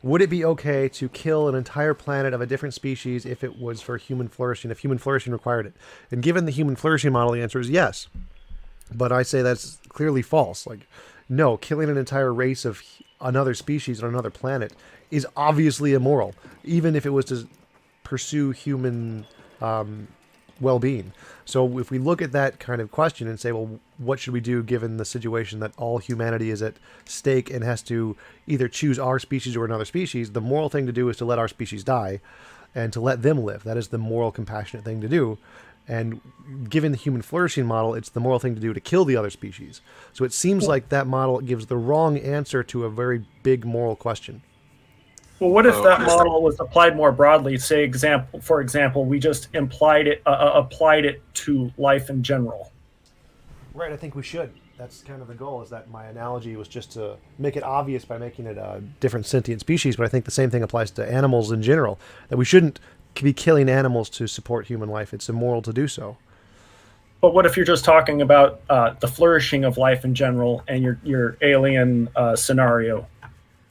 would it be okay to kill an entire planet of a different species if it was for human flourishing, if human flourishing required it? And given the human flourishing model, the answer is yes. But I say that's clearly false. Like, no, killing an entire race of another species on another planet is obviously immoral, even if it was to pursue human well-being. So if we look at that kind of question and say, well, what should we do given the situation that all humanity is at stake and has to either choose our species or another species, the moral thing to do is to let our species die and to let them live. That is the moral, compassionate thing to do. And given the human flourishing model, it's the moral thing to do to kill the other species. So it seems like that model gives the wrong answer to a very big moral question. Well, what if that model was applied more broadly? Say, for example, we just applied it to life in general. Right, I think we should. That's kind of the goal, is that my analogy was just to make it obvious by making it a different sentient species, but I think the same thing applies to animals in general, that we shouldn't be killing animals to support human life. It's immoral to do so. But what if you're just talking about the flourishing of life in general and your alien scenario?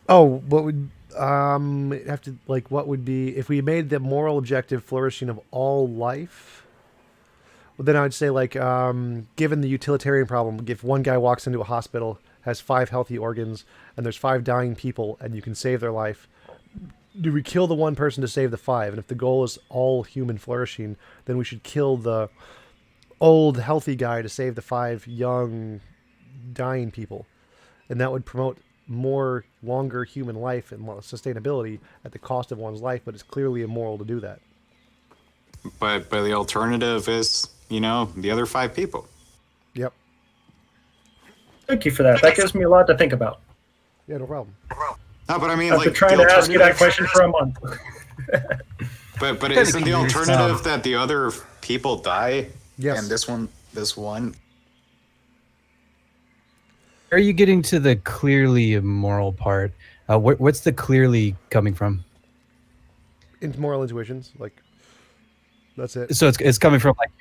Oh, what would have to, like, what would be if we made the moral objective flourishing of all life? Well, then I'd say, like, given the utilitarian problem, if one guy walks into a hospital, has 5 healthy organs, and there's 5 dying people, and you can save their life, do we kill the one person to save the 5? And if the goal is all human flourishing, then we should kill the old healthy guy to save the 5 young dying people. And that would promote more longer human life and sustainability at the cost of one's life, but it's clearly immoral to do that. But the alternative is, the other 5 people. Yep. Thank you for that. That gives me a lot to think about. Yeah, no problem. No, but I mean, I've been trying to ask you that question for a month. but isn't the alternative that the other people die? Yes. And this one. Are you getting to the clearly immoral part? What's the clearly coming from? Moral intuitions, like, that's it. So it's coming from like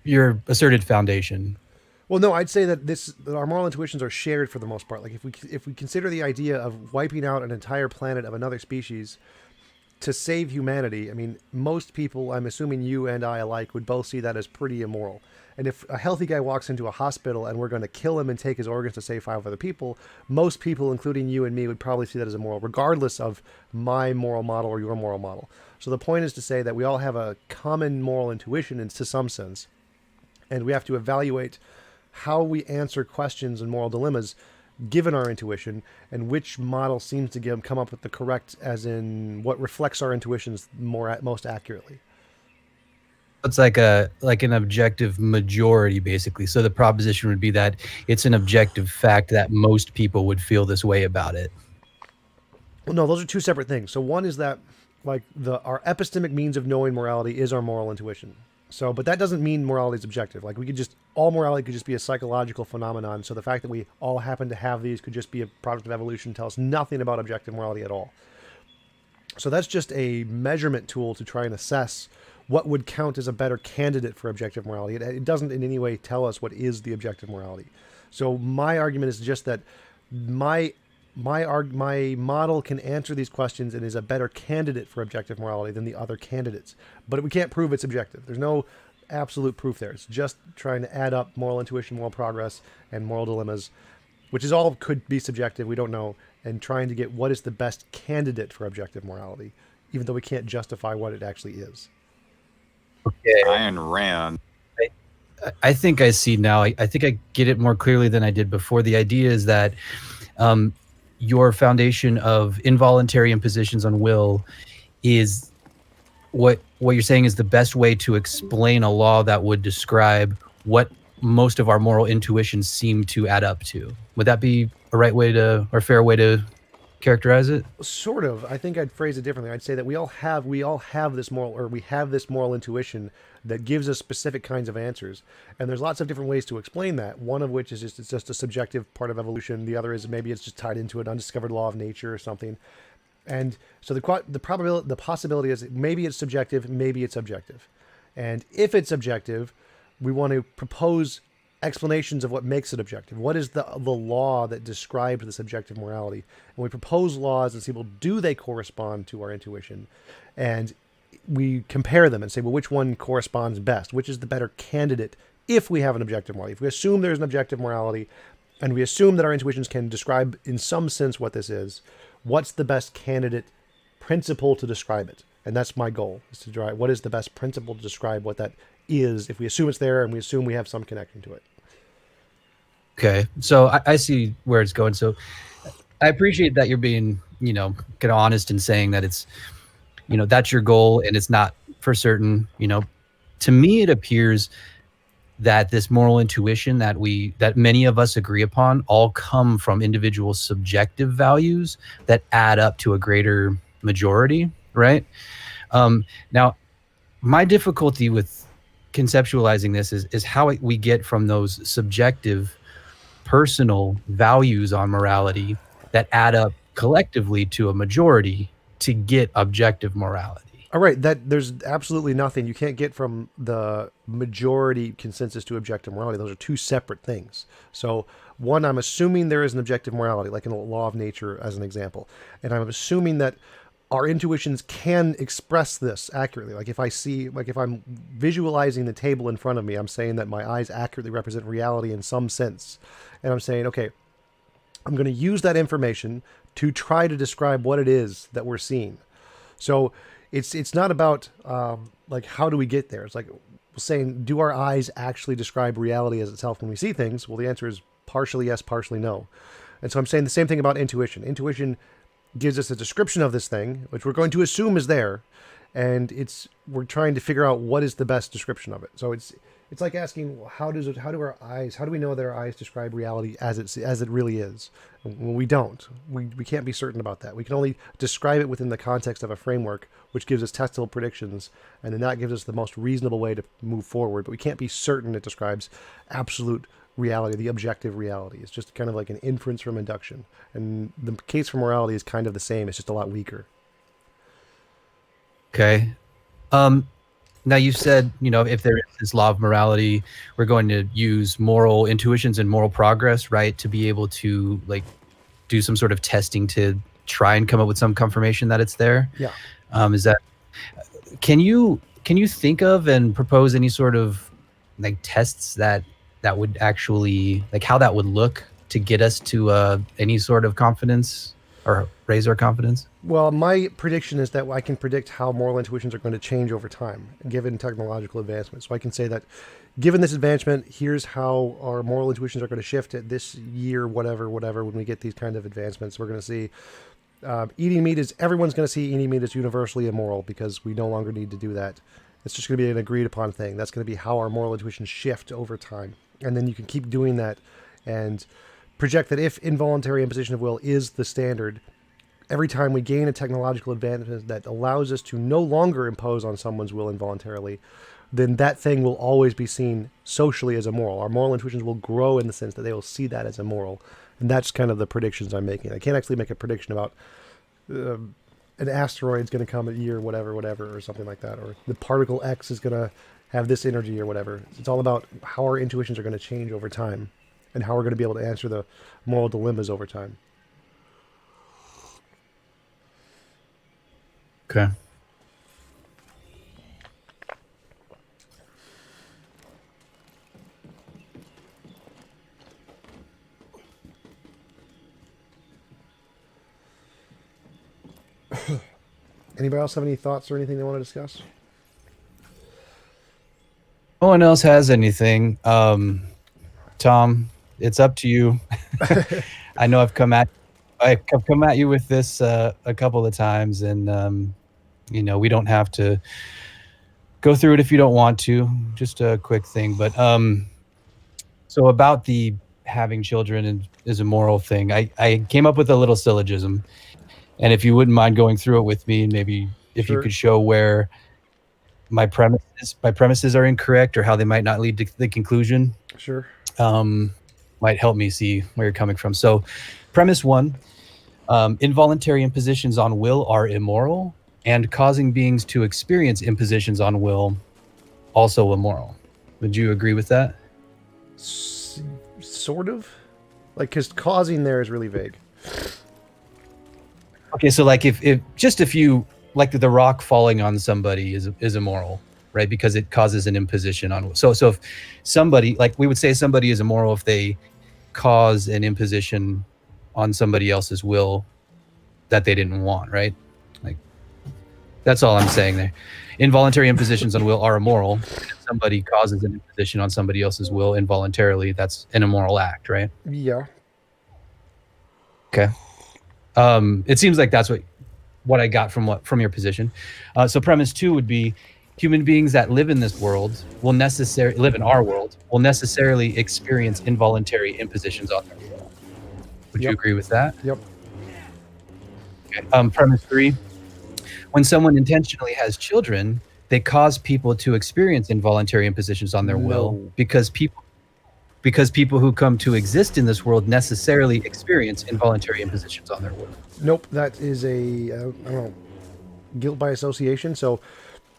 your asserted foundation. Well, no, I'd say that our moral intuitions are shared for the most part. Like if we consider the idea of wiping out an entire planet of another species to save humanity, I mean, most people, I'm assuming you and I alike, would both see that as pretty immoral. And if a healthy guy walks into a hospital and we're going to kill him and take his organs to save 5 other people, most people, including you and me, would probably see that as immoral, regardless of my moral model or your moral model. So the point is to say that we all have a common moral intuition to some sense, and we have to evaluate how we answer questions and moral dilemmas given our intuition, and which model seems to come up with the correct, as in what reflects our intuitions most accurately. It's like an objective majority, basically. So the proposition would be that it's an objective fact that most people would feel this way about it. Well, no, those are two separate things. So one is that, like, our epistemic means of knowing morality is our moral intuition. So, but that doesn't mean morality is objective. Like, all morality could just be a psychological phenomenon. So the fact that we all happen to have these could just be a product of evolution, tell us nothing about objective morality at all. So that's just a measurement tool to try and assess what would count as a better candidate for objective morality. It doesn't in any way tell us what is the objective morality. So my argument is just that my model can answer these questions and is a better candidate for objective morality than the other candidates. But we can't prove it's objective. There's no absolute proof there. It's just trying to add up moral intuition, moral progress, and moral dilemmas, which is all could be subjective. We don't know. And trying to get what is the best candidate for objective morality, even though we can't justify what it actually is. Okay. Ayn Rand. I think I see now. I think I get it more clearly than I did before. The idea is that your foundation of involuntary impositions on will is what you're saying is the best way to explain a law that would describe what most of our moral intuitions seem to add up to. Would that be a right way to, or fair way to characterize it? Sort of. I think I'd phrase it differently. I'd say that we all have this moral intuition that gives us specific kinds of answers. And there's lots of different ways to explain that. One of which is it's just a subjective part of evolution. The other is maybe it's just tied into an undiscovered law of nature or something. And so the possibility is that maybe it's subjective, maybe it's objective. And if it's objective, we want to propose explanations of what makes it objective. What is the law that describes this objective morality? And we propose laws and see, well, do they correspond to our intuition? And we compare them and say, well, which one corresponds best? Which is the better candidate if we have an objective morality? If we assume there's an objective morality and we assume that our intuitions can describe in some sense what this is, what's the best candidate principle to describe it? And that's my goal, is to drive what is the best principle to describe what that is if we assume it's there and we assume we have some connection to it. Okay, so I see where it's going. So I appreciate that you're being, kind of honest and saying that it's, that's your goal and it's not for certain. To me, it appears that this moral intuition that many of us agree upon all come from individual subjective values that add up to a greater majority, right? Now, my difficulty with conceptualizing this is how we get from those subjective personal values on morality that add up collectively to a majority to get objective morality. All right, that there's absolutely nothing. You can't get from the majority consensus to objective morality. Those are two separate things. So one, I'm assuming there is an objective morality, like in a law of nature as an example. And I'm assuming that our intuitions can express this accurately. Like if I'm visualizing the table in front of me, I'm saying that my eyes accurately represent reality in some sense. And I'm saying, okay, I'm going to use that information to try to describe what it is that we're seeing. So it's not about like how do we get there? It's like saying, do our eyes actually describe reality as itself when we see things? Well, the answer is partially yes, partially no. And so I'm saying the same thing about intuition. Intuition gives us a description of this thing, which we're going to assume is there, and we're trying to figure out what is the best description of it. So it's like asking, how do we know that our eyes describe reality as it really is? Well, we don't. We can't be certain about that. We can only describe it within the context of a framework, which gives us testable predictions, and then that gives us the most reasonable way to move forward. But we can't be certain it describes absolute reality, the objective reality. It's just kind of like an inference from induction. And the case for morality is kind of the same. It's just a lot weaker. Okay. Now you said, if there is this law of morality, we're going to use moral intuitions and moral progress, right, to be able to like do some sort of testing to try and come up with some confirmation that it's there. Yeah. Is that can you think of and propose any sort of like tests that would actually like how that would look to get us to any sort of confidence or raise our confidence? Well, my prediction is that I can predict how moral intuitions are going to change over time, given technological advancement. So I can say that, given this advancement, here's how our moral intuitions are going to shift at this year, whatever, when we get these kind of advancements. We're going to see everyone's going to see eating meat as universally immoral because we no longer need to do that. It's just going to be an agreed upon thing. That's going to be how our moral intuitions shift over time. And then you can keep doing that and project that if involuntary imposition of will is the standard, every time we gain a technological advancement that allows us to no longer impose on someone's will involuntarily, then that thing will always be seen socially as immoral. Our moral intuitions will grow in the sense that they will see that as immoral. And that's kind of the predictions I'm making. I can't actually make a prediction about an asteroid's going to come at year whatever, or something like that, or the particle X is going to have this energy or whatever. It's all about how our intuitions are going to change over time and how we're going to be able to answer the moral dilemmas over time. Okay. Anybody else have any thoughts or anything they want to discuss? No one else has anything. Tom, it's up to you. I know I've come at you with this a couple of times, and we don't have to go through it if you don't want to. Just a quick thing, but so about the having children is a moral thing. I came up with a little syllogism, and if you wouldn't mind going through it with me, and maybe if you could show where my premises are incorrect or how they might not lead to the conclusion. Sure. Might help me see where you're coming from. So, premise 1, involuntary impositions on will are immoral, and causing beings to experience impositions on will also immoral. Would you agree with that? Sort of. Like, because causing there is really vague. Okay, so like if you like the rock falling on somebody is immoral, right? Because it causes an imposition on. So if somebody, like we would say somebody is immoral if they cause an imposition on somebody else's will that they didn't want, right? Like that's all I'm saying there. Involuntary impositions on will are immoral. If somebody causes an imposition on somebody else's will involuntarily, that's an immoral act, right? Yeah. Okay. It seems like that's what I got from your position. So premise 2 would be human beings that live in this world live in our world will necessarily experience involuntary impositions on their will. Would you agree with that? Yep. Okay. Premise 3, when someone intentionally has children, they cause people to experience involuntary impositions on their will because people who come to exist in this world necessarily experience involuntary impositions on their will. Nope, that is guilt by association. So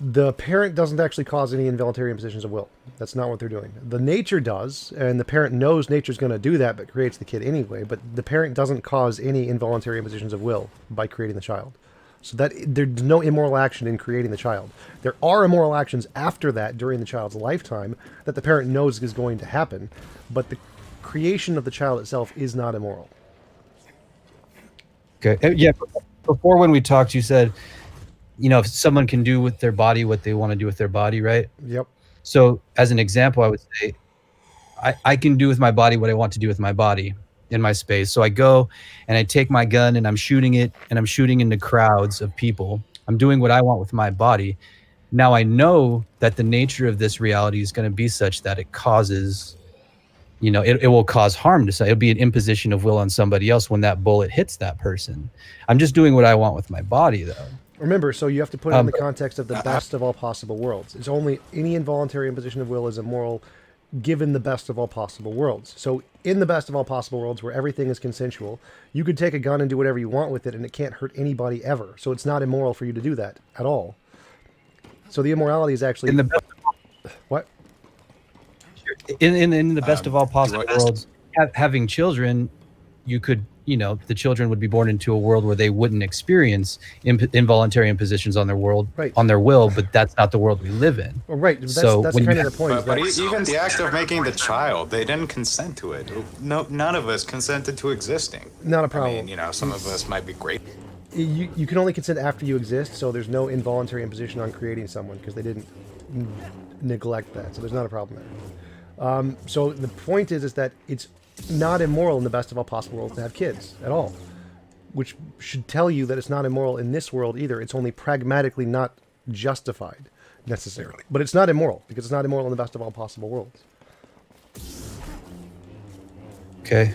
the parent doesn't actually cause any involuntary impositions of will. That's not what they're doing. The nature does, and the parent knows nature's going to do that, but creates the kid anyway. But the parent doesn't cause any involuntary impositions of will by creating the child. So that there's no immoral action in creating the child. There are immoral actions after that during the child's lifetime that the parent knows is going to happen, but the creation of the child itself is not immoral. Okay. Yeah. Before when we talked, you said, if someone can do with their body what they want to do with their body, right? Yep. So as an example, I would say, I can do with my body what I want to do with my body in my space. So I go and I take my gun and I'm shooting it and I'm shooting into crowds of people. I'm doing what I want with my body. Now I know that the nature of this reality is going to be such that it causes, it will cause harm to somebody. It'll be an imposition of will on somebody else when that bullet hits that person. I'm just doing what I want with my body though. Remember, so you have to put it in the context of the best of all possible worlds. It's only any involuntary imposition of will is immoral given the best of all possible worlds. So in the best of all possible worlds where everything is consensual, you could take a gun and do whatever you want with it and it can't hurt anybody ever. So it's not immoral for you to do that at all. So the immorality is actually In the best, what? in the best of all possible do I- worlds, having children, you could, the children would be born into a world where they wouldn't experience involuntary impositions on their Right. on their will, but that's not the world we live in. Well, right. That's, So that's when kind you of the point. But is that- even the act of making the child, they didn't consent to it. No, none of us consented to existing. Not a problem. I mean, some of us might be great. you can only consent after you exist, so there's no involuntary imposition on creating someone because they didn't neglect that. So there's not a problem there. So the point is that it's not immoral in the best of all possible worlds to have kids at all, which should tell you that it's not immoral in this world either. It's only pragmatically not justified necessarily, but it's not immoral because it's not immoral in the best of all possible worlds. Okay.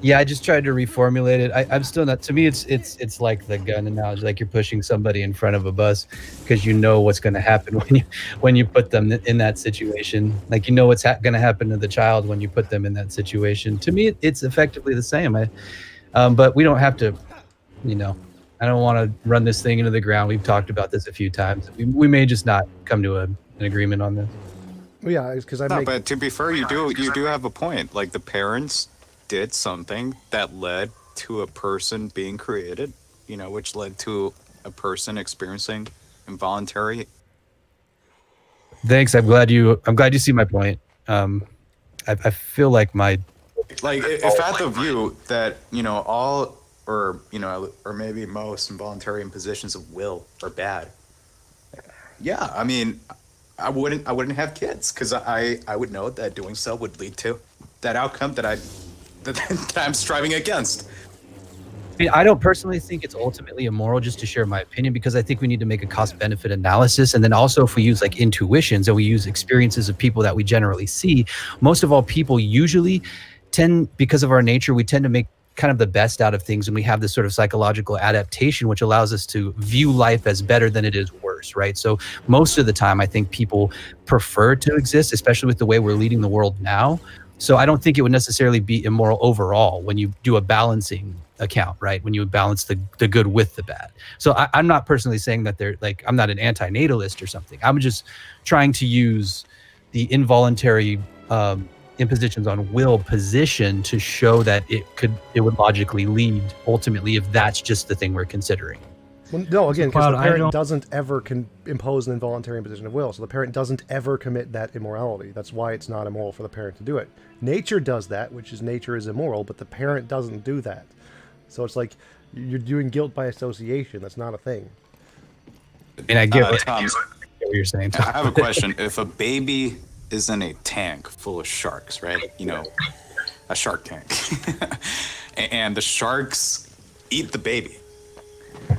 Yeah, I just tried to reformulate it. I'm still not. To me, it's like the gun analogy, like you're pushing somebody in front of a bus because you know what's going to happen when you put them in that situation. Like what's going to happen to the child when you put them in that situation. To me, it's effectively the same. But we don't have to. I don't want to run this thing into the ground. We've talked about this a few times. We may just not come to an agreement on this. Well, yeah, because But to be fair, you do have a point. Like the parents did something that led to a person being created, which led to a person experiencing involuntary. Thanks. I'm glad you see my point. I feel like if at the view that all or maybe most involuntary impositions of will are bad. Yeah, I mean, I wouldn't have kids because I would know that doing so would lead to that outcome that I'm striving against. I don't personally think it's ultimately immoral, just to share my opinion, because I think we need to make a cost-benefit analysis. And then also if we use like intuitions and we use experiences of people that we generally see, most of all people usually tend, because of our nature, we tend to make kind of the best out of things, and we have this sort of psychological adaptation which allows us to view life as better than it is worse, right? So most of the time I think people prefer to exist, especially with the way we're leading the world now. So I don't think it would necessarily be immoral overall when you do a balancing account, right? When you balance the good with the bad. So I'm not personally saying that I'm not an anti-natalist or something. I'm just trying to use the involuntary impositions on will position to show that it would logically lead ultimately if that's just the thing we're considering. Well, no, again, because Cloud, the I parent don't- doesn't ever impose an involuntary imposition of will, so the parent doesn't ever commit that immorality. That's why it's not immoral for the parent to do it. Nature does that, which is nature is immoral, but the parent doesn't do that. So it's like you're doing guilt by association. That's not a thing. I mean, I get Tom, what you're saying. I have a question. If a baby is in a tank full of sharks, right? A shark tank, and the sharks eat the baby,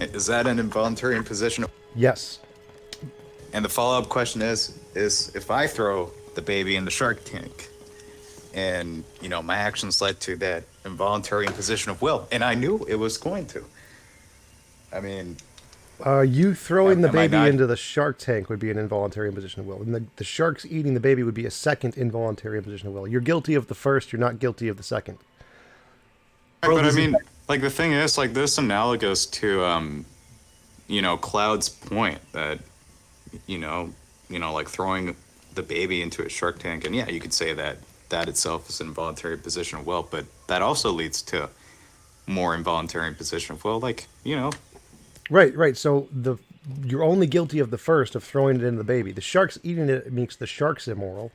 is that an involuntary imposition? Yes. And the follow-up question is if I throw the baby in the shark tank and, my actions led to that involuntary imposition of will, and I knew it was going to. I mean... You throwing the Am I baby not- into the shark tank would be an involuntary imposition of will. And the sharks eating the baby would be a second involuntary imposition of will. You're guilty of the first, you're not guilty of the second. But I mean, like the thing is, like this analogous to, Cloud's point that, like throwing the baby into a shark tank, and yeah, you could say that itself is an involuntary position of will, but that also leads to more involuntary position of will, like, Right. So you're only guilty of the first, of throwing it into the baby. The sharks eating it makes the sharks immoral,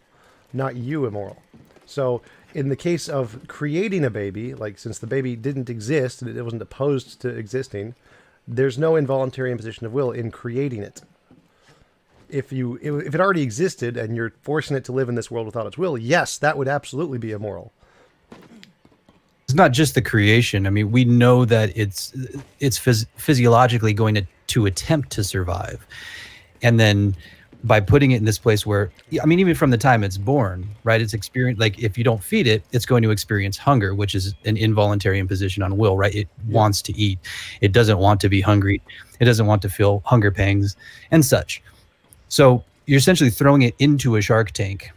not you immoral. So in the case of creating a baby, like since the baby didn't exist and it wasn't opposed to existing, there's no involuntary imposition of will in creating it. If it already existed and you're forcing it to live in this world without its will, yes, that would absolutely be immoral. It's not just the creation. I mean, we know that it's physiologically going to attempt to survive. And then by putting it in this place where, I mean, even from the time it's born, right, it's experience, like if you don't feed it, it's going to experience hunger, which is an involuntary imposition on will, right? It wants to eat. It doesn't want to be hungry. It doesn't want to feel hunger pangs and such. So you're essentially throwing it into a shark tank.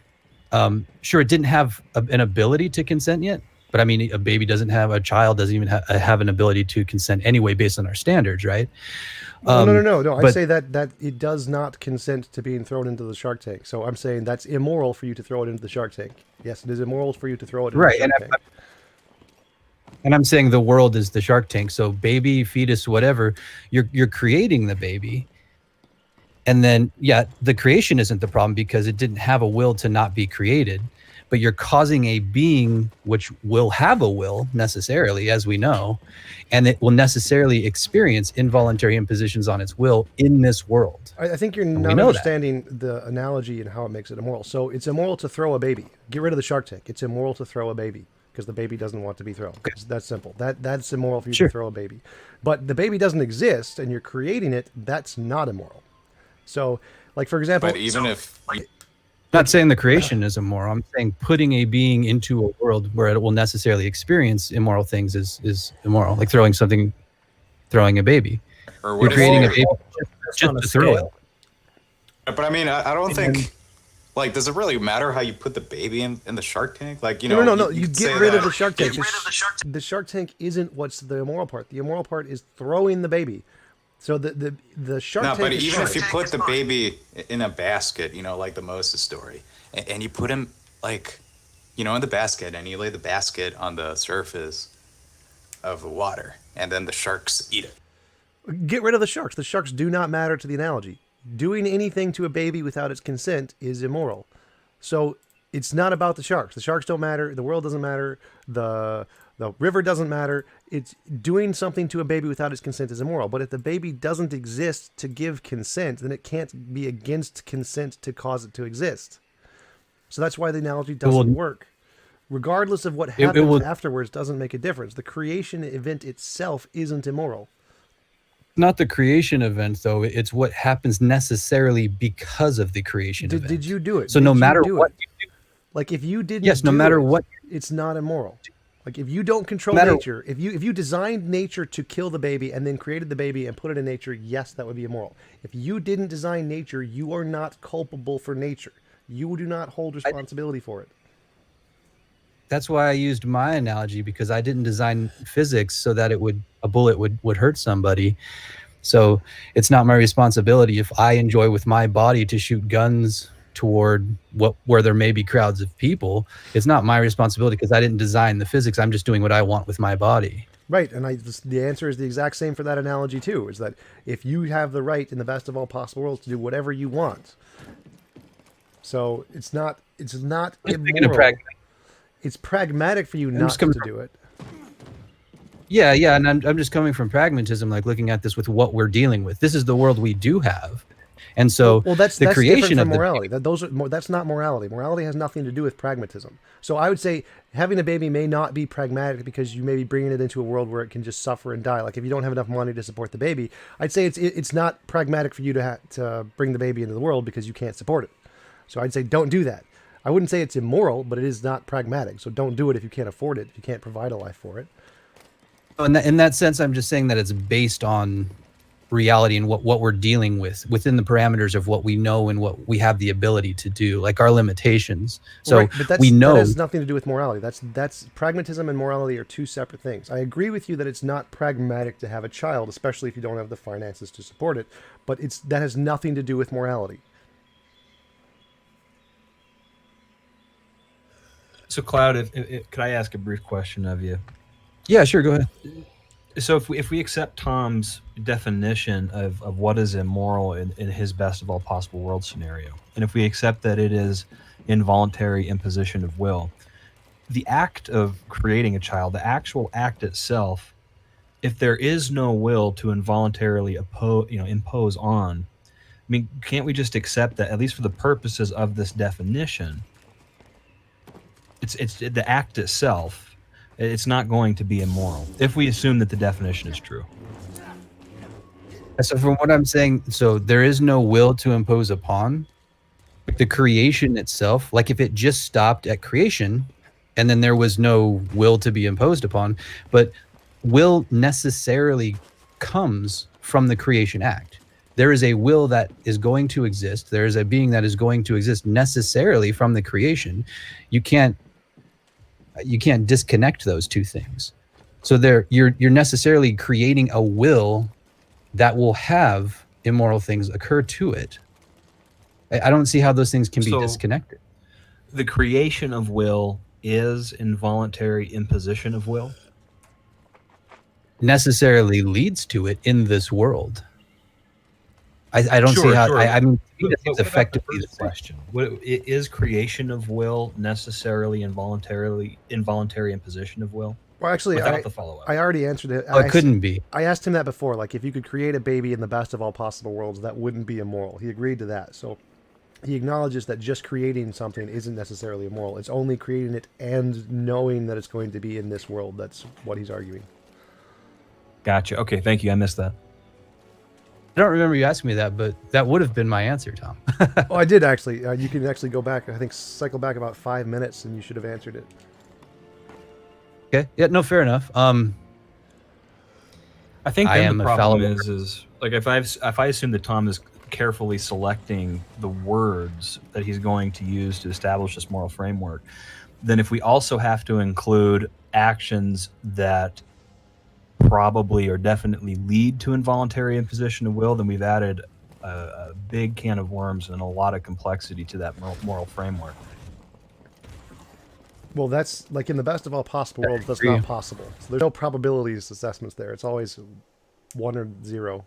Sure, it didn't have an ability to consent yet, But I mean, a child doesn't even have an ability to consent anyway, based on our standards, right? No. I'd but- say that it does not consent to being thrown into the shark tank. So I'm saying that's immoral for you to throw it into the shark tank. Yes, it is immoral for you to throw it into the shark tank. And I'm saying the world is the shark tank. So baby, fetus, whatever, you're creating the baby. And then, yeah, the creation isn't the problem because it didn't have a will to not be created. But you're causing a being which will have a will necessarily, as we know, and it will necessarily experience involuntary impositions on its will in this world. I think you're And not we know understanding the analogy and how it makes it immoral. So it's immoral to throw a baby. Get rid of the shark tank. It's immoral to throw a baby because the baby doesn't want to be thrown. It's that simple. That's immoral for you to throw a baby. But the baby doesn't exist and you're creating it, that's not immoral. So, like, for example... But even if... Not saying the creation is immoral. I'm saying putting a being into a world where it will necessarily experience immoral things is immoral. Like throwing a baby. Or You're what creating if, a baby just to throw it. But I mean, I don't think... Like, does it really matter how you put the baby in the shark tank? Like, you know... No. You could get say rid of that- the shark tank. The shark tank isn't what's the immoral part. The immoral part is throwing the baby. So the shark No, tank... but is even if you shark. put the baby in a basket, you know, like the Moses story, and you put him, like, you know, in the basket, and you lay the basket on the surface of the water, and then the sharks eat it. Get rid of the sharks. The sharks do not matter to the analogy. Doing anything to a baby without its consent is immoral. So it's not about the sharks. The sharks don't matter. The world doesn't matter. The river doesn't matter. It's doing something to a baby without its consent is immoral. But if the baby doesn't exist to give consent, then it can't be against consent to cause it to exist. So that's why the analogy doesn't work. Regardless of what happens afterwards doesn't make a difference. The creation event itself isn't immoral. Not the creation event, though. It's what happens necessarily because of the creation event. Did you do it? So Did no you matter do what it? Like if you didn't Yes, no do matter it, what- it's not immoral. Like if you don't control No matter- nature, if you designed nature to kill the baby and then created the baby and put it in nature, yes, that would be immoral. If you didn't design nature, you are not culpable for nature. You do not hold responsibility for it. That's why I used my analogy, because I didn't design physics so that a bullet would hurt somebody. So it's not my responsibility if I enjoy with my body to shoot guns toward where there may be crowds of people. It's not my responsibility because I didn't design the physics. I'm just doing what I want with my body. Right, and the answer is the exact same for that analogy too, is that if you have the right in the best of all possible worlds to do whatever you want. So it's not immoral. It's pragmatic for you not to do it. Yeah, and I'm just coming from pragmatism, like looking at this with what we're dealing with. This is the world we do have. And so that's the creation different of from morality. That's not morality. Morality has nothing to do with pragmatism. So I would say having a baby may not be pragmatic because you may be bringing it into a world where it can just suffer and die. Like if you don't have enough money to support the baby, I'd say it's not pragmatic for you to bring the baby into the world because you can't support it. So I'd say don't do that. I wouldn't say it's immoral, but it is not pragmatic. So don't do it if you can't afford it, if you can't provide a life for it. In that sense, I'm just saying that it's based on reality and what we're dealing with within the parameters of what we know and what we have the ability to do, like our limitations. So right, but we know that has nothing to do with morality. That's pragmatism and morality are two separate things. I agree with you that it's not pragmatic to have a child, especially if you don't have the finances to support it. But that has nothing to do with morality. So, Cloud, could I ask a brief question of you? Yeah, sure. Go ahead. So if we accept Tom's definition of what is immoral in his best of all possible world scenario, and if we accept that it is involuntary imposition of will, the act of creating a child, the actual act itself, if there is no will to involuntarily impose on, I mean, can't we just accept that, at least for the purposes of this definition, it's the act itself, it's not going to be immoral if we assume that the definition is true. So from what I'm saying, so there is no will to impose upon the creation itself. Like if it just stopped at creation and then there was no will to be imposed upon, but will necessarily comes from the creation act. There is a will that is going to exist. There is a being that is going to exist necessarily from the creation. You can't, you can't disconnect those two things. So you're necessarily creating a will that will have immoral things occur to it. I don't see how those things can be disconnected. The creation of will is involuntary imposition of will? Necessarily leads to it in this world. I don't see how. Sure. I mean, But it's what about the effectively first question. Is creation of will necessarily involuntary imposition of will? Well, actually, Without the follow-up. I already answered it. Well, it couldn't be. I asked him that before. Like, if you could create a baby in the best of all possible worlds, that wouldn't be immoral. He agreed to that. So he acknowledges that just creating something isn't necessarily immoral. It's only creating it and knowing that it's going to be in this world. That's what he's arguing. Gotcha. Okay, thank you. I missed that. I don't remember you asking me that, but that would have been my answer, Tom. Oh, I did actually. You can actually go back. I think cycle back about 5 minutes, and you should have answered it. Okay. Yeah. No. Fair enough. I think I then am the a problem fallible is like if I assume that Tom is carefully selecting the words that he's going to use to establish this moral framework, then if we also have to include actions that probably or definitely lead to involuntary imposition of will, then we've added a big can of worms and a lot of complexity to that moral framework. Well, that's like in the best of all possible worlds, that's not possible. So there's no probabilities assessments there. It's always 1 or 0.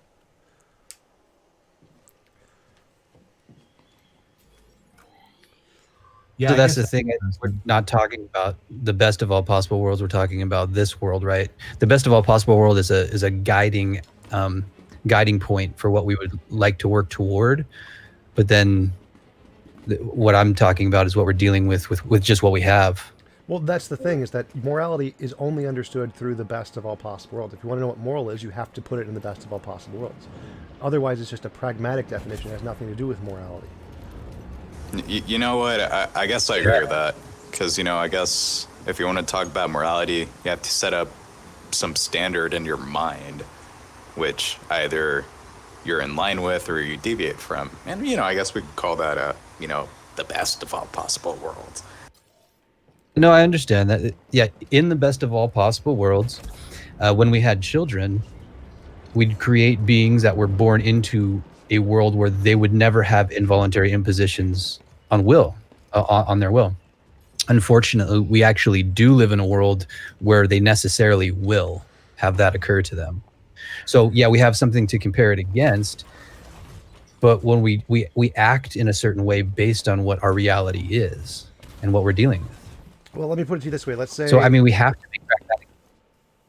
Yeah, so that's the thing. We're not talking about the best of all possible worlds. We're talking about this world, right? The best of all possible world is a guiding point for what we would like to work toward. But then, what I'm talking about is what we're dealing with just what we have. Well, that's the thing, is that morality is only understood through the best of all possible worlds. If you want to know what moral is, you have to put it in the best of all possible worlds. Otherwise, it's just a pragmatic definition. It has nothing to do with morality. You know what? I guess I agree with that. Because, I guess if you want to talk about morality, you have to set up some standard in your mind, which either you're in line with or you deviate from. And, I guess we could call that, the best of all possible worlds. No, I understand that. Yeah, in the best of all possible worlds, when we had children, we'd create beings that were born into a world where they would never have involuntary impositions on will, on their will. Unfortunately, we actually do live in a world where they necessarily will have that occur to them. So yeah, we have something to compare it against, but when we act in a certain way based on what our reality is and what we're dealing with. Well, let me put it to you this way. Let's say. So I mean, we have to be pragmatic.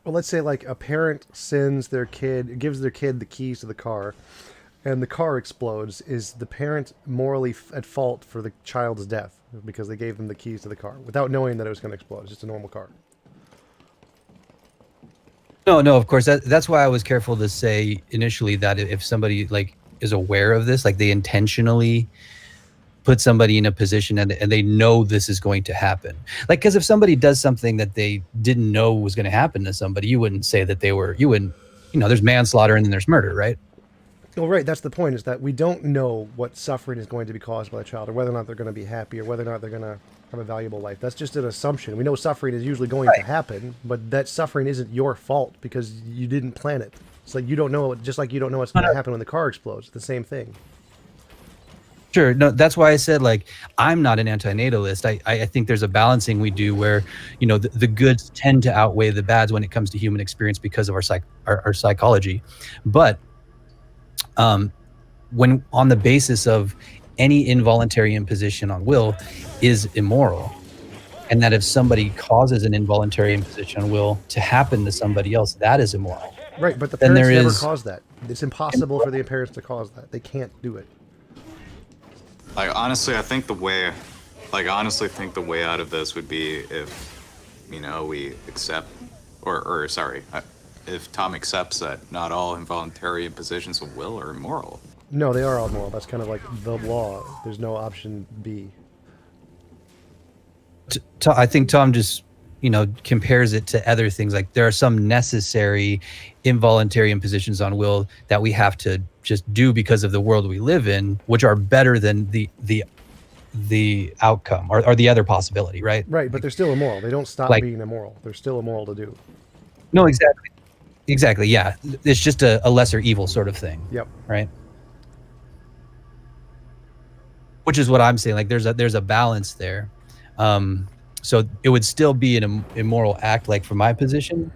Well, let's say like a parent gives their kid the keys to the car, and the car explodes. Is the parent morally at fault for the child's death because they gave them the keys to the car without knowing that it was going to explode? It's just a normal car. No, of course. That's why I was careful to say initially that if somebody like is aware of this, like they intentionally put somebody in a position and they know this is going to happen. Like, because if somebody does something that they didn't know was going to happen to somebody, you wouldn't say that there's manslaughter and then there's murder, right? Well, right. That's the point, is that we don't know what suffering is going to be caused by the child, or whether or not they're going to be happy, or whether or not they're going to have a valuable life. That's just an assumption. We know suffering is usually going to happen, but that suffering isn't your fault because you didn't plan it. It's like you don't know, just like you don't know what's going to happen when the car explodes. It's the same thing. Sure. No, that's why I said, like, I'm not an antinatalist. I think there's a balancing we do where, the goods tend to outweigh the bads when it comes to human experience because of our psychology. But when on the basis of any involuntary imposition on will is immoral, and that if somebody causes an involuntary imposition on will to happen to somebody else, that is immoral. Right, but the parents never cause that. It's impossible for the parents to cause that. They can't do it. Like, honestly, I think the way out of this would be if, we accept, if Tom accepts that not all involuntary impositions of will are immoral. No, they are all moral. That's kind of like the law. There's no option B. I think Tom just, compares it to other things. Like there are some necessary involuntary impositions on will that we have to just do because of the world we live in, which are better than the the outcome or the other possibility, right? Right, but they're still immoral. They don't stop Like- being immoral. They're still immoral to do. No, exactly. Yeah, it's just a lesser evil sort of thing. Yep. Right. Which is what I'm saying. Like there's a balance there. So it would still be an immoral act, like from my position,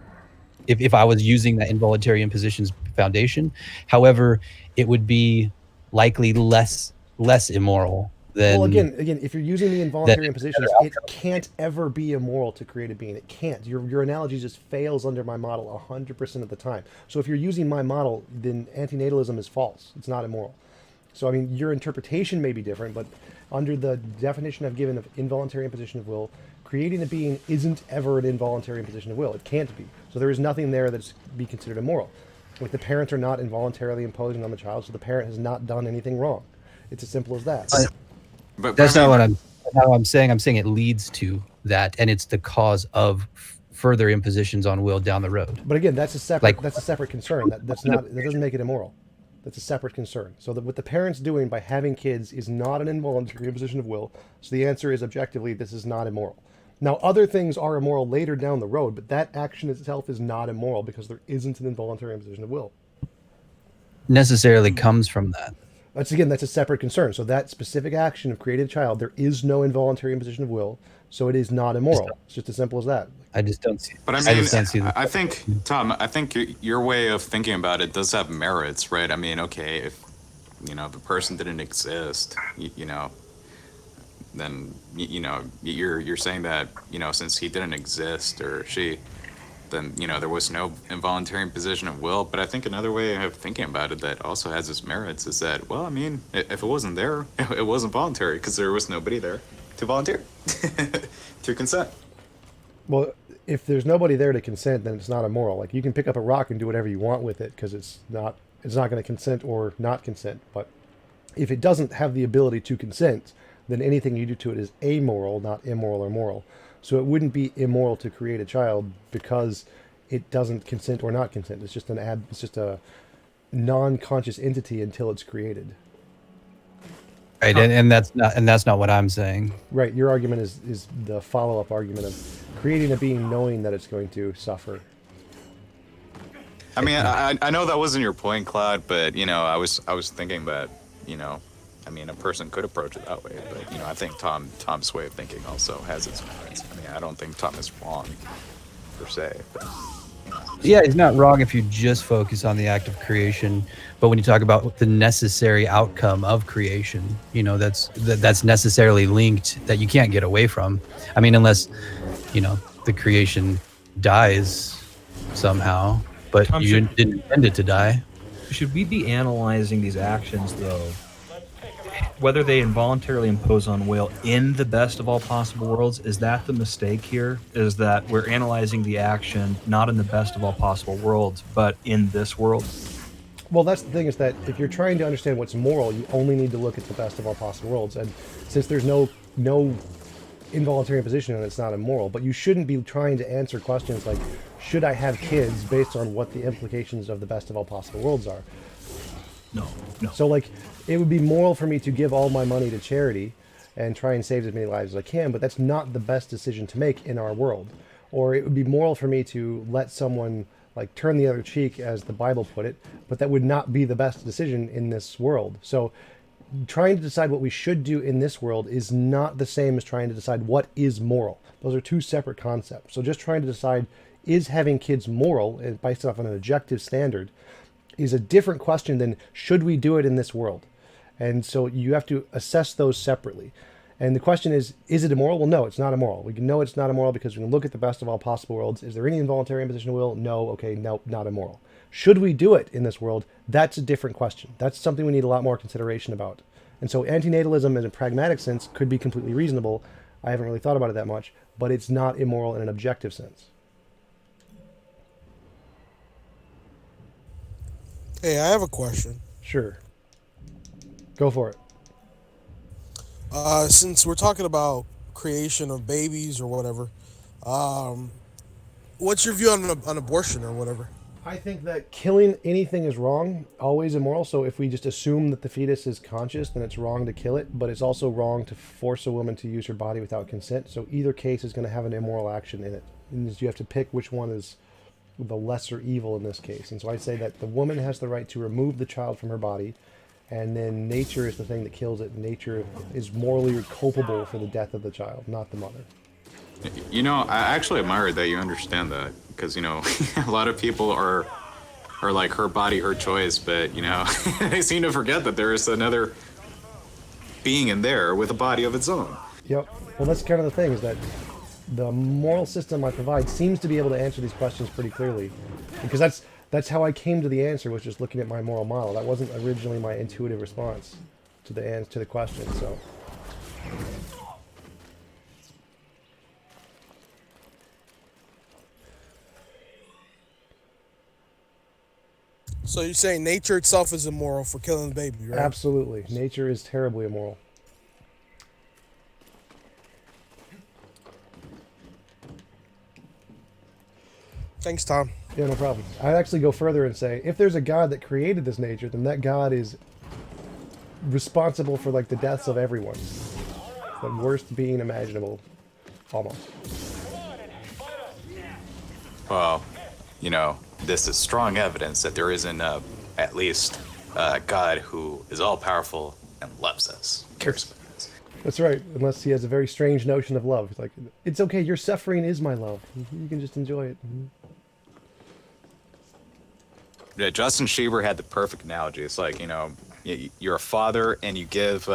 if I was using that involuntary impositions foundation. However, it would be likely less immoral than. Well, again, if you're using the involuntary impositions, it can't ever be immoral to create a being. It can't. Your analogy just fails under my model 100% of the time. So if you're using my model, then antinatalism is false. It's not immoral. So I mean, your interpretation may be different, but under the definition I've given of involuntary imposition of will, creating a being isn't ever an involuntary imposition of will. It can't be. So there is nothing there that's be considered immoral. Like the parents are not involuntarily imposing on the child, so the parent has not done anything wrong. It's as simple as that. But That's not what I'm saying. I'm saying it leads to that, and it's the cause of further impositions on will down the road. But again, that's a separate concern. That doesn't make it immoral. That's a separate concern. So that what the parents doing by having kids is not an involuntary imposition of will. So the answer is objectively, this is not immoral. Now, other things are immoral later down the road, but that action itself is not immoral because there isn't an involuntary imposition of will. Necessarily comes from that. That's a separate concern. So that specific action of creating a child, there is no involuntary imposition of will, so it is not immoral. It's just as simple as that. I just don't see. But I mean, I think, Tom, your way of thinking about it does have merits, right? I mean, okay, if the person didn't exist, then you're saying that since he didn't exist or she, then there was no involuntary imposition of will. But I think another way of thinking about it that also has its merits is that, well, I mean, if it wasn't there, it wasn't voluntary because there was nobody there to volunteer to consent. Well, if there's nobody there to consent, then it's not immoral. Like you can pick up a rock and do whatever you want with it because it's not going to consent or not consent. But if it doesn't have the ability to consent, then anything you do to it is amoral, not immoral or moral. So it wouldn't be immoral to create a child because it doesn't consent or not consent. It's just a non-conscious entity until it's created. Right, and that's not what I'm saying. Right, your argument is the follow-up argument of creating a being knowing that it's going to suffer. I mean, I know that wasn't your point, Cloud, but I was thinking that I mean, a person could approach it that way, but I think Tom's way of thinking also has its merits. I mean, I don't think Tom is wrong per se. But, Yeah, it's not wrong if you just focus on the act of creation, but when you talk about the necessary outcome of creation, that's necessarily linked that you can't get away from. I mean, unless the creation dies somehow, but Tom, you didn't intend it to die. Should we be analyzing these actions, though, whether they involuntarily impose on will in the best of all possible worlds? Is that the mistake here? Is that we're analyzing the action not in the best of all possible worlds, but in this world? Well, that's the thing, is that if you're trying to understand what's moral, you only need to look at the best of all possible worlds. And since there's no involuntary imposition and it's not immoral, but you shouldn't be trying to answer questions like, should I have kids based on what the implications of the best of all possible worlds are? No. So like, it would be moral for me to give all my money to charity and try and save as many lives as I can, but that's not the best decision to make in our world. Or it would be moral for me to let someone like turn the other cheek, as the Bible put it, but that would not be the best decision in this world. So trying to decide what we should do in this world is not the same as trying to decide what is moral. Those are two separate concepts. So just trying to decide, is having kids moral, based off on an objective standard, is a different question than should we do it in this world. And so you have to assess those separately. And the question is it immoral? Well, no, it's not immoral. We can know it's not immoral because we can look at the best of all possible worlds. Is there any involuntary imposition of will? No. Okay, no, not immoral. Should we do it in this world? That's a different question. That's something we need a lot more consideration about. And so antinatalism in a pragmatic sense could be completely reasonable. I haven't really thought about it that much, but it's not immoral in an objective sense. Hey, I have a question. Sure. Go for it. Since we're talking about creation of babies or whatever, what's your view on abortion or whatever? I think that killing anything is wrong, always immoral. So if we just assume that the fetus is conscious, then it's wrong to kill it. But it's also wrong to force a woman to use her body without consent. So either case is going to have an immoral action in it. And you have to pick which one is the lesser evil in this case. And so I say that the woman has the right to remove the child from her body, and then nature is the thing that kills it. Nature is morally culpable for the death of the child, not the mother. You know, I actually admire that you understand that, because, you know, a lot of people are like, her body, her choice, but, you know, they seem to forget that there is another being in there with a body of its own. Yep. Well, that's kind of the thing, is that the moral system I provide seems to be able to answer these questions pretty clearly, because that's how I came to the answer, was just looking at my moral model. That wasn't originally my intuitive response to the question. So. So you're saying nature itself is immoral for killing the baby, right? Absolutely. Nature is terribly immoral. Thanks, Tom. Yeah, no problem. I'd actually go further and say, if there's a God that created this nature, then that God is responsible for, like, the deaths of everyone. The worst being imaginable, almost. Well, you know, this is strong evidence that there isn't at least a God who is all-powerful and loves us, cares about us. That's right, unless he has a very strange notion of love. It's like, it's okay, your suffering is my love. You can just enjoy it. Yeah, Justin Schieber had the perfect analogy. It's like, you know, you're a father and you give,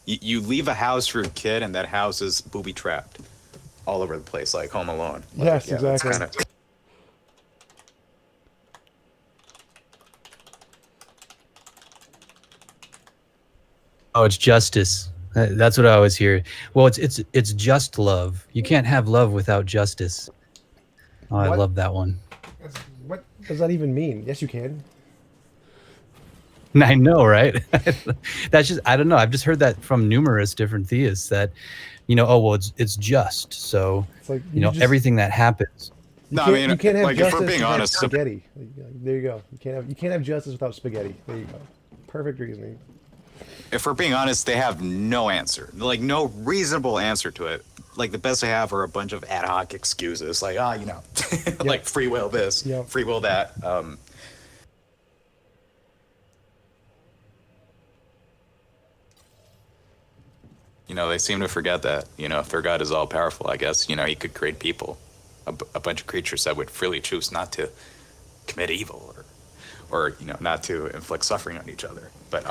you leave a house for your kid, and that house is booby-trapped all over the place, like Home Alone. Like, Yes, yeah, exactly. That's kinda... Oh, it's justice. That's what I always hear. Well, it's just love. You can't have love without justice. Oh, I What? love that one. What does that even mean? Yes, you can. I know, right? That's just, I don't know. I've just heard that from numerous different theists that, you know, oh well, it's just. So, It's like, you know, just, everything that happens. No, I mean, you can't have like, if justice we're being without honest, spaghetti. There you go. You can't have justice without spaghetti. There you go. Perfect reasoning. if we're being honest, they have no answer, like no reasonable answer to it. Like the best they have are a bunch of ad hoc excuses, like, you know, like free will this, free will that. You know, they seem to forget that, you know, if their God is all powerful, I guess, you know, he could create people, a bunch of creatures that would freely choose not to commit evil or you know, not to inflict suffering on each other. But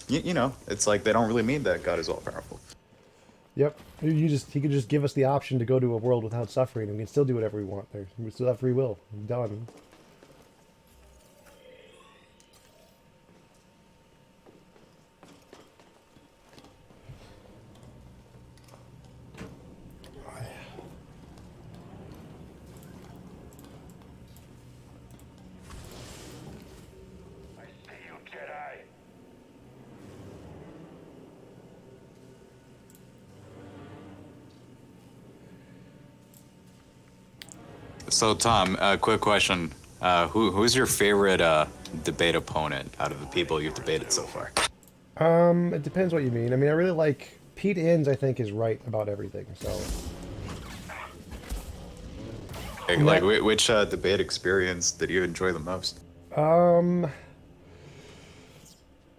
you know, it's like they don't really mean that God is all powerful. Yep. He could just give us the option to go to a world without suffering, and we can still do whatever we want there. We still have free will. Done. So Tom, quick question: who's your favorite debate opponent out of the people you've debated so far? It depends what you mean. I mean, I really like Pete Inns. I think is right about everything. So, like, which debate experience did you enjoy the most?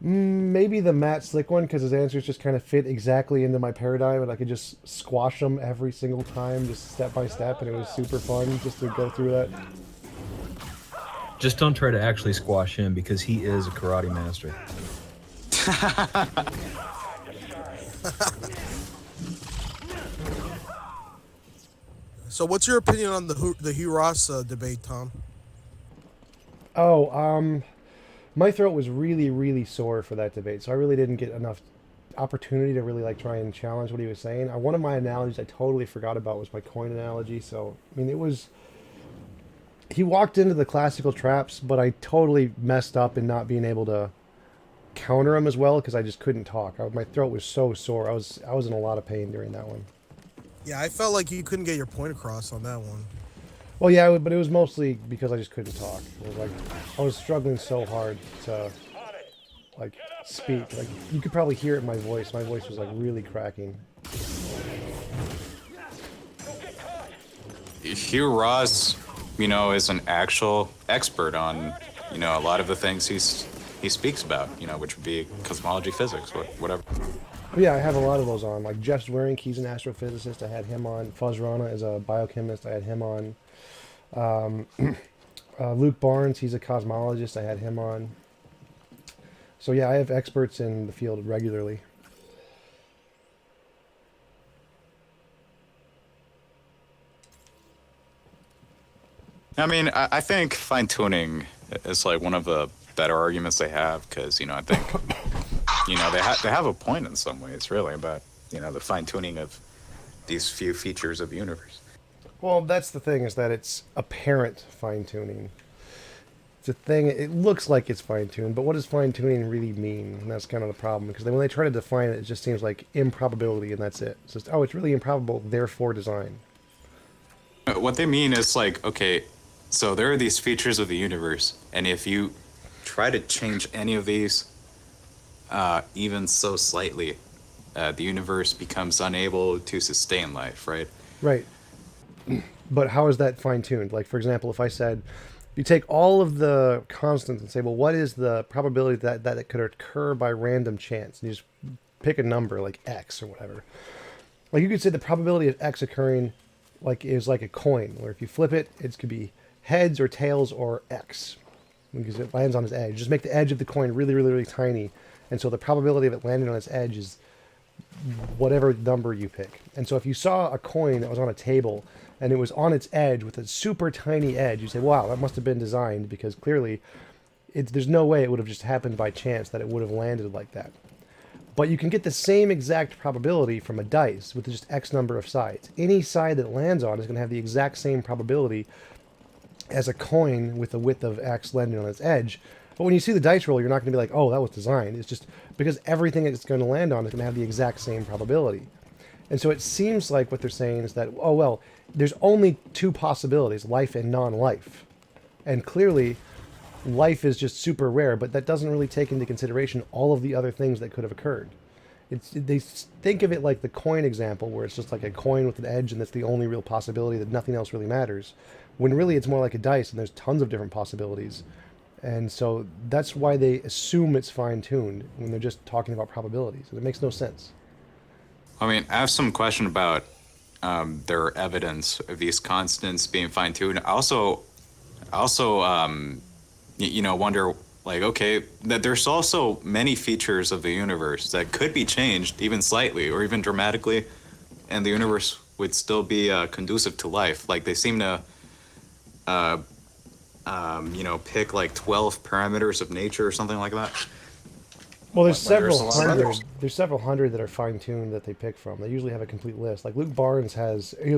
Maybe the Matt Slick one, because his answers just kind of fit exactly into my paradigm, and I could just squash them every single time, just step by step, and it was super fun just to go through that. Just don't try to actually squash him, because he is a karate master. So what's your opinion on the Hugh Ross debate, Tom? Oh, my throat was really, really sore for that debate, so I really didn't get enough opportunity to really like try and challenge what he was saying. One of my analogies I totally forgot about was my coin analogy. So I mean, he walked into the classical traps, but I totally messed up in not being able to counter him as well because I just couldn't talk. My throat was so sore. I was in a lot of pain during that one. Yeah, I felt like you couldn't get your point across on that one. Well, yeah, but it was mostly because I just couldn't talk. It was like I was struggling so hard to like speak. Like you could probably hear it in my voice. My voice was like really cracking. Hugh Ross, is an actual expert on, a lot of the things he speaks about, which would be cosmology, physics, whatever. Yeah, I have a lot of those on. Like Jeff Zwerink, he's an astrophysicist. I had him on. Fuzz Rana is a biochemist. I had him on. Luke Barnes, he's a cosmologist. I had him on. So yeah, I have experts in the field regularly. I mean, I think fine-tuning is like one of the better arguments they have because, I think, they have a point in some ways, really, about, the fine-tuning of these few features of the universe. Well, that's the thing, is that it's apparent fine-tuning. It's a thing, it looks like it's fine-tuned, but what does fine-tuning really mean? And that's kind of the problem, because when they try to define it, it just seems like improbability, and that's it. It's just, oh, it's really improbable, therefore design. What they mean is like, okay, so there are these features of the universe, and if you try to change any of these, even so slightly, the universe becomes unable to sustain life, right? Right. But how is that fine-tuned? Like, for example, if I said, you take all of the constants and say, well, what is the probability that it could occur by random chance? And you just pick a number, like X or whatever. Like, you could say the probability of X occurring is like a coin, where if you flip it, it could be heads or tails or X, because it lands on its edge. Just make the edge of the coin really, really, really tiny, and so the probability of it landing on its edge is whatever number you pick. And so if you saw a coin that was on a table and it was on its edge with a super tiny edge, you say, wow, that must have been designed, because clearly there's no way it would have just happened by chance that it would have landed like that. But you can get the same exact probability from a dice with just X number of sides. Any side that it lands on is going to have the exact same probability as a coin with a width of X landing on its edge. But when you see the dice roll, you're not going to be like, oh, that was designed. It's just because everything it's going to land on is going to have the exact same probability. And so it seems like what they're saying is that, oh, well, there's only two possibilities, life and non-life. And clearly, life is just super rare, but that doesn't really take into consideration all of the other things that could have occurred. They think of it like the coin example, where it's just like a coin with an edge and that's the only real possibility, that nothing else really matters, when really it's more like a dice and there's tons of different possibilities. And so that's why they assume it's fine-tuned when they're just talking about probabilities. And it makes no sense. I mean, I have some question about their evidence of these constants being fine-tuned. I also wonder, like, okay, that there's also many features of the universe that could be changed even slightly or even dramatically, and the universe would still be conducive to life. Like, they seem to, pick like 12 parameters of nature or something like that. Well, there's Like, several there's a lot of hundred. others. There's several hundred that are fine-tuned that they pick from. They usually have a complete list. Like Luke Barnes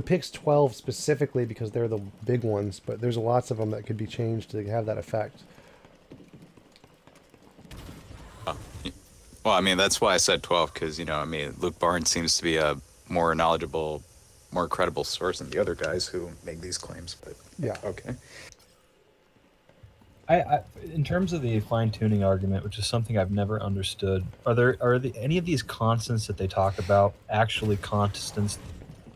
picks 12 specifically because they're the big ones, but there's lots of them that could be changed to have that effect. Well, I mean, that's why I said 12, because, Luke Barnes seems to be a more knowledgeable, more credible source than the other guys who make these claims, but yeah. Okay. I in terms of the fine-tuning argument, which is something I've never understood, are any of these constants that they talk about actually constants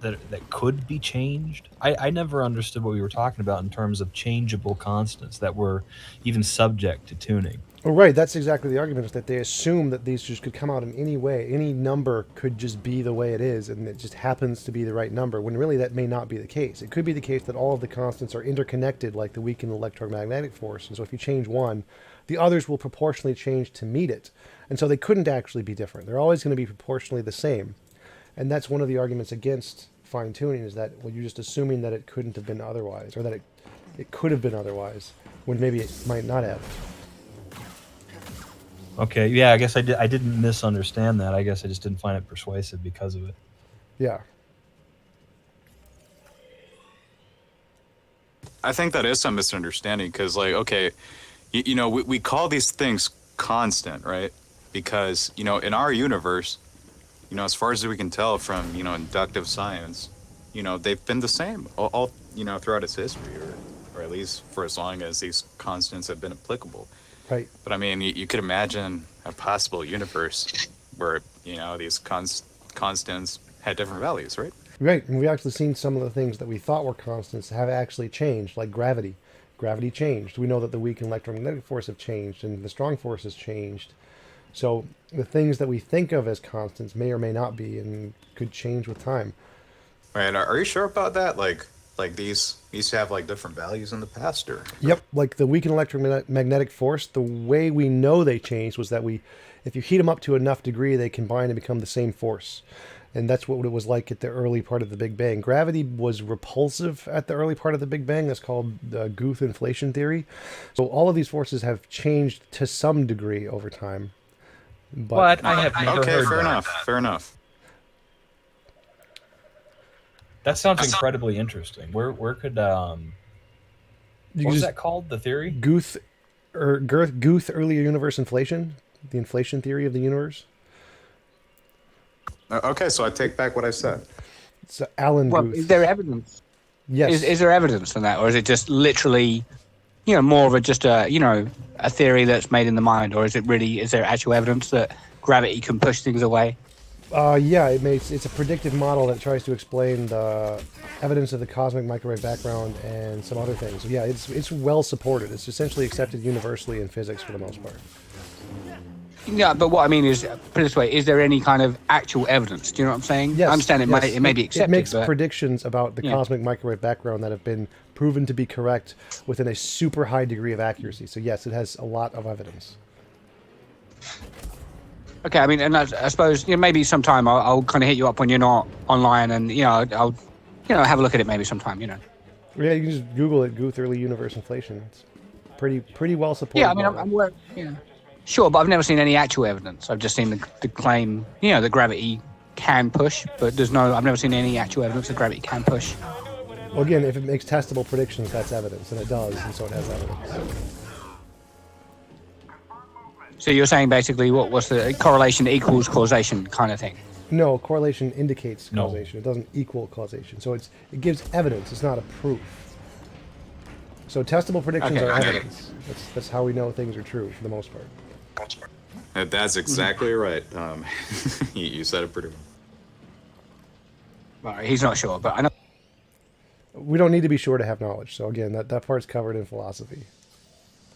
that could be changed? I never understood what we were talking about in terms of changeable constants that were even subject to tuning. Well, right, that's exactly the argument, is that they assume that these just could come out in any way. Any number could just be the way it is, and it just happens to be the right number, when really that may not be the case. It could be the case that all of the constants are interconnected, like the weakened electromagnetic force, and so if you change one, the others will proportionally change to meet it. And so they couldn't actually be different. They're always going to be proportionally the same. And that's one of the arguments against fine-tuning, is that, well, you're just assuming that it couldn't have been otherwise, or that it could have been otherwise, when maybe it might not have. Okay, yeah, I guess I didn't misunderstand that. I guess I just didn't find it persuasive because of it. Yeah. I think that is some misunderstanding, because, like, okay, we call these things constant, right? Because, in our universe, as far as we can tell from, inductive science, they've been the same all throughout its history, or at least for as long as these constants have been applicable. Right. But I mean, you could imagine a possible universe where these constants had different values, right? Right, and we've actually seen some of the things that we thought were constants have actually changed, like gravity. Gravity changed. We know that the weak and electromagnetic force have changed, and the strong force has changed. So the things that we think of as constants may or may not be, and could change with time. Right. Are you sure about that? Like these have like different values in the past, or? Yep, like the weak and electromagnetic force, the way we know they changed was that if you heat them up to enough degree, they combine and become the same force. And that's what it was like at the early part of the Big Bang. Gravity was repulsive at the early part of the Big Bang. That's called the Guth inflation theory. So all of these forces have changed to some degree over time. But I have never heard fair that. enough. Fair enough. That sounds incredibly interesting. Where could what was that called? The theory? Guth early universe inflation, the inflation theory of the universe. Okay, so I take back what I said. It's Alan Guth. Is there evidence? Yes. Is there evidence on that, or is it just literally, more of a theory that's made in the mind, or is there actual evidence that gravity can push things away? Yeah, it's a predictive model that tries to explain the evidence of the cosmic microwave background and some other things. So yeah, it's well supported. It's essentially accepted universally in physics for the most part. Yeah, but what I mean is, put it this way, is there any kind of actual evidence? Do you know what I'm saying? Yes, I understand it may be accepted. It makes but predictions about the cosmic microwave background that have been proven to be correct within a super high degree of accuracy. So yes, it has a lot of evidence. Okay, I mean, and I suppose maybe sometime I'll kind of hit you up when you're not online, and I'll have a look at it maybe sometime. Yeah, you can just Google it, Guth early universe inflation. It's pretty well supported. Yeah, I mean, I'm aware. Yeah. Sure, but I've never seen any actual evidence. I've just seen the claim, that gravity can push, but I've never seen any actual evidence that gravity can push. Well, again, if it makes testable predictions, that's evidence, and it does, and so it has evidence. So you're saying basically what's the correlation equals causation kind of thing? No, correlation indicates causation. It doesn't equal causation. So it gives evidence. It's not a proof. So testable predictions are evidence. That's how we know things are true for the most part. That's exactly right. You said it pretty well. Well, he's not sure, but I know. We don't need to be sure to have knowledge. So again, that part's covered in philosophy.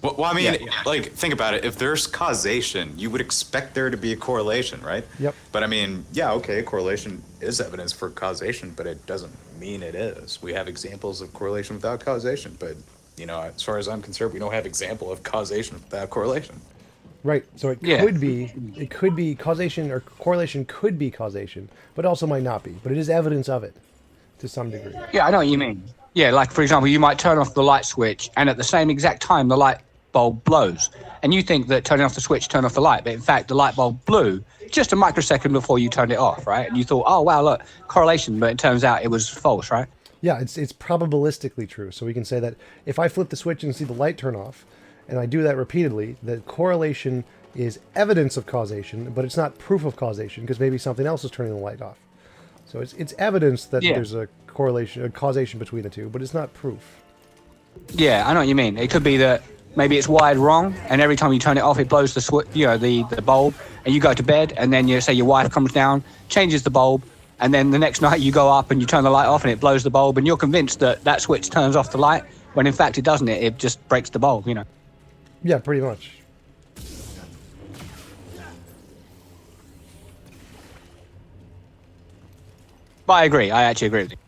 Well, I mean, think about it. If there's causation, you would expect there to be a correlation, right? Yep. But I mean, yeah, okay, correlation is evidence for causation, but it doesn't mean it is. We have examples of correlation without causation, but as far as I'm concerned, we don't have example of causation without correlation. Right. So it could be causation, or correlation could be causation, but also might not be. But it is evidence of it to some degree. Yeah, I know what you mean. Yeah, like for example, you might turn off the light switch, and at the same exact time, the light bulb blows, and you think that turning off the switch turned off the light, but in fact, the light bulb blew just a microsecond before you turned it off, right? And you thought, oh wow, look, correlation, but it turns out it was false, right? Yeah, it's probabilistically true. So we can say that if I flip the switch and see the light turn off, and I do that repeatedly, the correlation is evidence of causation, but it's not proof of causation, because maybe something else is turning the light off. So it's evidence that there's a correlation, a causation between the two, but it's not proof. Yeah, I know what you mean. It could be that maybe it's wired wrong, and every time you turn it off, it blows the bulb, and you go to bed, and then say your wife comes down, changes the bulb, and then the next night you go up and you turn the light off, and it blows the bulb, and you're convinced that switch turns off the light, when in fact it doesn't. It just breaks the bulb, Yeah, pretty much. But I agree. I actually agree with you.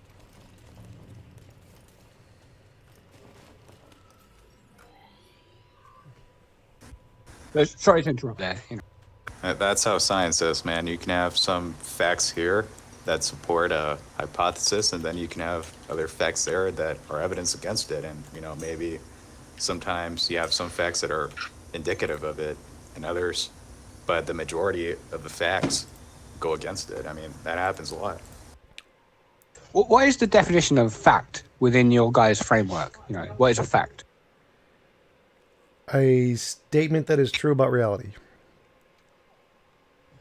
Sorry to interrupt there. That's how science is, man. You can have some facts here that support a hypothesis, and then you can have other facts there that are evidence against it. And maybe sometimes you have some facts that are indicative of it, and others, but the majority of the facts go against it. I mean, that happens a lot. What is the definition of fact within your guys' framework? What is a fact? A statement that is true about reality.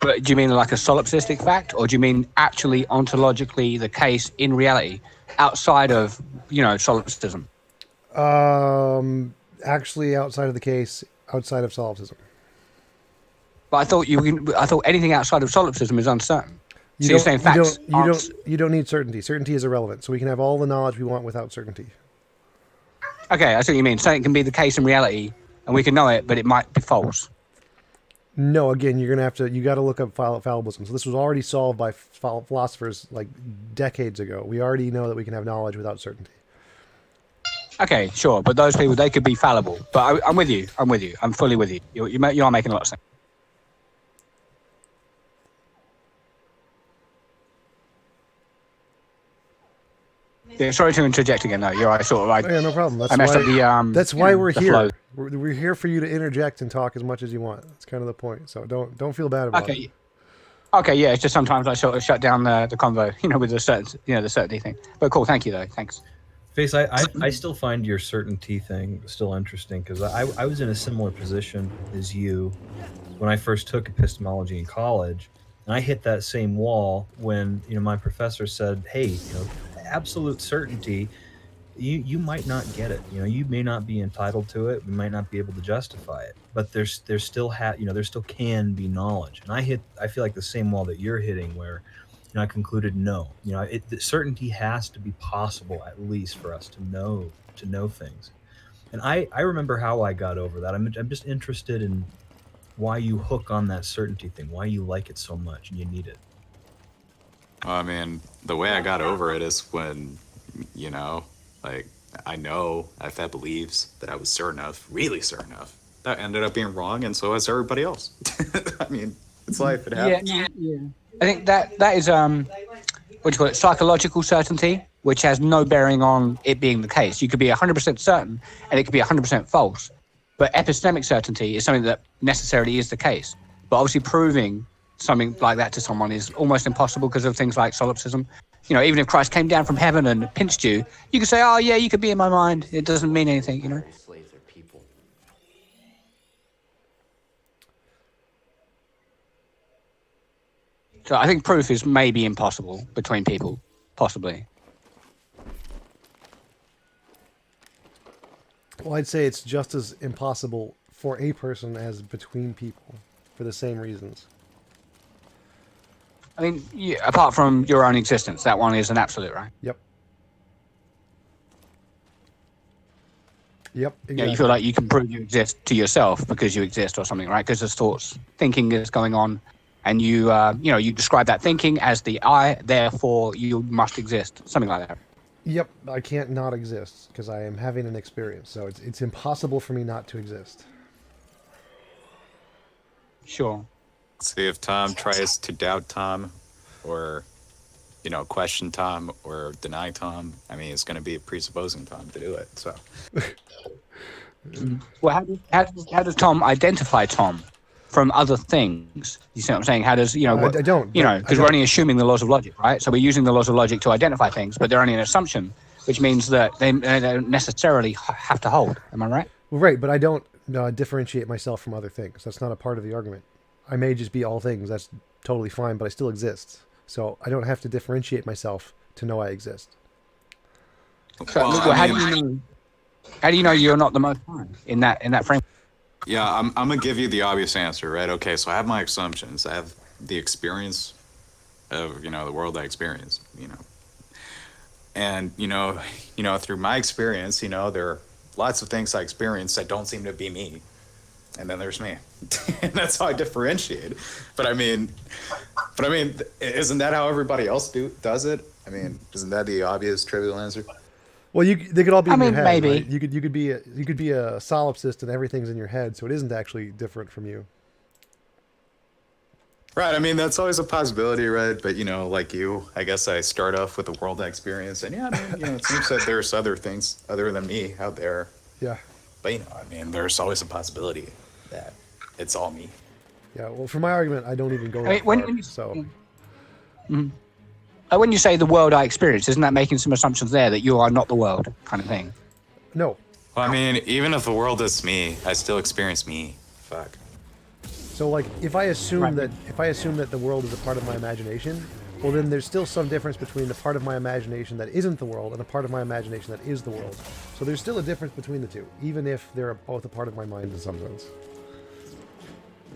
But do you mean like a solipsistic fact, or do you mean actually ontologically the case in reality, outside of solipsism? Actually, outside of the case, outside of solipsism. But I thought anything outside of solipsism is uncertain. So you're saying facts you don't need certainty. Certainty is irrelevant. So we can have all the knowledge we want without certainty. Okay, I see what you mean. Something can be the case in reality, and we can know it, but it might be false. No, again, you got to look up fallibilism. So this was already solved by philosophers like decades ago. We already know that we can have knowledge without certainty. Okay, sure, but those people, they could be fallible. But I'm with you. I'm fully with you. You are making a lot of sense. Yeah, sorry to interject again, though. Yeah, no problem. I messed up the. That's why we're here. flow. We're here for you to interject and talk as much as you want. That's kind of the point. So don't feel bad about it. Okay, yeah. It's just sometimes I sort of shut down the convo, with the certainty thing. But cool, thank you though. Thanks. Face, I still find your certainty thing still interesting because I was in a similar position as you when I first took epistemology in college, and I hit that same wall when my professor said, "Hey, absolute certainty, you might not get it. You may not be entitled to it. We might not be able to justify it. But there still can be knowledge." And I feel like the same wall that you're hitting, where I concluded no. The certainty has to be possible at least for us to know things. And I remember how I got over that. I'm just interested in why you hook on that certainty thing, why you like it so much and you need it. I mean, the way I got over it is when, I know I've had beliefs that I was certain of, really certain of, that ended up being wrong, and so has everybody else. I mean, it's life. It happens. Yeah. I think that is what do you call it? Psychological certainty, which has no bearing on it being the case. You could be 100% certain, and it could be 100% false. But epistemic certainty is something that necessarily is the case. But obviously, proving something like that to someone is almost impossible because of things like solipsism. Even if Christ came down from heaven and pinched you, you could say, "Oh yeah, you could be in my mind. It doesn't mean anything," Slaves are people. So I think proof is maybe impossible between people, possibly. Well, I'd say it's just as impossible for a person as between people for the same reasons. I mean, apart from your own existence, that one is an absolute, right? Yep. Exactly. You feel like you can prove you exist to yourself because you exist or something, right? Because there's thinking is going on, and you describe that thinking as the I, therefore you must exist, something like that. Yep, I can't not exist because I am having an experience, so it's impossible for me not to exist. Sure. See, if Tom tries to doubt Tom or, question Tom or deny Tom, I mean, it's going to be presupposing Tom to do it, so. Well, how does Tom identify Tom from other things? You see what I'm saying? How does, I don't. Because we're only assuming the laws of logic, right? So we're using the laws of logic to identify things, but they're only an assumption, which means that they don't necessarily have to hold. Am I right? Well, right, but I don't differentiate myself from other things. That's not a part of the argument. I may just be all things. That's totally fine, but I still exist. So I don't have to differentiate myself to know I exist. So, how do you know you're not the most high in that frame? Yeah, I'm gonna give you the obvious answer, right? Okay, so I have my assumptions. I have the experience of the world I experience, and through my experience, there are lots of things I experience that don't seem to be me. And then there's me. And that's how I differentiate. But I mean, isn't that how everybody else does it? I mean, isn't that the obvious trivial answer? Well, they could all be in your head. Maybe. Right? You could be a solipsist and everything's in your head, so it isn't actually different from you. Right. I mean, that's always a possibility, right? But like you, I guess I start off with the world I experience, and it seems that there's other things other than me out there. Yeah. But there's always a possibility that it's all me. Yeah, well, for my argument, I don't even go that far, so. When you say the world I experience, isn't that making some assumptions there that you are not the world kind of thing? No. Well, I mean, even if the world is me, I still experience me. Fuck. So like if I assume Right. that the world is a part of my imagination, well then there's still some difference between the part of my imagination that isn't the world and a part of my imagination that is the world. So there's still a difference between the two, even if they're both a part of my mind in some sense.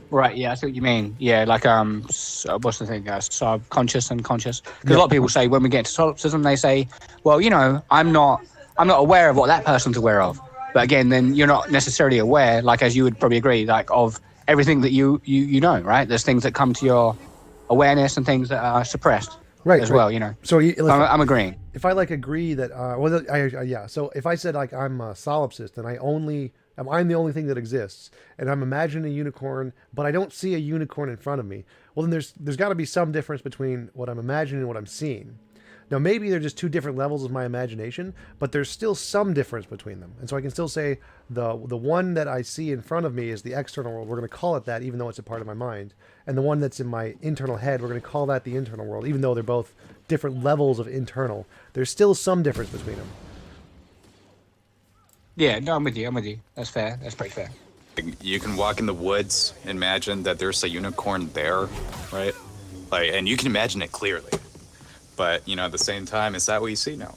Right, yeah, I see what you mean. Yeah, like what's the thing? Subconscious and conscious. Because a lot of people say when we get into solipsism, they say, well, you know, I'm not aware of what that person's aware of. But again, then you're not necessarily aware, like as you would probably agree, like of everything that you know, right? There's things that come to your awareness and things that are suppressed, right, as right. well. You know. So I'm agreeing. If I like agree that, yeah. So if I said like I'm a solipsist and I'm the only thing that exists, and I'm imagining a unicorn, but I don't see a unicorn in front of me. Well, then there's got to be some difference between what I'm imagining and what I'm seeing. Now, maybe they're just two different levels of my imagination, but there's still some difference between them. And so I can still say the one that I see in front of me is the external world. We're going to call it that, even though it's a part of my mind. And the one that's in my internal head, we're going to call that the internal world, even though they're both different levels of internal. There's still some difference between them. Yeah, no, I'm with you. That's fair. That's pretty fair. You can walk in the woods, imagine that there's a unicorn there, right? Like, and you can imagine it clearly. But, you know, at the same time, is that what you see now?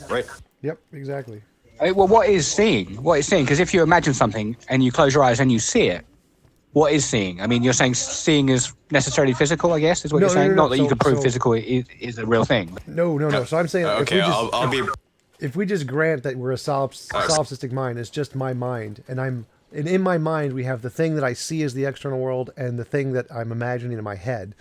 Right? Yep, exactly. Well, what is seeing? What is seeing? Because if you imagine something and you close your eyes and you see it, what is seeing? I mean, you're saying seeing is necessarily physical, I guess, is what you're saying? Not that you can prove physical is a real thing. No. So I'm saying Okay, if we just grant that we're a solipsistic mind, it's just my mind, and in my mind we have the thing that I see as the external world and the thing that I'm imagining in my head.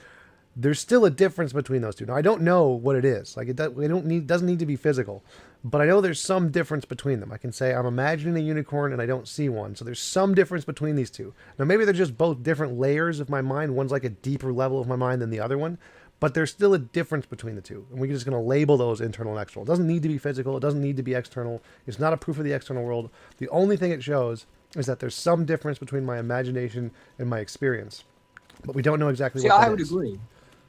There's still a difference between those two. Now I don't know what it is. Like doesn't need to be physical, but I know there's some difference between them. I can say I'm imagining a unicorn and I don't see one. So there's some difference between these two. Now maybe they're just both different layers of my mind. One's like a deeper level of my mind than the other one, but there's still a difference between the two. And we're just going to label those internal and external. It doesn't need to be physical. It doesn't need to be external. It's not a proof of the external world. The only thing it shows is that there's some difference between my imagination and my experience. But we don't know exactly what that is. I would agree.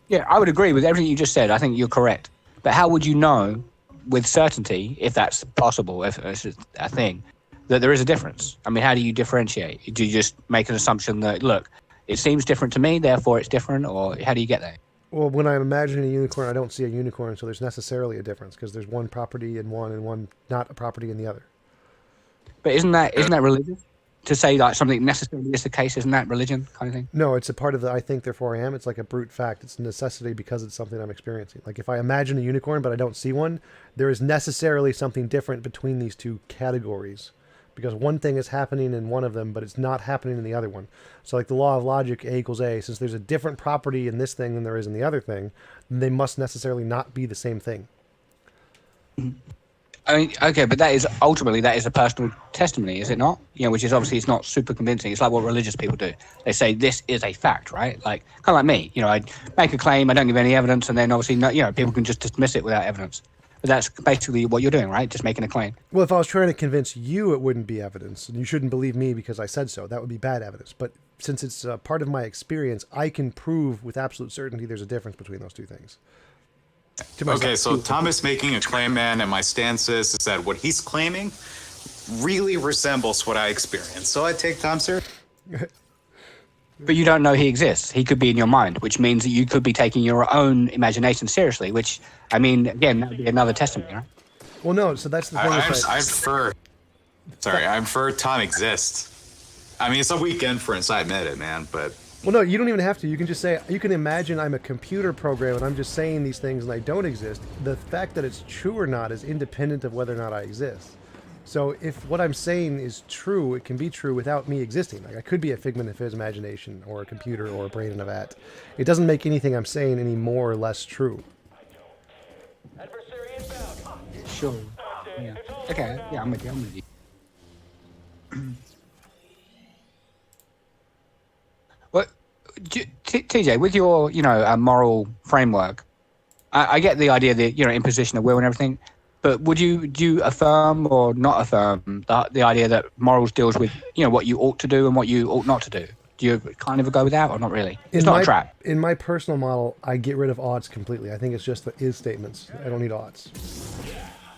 Yeah, I would agree with everything you just said. I think you're correct. But how would you know with certainty, if that's possible, if it's a thing, that there is a difference? I mean, how do you differentiate? Do you just make an assumption that, look, it seems different to me, therefore it's different, or how do you get there? Well, when I'm imagining a unicorn, I don't see a unicorn, so there's necessarily a difference because there's one property in one and one not a property in the other. But isn't that religious? To say like something necessarily is the case, isn't that religion kind of thing? No, it's a part of the I think, therefore I am. It's like a brute fact. It's a necessity because it's something I'm experiencing. Like if I imagine a unicorn but I don't see one, there is necessarily something different between these two categories. Because one thing is happening in one of them, but it's not happening in the other one. So like the law of logic, A equals A, since there's a different property in this thing than there is in the other thing, then they must necessarily not be the same thing. I mean, okay, but that is a personal testimony, is it not? You know, which is obviously it's not super convincing. It's like what religious people do. They say this is a fact, right? Like kind of like me. You know, I make a claim, I don't give any evidence, and then obviously, people can just dismiss it without evidence. But that's basically what you're doing, right? Just making a claim. Well, if I was trying to convince you, it wouldn't be evidence, and you shouldn't believe me because I said so. That would be bad evidence. But since it's part of my experience, I can prove with absolute certainty there's a difference between those two things. Okay, so Thomas making a claim, man, and my stance is that what he's claiming really resembles what I experienced. So I take Tom serious. But you don't know he exists. He could be in your mind, which means that you could be taking your own imagination seriously, which, I mean, again, that would be another testimony, right? Well, no, so that's the thing. I infer Tom exists. I mean, it's a weak inference, I admit it, man, but... Well, no, you don't even have to. You can just say, you can imagine I'm a computer program and I'm just saying these things and I don't exist. The fact that it's true or not is independent of whether or not I exist. So if what I'm saying is true, it can be true without me existing. Like I could be a figment of his imagination or a computer or a brain in a vat. It doesn't make anything I'm saying any more or less true. Sure. Yeah. Okay. Yeah, I'm with you. Well, TJ, with your, moral framework, I get the idea that, imposition of will and everything, but do you affirm or not affirm the idea that morals deals with, what you ought to do and what you ought not to do? Do you kind of go with that or not really? It's not a trap. In my personal model, I get rid of oughts completely. I think it's just the is statements. I don't need oughts.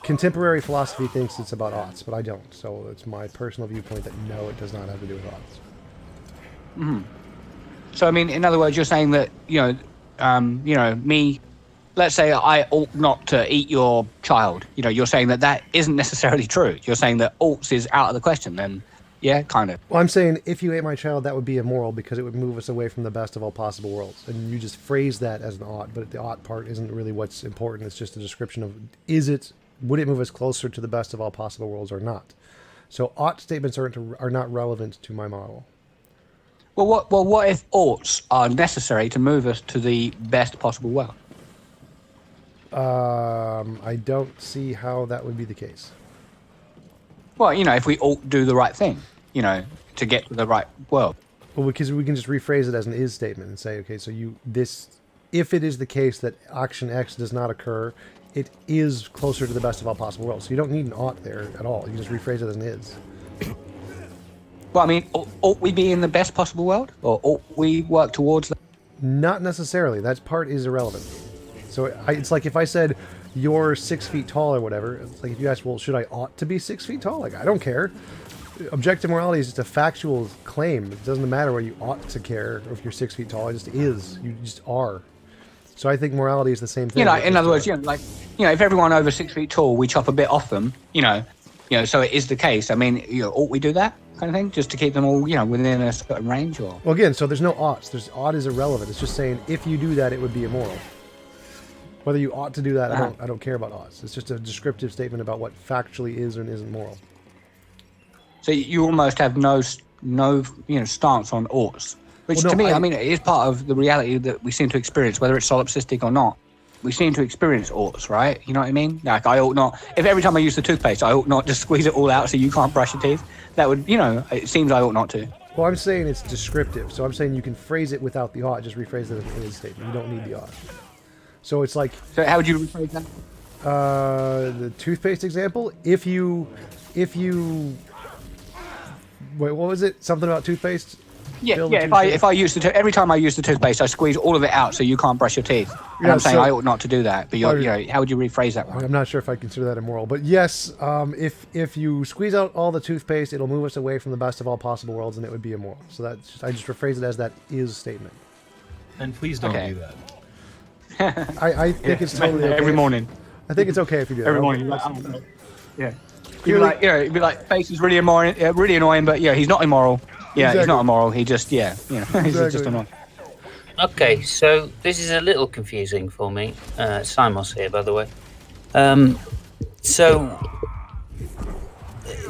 Contemporary philosophy thinks it's about oughts, but I don't. So it's my personal viewpoint that no, it does not have to do with oughts. So I mean, in other words, you're saying that me. Let's say I ought not to eat your child. You're saying that isn't necessarily true. You're saying that oughts is out of the question. Then, yeah, kind of. Well, I'm saying if you ate my child, that would be immoral because it would move us away from the best of all possible worlds. And you just phrase that as an ought, but the ought part isn't really what's important. It's just a description of would it move us closer to the best of all possible worlds or not? So ought statements are not relevant to my model. Well, what if oughts are necessary to move us to the best possible world? I don't see how that would be the case. Well, if we ought do the right thing, to get to the right world. Well, because we can just rephrase it as an is statement and say, okay, so if it is the case that action X does not occur, it is closer to the best of all possible worlds. So you don't need an ought there at all. You just rephrase it as an is. Well, I mean, ought we be in the best possible world, or ought we work towards that? Not necessarily. That part is irrelevant. So it's like if I said you're 6 feet tall or whatever. It's like if you ask, well, should I ought to be 6 feet tall? Like, I don't care. Objective morality is just a factual claim. It doesn't matter whether you ought to care or if you're 6 feet tall. It just is. You just are. So I think morality is the same thing. In other words, if everyone over 6 feet tall, we chop a bit off them, so it is the case. I mean, ought we do that kind of thing just to keep them all, within a certain range? Or well, again, so there's no oughts. Ought is irrelevant. It's just saying if you do that, it would be immoral. Whether you ought to do that, I don't care about oughts. It's just a descriptive statement about what factually is and isn't moral. So you almost have no stance on oughts, which to me, I mean, it is part of the reality that we seem to experience, whether it's solipsistic or not. We seem to experience oughts, right? You know what I mean? Like, I ought not, if every time I use the toothpaste, I ought not just squeeze it all out so you can't brush your teeth. That would, it seems I ought not to. Well, I'm saying it's descriptive. So I'm saying you can phrase it without the ought, just rephrase it as an is statement. You don't need the ought. So it's like... So how would you rephrase that? The toothpaste example, if you... Wait, what was it? Something about toothpaste? Yeah. If I use every time I use the toothpaste, I squeeze all of it out so you can't brush your teeth. And I'm saying I ought not to do that. But how would you rephrase that one? I'm not sure if I consider that immoral, but yes, if you squeeze out all the toothpaste, it'll move us away from the best of all possible worlds, and it would be immoral. So I just rephrase it as that is statement. And please don't do that. I think it's totally okay. Every morning. I think it's okay if you do that. Every morning. Yeah. You'd be like, face is really annoying, but he's not immoral. Yeah, exactly. He's not immoral. He just, he's just annoying. Okay, so this is a little confusing for me. Simos here, by the way. So,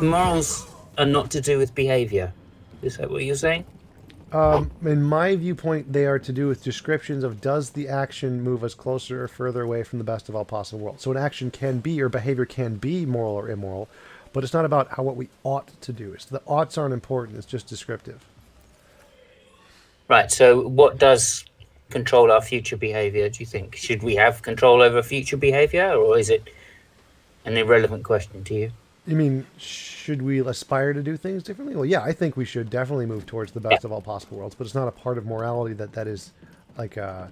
morals are not to do with behavior. Is that what you're saying? In my viewpoint, they are to do with descriptions of does the action move us closer or further away from the best of all possible worlds. So an action can be, or behavior can be moral or immoral, but it's not about what we ought to do. The oughts aren't important. It's just descriptive. Right. So what does control our future behavior, do you think? Should we have control over future behavior, or is it an irrelevant question to you? You mean, should we aspire to do things differently? Well, yeah, I think we should definitely move towards the best of all possible worlds, but it's not a part of morality that is like a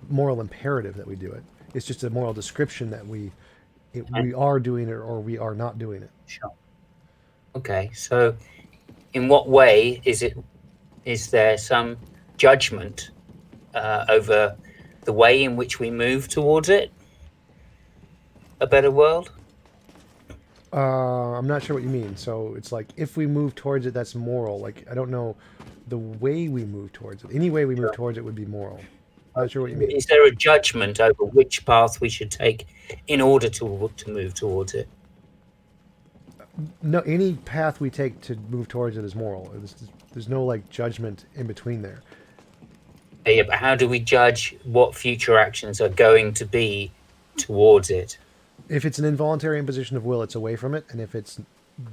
moral imperative that we do it. It's just a moral description that we are doing it or we are not doing it. Sure. Okay, so in what way is there some judgment over the way in which we move towards it? A better world? I'm not sure what you mean. So it's like if we move towards it, that's moral. Like, I don't know the way we move towards it. Any way we move towards it would be moral. I'm not sure what you mean. Is there a judgment over which path we should take in order to move towards it? No, any path we take to move towards it is moral. There's no like judgment in between there. Yeah, but how do we judge what future actions are going to be towards it? If it's an involuntary imposition of will, it's away from it, and if it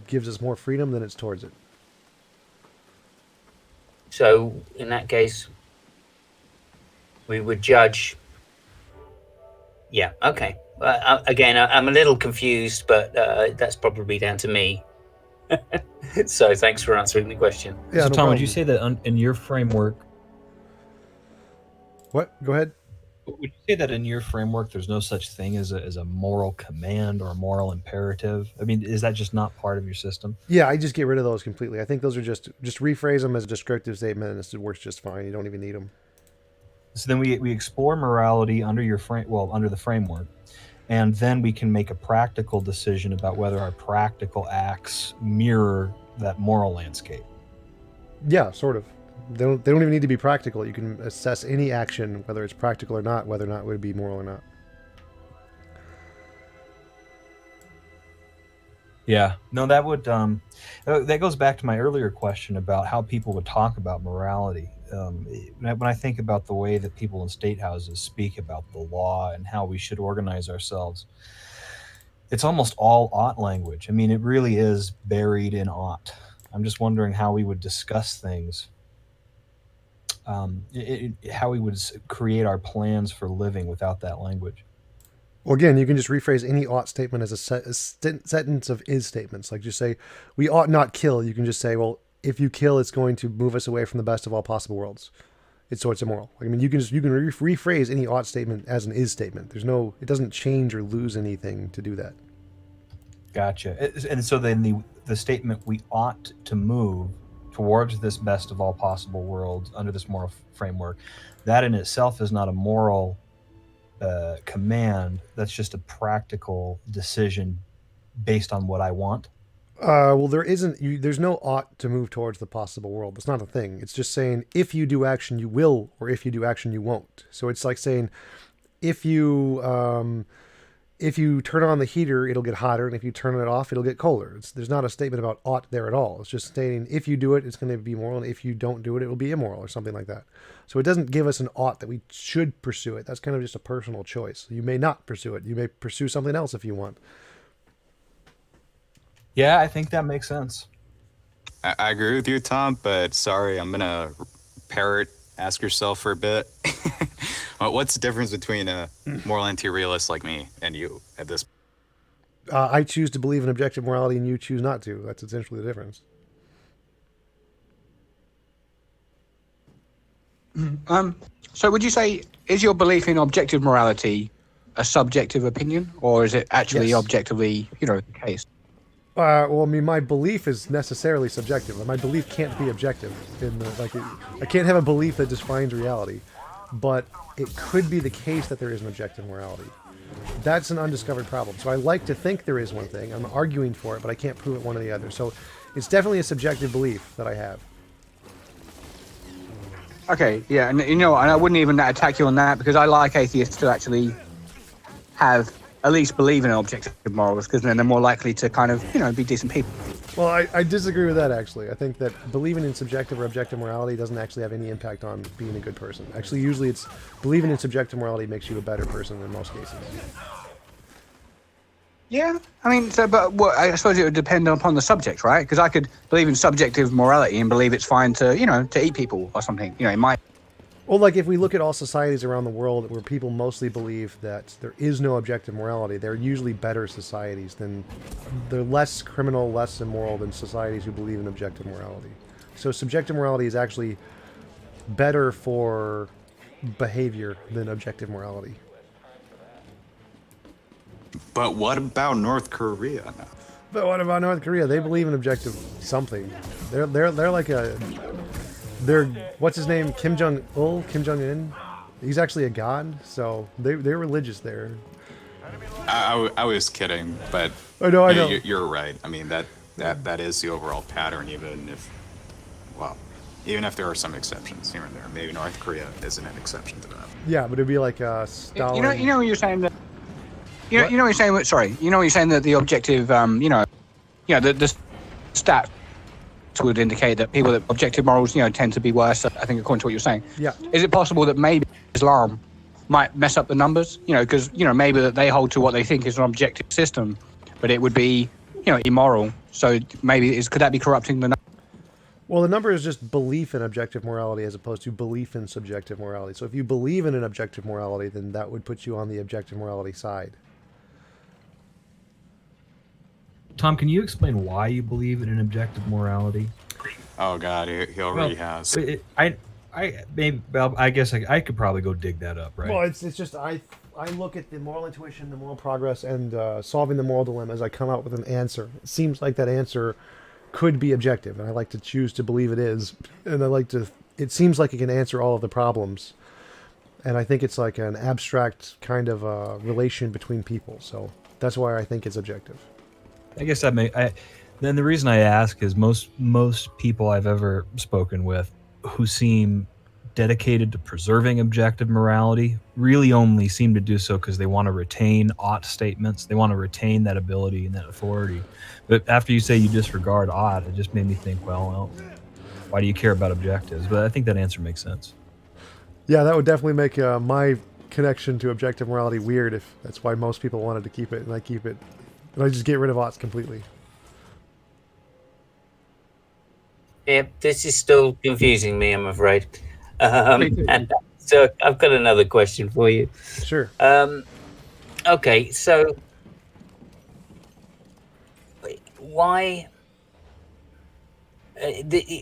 gives us more freedom, then it's towards it. So, in that case, we would judge... Yeah, okay. Again, I'm a little confused, but that's probably down to me. So, thanks for answering the question. Yeah, so, Tom, would you say that in your framework... What? Go ahead. Would you say that in your framework, there's no such thing as a moral command or a moral imperative? I mean, is that just not part of your system? Yeah, I just get rid of those completely. I think those are just rephrase them as a descriptive statement, and it works just fine. You don't even need them. So then we explore morality under your under the framework, and then we can make a practical decision about whether our practical acts mirror that moral landscape. Yeah, sort of. They don't even need to be practical. You can assess any action, whether it's practical or not, whether or not it would be moral or not. Yeah, no, that would that goes back to my earlier question about how people would talk about morality. When I think about the way that people in state houses speak about the law and how we should organize ourselves, it's almost all ought language. I mean, it really is buried in ought. I'm just wondering how we would discuss things, how we would create our plans for living without that language. Well, again, you can just rephrase any ought statement as a sentence of is statements. Like just say, we ought not kill. You can just say, well, if you kill, it's going to move us away from the best of all possible worlds. So it's immoral. I mean, you can rephrase any ought statement as an is statement. It doesn't change or lose anything to do that. Gotcha. And so then the statement, we ought to move towards this best of all possible worlds under this moral framework, that in itself is not a moral command. That's just a practical decision based on what I want. Well, there's no ought to move towards the possible world. That's not a thing. It's just saying if you do action, you will, or if you do action, you won't. So it's like saying if you turn on the heater, it'll get hotter, and if you turn it off, it'll get colder. There's not a statement about ought there at all. It's just stating if you do it, it's going to be moral, and if you don't do it, it will be immoral, or something like that. So it doesn't give us an ought that we should pursue it. That's kind of just a personal choice. You may not pursue it. You may pursue something else if you want. Yeah, I think that makes sense. I agree with you, Tom, but sorry, I'm going to ask yourself for a bit. What's the difference between a moral anti-realist like me and you at this point? I choose to believe in objective morality and you choose not to. That's essentially the difference. So would you say, is your belief in objective morality a subjective opinion, or is it actually objectively, the case? Well, I mean, my belief is necessarily subjective. My belief can't be objective. I can't have a belief that defines reality. But it could be the case that there is an objective morality. That's an undiscovered problem. So I like to think there is one thing. I'm arguing for it, but I can't prove it one or the other. So it's definitely a subjective belief that I have. Okay, yeah, and and I wouldn't even attack you on that, because I like atheists to actually have at least believe in objective morals, because then they're more likely to kind of, be decent people. Well, I disagree with that, actually. I think that believing in subjective or objective morality doesn't actually have any impact on being a good person. Actually, usually it's believing in subjective morality makes you a better person in most cases. Yeah, I mean, I suppose it would depend upon the subject, right? Because I could believe in subjective morality and believe it's fine to, to eat people or something, it might. Well, like if we look at all societies around the world where people mostly believe that there is no objective morality, they're usually better societies they're less criminal, less immoral than societies who believe in objective morality. So subjective morality is actually better for behavior than objective morality. But what about North Korea now? But what about North Korea? They believe in objective something. They're like what's his name? Kim Jong-un? He's actually a god, so they're religious there. I was kidding, but I know. You're right. I mean, that is the overall pattern, even if there are some exceptions here and there. Maybe North Korea isn't an exception to that. Yeah, but it'd be like Stalin. You know what you're saying that. You know what you're saying. Sorry, you know what you're saying that the objective, the stat would indicate that people that objective morals, tend to be worse. I think according to what you're saying. Yeah. Is it possible that maybe Islam might mess up the numbers? Because maybe that they hold to what they think is an objective system, but it would be, immoral. So maybe could that be corrupting the numbers? Well, the number is just belief in objective morality as opposed to belief in subjective morality. So if you believe in an objective morality, then that would put you on the objective morality side. Tom, can you explain why you believe in an objective morality? Oh God, he already has. I guess I could probably go dig that up, right? Well, it's just I look at the moral intuition, the moral progress, and solving the moral dilemma as I come out with an answer. It seems like that answer could be objective, and I like to choose to believe it is. And I like to. It seems like it can answer all of the problems, and I think it's like an abstract kind of relation between people. So that's why I think it's objective. I guess that then the reason I ask is most people I've ever spoken with who seem dedicated to preserving objective morality really only seem to do so because they want to retain ought statements. They want to retain that ability and that authority. But after you say you disregard ought, it just made me think, well, why do you care about objectives? But I think that answer makes sense. Yeah, that would definitely make my connection to objective morality weird if that's why most people wanted to keep it, and I keep it. And I just get rid of oughts completely. Yeah, this is still confusing me, I'm afraid. And so I've got another question for you. Sure. Okay, so why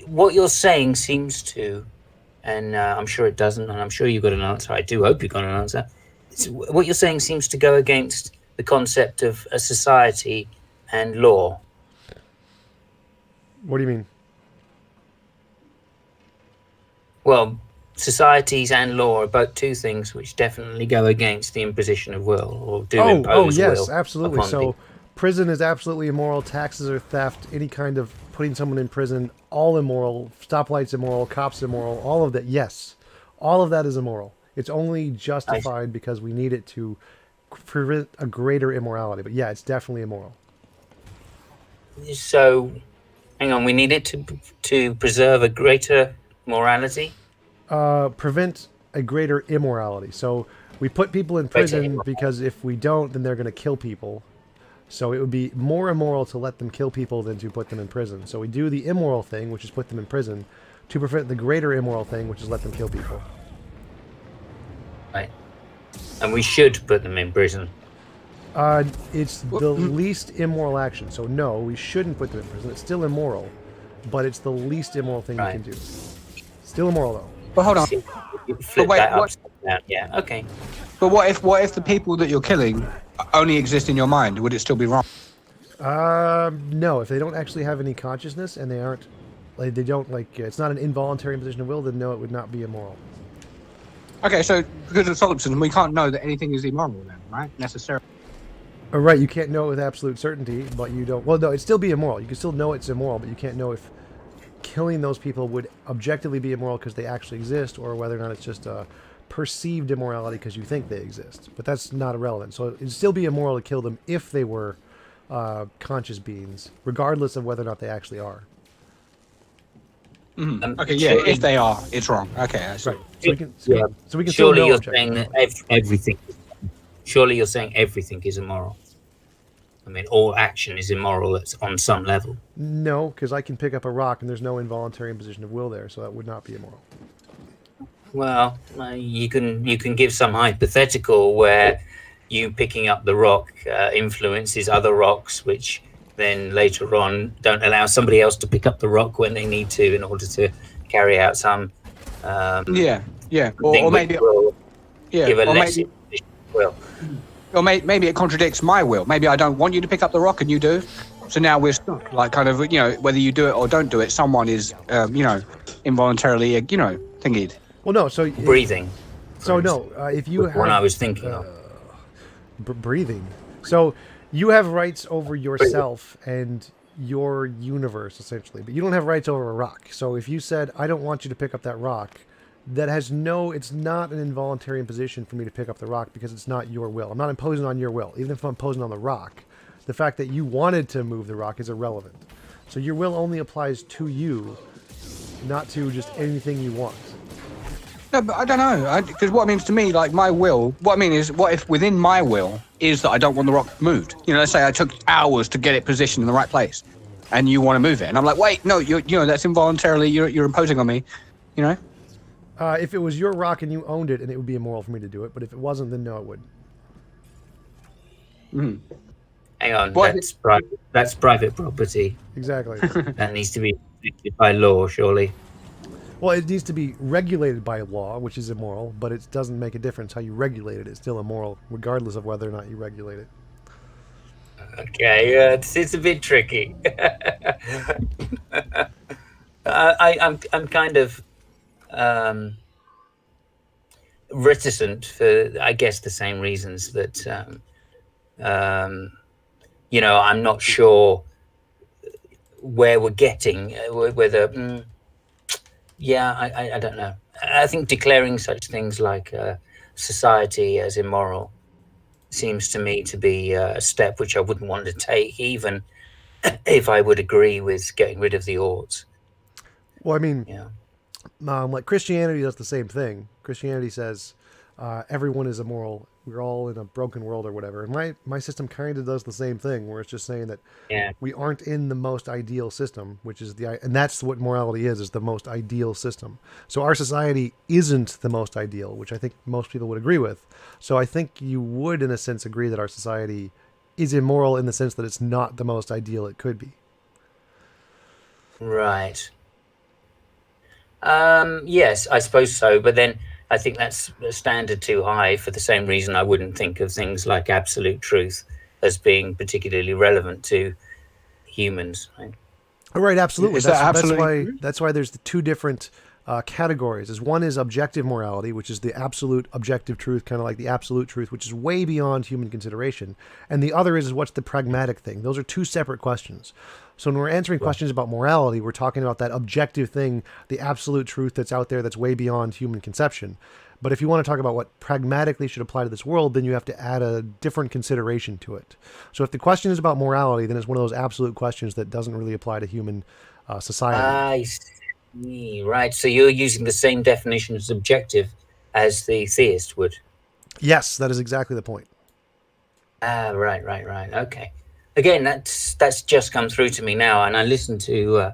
what you're saying seems to, and I'm sure it doesn't, and I'm sure you've got an answer. I do hope you've got an answer. What you're saying seems to go against the concept of a society and law. What do you mean? Well, societies and law are both two things which definitely go against the imposition of will, or do impose will. Oh, yes, absolutely. upon So people. prison is absolutely immoral. Taxes are theft. Any kind of putting someone in prison, all immoral. Stoplights immoral. Cops immoral. All of that, yes. All of that is immoral. It's only justified because we need it to prevent a greater immorality. But yeah, it's definitely immoral. So, hang on, we need it to preserve a greater morality? Prevent a greater immorality. So we put people in prison because if we don't, then they're going to kill people. So it would be more immoral to let them kill people than to put them in prison. So we do the immoral thing, which is put them in prison, to prevent the greater immoral thing, which is let them kill people. Right. And we should put them in prison. It's the least immoral action. So no, we shouldn't put them in prison. It's still immoral, but it's the least immoral thing we can do. Still immoral though. But hold on. Flip that upside down. Yeah. Okay. But what if the people that you're killing only exist in your mind? Would it still be wrong? No. If they don't actually have any consciousness and they aren't, like they don't like, it's not an involuntary imposition of will, then no, it would not be immoral. Okay, so because of solipsism, we can't know that anything is immoral then, right? Necessarily. Right, you can't know it with absolute certainty, but you don't. Well, no, it'd still be immoral. You can still know it's immoral, but you can't know if killing those people would objectively be immoral because they actually exist, or whether or not it's just a perceived immorality because you think they exist. But that's not irrelevant. So it'd still be immoral to kill them if they were conscious beings, regardless of whether or not they actually are. Okay, yeah, if they are, it's wrong. Okay, I see. Right. So we can Surely still know you're objectively. saying that everything. Surely you're saying everything is immoral. I mean, all action is immoral on some level. No, because I can pick up a rock and there's no involuntary imposition of will there, so that would not be immoral. Well, you can give some hypothetical where you picking up the rock influences other rocks, which then later on don't allow somebody else to pick up the rock when they need to in order to carry out some. Or thing maybe which will give a or less maybe, will. or maybe it contradicts my will. Maybe I don't want you to pick up the rock and you do. So now we're stuck. Like kind of, whether you do it or don't do it, someone is, involuntarily, thingied. Well, no. So breathing. So no, if you have one I was thinking of. Breathing. So you have rights over yourself and your universe essentially, but you don't have rights over a rock. So if you said, "I don't want you to pick up that rock," that has it's not an involuntary imposition for me to pick up the rock because it's not your will. I'm not imposing on your will. Even if I'm imposing on the rock, the fact that you wanted to move the rock is irrelevant. So your will only applies to you, not to just anything you want. No, but I don't know. Because what it means to me, like my will, what I mean is, what if within my will is that I don't want the rock moved? Let's say I took hours to get it positioned in the right place, and you want to move it, and I'm like, wait, no, that's involuntarily, you're imposing on me, If it was your rock and you owned it, and it would be immoral for me to do it, but if it wasn't, then no, it wouldn't. Hang on, that's private property. Exactly. That needs to be protected by law, surely. Well, it needs to be regulated by law, which is immoral, but it doesn't make a difference how you regulate it. It's still immoral, regardless of whether or not you regulate it. Okay, it's a bit tricky. I'm kind of reticent for, I guess, the same reasons that I'm not sure where we're getting, whether. I don't know. I think declaring such things like society as immoral seems to me to be a step which I wouldn't want to take, even if I would agree with getting rid of the oughts. Well, I mean, like Christianity does the same thing. Christianity says everyone is immoral. We're all in a broken world or whatever. And my system kind of does the same thing, where it's just saying that we aren't in the most ideal system, which is and that's what morality is the most ideal system. So our society isn't the most ideal, which I think most people would agree with. So I think you would, in a sense, agree that our society is immoral in the sense that it's not the most ideal it could be. Right. Yes, I suppose so. But then I think that's a standard too high for the same reason I wouldn't think of things like absolute truth as being particularly relevant to humans. Right? Right, absolutely. Is that absolutely that's why there's the two different categories. One is objective morality, which is the absolute objective truth, kind of like the absolute truth, which is way beyond human consideration. And the other is what's the pragmatic thing. Those are two separate questions. So when we're answering questions about morality, we're talking about that objective thing, the absolute truth that's out there that's way beyond human conception. But if you want to talk about what pragmatically should apply to this world, then you have to add a different consideration to it. So if the question is about morality, then it's one of those absolute questions that doesn't really apply to human society. I see. Right. So you're using the same definition as objective as the theist would. Yes, that is exactly the point. Right. Okay. Again, that's just come through to me now, and I listen to,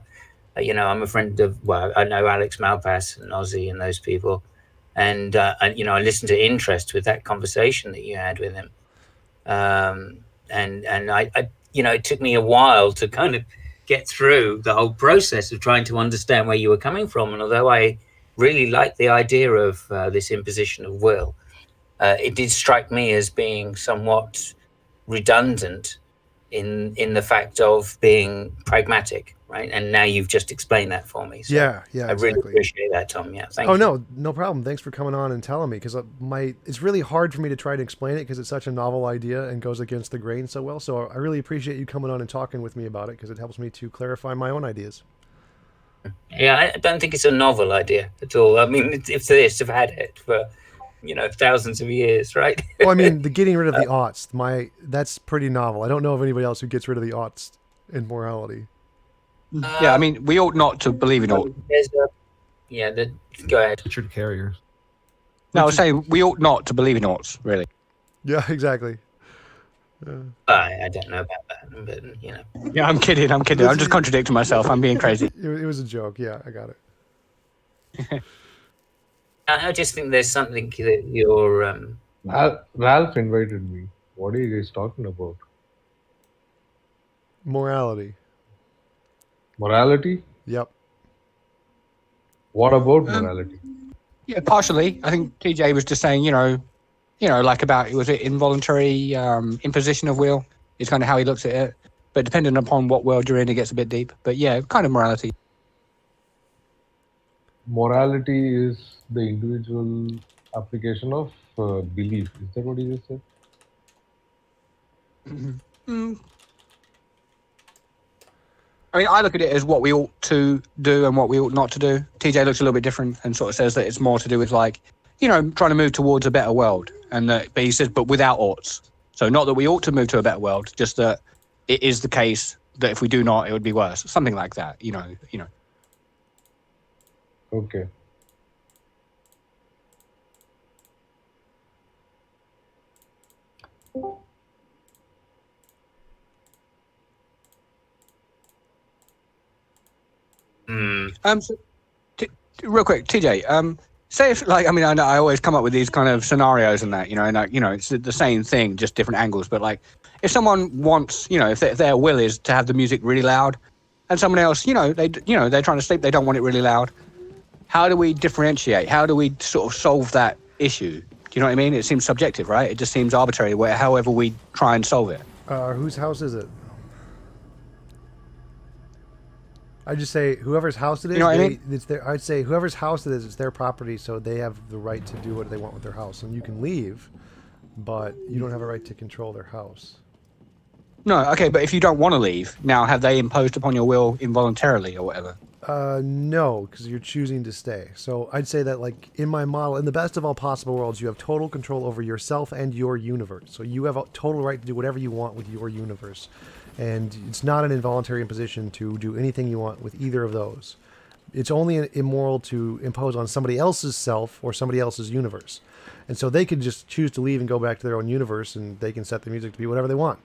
I'm a friend of, I know Alex Malpass and Ozzy and those people, and I listened to interest with that conversation that you had with him, and I it took me a while to kind of get through the whole process of trying to understand where you were coming from, and although I really liked the idea of this imposition of will, it did strike me as being somewhat redundant in the fact of being pragmatic, right? And now you've just explained that for me. So yeah, I really appreciate that, Tom. Yeah, thank you. Oh, no problem. Thanks for coming on and telling me, because it's really hard for me to try to explain it because it's such a novel idea and goes against the grain so well. So I really appreciate you coming on and talking with me about it, because it helps me to clarify my own ideas. Yeah, I don't think it's a novel idea at all. I mean, if this have had it for thousands of years, right? Well, I mean, the getting rid of the oughts, that's pretty novel. I don't know of anybody else who gets rid of the oughts in morality. Yeah, I mean, we ought not to believe in ought. Go ahead. Richard Carrier. No, I was saying we ought not to believe in oughts, really. Yeah, exactly. I don't know about that, but Yeah, I'm kidding. I'm just contradicting myself. I'm being crazy. It was a joke. Yeah, I got it. I just think there's something that you're. Ralph invited me. What are you guys talking about? Morality. Morality? Yep. What about morality? Yeah, partially. I think TJ was just saying, like about, was it involuntary imposition of will? Is kind of how he looks at it. But depending upon what world you're in, it gets a bit deep. But yeah, kind of morality. Morality is the individual application of belief. Is that what you just said? I mean, I look at it as what we ought to do and what we ought not to do. TJ looks a little bit different and sort of says that it's more to do with trying to move towards a better world. And but he says, but without oughts. So not that we ought to move to a better world, just that it is the case that if we do not, it would be worse. Something like that, Okay. So, real quick, TJ, say if, I know I always come up with these kind of scenarios and that, it's the same thing, just different angles. But if someone wants, if their will is to have the music really loud, and someone else, they're trying to sleep, they don't want it really loud. how do we differentiate? How do we sort of solve that issue? Do you know what I mean? It seems subjective, right? It just seems arbitrary, however we try and solve it. Whose house is it? I just say whoever's house it is. You know what I mean? It's their. I'd say whoever's house it is, it's their property, so they have the right to do what they want with their house. And you can leave, but you don't have a right to control their house. No, okay, but if you don't want to leave, now have they imposed upon your will involuntarily or whatever? No, because you're choosing to stay. So I'd say that, like, in my model, in the best of all possible worlds, you have total control over yourself and your universe. So you have a total right to do whatever you want with your universe. And it's not an involuntary imposition to do anything you want with either of those. It's only immoral to impose on somebody else's self or somebody else's universe. And so they could just choose to leave and go back to their own universe, and they can set the music to be whatever they want.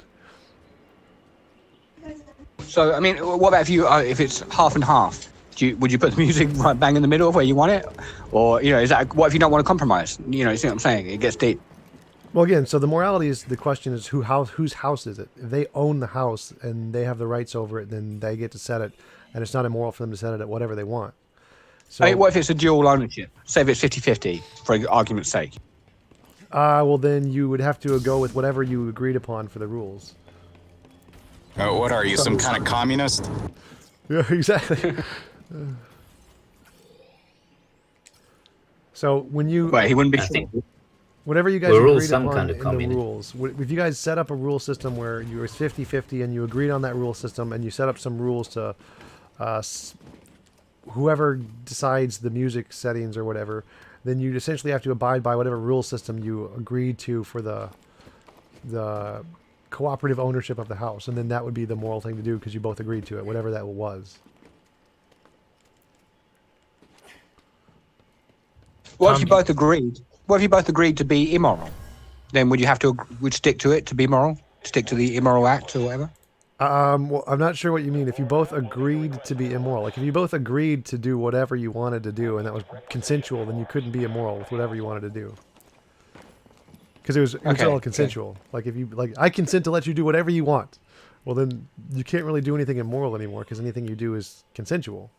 So, I mean, what about if it's half and half? Would you put the music right bang in the middle of where you want it? Or, you know, what if you don't want to compromise? You know, you see what I'm saying? It gets deep. Well, again, so the morality is, the question is whose house is it? If they own the house and they have the rights over it, then they get to set it, and it's not immoral for them to set it at whatever they want. So, what if it's a dual ownership? Say if it's 50-50, for argument's sake. Well, then you would have to go with whatever you agreed upon for the rules. What are you, some kind of communist? Yeah, exactly. So when you... Well, he wouldn't be... Whatever you guys We're all agreed some upon kind of in communist. the rules, if you guys set up a rule system where you were 50-50 and you agreed on that rule system and you set up some rules to whoever decides the music settings or whatever, then you essentially have to abide by whatever rule system you agreed to for the cooperative ownership of the house, and then that would be the moral thing to do because you both agreed to it, whatever that was. What if you both agreed? What if you both agreed to be immoral? Then would you have to stick to it to be moral? Stick to the immoral act or whatever? Well, I'm not sure what you mean. If you both agreed to be immoral, like if you both agreed to do whatever you wanted to do and that was consensual, then you couldn't be immoral with whatever you wanted to do. Because it was all consensual. Like if you I consent to let you do whatever you want. Well, then you can't really do anything immoral anymore because anything you do is consensual.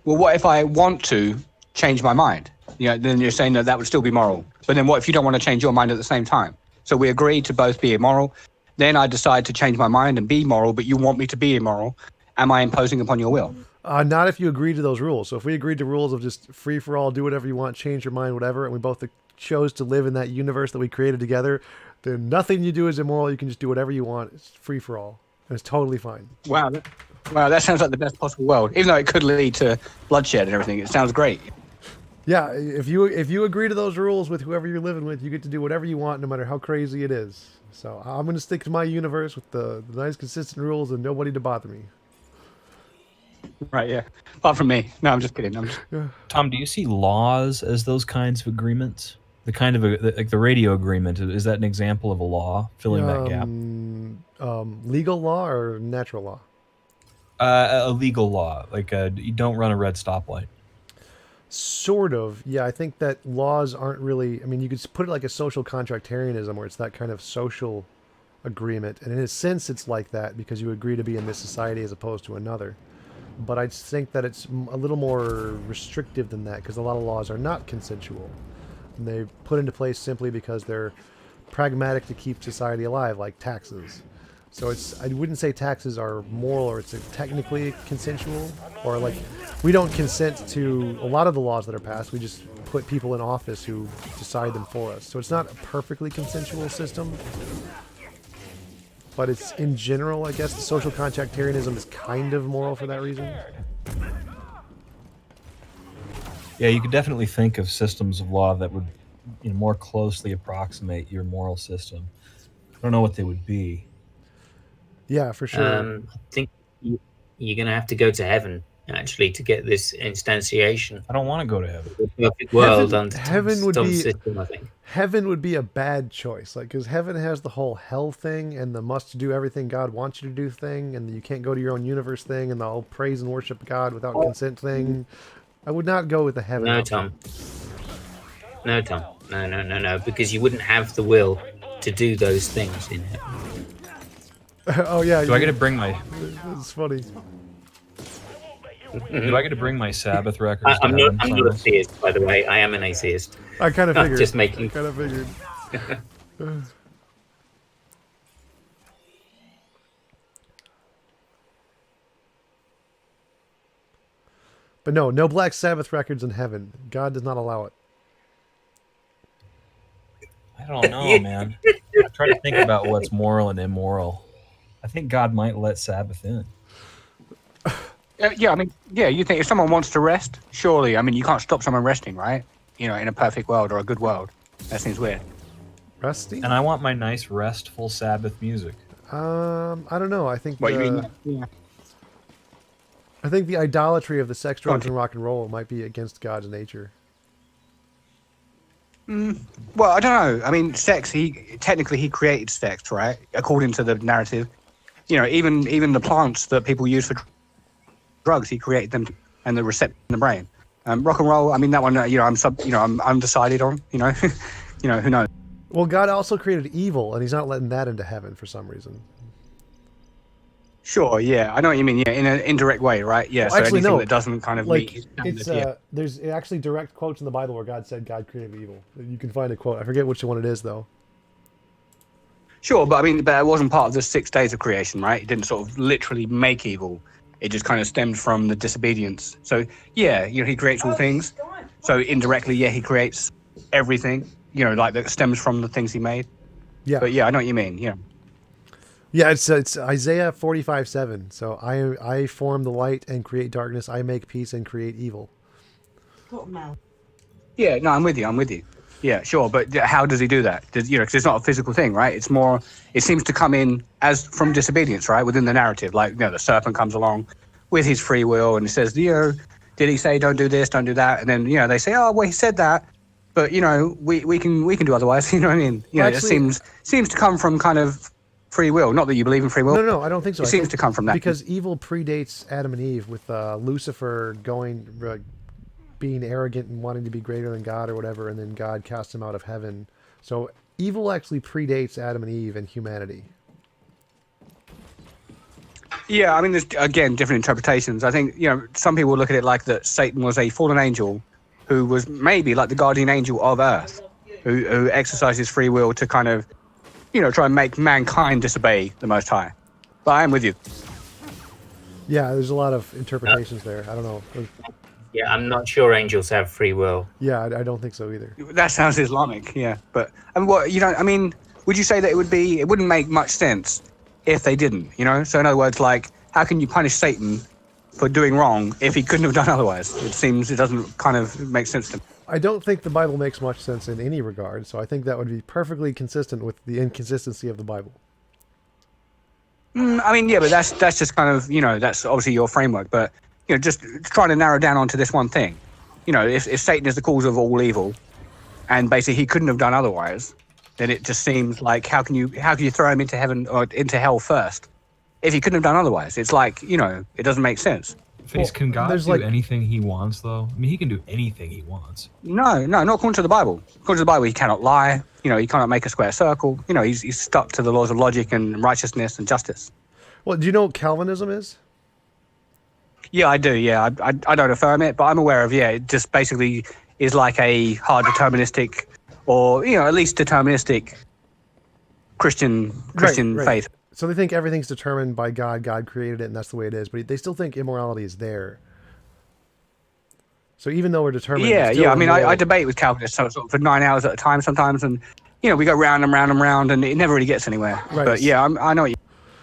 Well, what if I want to change my mind? You know, then you're saying that would still be moral. But then what if you don't want to change your mind at the same time? So we agreed to both be immoral. Then I decide to change my mind and be moral, but you want me to be immoral. Am I imposing upon your will? Not if you agree to those rules. So if we agreed to rules of just free for all, do whatever you want, change your mind, whatever, and we both chose to live in that universe that we created together, then nothing you do is immoral. You can just do whatever you want. It's free for all. And it's totally fine. Wow, that sounds like the best possible world. Even though it could lead to bloodshed and everything, it sounds great. Yeah, if you agree to those rules with whoever you're living with, you get to do whatever you want, no matter how crazy it is. So I'm going to stick to my universe with the nice, consistent rules and nobody to bother me. Right, yeah. Apart from me. No, I'm just kidding. Tom, do you see laws as those kinds of agreements? The kind of like the radio agreement, is that an example of a law filling that gap? Legal law or natural law? A legal law, like you don't run a red stoplight. Sort of, yeah. I think that laws aren't really. I mean, you could put it like a social contractarianism, where it's that kind of social agreement, and in a sense, it's like that because you agree to be in this society as opposed to another. But I think that it's a little more restrictive than that because a lot of laws are not consensual. And they're put into place simply because they're pragmatic to keep society alive, like taxes. So I wouldn't say taxes are moral or it's technically consensual, or like we don't consent to a lot of the laws that are passed. We just put people in office who decide them for us. So it's not a perfectly consensual system, but it's in general, I guess, the social contractarianism is kind of moral for that reason. Yeah, you could definitely think of systems of law that would more closely approximate your moral system. I don't know what they would be. Yeah, for sure. I think you're going to have to go to heaven, actually, to get this instantiation. I don't want to go to heaven. The perfect world under heaven would Tom's be system, I think. Heaven would be a bad choice, like because heaven has the whole hell thing and the must do everything God wants you to do thing, and you can't go to your own universe thing, and the whole praise and worship God without consent thing. I would not go with the heaven. No, option. Tom. No, Tom. No, because you wouldn't have the will to do those things in heaven. Oh yeah. Do I get to bring my? It's funny. Do I get to bring my Sabbath records? I'm to not. heaven I'm not a someday? theist, by the way. I am an atheist. I kind of I'm figured. just making. I kind of figured. But no Black Sabbath records in heaven. God does not allow it. I don't know, man. I try to think about what's moral and immoral. I think God might let Sabbath in. Yeah, I mean, yeah, you think if someone wants to rest, surely, I mean, you can't stop someone resting, right? You know, in a perfect world or a good world. That seems weird. Resting? And I want my nice, restful Sabbath music. I don't know. I think What you mean? Yeah. I think the idolatry of the sex, drugs, and rock and roll might be against God's nature. Well, I don't know. I mean, sex. Technically he created sex, right? According to the narrative. You know, even the plants that people use for drugs, he created them, and the receptor in the brain. Rock and roll. I mean, that one. I'm undecided on. You know, who knows? Well, God also created evil, and He's not letting that into heaven for some reason. Sure. Yeah, I know what you mean. Yeah, in an indirect way, right? Yeah. Well, so actually, anything no. that doesn't kind of Like, meet his it's standard, yeah. there's actually direct quotes in the Bible where God said God created evil. You can find a quote. I forget which one it is though. Sure, but I mean, but it wasn't part of the 6 days of creation, right? It didn't sort of literally make evil. It just kind of stemmed from the disobedience. So yeah, he creates all things. So indirectly, yeah, he creates everything. Like that stems from the things he made. Yeah. But yeah, I know what you mean. Yeah. Yeah, it's Isaiah 45:7. So I form the light and create darkness. I make peace and create evil. Yeah, no, I'm with you. Yeah, sure, but how does he do that? Because it's not a physical thing, right? It's more. It seems to come in as from disobedience, right? Within the narrative, like the serpent comes along with his free will and he says, did he say don't do this, don't do that? And then they say, oh, well, he said that, but we can do otherwise. You know what I mean? Well, It actually, seems to come from kind of free will. Not that you believe in free will. No, I don't think so. It I seems think to come from that because evil predates Adam and Eve, with Lucifer being arrogant and wanting to be greater than God or whatever, and then God cast him out of heaven. So evil actually predates Adam and Eve and humanity. Yeah, I mean, there's again different interpretations. I think some people look at it like that Satan was a fallen angel who was maybe like the guardian angel of Earth, who exercises free will to kind of try and make mankind disobey the Most High. But I am with you. Yeah, there's a lot of interpretations there. I don't know. Yeah, I'm not sure angels have free will. Yeah, I don't think so either. That sounds Islamic, yeah. But I mean, would you say that it wouldn't make much sense if they didn't, So in other words, like, how can you punish Satan for doing wrong if he couldn't have done otherwise? It doesn't kind of make sense to me. I don't think the Bible makes much sense in any regard, so I think that would be perfectly consistent with the inconsistency of the Bible. I mean, yeah, but that's just kind of, that's obviously your framework, but, just trying to narrow down onto this one thing. If Satan is the cause of all evil, and basically he couldn't have done otherwise, then it just seems like how can you throw him into heaven or into hell first if he couldn't have done otherwise? It's like, it doesn't make sense. Face, can God do anything he wants, though? I mean, he can do anything he wants. No, not according to the Bible. According to the Bible, he cannot lie. He cannot make a square circle. He's stuck to the laws of logic and righteousness and justice. Well, do you know what Calvinism is? Yeah, I do. Yeah, I don't affirm it, but I'm aware of. Yeah, it just basically is like a hard deterministic, or at least deterministic Christian Right. faith. So they think everything's determined by God. God created it, and that's the way it is. But they still think immorality is there. So even though we're determined, Yeah, it's still yeah. I mean, immoral. I debate with Calvinists sort of for 9 hours at a time sometimes, and we go round and round and round, and it never really gets anywhere. Right. But yeah, I know what you.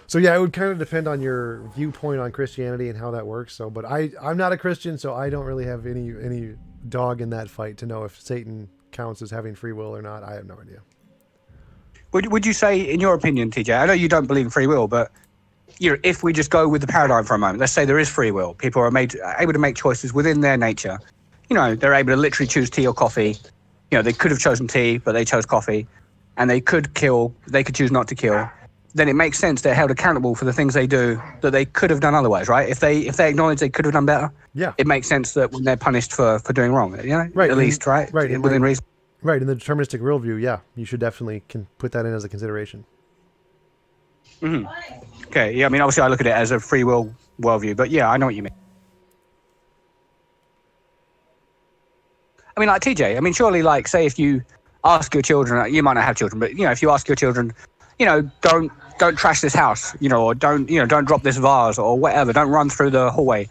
So yeah, it would kind of depend on your viewpoint on Christianity and how that works. So, but I'm not a Christian, so I don't really have any dog in that fight to know if Satan counts as having free will or not. I have no idea. Would you say, in your opinion, TJ? I know you don't believe in free will, but if we just go with the paradigm for a moment, let's say there is free will. People are able to make choices within their nature. They're able to literally choose tea or coffee. They could have chosen tea, but they chose coffee, and they could kill. They could choose not to kill. Then it makes sense they're held accountable for the things they do that they could have done otherwise, right? If they acknowledge they could have done better, yeah, it makes sense that when they're punished for doing wrong, right, at least, right, within reason. Right, in the deterministic worldview, yeah, you should definitely can put that in as a consideration. Mm-hmm. Okay, yeah, I mean, obviously I look at it as a free will worldview, but yeah, I know what you mean. So yeah, it would kind of depend on your viewpoint on Christianity and how that works. So, but I'm not a Christian, so I don't really have any dog in that fight to know if Satan counts as having free will or not. I have no idea. I mean, like TJ. I mean, surely, like, say if you ask your children, you might not have children, but if you ask your children, don't trash this house, or don't drop this vase or whatever, don't run through the hallway,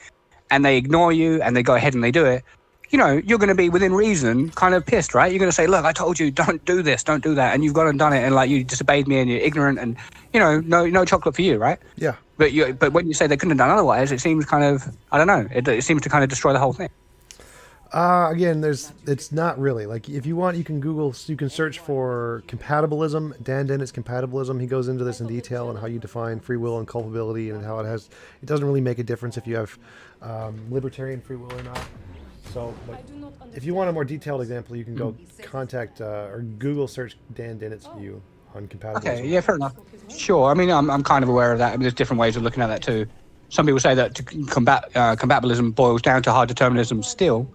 and they ignore you and they go ahead and they do it. You're going to be within reason kind of pissed, right? You're going to say, look, I told you, don't do this, don't do that. And you've gone and done it. And like, you disobeyed me and you're ignorant and, no chocolate for you, right? Yeah. But when you say they couldn't have done otherwise, it seems kind of, I don't know. It seems to kind of destroy the whole thing. Again, it's not really. Like, if you want, you can search for compatibilism, Dan Dennett's compatibilism. He goes into this in detail on how you define free will and culpability and how it doesn't really make a difference if you have libertarian free will or not. So, but if you want a more detailed example, you can go contact or Google search Dan Dennett's view on compatibilism. Okay, yeah, fair enough. Sure. I mean, I'm kind of aware of that. I mean, there's different ways of looking at that too. Some people say that compatibilism boils down to hard determinism still,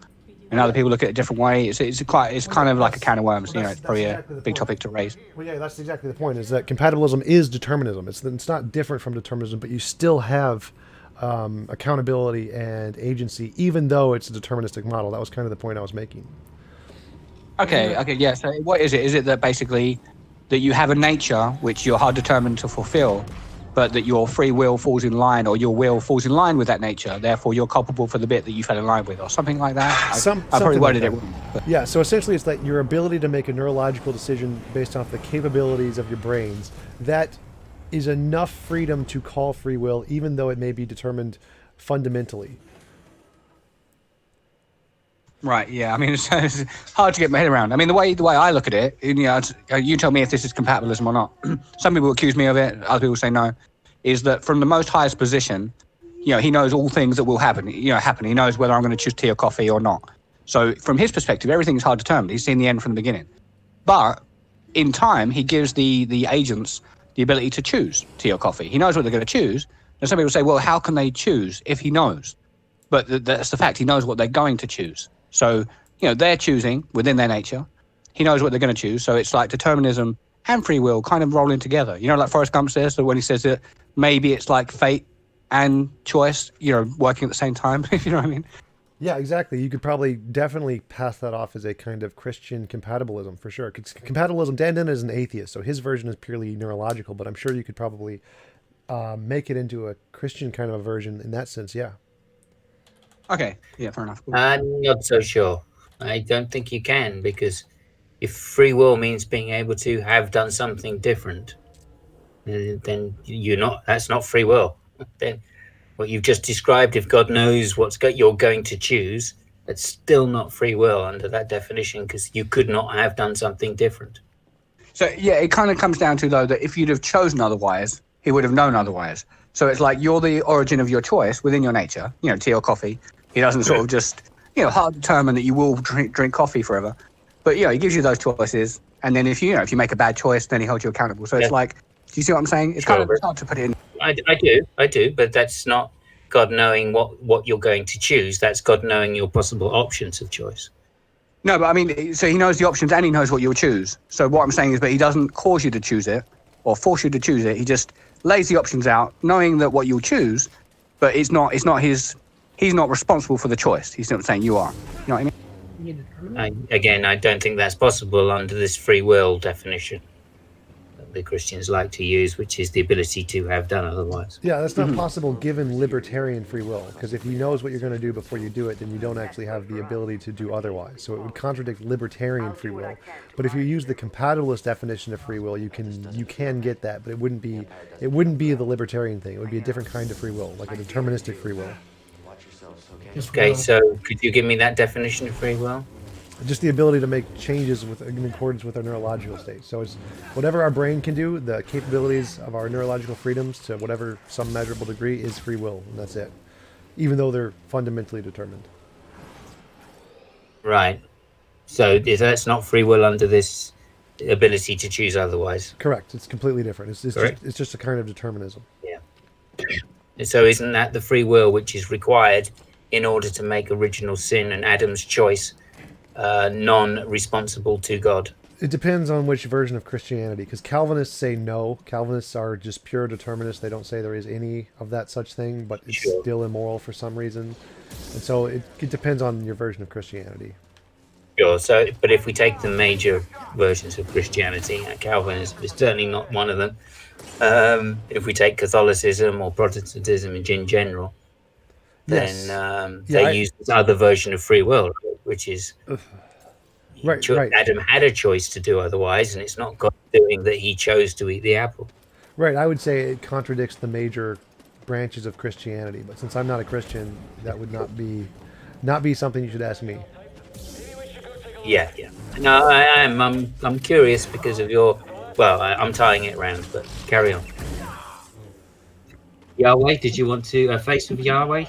and other people look at it a different way. It's kind of like a can of worms. It's probably a big topic to raise. Well, yeah, that's exactly the point. Is that compatibilism is determinism. It's not different from determinism, but you still have accountability and agency, even though it's a deterministic model. That was kind of the point I was making. Okay, yeah. So what is it? Is it that basically that you have a nature which you're hard determined to fulfill, but that your free will falls in line, or your will falls in line with that nature, therefore you're culpable for the bit that you fell in line with, or something like that? I probably worded it wrong. Yeah, so essentially it's that your ability to make a neurological decision based off the capabilities of your brains, that is enough freedom to call free will, even though it may be determined fundamentally. Right. Yeah. I mean, it's hard to get my head around. I mean, the way I look at it, you tell me if this is compatibilism or not. Some people accuse me of it. Other people say no. Is that from the most highest position, he knows all things that will happen. He knows whether I'm going to choose tea or coffee or not. So from his perspective, everything's hard determined. He's seen the end from the beginning. But in time, he gives the agents the ability to choose tea or coffee. He knows what they're going to choose. And some people say, well, how can they choose if he knows? But that's the fact. He knows what they're going to choose. So, they're choosing within their nature. He knows what they're going to choose. So it's like determinism and free will kind of rolling together. Like Forrest Gump says, that when he says that maybe it's like fate and choice, working at the same time. You know what I mean? Yeah, exactly. You could probably definitely pass that off as a kind of Christian compatibilism for sure. Compatibilism, Dan Dennett is an atheist, so his version is purely neurological, but I'm sure you could probably make it into a Christian kind of a version in that sense, yeah. Okay, yeah, fair enough. I'm not so sure. I don't think you can, because if free will means being able to have done something different, then that's not free will. Then what you've just described, if God knows you're going to choose, it's still not free will under that definition, because you could not have done something different. So, yeah, it kind of comes down to, though, that if you'd have chosen otherwise, he would have known otherwise. So it's like you're the origin of your choice within your nature, tea or coffee. He doesn't sort of just, hard determine that you will drink coffee forever. But, he gives you those choices. And then if you make a bad choice, then he holds you accountable. So it's like, do you see what I'm saying? It's kind of hard to put it in. I do, but that's not God knowing what you're going to choose. That's God knowing your possible options of choice. No, but I mean, so he knows the options and he knows what you'll choose. So what I'm saying is, but he doesn't cause you to choose it or force you to choose it. He just lays the options out, knowing that what you'll choose, but he's not responsible for the choice. He's not saying you are. You know what I mean? I don't think that's possible under this free will definition that the Christians like to use, which is the ability to have done otherwise. Yeah, that's not possible given libertarian free will, because if he knows what you're going to do before you do it, then you don't actually have the ability to do otherwise. So it would contradict libertarian free will. But if you use the compatibilist definition of free will, you can get that, but it wouldn't be the libertarian thing. It would be a different kind of free will, like a deterministic free will. Okay, so could you give me that definition of free will? Just the ability to make changes in accordance with our neurological state. So it's whatever our brain can do, the capabilities of our neurological freedoms to whatever some measurable degree is free will, and that's it. Even though they're fundamentally determined. Right. So that's not free will under this ability to choose otherwise. Correct. It's completely different. It's just a kind of determinism. Yeah. So isn't that the free will which is required in order to make original sin and Adam's choice non-responsible to God? It depends on which version of Christianity, because Calvinists say no. Calvinists are just pure determinists. They don't say there is any of that such thing, but it's still immoral for some reason. And so it depends on your version of Christianity. Sure. So, but if we take the major versions of Christianity, Calvinism is certainly not one of them. If we take Catholicism or Protestantism in general, Yes. then Yeah, they use this other version of free will, which is right. Adam had a choice to do otherwise, and it's not God doing that he chose to eat the apple. Right. I would say it contradicts the major branches of Christianity, but since I'm not a Christian, that would not be something you should ask me. Yeah. No, I am. I'm curious because of your. Well, I'm tying it around, but carry on. Yahweh, did you want to face with Yahweh?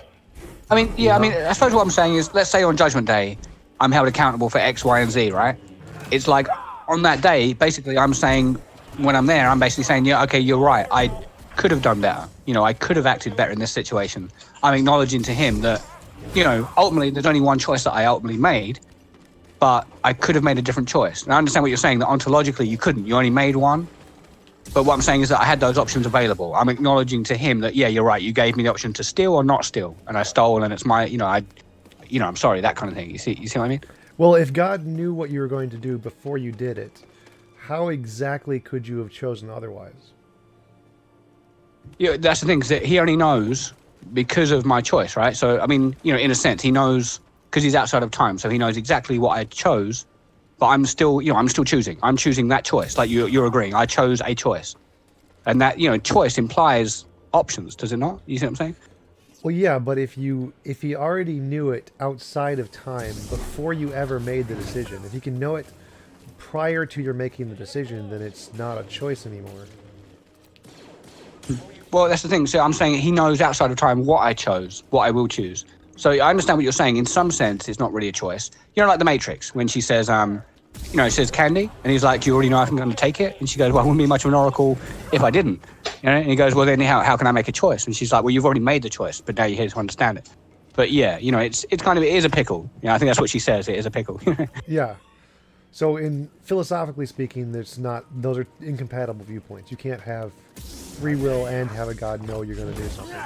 I mean, yeah, I mean, I suppose what I'm saying is, let's say on Judgment Day, I'm held accountable for X, Y, and Z, right? It's like, on that day, basically, I'm saying, when I'm there, I'm basically saying, yeah, okay, you're right. I could have done better. You know, I could have acted better in this situation. I'm acknowledging to him that, you know, ultimately, there's only one choice that I ultimately made, but I could have made a different choice. And I understand what you're saying, that ontologically, you couldn't. You only made one. But what I'm saying is that I had those options available. I'm acknowledging to him that, yeah, you're right. You gave me the option to steal or not steal, and I stole, and it's my, I'm sorry, that kind of thing. You see what I mean? Well, if God knew what you were going to do before you did it, how exactly could you have chosen otherwise? Yeah, that's the thing, is that he only knows because of my choice, right? So, I mean, you know, in a sense, he knows because he's outside of time, so he knows exactly what I chose. But I'm still choosing. I'm choosing that choice. Like you're agreeing. I chose a choice, and that choice implies options, does it not? You see what I'm saying? Well, yeah, but if he already knew it outside of time before you ever made the decision, if he can know it prior to your making the decision, then it's not a choice anymore. Well, that's the thing. So I'm saying he knows outside of time what I chose, what I will choose. So I understand what you're saying. In some sense, it's not really a choice. You know, like the Matrix, when she says, it says candy, and he's like, do you already know I'm going to take it? And she goes, well, I wouldn't be much of an oracle if I didn't. And he goes, well, then how can I make a choice? And she's like, well, you've already made the choice, but now you're here to understand it. But yeah, it's kind of, it is a pickle. I think that's what she says. It is a pickle. Yeah. So philosophically speaking, those are incompatible viewpoints. You can't have free will and have a God know you're going to do something.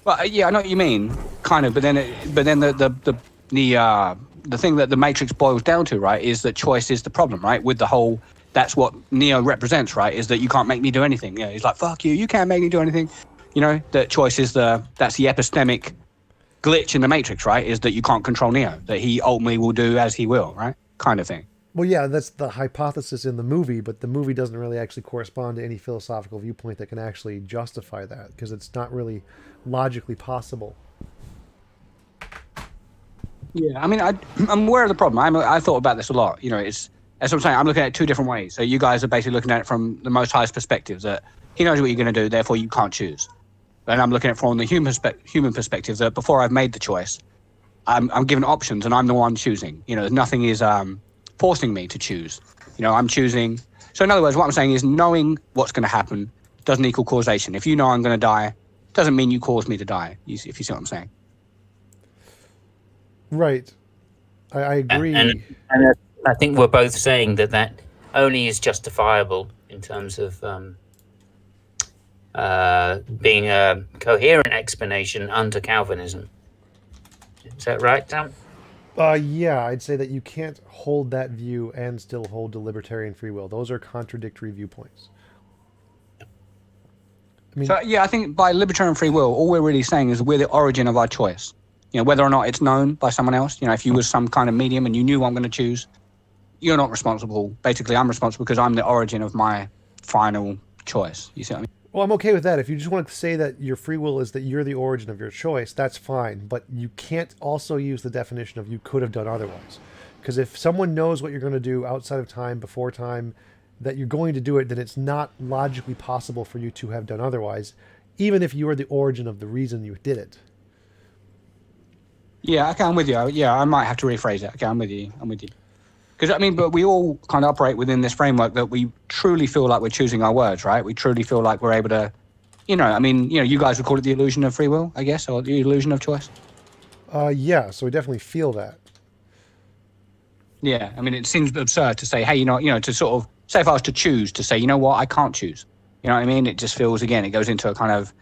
Well, yeah, I know what you mean, kind of. But then the thing that the Matrix boils down to, right, is that choice is the problem, right? With the whole, that's what Neo represents, right? Is that you can't make me do anything. Yeah, he's like, fuck you, you can't make me do anything. That choice is that's the epistemic glitch in the Matrix, right? Is that you can't control Neo, that he ultimately will do as he will, right? Kind of thing. Well, yeah, that's the hypothesis in the movie, but the movie doesn't really actually correspond to any philosophical viewpoint that can actually justify that, because it's not really logically possible. Yeah, I mean, I'm aware of the problem. I thought about this a lot. It's, as I'm saying, I'm looking at it two different ways. So you guys are basically looking at it from the most highest perspective, that he knows what you're going to do, therefore you can't choose. And I'm looking at it from the human perspective, that before I've made the choice, I'm given options and I'm the one choosing. Nothing is forcing me to choose. I'm choosing. So in other words, what I'm saying is knowing what's going to happen doesn't equal causation. If you know I'm going to die, doesn't mean you caused me to die, if you see what I'm saying. Right. I agree. And I think we're both saying that only is justifiable in terms of being a coherent explanation under Calvinism. Is that right, Tom? Yeah, I'd say that you can't hold that view and still hold to libertarian free will. Those are contradictory viewpoints. I think by libertarian free will, all we're really saying is we're the origin of our choice. Whether or not it's known by someone else. If you were some kind of medium and you knew what I'm going to choose, you're not responsible. Basically, I'm responsible because I'm the origin of my final choice. You see what I mean? Well, I'm okay with that. If you just want to say that your free will is that you're the origin of your choice, that's fine. But you can't also use the definition of you could have done otherwise. Because if someone knows what you're going to do outside of time, before time, that you're going to do it, then it's not logically possible for you to have done otherwise, even if you are the origin of the reason you did it. Yeah, okay, I'm with you. Yeah, I might have to rephrase it. Okay, I'm with you. Because, but we all kind of operate within this framework that we truly feel like we're choosing our words, right? We truly feel like we're able to, you guys would call it the illusion of free will, I guess, or the illusion of choice. Yeah, so we definitely feel that. Yeah, it seems absurd to say, hey, to sort of, say if I was to choose, to say, you know what, I can't choose. You know what I mean? It just feels, again, it goes into a kind of,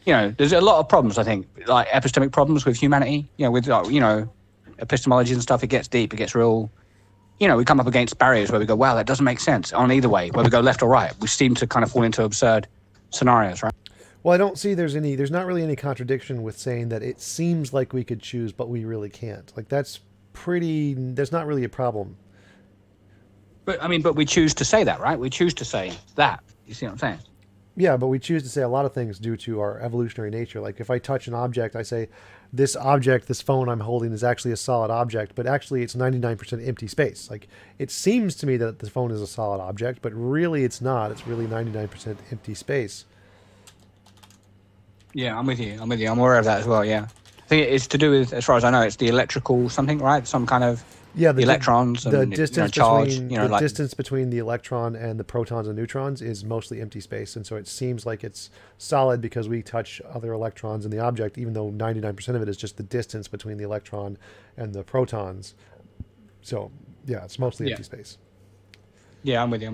there's a lot of problems, I think, like epistemic problems with humanity, with, epistemology and stuff, it gets deep, it gets real. We come up against barriers where we go, wow, that doesn't make sense on either way, where we go left or right. We seem to kind of fall into absurd scenarios, right? Well, I don't see there's not really any contradiction with saying that it seems like we could choose, but we really can't. Like that's not really a problem. But we choose to say that, right? We choose to say that. You see what I'm saying? Yeah, but we choose to say a lot of things due to our evolutionary nature. Like if I touch an object, I say, this object, this phone I'm holding is actually a solid object, but actually it's 99% empty space. Like it seems to me that the phone is a solid object, but really it's not. It's really 99% empty space. Yeah, I'm with you. I'm aware of that as well, yeah. I think it's to do with, as far as I know, it's the electrical something, right? Some kind of the electrons and the distance charge. between distance between the electron and the protons and neutrons is mostly empty space, and so it seems like it's solid because we touch other electrons in the object, even though 99% of it is just the distance between the electron and the protons. So yeah, it's mostly empty space. Yeah, I'm with you.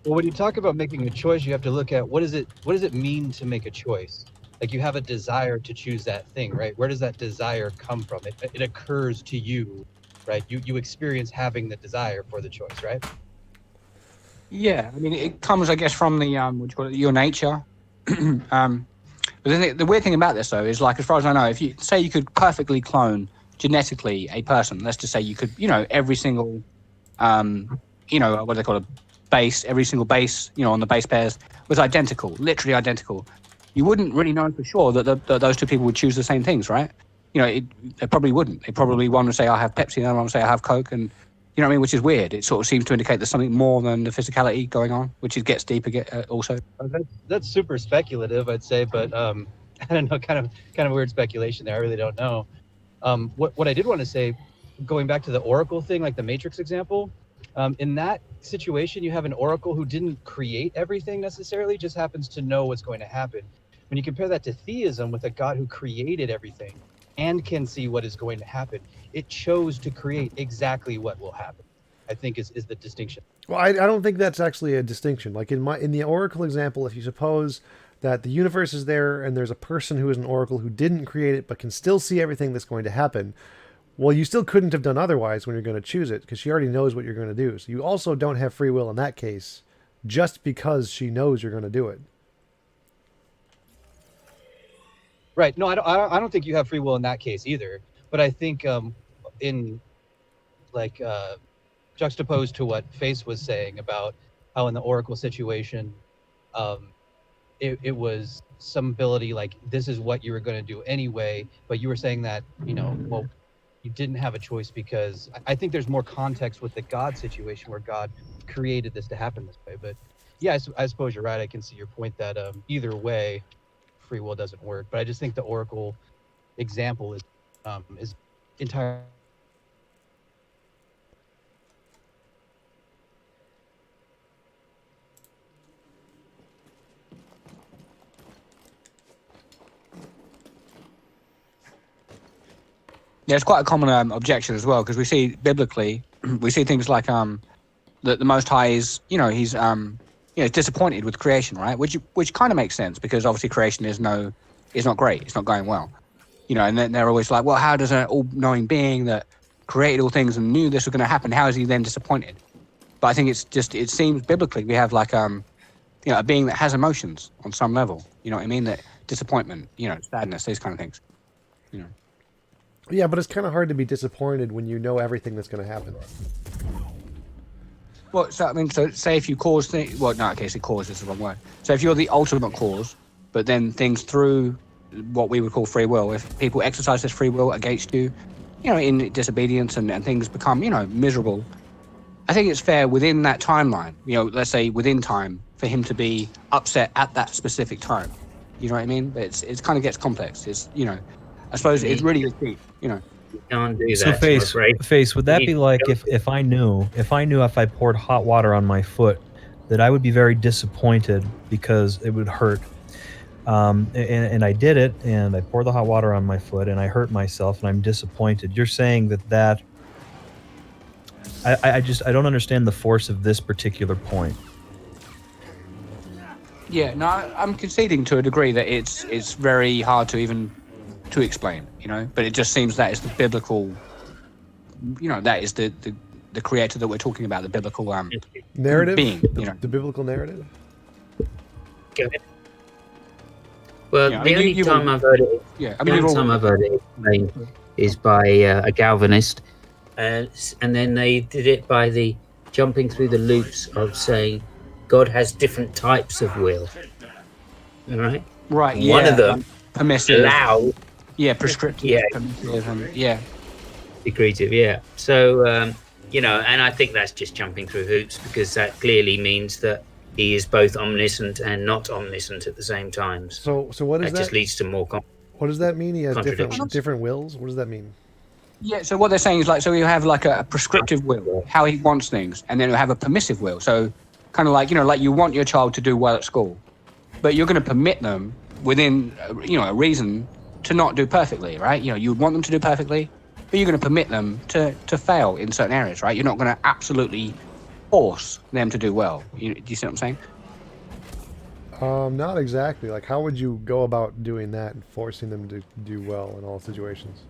Well, when you talk about making a choice, you have to look at what does it mean to make a choice? Like you have a desire to choose that thing, right? Where does that desire come from? It occurs to you, right? You experience having the desire for the choice, right? Yeah, it comes, I guess, from the what do you call it, your nature. But the weird thing about this, though, is like, as far as I know, if you say you could perfectly clone genetically a person, let's just say you could, every single, what do they call it, base, every single base, on the base pairs was identical, literally identical. You wouldn't really know for sure that those two people would choose the same things, right? They probably wouldn't. They probably, one would say I have Pepsi, and the other one would say I have Coke, and which is weird. It sort of seems to indicate there's something more than the physicality going on, which gets deeper also. That's super speculative, I'd say, but I don't know, kind of weird speculation there. I really don't know. What I did want to say, going back to the Oracle thing, like the Matrix example, in that situation, you have an Oracle who didn't create everything necessarily, just happens to know what's going to happen. When you compare that to theism with a God who created everything and can see what is going to happen, it chose to create exactly what will happen, I think is the distinction. Well, I don't think that's actually a distinction. Like in the Oracle example, if you suppose that the universe is there and there's a person who is an Oracle who didn't create it but can still see everything that's going to happen, well, you still couldn't have done otherwise when you're going to choose it because she already knows what you're going to do. So you also don't have free will in that case just because she knows you're going to do it. Right. No, I don't think you have free will in that case either. But I think in juxtaposed to what Face was saying about how in the Oracle situation, it was some ability like this is what you were going to do anyway. But you were saying that, well, you didn't have a choice because I think there's more context with the God situation where God created this to happen this way. But yeah, I suppose you're right. I can see your point that either way, free will doesn't work. But I just think the Oracle example is entirely. Yeah, it's quite a common objection as well, because we see biblically, we see things like that the Most High is, he's disappointed with creation, right? Which kind of makes sense because obviously creation is not great, it's not going well, and then they're always like, well, how does an all-knowing being that created all things and knew this was going to happen, how is he then disappointed? But I think it seems biblically we have like a being that has emotions on some level, you know what I mean? That disappointment, sadness, these kind of things, Yeah, but it's kind of hard to be disappointed when you know everything that's going to happen. Well, so say if you cause things, well, no, okay, so cause is the wrong word. So if you're the ultimate cause, but then things through what we would call free will, if people exercise this free will against you, in disobedience and things become, miserable, I think it's fair within that timeline, let's say within time, for him to be upset at that specific time. You know what I mean? But it kind of gets complex. It's, I suppose it really is deep, You can't do So that. Face, would that be like if I knew if I poured hot water on my foot, that I would be very disappointed because it would hurt. And I did it, and I poured the hot water on my foot, and I hurt myself, and I'm disappointed. You're saying that I don't understand the force of this particular point. Yeah, no, I'm conceding to a degree that it's very hard to even to explain, you know. But it just seems that is the biblical, you know, that is the creator that we're talking about, the biblical narrative, being, you know, the biblical narrative. Go ahead. Well, Yeah, I the mean, only you time will- I've heard it, yeah, I the mean, only you've time all- I've heard it explained is by a Galvanist, and then they did it by the jumping through the loops of saying God has different types of will. All right. right, And one of them like permissive, allow, prescriptive, yeah, permissive, and yeah. secretive, yeah. So you know, and I think that's just jumping through hoops because that clearly means that he is both omniscient and not omniscient at the same time. So what is that? Just that? leads to more. What does that mean? He has Contradictions. different wills. What does that mean? Yeah, so what they're saying is like, so you have like a prescriptive will, how he wants things, and then you have a permissive will. So kind of like, you know, like you want your child to do well at school, but you're going to permit them within, you know, a reason to not do perfectly, right? You know, you want them to do perfectly, but you're going to permit them to fail in certain areas, right? You're not going to absolutely force them to do well. Do you see what I'm saying? Not exactly. Like, how would you go about doing that and forcing them to do well in all situations?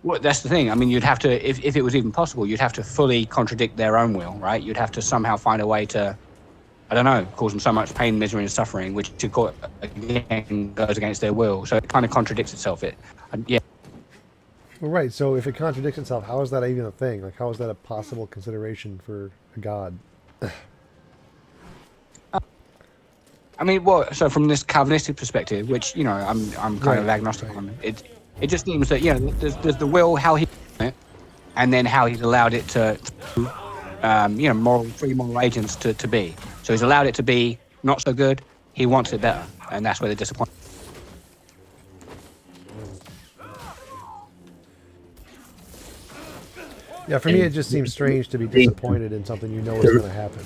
Well, that's the thing. I mean, you'd have to, if it was even possible, you'd have to fully contradict their own will, right? You'd have to somehow find a way to, I don't know, cause them so much pain, misery, and suffering, which again goes against their will. So it kind of contradicts itself. Yeah. Well, right. So if it contradicts itself, how is that even a thing? Like, how is that a possible consideration for a god? I mean, well, so from this Calvinistic perspective, which, you know, I'm kind of agnostic on, it just seems that, you know, there's the will, how he it, and then how he's allowed it to you know, free moral agents to be. So he's allowed it to be not so good. He wants it better, and that's where the disappointment. Yeah, for me, it just seems strange to be disappointed in something you know is going to happen.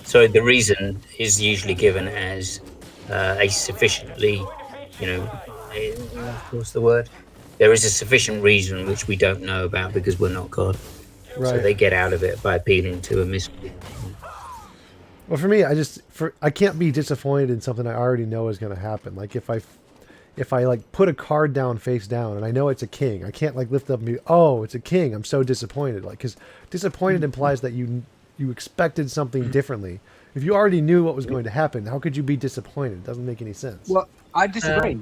So the reason is usually given as a sufficiently, you know, what's the word? There is a sufficient reason which we don't know about because we're not God. Right. So they get out of it by appealing to a mystery. Well, for me, I can't be disappointed in something I already know is going to happen. Like if I like put a card down face down and I know it's a king, I can't like lift up and be, oh, it's a king. I'm so disappointed. Like, because disappointed implies that you expected something differently. If you already knew what was going to happen, how could you be disappointed? It doesn't make any sense. Well, I disagree.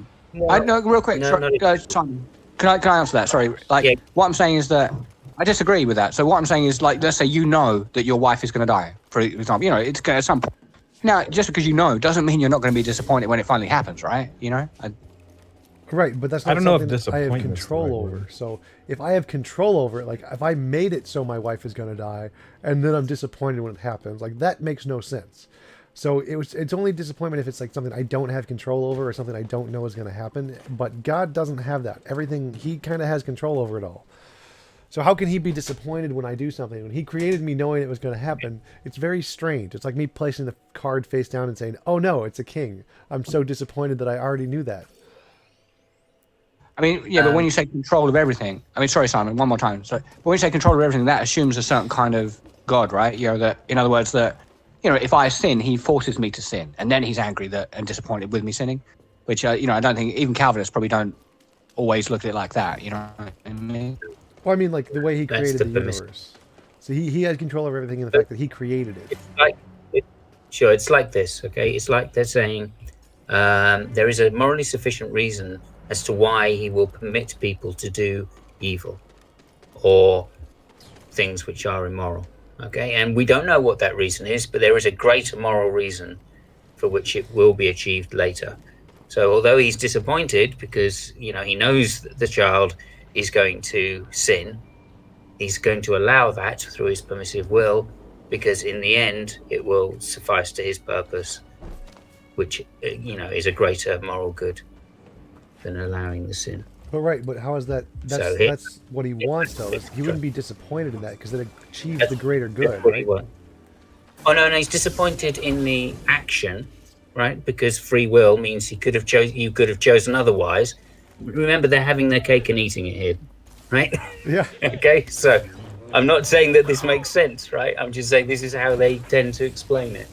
I know, real quick. Simon, can I answer that? Sorry. Like, what I'm saying is that I disagree with that. So what I'm saying is, like, let's say you know that your wife is going to die, for example. You know, it's going to at some point. Now, just because you know doesn't mean you're not going to be disappointed when it finally happens, right? You know. Right, but that's not I don't know if something I have disappointment's the control right over. word. So if I have control over it, like if I made it so my wife is going to die, and then I'm disappointed when it happens, like that makes no sense. So it's only disappointment if it's like something I don't have control over or something I don't know is going to happen. But God doesn't have that. Everything, he kind of has control over it all. So how can he be disappointed when I do something? When he created me knowing it was going to happen, it's very strange. It's like me placing the card face down and saying, oh no, it's a king. I'm so disappointed that I already knew that. I mean, yeah, but when you say control of everything, I mean, sorry, Simon, one more time. So, but when you say control of everything, that assumes a certain kind of God, right? You know, that, in other words, that, you know, if I sin, he forces me to sin, and then he's angry and disappointed with me sinning, which, you know, I don't think even Calvinists probably don't always look at it like that, you know what I mean? Well, I mean, like the way he That's created the the premise. universe. So he has control over everything in the fact that he created it. Sure, it's like this, okay? It's like they're saying there is a morally sufficient reason as to why he will permit people to do evil or things which are immoral, okay? And we don't know what that reason is, but there is a greater moral reason for which it will be achieved later. So although he's disappointed because, you know, he knows that the child is going to sin, he's going to allow that through his permissive will, because in the end it will suffice to his purpose, which, you know, is a greater moral good than allowing the sin. But right, but how is that? That's what he wants, though. He wouldn't be disappointed in that because it achieves the greater good, right? Oh no, he's disappointed in the action, right? Because free will means you could have chosen otherwise. Remember, they're having their cake and eating it here, right? Yeah. Okay, so I'm not saying that this makes sense, right? I'm just saying this is how they tend to explain it.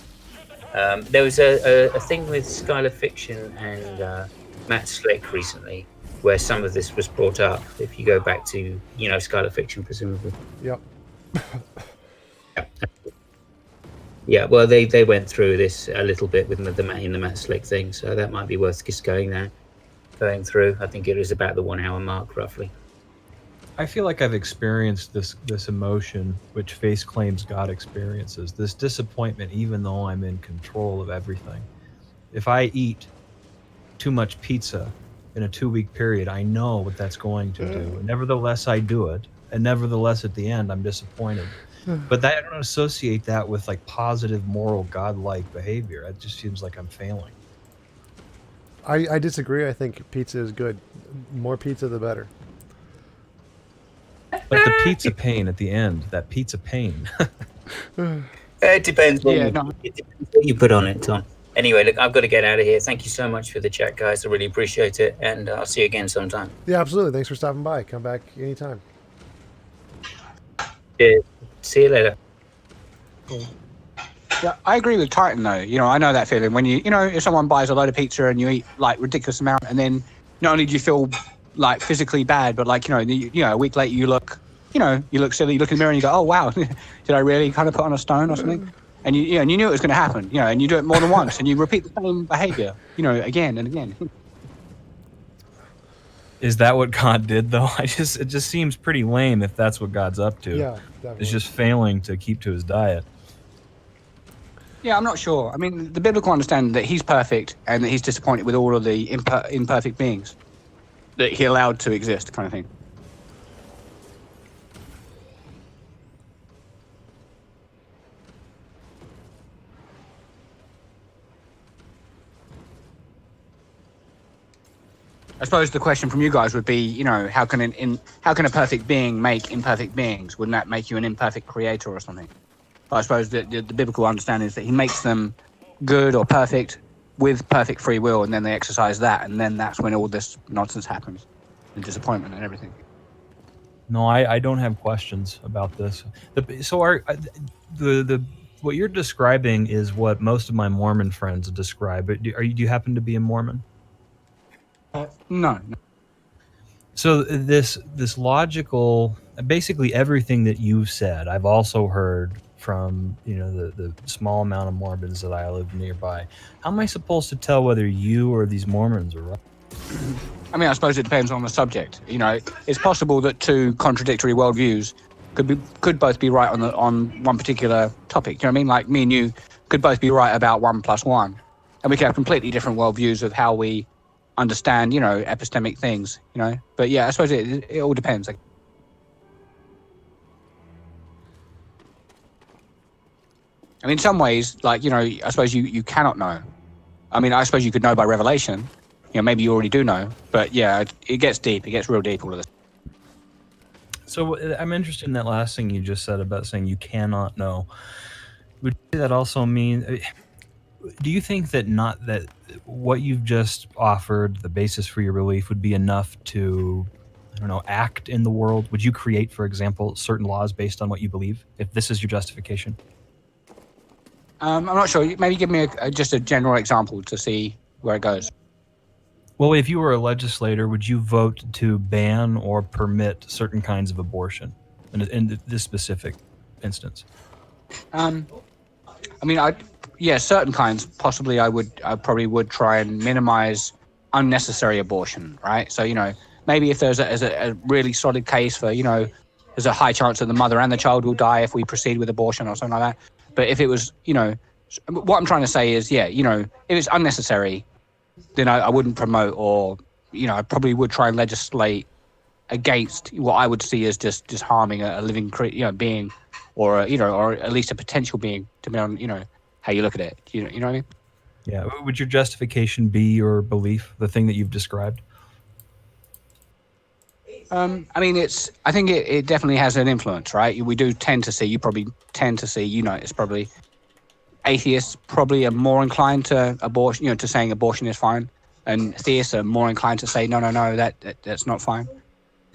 There was a thing with Skylar Fiction and Matt Slick recently, where some of this was brought up. If you go back to, Scarlet Fiction, presumably. Yep. Yeah, well, they went through this a little bit with the Matt Slick thing, so that might be worth just going through. I think it is about the 1 hour mark, roughly. I feel like I've experienced this emotion which Face claims God experiences, this disappointment even though I'm in control of everything. If I eat too much pizza in a 2-week period, I know what that's going to do. Nevertheless, I do it, and nevertheless at the end I'm disappointed. But I don't associate that with like positive, moral, godlike behavior. It just seems like I'm failing. I disagree. I think pizza is good. More pizza, the better. But the pizza pain at the end, that pizza pain. It depends what Yeah, no. it depends what you put on it, Tom. Anyway, look, I've got to get out of here. Thank you so much for the chat, guys. I really appreciate it, and I'll see you again sometime. Yeah, absolutely. Thanks for stopping by. Come back anytime. Cheers. See you later. Yeah, I agree with Titan though. I know that feeling when if someone buys a load of pizza and you eat like ridiculous amount, and then not only do you feel like physically bad, but like a week later you look silly. You look in the mirror and you go, oh wow, did I really kind of put on a stone or something? And you knew it was going to happen, and you do it more than once, and you repeat the same behavior, again and again. Is that what God did though? It just seems pretty lame if that's what God's up to. Yeah, definitely. It's just failing to keep to his diet. Yeah, I'm not sure. I mean, the biblical understanding that he's perfect and that he's disappointed with all of the imperfect beings that he allowed to exist, kind of thing. I suppose the question from you guys would be, how can a perfect being make imperfect beings? Wouldn't that make you an imperfect creator or something? But I suppose the biblical understanding is that he makes them good or perfect with perfect free will, and then they exercise that, and then that's when all this nonsense happens, and disappointment and everything. No, I don't have questions about this. What you're describing is what most of my Mormon friends describe. Do you happen to be a Mormon? No. So this logical, basically everything that you've said, I've also heard from the small amount of Mormons that I live nearby. How am I supposed to tell whether you or these Mormons are right? I mean, I suppose it depends on the subject. It's possible that two contradictory worldviews could both be right on one particular topic. You know what I mean? Like me and you could both be right about 1 + 1, and we could have completely different worldviews of how we understand, epistemic things. But yeah, I suppose it all depends. Like, I mean, in some ways, like I suppose you cannot know. I mean, I suppose you could know by revelation. Maybe you already do know, but yeah, it gets deep. It gets real deep, all of this. So I'm interested in that last thing you just said about saying you cannot know. Would that also mean? Do you think that what you've just offered, the basis for your belief, would be enough to, I don't know, act in the world? Would you create, for example, certain laws based on what you believe, if this is your justification? I'm not sure. Maybe give me just a general example to see where it goes. Well, if you were a legislator, would you vote to ban or permit certain kinds of abortion in this specific instance? I mean, certain kinds. Possibly, I probably would try and minimize unnecessary abortion, right? So, maybe if there's a really solid case for, there's a high chance that the mother and the child will die if we proceed with abortion or something like that. But if it was, what I'm trying to say is, if it's unnecessary, then I wouldn't promote, or, I probably would try and legislate against what I would see as just harming a living, being, or or at least a potential being, depending on, how you look at it. You know what I mean? Yeah. Would your justification be your belief, the thing that you've described? I mean, I think it definitely has an influence, right? We do tend to see, you probably tend to see, it's probably atheists probably are more inclined to abortion, to saying abortion is fine, and theists are more inclined to say, no, that's not fine.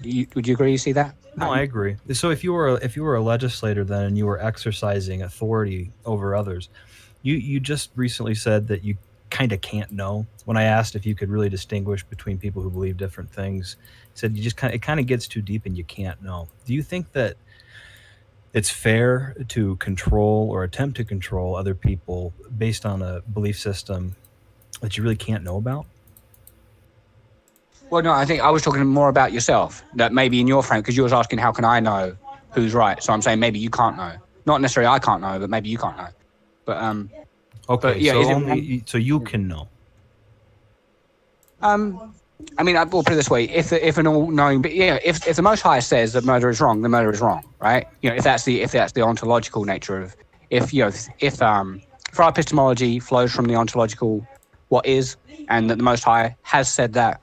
Would you agree? You see that? No, I agree. So if you were a legislator then, and you were exercising authority over others, you just recently said that you kind of can't know. When I asked if you could really distinguish between people who believe different things, he said it kind of gets too deep and you can't know. Do you think that it's fair to control or attempt to control other people based on a belief system that you really can't know about? Well, no, I think I was talking more about yourself. That maybe in your frame, because you was asking how can I know who's right. So I'm saying maybe you can't know. Not necessarily I can't know, but maybe you can't know. But okay, but, yeah, so so you can know. I mean, I'll put it this way: if an all-knowing, but yeah, if the Most High says that murder is wrong, then murder is wrong, right? You know, if that's the ontological nature of, if our epistemology flows from the ontological what is, and that the Most High has said that,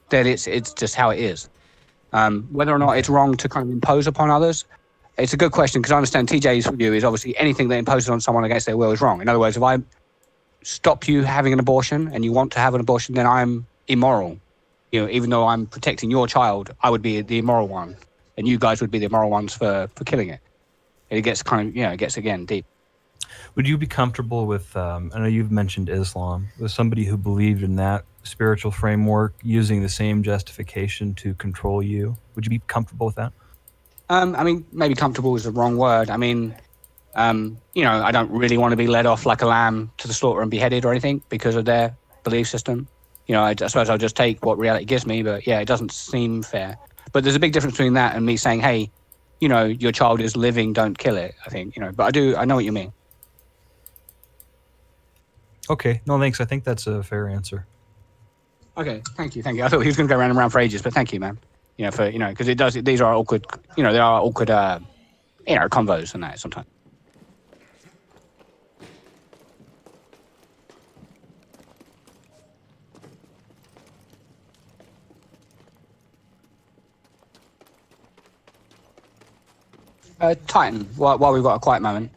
then it's just how it is. Whether or not it's wrong to kind of impose upon others, it's a good question, because I understand TJ's view is obviously anything that imposes on someone against their will is wrong. In other words, if I stop you having an abortion and you want to have an abortion, then I'm immoral. You know, even though I'm protecting your child, I would be the immoral one, and you guys would be the immoral ones for killing it. And it gets kind of, it gets again deep. Would you be comfortable with, I know you've mentioned Islam, with somebody who believed in that spiritual framework using the same justification to control you? Would you be comfortable with that? I mean, maybe comfortable is the wrong word. I mean, I don't really want to be led off like a lamb to the slaughter and beheaded or anything because of their belief system. I suppose I'll just take what reality gives me, but yeah, it doesn't seem fair. But there's a big difference between that and me saying, hey, your child is living, don't kill it, I think, but I know what you mean. Okay, no thanks. I think that's a fair answer. Okay, thank you. I thought he was going to go round and round for ages, but thank you, man. Because these are awkward, there are awkward, convos and that sometimes. Titan, while we've got a quiet moment,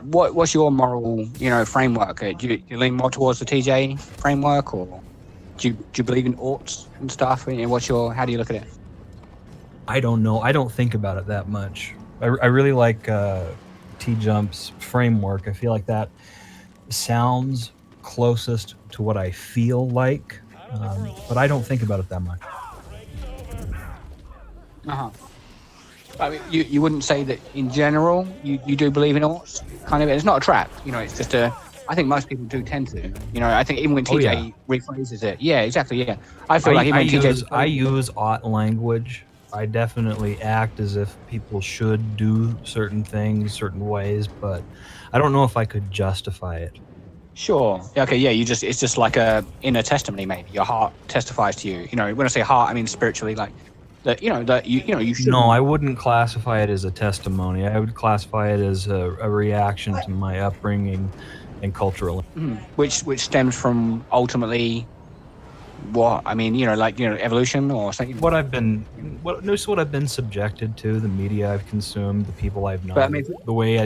what's your moral, framework? Do you lean more towards the TJ framework, or do you believe in oughts and stuff? How do you look at it? I don't know. I don't think about it that much. I really like TJump's framework. I feel like that sounds closest to what I feel like, but I don't think about it that much. Uh-huh. I mean, you wouldn't say that in general you do believe in oughts? Kind of, it's not a trap, it's just I think most people do tend to. I think even when TJ rephrases it. Yeah, exactly, yeah. I feel like even when TJ... I use ought language. I definitely act as if people should do certain things certain ways, but I don't know if I could justify it. Sure. Okay, yeah, it's just like a inner testimony, maybe. Your heart testifies to you. When I say heart, I mean spiritually, like that you should. No, I wouldn't classify it as a testimony. I would classify it as a reaction to my upbringing and cultural. Which stems from ultimately what? I mean, evolution or something. What I've been subjected to, the media I've consumed, the people I've known, but, I mean, the way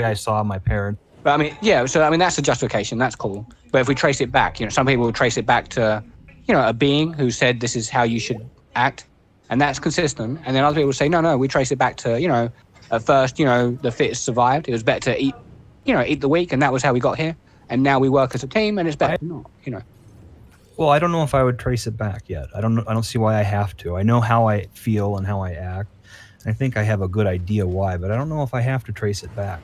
I saw my parents. But I mean, yeah. So I mean, that's a justification. That's cool. But if we trace it back, some people will trace it back to, a being who said this is how you should act, and that's consistent. And then other people will say, no, we trace it back to, at first, the fittest survived. It was better to eat the weak, and that was how we got here. And now we work as a team, and it's better not, Well, I don't know if I would trace it back yet. I don't see why I have to. I know how I feel and how I act. I think I have a good idea why, but I don't know if I have to trace it back.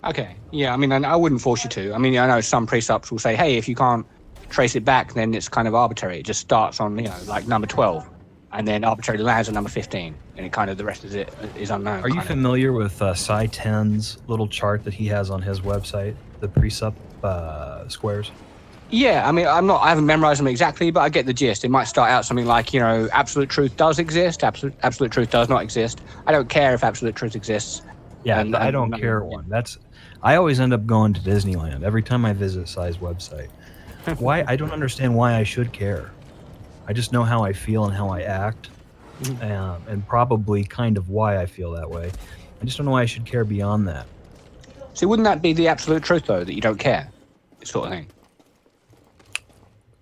Okay. Yeah, I mean, I wouldn't force you to. I mean, I know some precepts will say, hey, if you can't trace it back, then it's kind of arbitrary. It just starts on, like number 12, and then arbitrarily lands on number 15, and it kind of, the rest of it is unknown. Are you familiar with Cy 10's little chart that he has on his website, the precept squares? Yeah, I mean, I haven't memorized them exactly, but I get the gist. It might start out something like, absolute truth does exist, absolute truth does not exist. I don't care if absolute truth exists. Yeah, I don't care one. I always end up going to Disneyland every time I visit Cy's website. Why? I don't understand why I should care. I just know how I feel and how I act, and probably kind of why I feel that way. I just don't know why I should care beyond that. So wouldn't that be the absolute truth, though, that you don't care, sort of thing?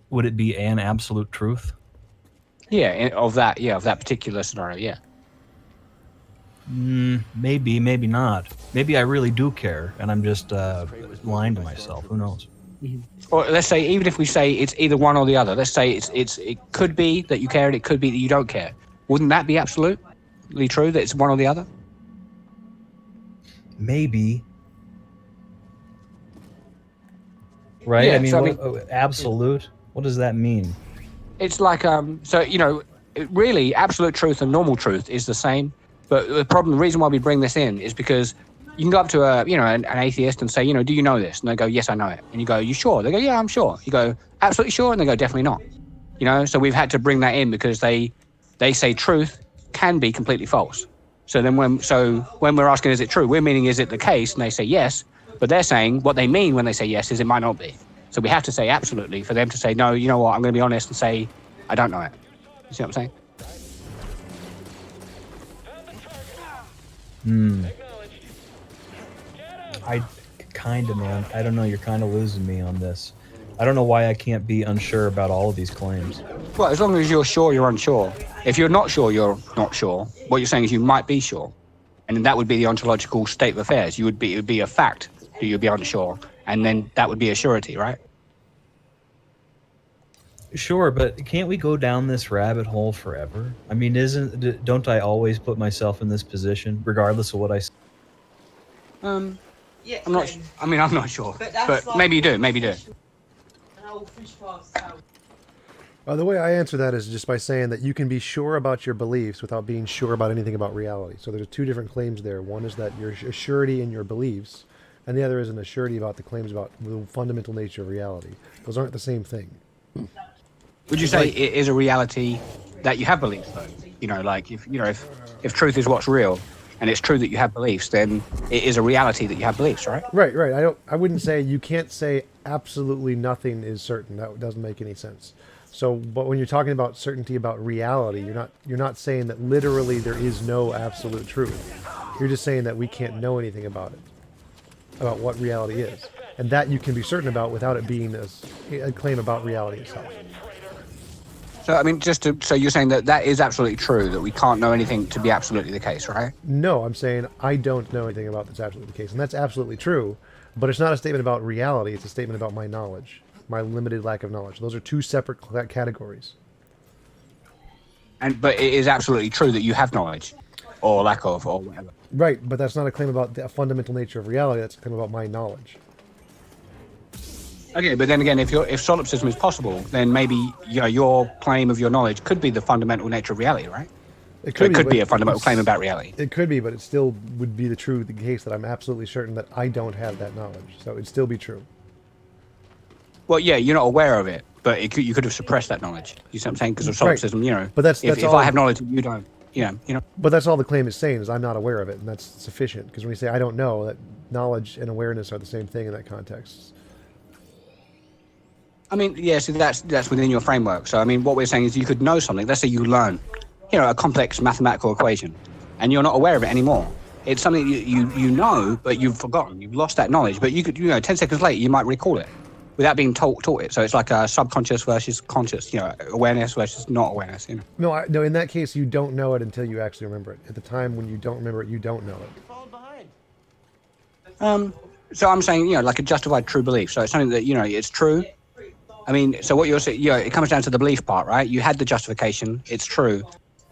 Would it be an absolute truth? Yeah, of that particular scenario, yeah. Maybe, maybe not. Maybe I really do care, and I'm just lying to myself. Who knows? or let's say even if we say it's either one or the other, let's say it could be that you care and it could be that you don't care. Wouldn't that be absolutely true that it's one or the other? Maybe. Right? Yeah, I mean, so, absolute? What does that mean? It's like so really absolute truth and normal truth is the same, but the reason why we bring this in is because you can go up to an atheist and say, do you know this? And they go, yes, I know it. And you go, you sure? They go, yeah, I'm sure. You go, absolutely sure? And they go, definitely not. So we've had to bring that in because they say truth can be completely false. So then when we're asking, is it true? We're meaning, is it the case? And they say yes, but they're saying what they mean when they say yes is it might not be. So we have to say absolutely for them to say, no, you know what? I'm going to be honest and say, I don't know it. You see what I'm saying? I kind of, man. I don't know. You're kind of losing me on this. I don't know why I can't be unsure about all of these claims. Well, as long as you're sure, you're unsure. If you're not sure, you're not sure. What you're saying is you might be sure. And that would be the ontological state of affairs. It would be a fact that you'd be unsure. And then that would be a surety, right? Sure, but can't we go down this rabbit hole forever? I mean, don't I always put myself in this position, regardless of what I say? Yeah, I'm not sure. But maybe you do, maybe you do. The way I answer that is just by saying that you can be sure about your beliefs without being sure about anything about reality. So there's two different claims there. One is that you're a surety in your beliefs, and the other is an assurity about the claims about the fundamental nature of reality. Those aren't the same thing. Would you say it is a reality that you have beliefs, though? Like if truth is what's real, and it's true that you have beliefs, then it is a reality that you have beliefs, right? Right. I wouldn't say you can't say absolutely nothing is certain. That doesn't make any sense. So, but when you're talking about certainty about reality, you're not saying that literally there is no absolute truth. You're just saying that we can't know anything about it, about what reality is, and that you can be certain about without it being a claim about reality itself. So, so you're saying that is absolutely true, that we can't know anything to be absolutely the case, right? No, I'm saying I don't know anything about that's absolutely the case, and that's absolutely true, but it's not a statement about reality, it's a statement about my knowledge, my limited lack of knowledge. Those are two separate categories. But it is absolutely true that you have knowledge, or lack of, or whatever. Right, but that's not a claim about the fundamental nature of reality, that's a claim about my knowledge. Okay, but then again, if solipsism is possible, then maybe your claim of your knowledge could be the fundamental nature of reality, right? It could be a fundamental claim about reality. It could be, but it still would be the case that I'm absolutely certain that I don't have that knowledge. So it'd still be true. Well, yeah, you're not aware of it, but you could have suppressed that knowledge. You see what I'm saying? Because of solipsism, But that's if all, I have knowledge and you don't, But that's all the claim is saying is I'm not aware of it, and that's sufficient. Because when we say I don't know, that knowledge and awareness are the same thing in that context. So that's within your framework. So, what we're saying is you could know something. Let's say you learn, a complex mathematical equation, and you're not aware of it anymore. It's something you know, but you've forgotten. You've lost that knowledge. But you could, 10 seconds later, you might recall it without being taught it. So it's like a subconscious versus conscious, awareness versus not awareness. No, in that case, you don't know it until you actually remember it. At the time when you don't remember it, you don't know it. So I'm saying, like a justified true belief. So it's something that, it's true. So what you're saying, it comes down to the belief part, right? You had the justification, it's true,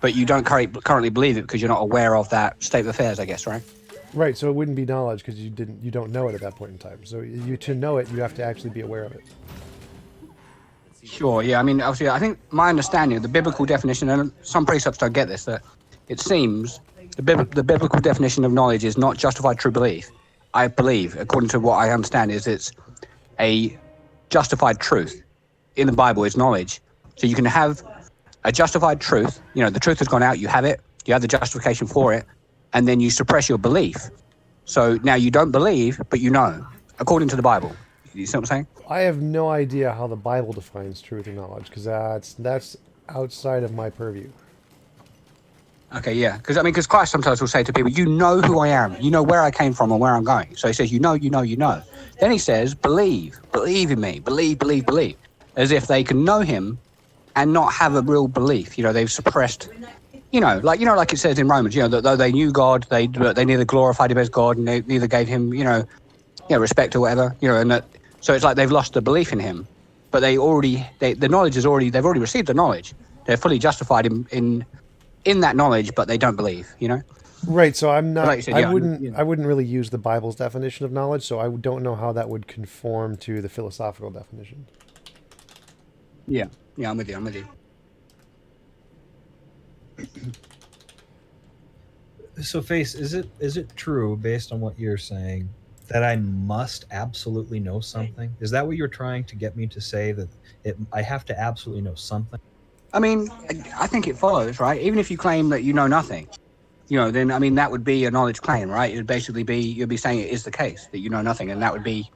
but you don't currently believe it because you're not aware of that state of affairs, I guess, right? Right, so it wouldn't be knowledge because you don't know it at that point in time. So to know it, you have to actually be aware of it. Sure, yeah. Obviously, I think my understanding of the biblical definition, and some precepts don't get this, that it seems the biblical definition of knowledge is not justified true belief. I believe, according to what I understand, is it's a justified truth. In the Bible is knowledge. So you can have a justified truth, the truth has gone out, you have it, you have the justification for it, and then you suppress your belief. So now you don't believe, but you know, according to the Bible. You see what I'm saying? I have no idea how the Bible defines truth or knowledge, because that's outside of my purview. Okay, yeah. Because Christ sometimes will say to people, you know who I am. You know where I came from and where I'm going. So he says, you know. Then he says, believe in me. Believe. As if they can know him and not have a real belief. They've suppressed, like it says in Romans, that though they knew God, they neither glorified him as God and they neither gave him, respect or whatever, and that So it's like they've lost the belief in him, but the knowledge is already, they've already received the knowledge. They're fully justified in that knowledge, but they don't believe, you know? Right. So I'm not. Like you said, I yeah, wouldn't. I wouldn't really use the Bible's definition of knowledge. So I don't know how that would conform to the philosophical definition. Yeah. Yeah, I'm with you. So, Face, is it true, based on what you're saying, that I must absolutely know something? Is that what you're trying to get me to say, that I have to absolutely know something? I mean, I think it follows, right? Even if you claim that you know nothing, you know, then I mean that would be a knowledge claim, right? It would basically be, you'd be saying it is the case that you know nothing, and that would be,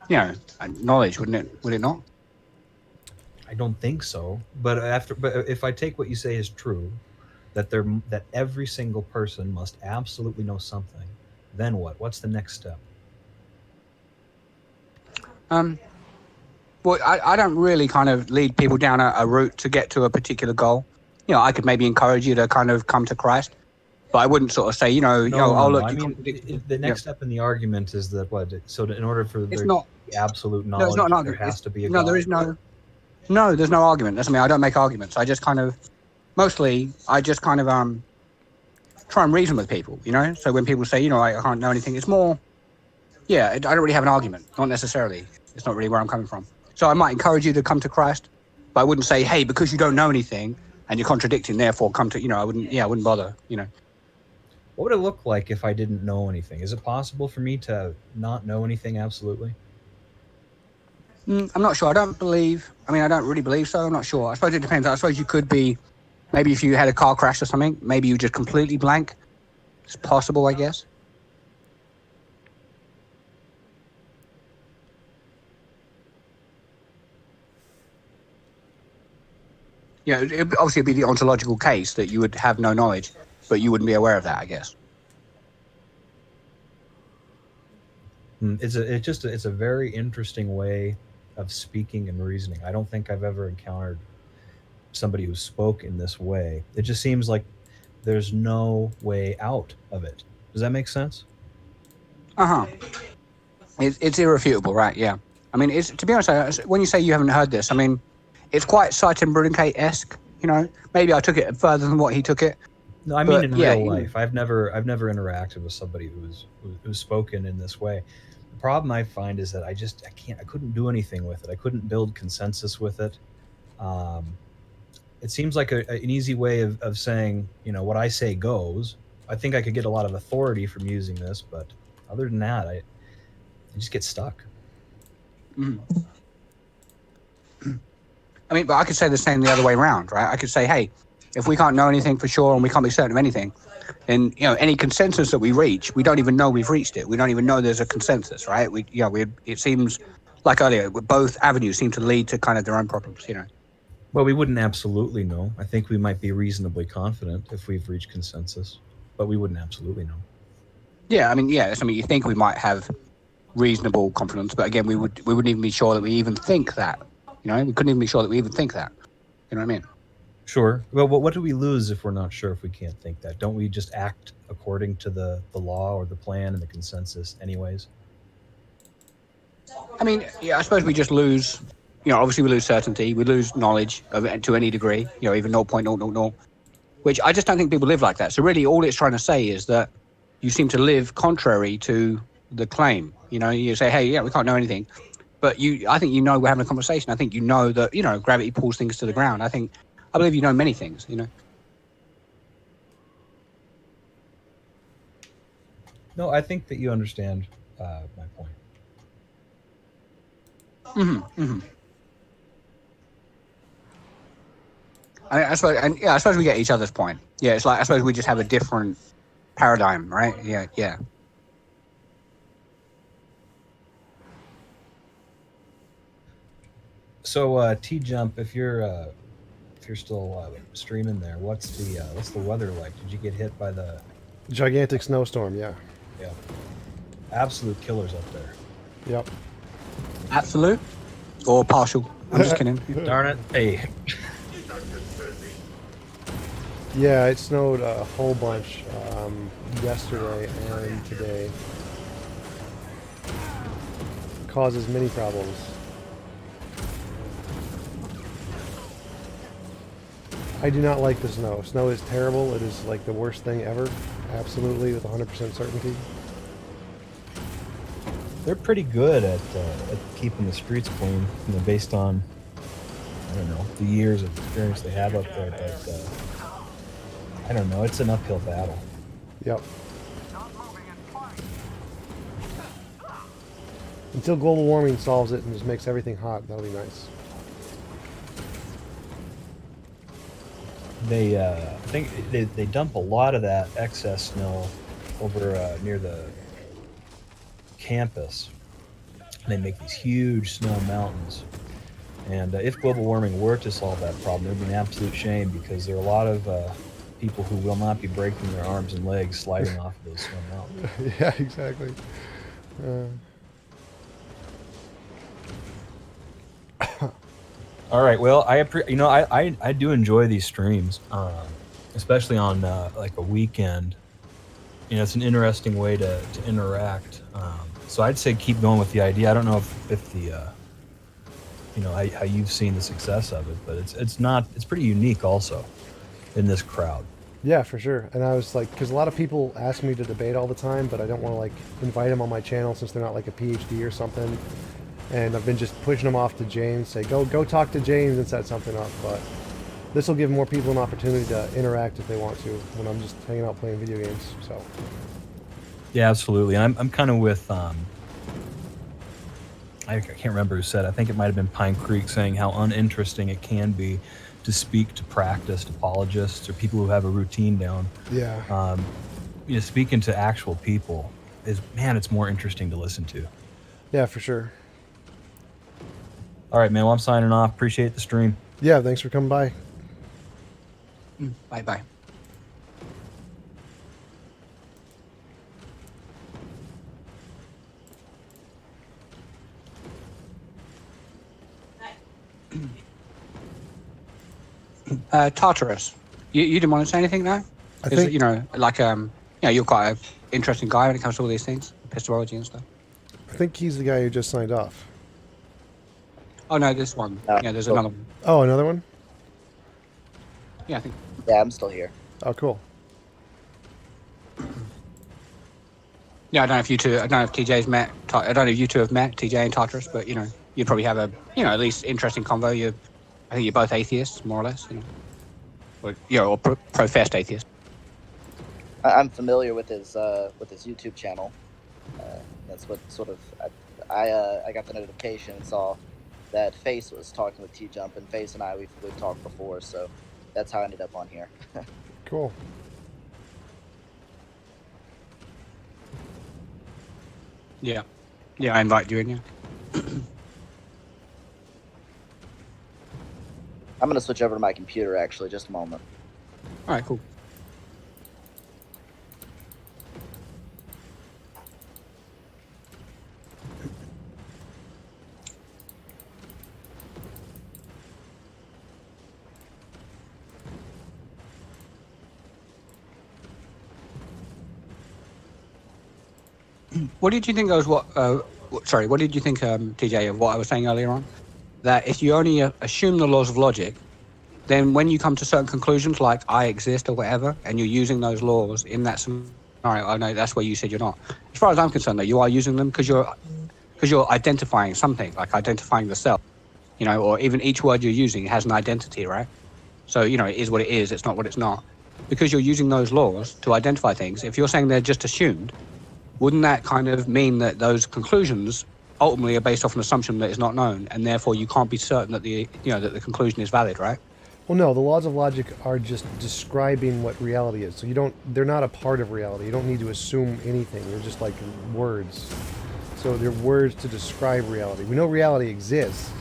you know, knowledge, wouldn't it? Would it not? I don't think so. But if I take what you say as true, that every single person must absolutely know something, then what? What's the next step? Well, I don't really kind of lead people down a route to get to a particular goal. You know, I could maybe encourage you to kind of come to Christ, but I wouldn't sort of say, oh, look, I mean, the next step in the argument is that what? So in order for there to be absolute knowledge, it's not an argument. there has to be a God. There is no, there's no argument. That's, I mean, I don't make arguments. I just kind of, mostly, try and reason with people, you know? So when people say, I can't know anything, it's more, I don't really have an argument. Not necessarily. It's not really where I'm coming from. So I might encourage you to come to Christ, but I wouldn't say, hey, because you don't know anything and you're contradicting, therefore come to, I wouldn't bother, What would it look like if I didn't know anything? Is it possible for me to not know anything absolutely? I'm not sure. I don't really believe so. I'm not sure. I suppose it depends. I suppose you could be, maybe if you had a car crash or something, maybe you just completely blank. It's possible, I guess. It obviously be the ontological case that you would have no knowledge, but you wouldn't be aware of that, I guess. It's a very interesting way of speaking and reasoning. I don't think I've ever encountered somebody who spoke in this way. It just seems like there's no way out of it. Does that make sense? It's irrefutable, right? Yeah. I mean, to be honest, when you say you haven't heard this, I mean, it's quite Seidenbrunke-esque, Maybe I took it further than what he took it. No, I mean in real life. I've never interacted with somebody who's spoken in this way. The problem I find is that I couldn't do anything with it. I couldn't build consensus with it. It seems like an easy way of saying, what I say goes. I think I could get a lot of authority from using this, but other than that, I just get stuck. I mean, but I could say the same the other way around, right? I could say, hey, if we can't know anything for sure and we can't be certain of anything, then, any consensus that we reach, we don't even know we've reached it. We don't even know there's a consensus, right? It seems like earlier, both avenues seem to lead to kind of their own problems, Well, we wouldn't absolutely know. I think we might be reasonably confident if we've reached consensus, but we wouldn't absolutely know. Yeah, I mean, you think we might have reasonable confidence, but again, we wouldn't even be sure that we even think that. We couldn't even be sure that we even think that. You know what I mean? Sure. Well, what do we lose if we're not sure if we can't think that? Don't we just act according to the law or the plan and the consensus anyways? I mean, I suppose we just lose, obviously we lose certainty, we lose knowledge to any degree, even 0.000, which I just don't think people live like that. So really all it's trying to say is that you seem to live contrary to the claim. You say, hey, we can't know anything. But I think we're having a conversation. I think that, gravity pulls things to the ground. I believe you know many things, No, I think that you understand my point. I suppose we get each other's point. Yeah, it's like, I suppose we just have a different paradigm, right? Yeah. So TJump, if you're still streaming there, what's the weather like? Did you get hit by the gigantic snowstorm? Yeah. Yeah. Absolute killers up there. Yep. Absolute or partial? I'm just kidding. Darn it! Hey. Yeah, it snowed a whole bunch yesterday and today. causes many problems. I do not like the snow. Snow is terrible. It is like the worst thing ever. Absolutely, with 100% certainty. They're pretty good at keeping the streets clean, you know, based on, I don't know, the years of experience they have up there. But I don't know, it's an uphill battle. Yep. Until global warming solves it and just makes everything hot, that'll be nice. They I think they dump a lot of that excess snow over near the campus. They make these huge snow mountains. And if global warming were to solve that problem, it would be an absolute shame because there are a lot of people who will not be breaking their arms and legs sliding off of those snow mountains. Yeah, exactly. All right. Well, I do enjoy these streams, especially on like a weekend. You know, it's an interesting way to interact. So I'd say keep going with the idea. I don't know if the you know how you've seen the success of it, but it's pretty unique also in this crowd. Yeah, for sure. And I was like, because a lot of people ask me to debate all the time, but I don't want to like invite them on my channel since they're not like a PhD or something. And I've been just pushing them off to James, say go talk to James and set something up. But this will give more people an opportunity to interact if they want to when I'm just hanging out playing video games. So yeah, absolutely. I'm kind of with I can't remember who said. I think it might have been Pine Creek saying how uninteresting it can be to speak to practiced apologists or people who have a routine down. Yeah. You know, speaking to actual people it's more interesting to listen to. Yeah, for sure. All right, man. Well, I'm signing off. Appreciate the stream. Yeah, thanks for coming by. Bye-bye. Tartarus, you didn't want to say anything now? I Because, think, you know, like, you're quite an interesting guy when it comes to all these things, epistemology and stuff. I think he's the guy who just signed off. Oh, no, this one. Yeah, there's another one. Oh, another one? Yeah, I think. Yeah, I'm still here. Oh, cool. Yeah, I don't know if you two, I don't know if TJ's met, I don't know if you two have met, TJ and Tartarus, but, you know, you'd probably have a, you know, at least interesting convo. I think you're both atheists, more or less, you know. Or, you know, or professed atheists. I'm familiar with his YouTube channel. That's what sort of I got the notification and saw that Face was talking with TJump, and Face and I we've talked before, so that's how I ended up on here. Cool. Yeah. Yeah, I invite you in, yeah. I'm gonna switch over to my computer actually, just a moment. All right, cool. What did you think was what did you think, TJ, of what I was saying earlier on? That if you only assume the laws of logic, then when you come to certain conclusions like I exist or whatever, and you're using those laws in that scenario, I know that's where you said you're not. As far as I'm concerned, though, you are using them because you're identifying something, like identifying the self, you know, or even each word you're using has an identity, right? So, you know, it is what it is, it's not what it's not. Because you're using those laws to identify things, if you're saying they're just assumed, wouldn't that kind of mean that those conclusions ultimately are based off an assumption that is not known, and therefore you can't be certain that the conclusion is valid, right? Well, no, the laws of logic are just describing what reality is. So they're not a part of reality. You don't need to assume anything. They're just like words. So they're words to describe reality. We know reality exists,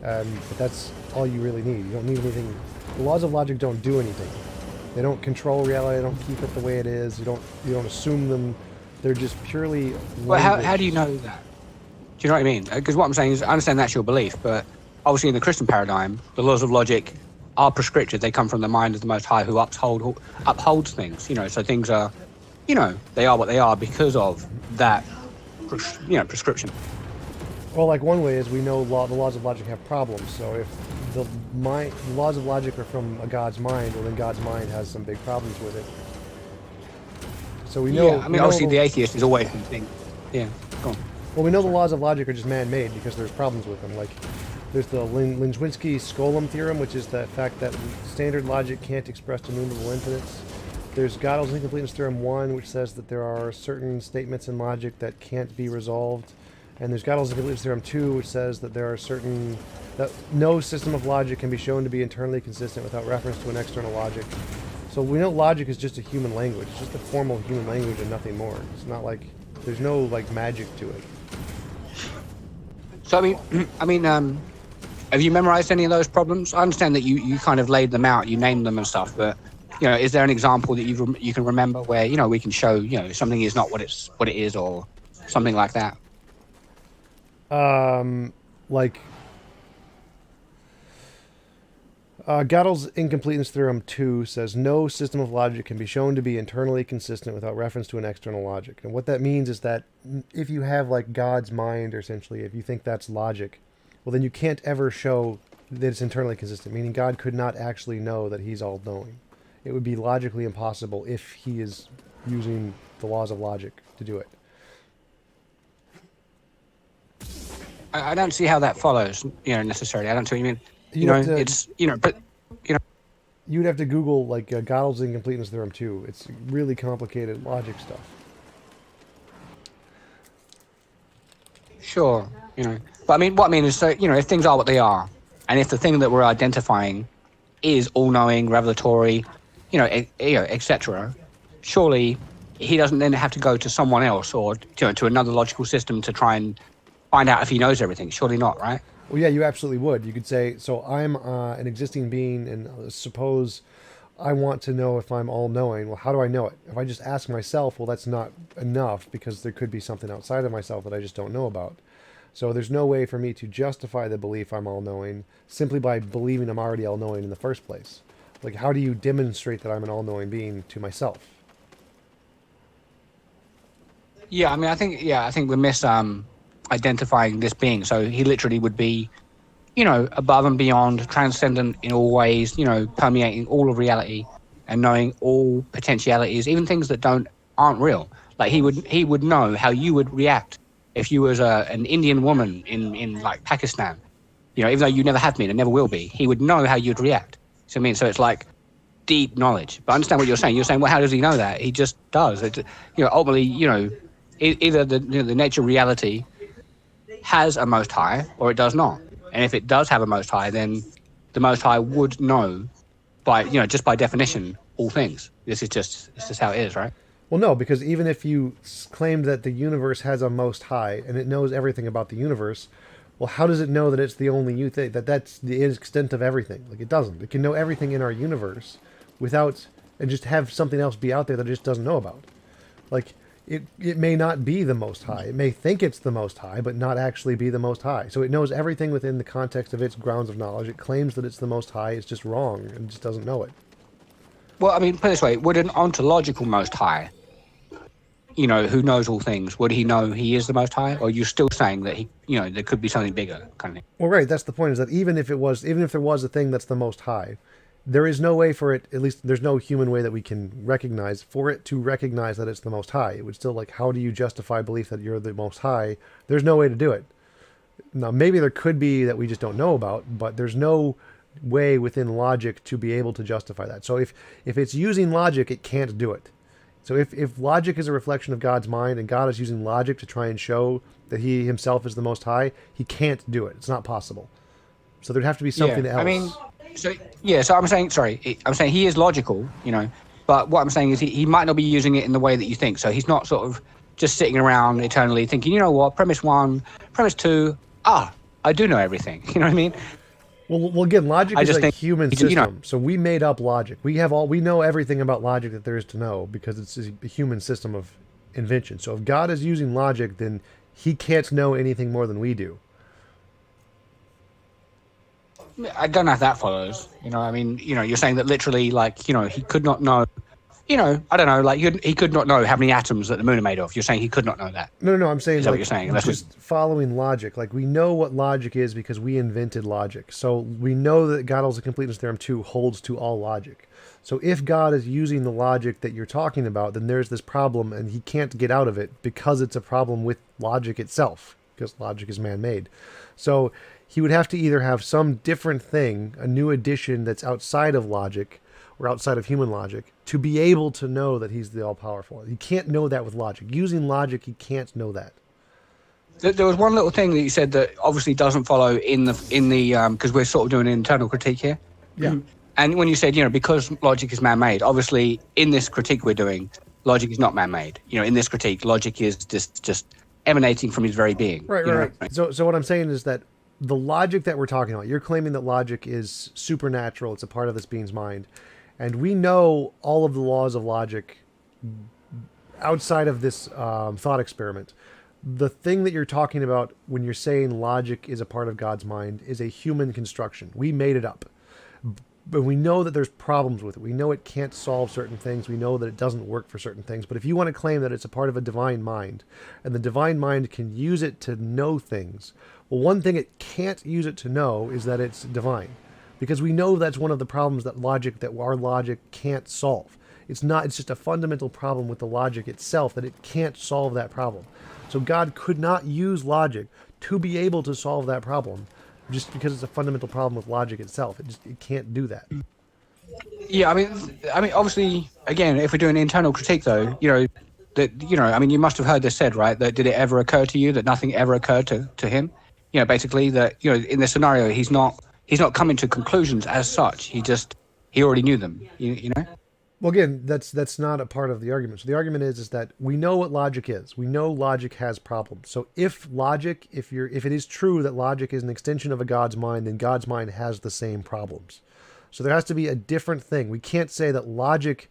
but that's all you really need. You don't need anything. The laws of logic don't do anything. They don't control reality. They don't keep it the way it is. You don't assume them. They're just purely. Well, how do you know that? Do you know what I mean? Because what I'm saying is, I understand that's your belief, but obviously in the Christian paradigm, the laws of logic are prescriptive. They come from the mind of the Most High, who upholds things. You know, so things are, you know, they are what they are because of that, prescription. Well, like one way is we know the laws of logic have problems. So if the laws of logic are from a god's mind, well then God's mind has some big problems with it. So we know. Yeah, I mean, obviously the atheist is always going to think. Yeah, go on. Well, we know the laws of logic are just man-made because there's problems with them. Like, there's the Lynchwinsky-Skolem theorem, which is the fact that standard logic can't express enumerable infinites. There's Gödel's incompleteness theorem 1, which says that there are certain statements in logic that can't be resolved. And there's Gödel's incompleteness theorem 2, which says that there are that no system of logic can be shown to be internally consistent without reference to an external logic. So we know logic is just a human language. It's just a formal human language and nothing more. It's not like, there's no, like, magic to it. So I mean, have you memorized any of those problems? I understand that you kind of laid them out, you named them and stuff, but you know, is there an example that you can remember where we can show something is not what it is, or something like that? Like Gödel's incompleteness theorem 2 says no system of logic can be shown to be internally consistent without reference to an external logic. And what that means is that if you have like God's mind, or essentially if you think that's logic, well then you can't ever show that it's internally consistent, meaning God could not actually know that he's all-knowing. It would be logically impossible if he is using the laws of logic to do it. I don't see how that follows, necessarily. I don't see what you mean. It's but you'd have to Google like Gödel's incompleteness theorem 2. It's really complicated logic stuff. Sure, but I mean, what I mean is, so if things are what they are, and if the thing that we're identifying is all-knowing, revelatory, etc., surely he doesn't then have to go to someone else or to another logical system to try and find out if he knows everything. Surely not, right? Well, yeah, you absolutely would. You could say, so I'm an existing being, and suppose I want to know if I'm all-knowing. Well, how do I know it? If I just ask myself, well, that's not enough, because there could be something outside of myself that I just don't know about. So there's no way for me to justify the belief I'm all-knowing simply by believing I'm already all-knowing in the first place. Like, how do you demonstrate that I'm an all-knowing being to myself? Yeah, I mean, I think we identifying this being. So he literally would be, above and beyond, transcendent in all ways, permeating all of reality and knowing all potentialities, even things that aren't real. Like he would know how you would react if you was an Indian woman in like Pakistan. Even though you never have been and never will be, he would know how you'd react. So I mean, so it's like deep knowledge. But I understand what you're saying. You're saying, well, how does he know that? He just does. It's, ultimately, either the nature of reality has a Most High, or it does not. And if it does have a Most High, then the Most High would know by, just by definition, all things. It's just how it is, right? Well, no, because even if you claim that the universe has a Most High and it knows everything about the universe, well, how does it know that it's the only thing, that's the extent of everything? Like, it doesn't. It can know everything in our universe without, and just have something else be out there that it just doesn't know about. Like, it may not be the Most High. It may think it's the Most High, but not actually be the Most High. So it knows everything within the context of its grounds of knowledge. It claims that it's the Most High. It's just wrong and just doesn't know it. Well, I mean, put it this way. Would an ontological Most High, who knows all things, would he know he is the Most High? Or are you still saying that he, there could be something bigger kind of thing? Well, right. That's the point, is that even if there was a thing that's the Most High, there is no way for it, at least there's no human way that we can recognize, for it to recognize that it's the Most High. It would still, like, how do you justify belief that you're the Most High? There's no way to do it. Now, maybe there could be that we just don't know about, but there's no way within logic to be able to justify that. So if it's using logic, it can't do it. So if logic is a reflection of God's mind, and God is using logic to try and show that he himself is the Most High, he can't do it. It's not possible. So there'd have to be something else. I mean, so I'm saying he is logical, but what I'm saying is he might not be using it in the way that you think. So he's not sort of just sitting around eternally thinking, you know what, premise 1, premise 2, I do know everything. You know what I mean? Well, again, logic is a human system. You know, so we made up logic. We know everything about logic that there is to know because it's a human system of invention. So if God is using logic, then he can't know anything more than we do. I don't know if that follows. You know, I mean, you know, you're saying that literally, like, you know, he could not know you know, I don't know, like he could not know how many atoms that the moon are made of. You're saying he could not know that? No, I'm saying Is that like, what you're saying? Unless just following logic. Like, we know what logic is because we invented logic. So we know that Gödel's completeness theorem 2 holds to all logic. So if God is using the logic that you're talking about, then there's this problem and he can't get out of it because it's a problem with logic itself, because logic is man-made. So he would have to either have some different thing, a new addition that's outside of logic or outside of human logic, to be able to know that he's the all-powerful. He can't know that with logic. Using logic, he can't know that. There was one little thing that you said that obviously doesn't follow in the because we're sort of doing an internal critique here. Yeah. And when you said, you know, because logic is man-made, obviously in this critique we're doing, logic is not man-made. You know, in this critique, logic is just emanating from his very being. Right. So what I'm saying is that the logic that we're talking about, you're claiming that logic is supernatural. It's a part of this being's mind. And we know all of the laws of logic outside of this thought experiment. The thing that you're talking about when you're saying logic is a part of God's mind is a human construction. We made it up. But we know that there's problems with it. We know it can't solve certain things. We know that it doesn't work for certain things. But if you want to claim that it's a part of a divine mind, and the divine mind can use it to know things, well, one thing it can't use it to know is that it's divine. Because we know that's one of the problems that our logic can't solve. It's just a fundamental problem with the logic itself, that it can't solve that problem. So God could not use logic to be able to solve that problem, just because it's a fundamental problem with logic itself. It can't do that. Yeah, I mean, obviously, again, if we're doing internal critique, though, you must have heard this said, right? That did it ever occur to you that nothing ever occurred to him? You know, basically that, you know, in this scenario, he's not coming to conclusions as such. He already knew them. You know. Well, again, that's not a part of the argument. So the argument is that we know what logic is. We know logic has problems. So if it is true that logic is an extension of a God's mind, then God's mind has the same problems. So there has to be a different thing. We can't say that logic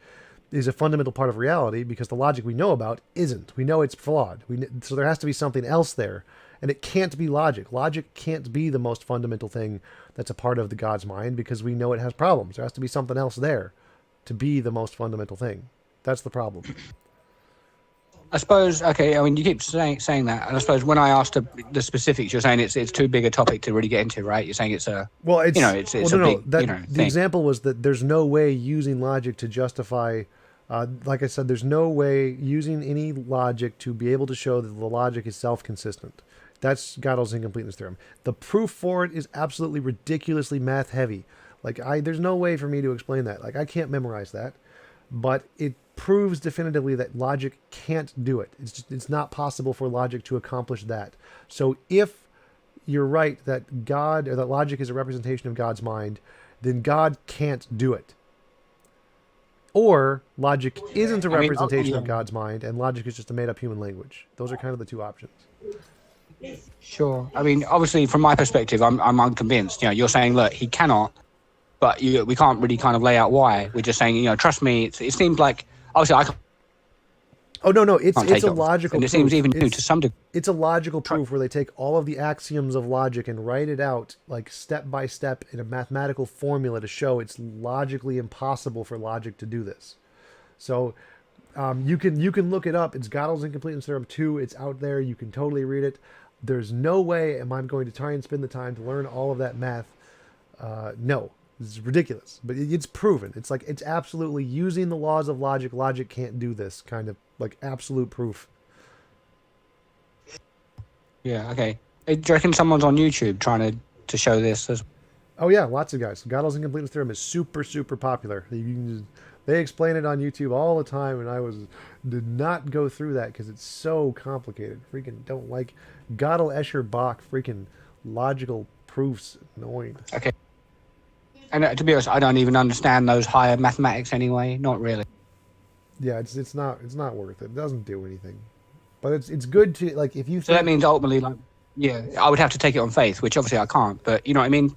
is a fundamental part of reality because the logic we know about isn't. We know it's flawed. So there has to be something else there. And it can't be logic. Logic can't be the most fundamental thing that's a part of the God's mind because we know it has problems. There has to be something else there to be the most fundamental thing. That's the problem. I suppose, okay, I mean, you keep saying that, and I suppose when I asked the specifics, you're saying it's too big a topic to really get into, right? You're saying it's a, well, it's, you know, it's a big, the thing. example was that there's no way using logic to justify, like I said, there's no way using any logic to be able to show that the logic is self-consistent. That's Gödel's incompleteness theorem. The proof for it is absolutely ridiculously math heavy. Like, there's no way for me to explain that. Like, I can't memorize that, but it proves definitively that logic can't do it. It's not possible for logic to accomplish that. So if you're right that God, or that logic is a representation of God's mind, then God can't do it. Or logic isn't a representation of God's mind, and logic is just a made-up human language. Those are kind of the two options. Sure. I mean, obviously, from my perspective, I'm unconvinced. You know, you're saying, look, he cannot, but we can't really kind of lay out why. We're just saying, you know, trust me. It seems like, obviously, I can't. Oh no, it's a logical. And it seems even new to some degree. It's a logical proof where they take all of the axioms of logic and write it out like step by step in a mathematical formula to show it's logically impossible for logic to do this. So you can look it up. It's Gödel's incompleteness theorem 2. It's out there. You can totally read it. There's no way am I going to try and spend the time to learn all of that math. No, it's ridiculous. But it's proven. It's like it's absolutely using the laws of logic. Logic can't do this kind of like absolute proof. Yeah. Okay. Do you reckon someone's on YouTube trying to show this? Oh yeah, lots of guys. Gödel's incompleteness theorem is super popular. They explain it on YouTube all the time, and did not go through that because it's so complicated. Freaking don't like Gödel, Escher, Bach. Freaking logical proofs. Annoying. Okay. And to be honest, I don't even understand those higher mathematics anyway. Not really. Yeah, it's not worth it. It doesn't do anything. But it's good to like if you. So that means ultimately, like, yeah, I would have to take it on faith, which obviously I can't. But you know what I mean.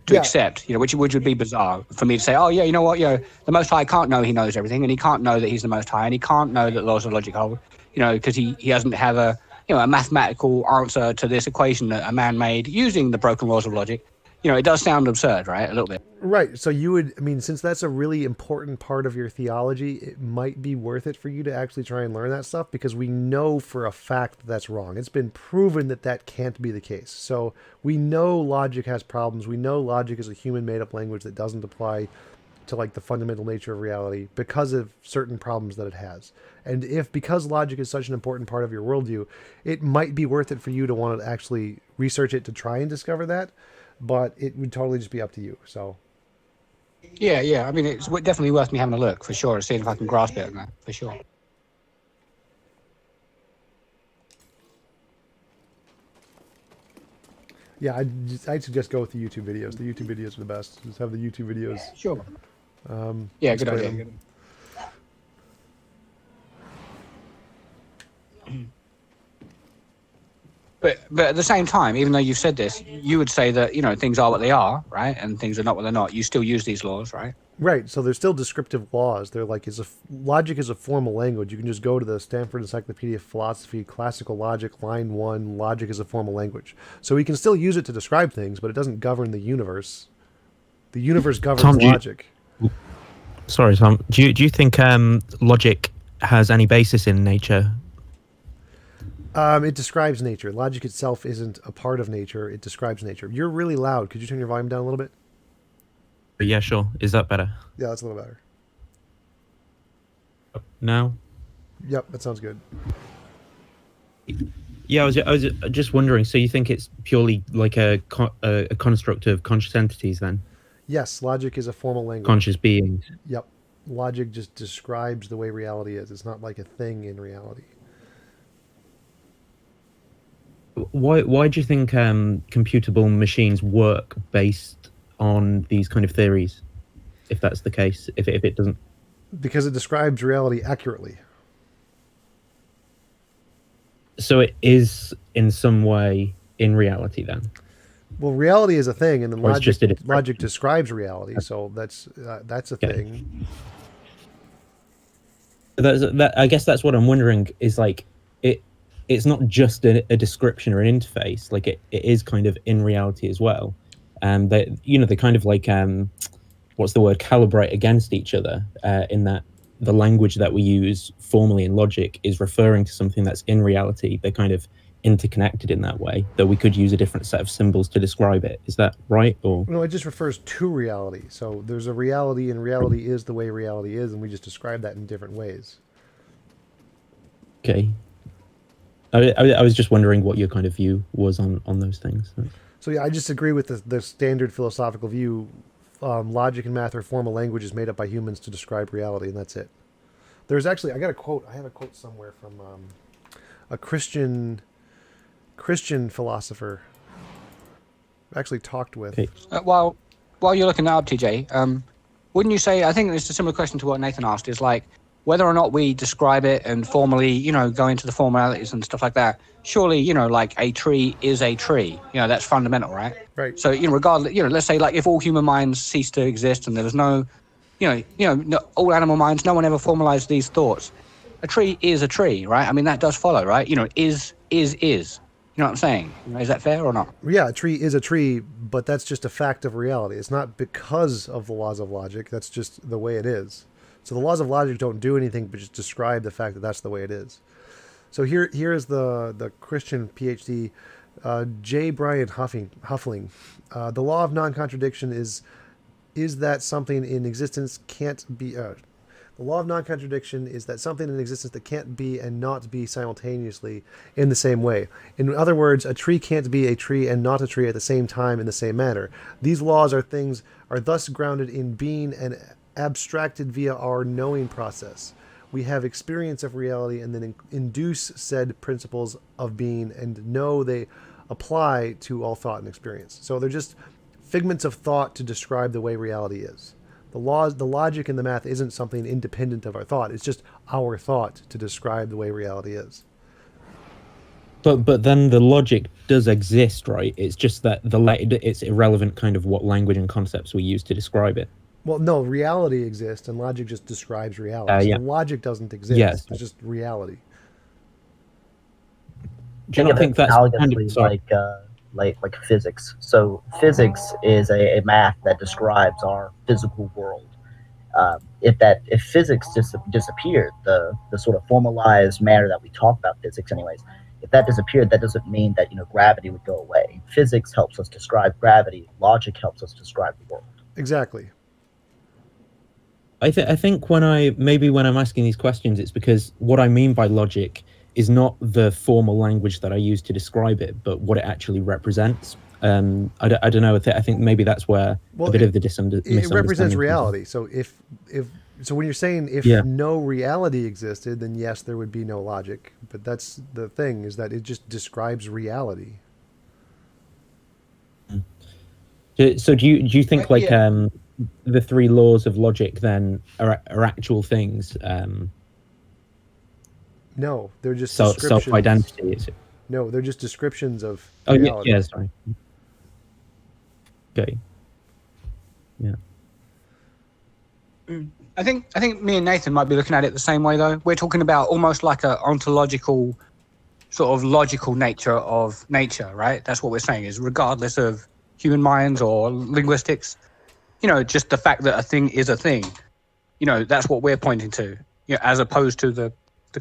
To accept, you know, which would be bizarre for me to say, oh yeah, you know what, the Most High can't know he knows everything, and he can't know that he's the Most High, and he can't know that laws of logic hold, you know, because he doesn't have a mathematical answer to this equation that a man made using the broken laws of logic. it does sound absurd, right? A little bit. Right. So you would, I mean, since that's a really important part of your theology, it might be worth it for you to actually try and learn that stuff, because we know for a fact that that's wrong. It's been proven that that can't be the case. So we know logic has problems. We know logic is a human made up language that doesn't apply to like the fundamental nature of reality because of certain problems that it has. And because logic is such an important part of your worldview, it might be worth it for you to want to actually research it to try and discover that, but it would totally just be up to you. So Yeah. I mean, it's definitely worth me having a look for sure, seeing if I can grasp it, for sure. yeah, I'd suggest go with the YouTube videos. The YouTube videos are the best. Just have the YouTube videos. Sure. Yeah, good explain idea. them. But at the same time, even though you've said this, you would say that, things are what they are, right? And things are not what they're not. You still use these laws, right? Right. So there's still descriptive laws. They're like, logic is a formal language. You can just go to the Stanford Encyclopedia of Philosophy, Classical Logic, line 1, logic is a formal language. So we can still use it to describe things, but it doesn't govern the universe. The universe governs Tom, logic. Sorry, Tom. Do you think logic has any basis in nature? It describes nature. Logic itself isn't a part of nature. It describes nature. You're really loud. Could you turn your volume down a little bit? Yeah, sure. Is that better? Yeah, that's a little better. No? Yep, that sounds good. Yeah, I was just wondering, so you think it's purely like a construct of conscious entities then? Yes, logic is a formal language. Conscious beings? Yep. Logic just describes the way reality is. It's not like a thing in reality. Why do you think computable machines work based on these kind of theories, if that's the case, if it doesn't? Because it describes reality accurately. So it is in some way in reality then? Well, reality is a thing, and then Or it's just a logic describes reality, so that's a thing. I guess that's what I'm wondering, is like, it's not just a description or an interface, like it is kind of in reality as well. They kind of like, what's the word, calibrate against each other, in that the language that we use formally in logic is referring to something that's in reality. They're kind of interconnected in that way, though we could use a different set of symbols to describe it. Is that right? Or No, it just refers to reality. So there's a reality, and reality is the way reality is, and we just describe that in different ways. okay. I was just wondering what your kind of view was on those things. So yeah, I just agree with the standard philosophical view. Logic and math are formal languages made up by humans to describe reality, and that's it. There's actually, I got a quote. I have a quote somewhere from a Christian philosopher I actually talked with. While you're looking that up, TJ, wouldn't you say, I think it's a similar question to what Nathan asked, is like, whether or not we describe it and formally, go into the formalities and stuff like that, surely, like a tree is a tree. That's fundamental, right? Right. So, regardless, let's say like if all human minds cease to exist and there was no, all animal minds, no one ever formalized these thoughts. A tree is a tree, right? I mean, that does follow, right? Is. You know what I'm saying? Is that fair or not? Yeah, a tree is a tree, but that's just a fact of reality. It's not because of the laws of logic. That's just the way it is. So the laws of logic don't do anything but just describe the fact that that's the way it is. So here is the Christian PhD, J. Brian Huffling. The law of non-contradiction is that something in existence can't be... the law of non-contradiction is that something in existence that can't be and not be simultaneously in the same way. In other words, a tree can't be a tree and not a tree at the same time in the same manner. These laws are thus grounded in being and abstracted via our knowing process. We have experience of reality and then induce said principles of being and know they apply to all thought and experience. So they're just figments of thought to describe the way reality is. The logic and the math isn't something independent of our thought. It's just our thought to describe the way reality is. But then the logic does exist, right? It's just that it's irrelevant kind of what language and concepts we use to describe it. Well, no, reality exists, and logic just describes reality. Yeah. So logic doesn't exist. Yes. It's just reality. Do you not think that's kind of... like like physics. So physics is a math that describes our physical world. If physics disappeared, the sort of formalized manner that we talk about physics, anyways, if that disappeared, that doesn't mean that gravity would go away. Physics helps us describe gravity. Logic helps us describe the world. Exactly. I think when I'm asking these questions, it's because what I mean by logic is not the formal language that I use to describe it, but what it actually represents. I don't know. I think maybe that's where a bit of the misunderstanding. It represents comes in. reality. So so when you're saying if Yeah. no reality existed, then yes, there would be no logic. But that's the thing, is that it just describes reality. So do you think like Yeah. the three laws of logic then are actual things? No, they're just Self descriptions. identity. Is it? No, they're just descriptions of Oh yeah, reality. yeah. Sorry. Okay. Yeah. I think me and Nathan might be looking at it the same way though. We're talking about almost like a ontological, sort of logical nature of nature, right? That's what we're saying, is regardless of human minds or linguistics, just the fact that a thing is a thing, that's what we're pointing to, as opposed to the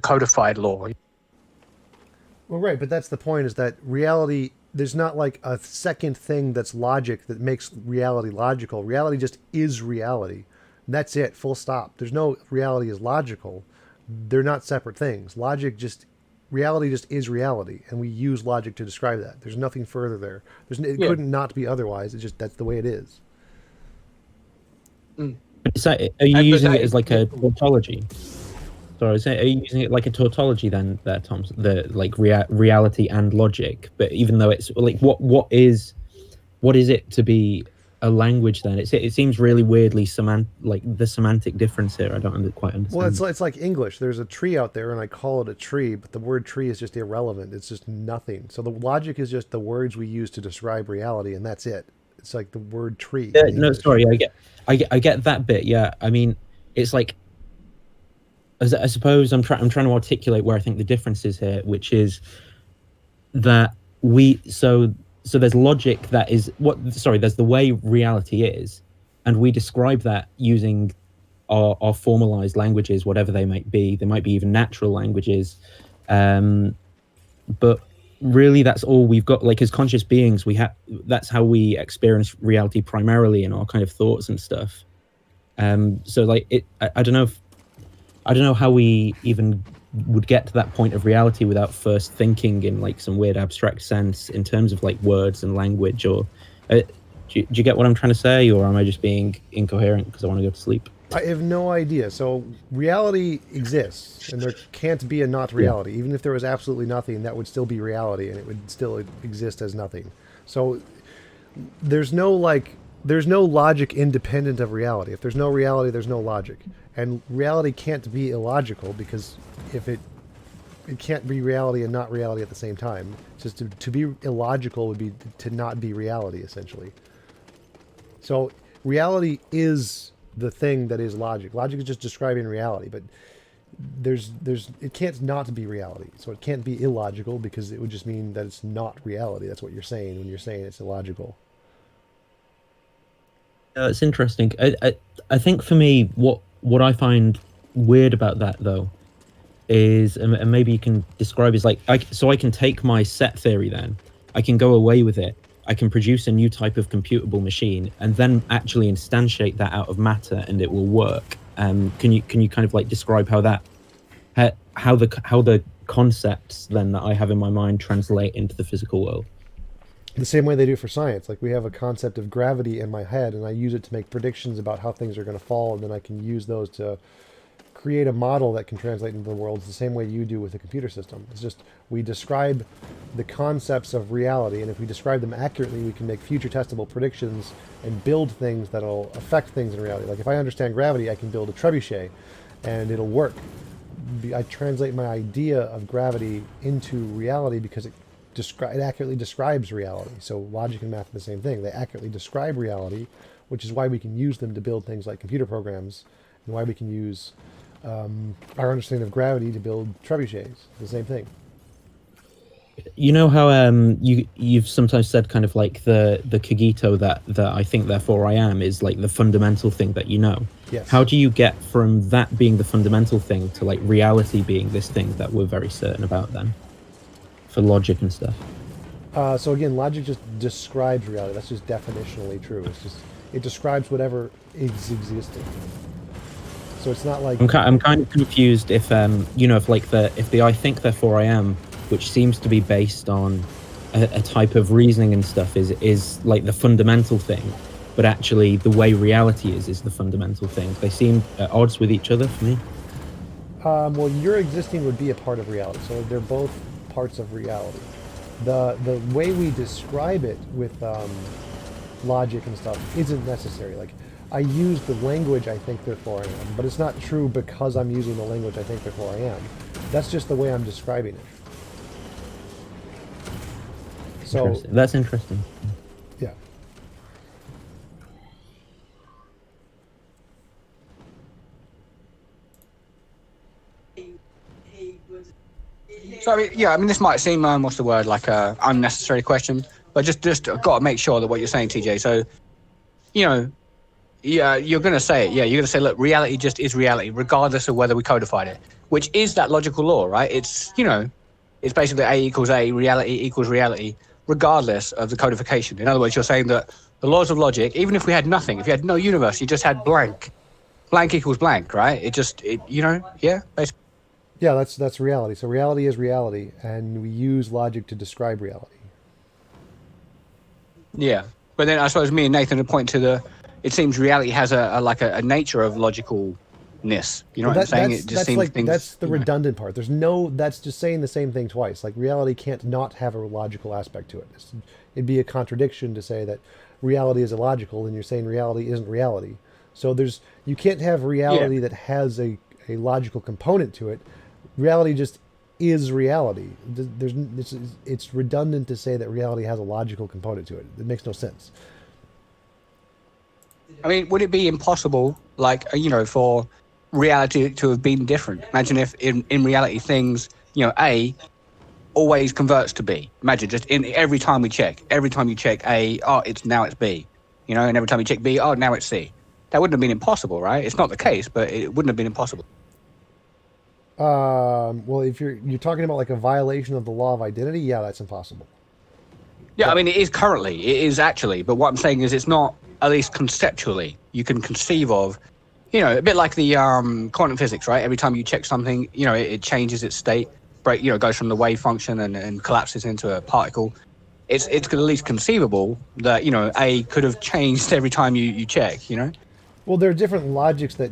codified law. Well, right, but that's the point, is that reality, there's not like a second thing that's logic that makes reality logical. Reality just is reality. And that's it, full stop. There's no reality is logical. They're not separate things. Reality just is reality, and we use logic to describe that. There's nothing further there. It couldn't not be otherwise. It's just, that's the way it is. Are you using it as like a tautology? Sorry, are you using it like a tautology then, there, Tom? The like reality and logic, but even though it's like what is it to be a language then? It seems really weirdly like the semantic difference here. I don't quite understand. Well, it's like English. There's a tree out there, and I call it a tree, but the word tree is just irrelevant. It's just nothing. So the logic is just the words we use to describe reality, and that's it. It's like the word tree. Yeah, no, sorry, I get that bit. Yeah, I mean, it's like, I suppose I'm trying to articulate where I think the difference is here, which is that so there's logic that is there's the way reality is, and we describe that using our formalized languages, whatever they might be. They might be even natural languages, but really that's all we've got. Like, as conscious beings, that's how we experience reality primarily in our kind of thoughts and stuff. So like I don't know how we even would get to that point of reality without first thinking in like some weird abstract sense in terms of like words and language. Or do you get what I'm trying to say, or am I just being incoherent because I want to go to sleep? I have no idea. So reality exists, and there can't be a not reality. Even if there was absolutely nothing, that would still be reality, and it would still exist as nothing. So there's no logic independent of reality. If there's no reality, there's no logic. And reality can't be illogical, because if it can't be reality and not reality at the same time. It's just to be illogical would be to not be reality, essentially. So reality is the thing that is logic. Logic is just describing reality, but it can't not be reality. So it can't be illogical, because it would just mean that it's not reality. That's what you're saying when you're saying it's illogical. It's interesting. I think for me, what I find weird about that though is, and maybe you can describe, is like, I can take my set theory, then I can go away with it. I can produce a new type of computable machine, and then actually instantiate that out of matter, and it will work. Can you kind of like describe how the concepts then that I have in my mind translate into the physical world? The same way they do for science. Like, we have a concept of gravity in my head, and I use it to make predictions about how things are going to fall, and then I can use those to create a model that can translate into the world. It's the same way you do with a computer system. It's just, we describe the concepts of reality, and if we describe them accurately, we can make future testable predictions and build things that'll affect things in reality. Like, if I understand gravity, I can build a trebuchet, and it'll work. I translate my idea of gravity into reality because it accurately describes reality. So logic and math are the same thing. They accurately describe reality, which is why we can use them to build things like computer programs, and why we can use our understanding of gravity to build trebuchets. The same thing. You know how you've sometimes said kind of like the cogito that I think therefore I am is like the fundamental thing that you know. Yes. How do you get from that being the fundamental thing to like reality being this thing that we're very certain about then, for logic and stuff? So again, logic just describes reality. That's just definitionally true. It describes whatever is existing. So it's not like I'm kind of confused if if the I think therefore I am, which seems to be based on a type of reasoning and stuff, is like the fundamental thing, but actually the way reality is the fundamental thing. They seem at odds with each other for me. well, your existing would be a part of reality. So they're both parts of reality. The way we describe it with logic and stuff isn't necessary. Like, I use the language I think therefore I am, but it's not true because I'm using the language I think therefore I am. That's just the way I'm describing it. So That's interesting. yeah. So I mean, this might seem what's the word, like a unnecessary question, but just got to make sure that what you're saying, TJ. So, yeah, you're going to say it. Yeah, you're going to say, look, reality just is reality, regardless of whether we codified it, which is that logical law, right? It's it's basically A equals A, reality equals reality, regardless of the codification. In other words, you're saying that the laws of logic, even if we had nothing, if you had no universe, you just had blank equals blank, right? Yeah, basically. Yeah, that's reality. So reality is reality, and we use logic to describe reality. Yeah, but then I suppose me and Nathan would point to it seems reality has a nature of logicalness. You know what I'm saying? It just seems like things. that's the redundant part. That's just saying the same thing twice. Like, reality can't not have a logical aspect to it. It'd be a contradiction to say that reality is illogical and you're saying reality isn't reality. So you can't have reality that has a logical component to it. Reality just is reality. It's redundant to say that reality has a logical component to it. It makes no sense. I mean, would it be impossible, for reality to have been different? Imagine if in reality things, A always converts to B. Imagine just every time you check A, it's B, and every time you check B, now it's C. That wouldn't have been impossible, right? It's not the case, but it wouldn't have been impossible. Well, if you're talking about like a violation of the law of identity, yeah, that's impossible. Yeah, I mean, it is currently. It is actually. But what I'm saying is it's not, at least conceptually, you can conceive of, a bit like the quantum physics, right? Every time you check something, it changes its state, goes from the wave function and collapses into a particle. It's at least conceivable that, A could have changed every time you check, Well, there are different logics that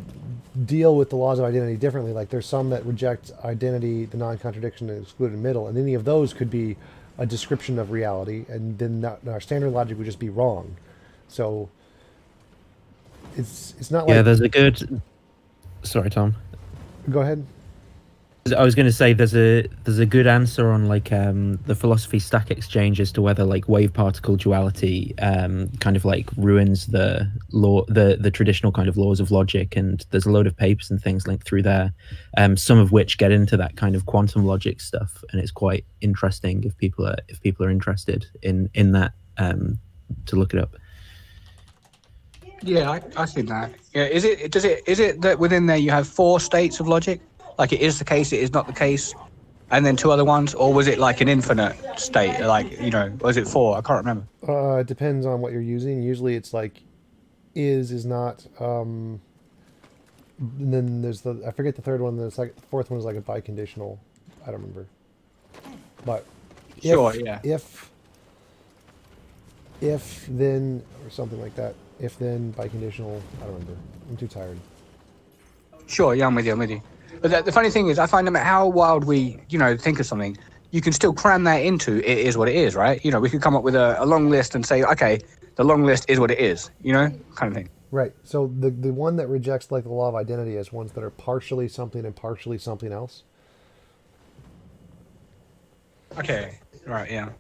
deal with the laws of identity differently. Like, there's some that reject identity, the non-contradiction, and excluded middle, and any of those could be a description of reality, and then our standard logic would just be wrong. So it's not like... Yeah, there's a good... Sorry, Tom. Go ahead. I was going to say there's a good answer on the philosophy stack exchange as to whether wave particle duality kind of ruins the law, the traditional kind of laws of logic, and there's a load of papers and things linked through there, some of which get into that kind of quantum logic stuff, and it's quite interesting if people are interested in that to look it up. Yeah, I see that. Yeah, is it that within there you have 4 states of logic? Like, it is the case, it is not the case, and then 2 other ones, or was it like an infinite state? Was it 4? I can't remember. It depends on what you're using. Usually it's like is not. And then there's I forget the third one. The fourth one is like a biconditional. I don't remember. But if then, or something like that. If then biconditional. I don't remember. I'm too tired. Sure, yeah, I'm with you. But the funny thing is, I find no matter how wild we, think of something, you can still cram that into it is what it is, right? We could come up with a long list and say, okay, the long list is what it is, kind of thing. Right. So the one that rejects the law of identity is ones that are partially something and partially something else. Okay. Right. Yeah.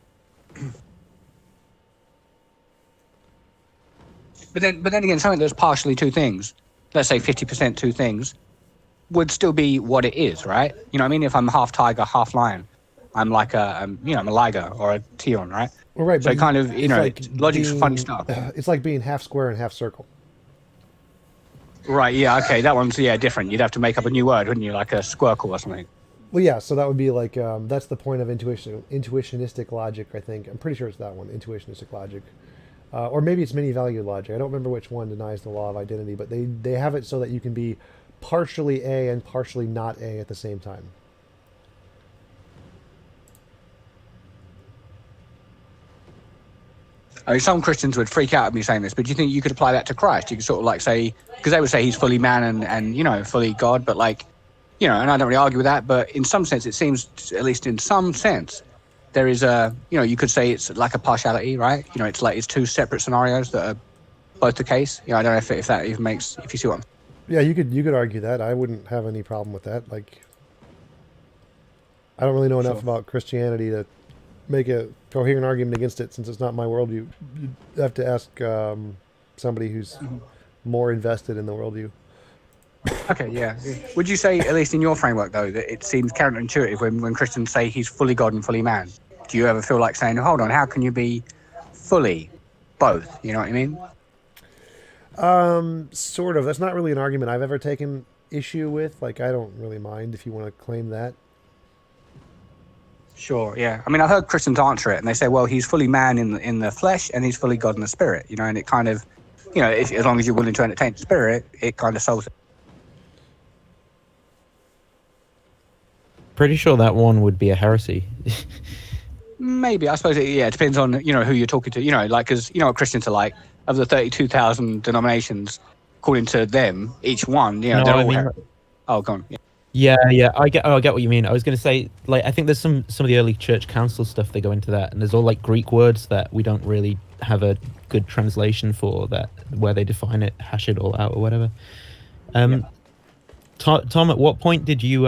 But then again, something that's partially 2 things, let's say 50% 2 things, would still be what it is, right? You know what I mean? If I'm half tiger, half lion, I'm like I'm a Liger or a Tion, right? Well, right, So but kind of, it's like logic's funny being- stuff. It's like being half square and half circle. Right, yeah, okay, that one's, different. You'd have to make up a new word, wouldn't you? Like a squircle or something. Well, yeah, so that would be like, that's the point of intuitionistic logic, I think. I'm pretty sure it's that one, intuitionistic logic. Or maybe it's many-valued logic. I don't remember which one denies the law of identity, but they have it so that you can be partially A and partially not A at the same time. I mean, some Christians would freak out at me saying this, but do you think you could apply that to Christ? You could sort of like say, because they would say he's fully man and fully God, but like, and I don't really argue with that, but in some sense, it seems, at least in some sense, there is you could say it's like a partiality, right? It's like it's two separate scenarios that are both the case. I don't know if that even makes, if you see what I'm. Yeah, you could argue that. I wouldn't have any problem with that. Like, I don't really know enough about Christianity to make a coherent argument against it, since it's not my worldview. You'd have to ask somebody who's more invested in the worldview. Okay, yeah. Would you say, at least in your framework, though, that it seems counterintuitive when Christians say he's fully God and fully man? Do you ever feel like saying, hold on, how can you be fully both? You know what I mean? Sort of. That's not really an argument I've ever taken issue with. Like, I don't really mind if you want to claim that. Sure, yeah. I mean, I've heard Christians answer it, and they say, well, he's fully man in the flesh, and he's fully God in the spirit, and it kind of, as long as you're willing to entertain the spirit, it kind of solves it. Pretty sure that one would be a heresy. Maybe. I suppose it depends on, who you're talking to, because, what Christians are like, of the 32,000 denominations, according to them, each one, they're all oh, go on. Yeah. Yeah, I get what you mean. I was going to say, like, I think there's some of the early church council stuff that go into that, and there's all like Greek words that we don't really have a good translation for, that where they define it, hash it all out or whatever. Tom, at what point did you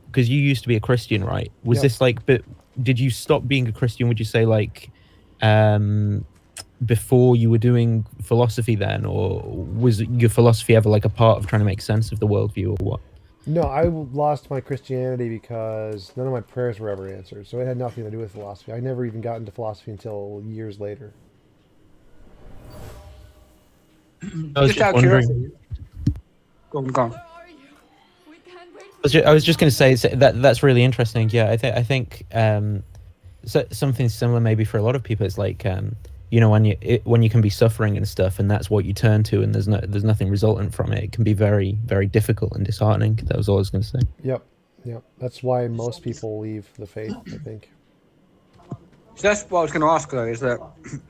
because you used to be a Christian, right? Was this like, but did you stop being a Christian, would you say, like before you were doing philosophy then, or was your philosophy ever like a part of trying to make sense of the worldview, or what? No, I lost my Christianity because none of my prayers were ever answered. So it had nothing to do with philosophy. I never even got into philosophy until years later. I was just wondering. Go on. I was just going to say that's really interesting. Yeah, I think so, something similar maybe for a lot of people. It's like when you can be suffering and stuff, and that's what you turn to, and there's nothing resultant from it. It can be very, very difficult and disheartening. That was all I was going to say. Yep. That's why most people leave the faith, I think. So that's what I was going to ask, though, is that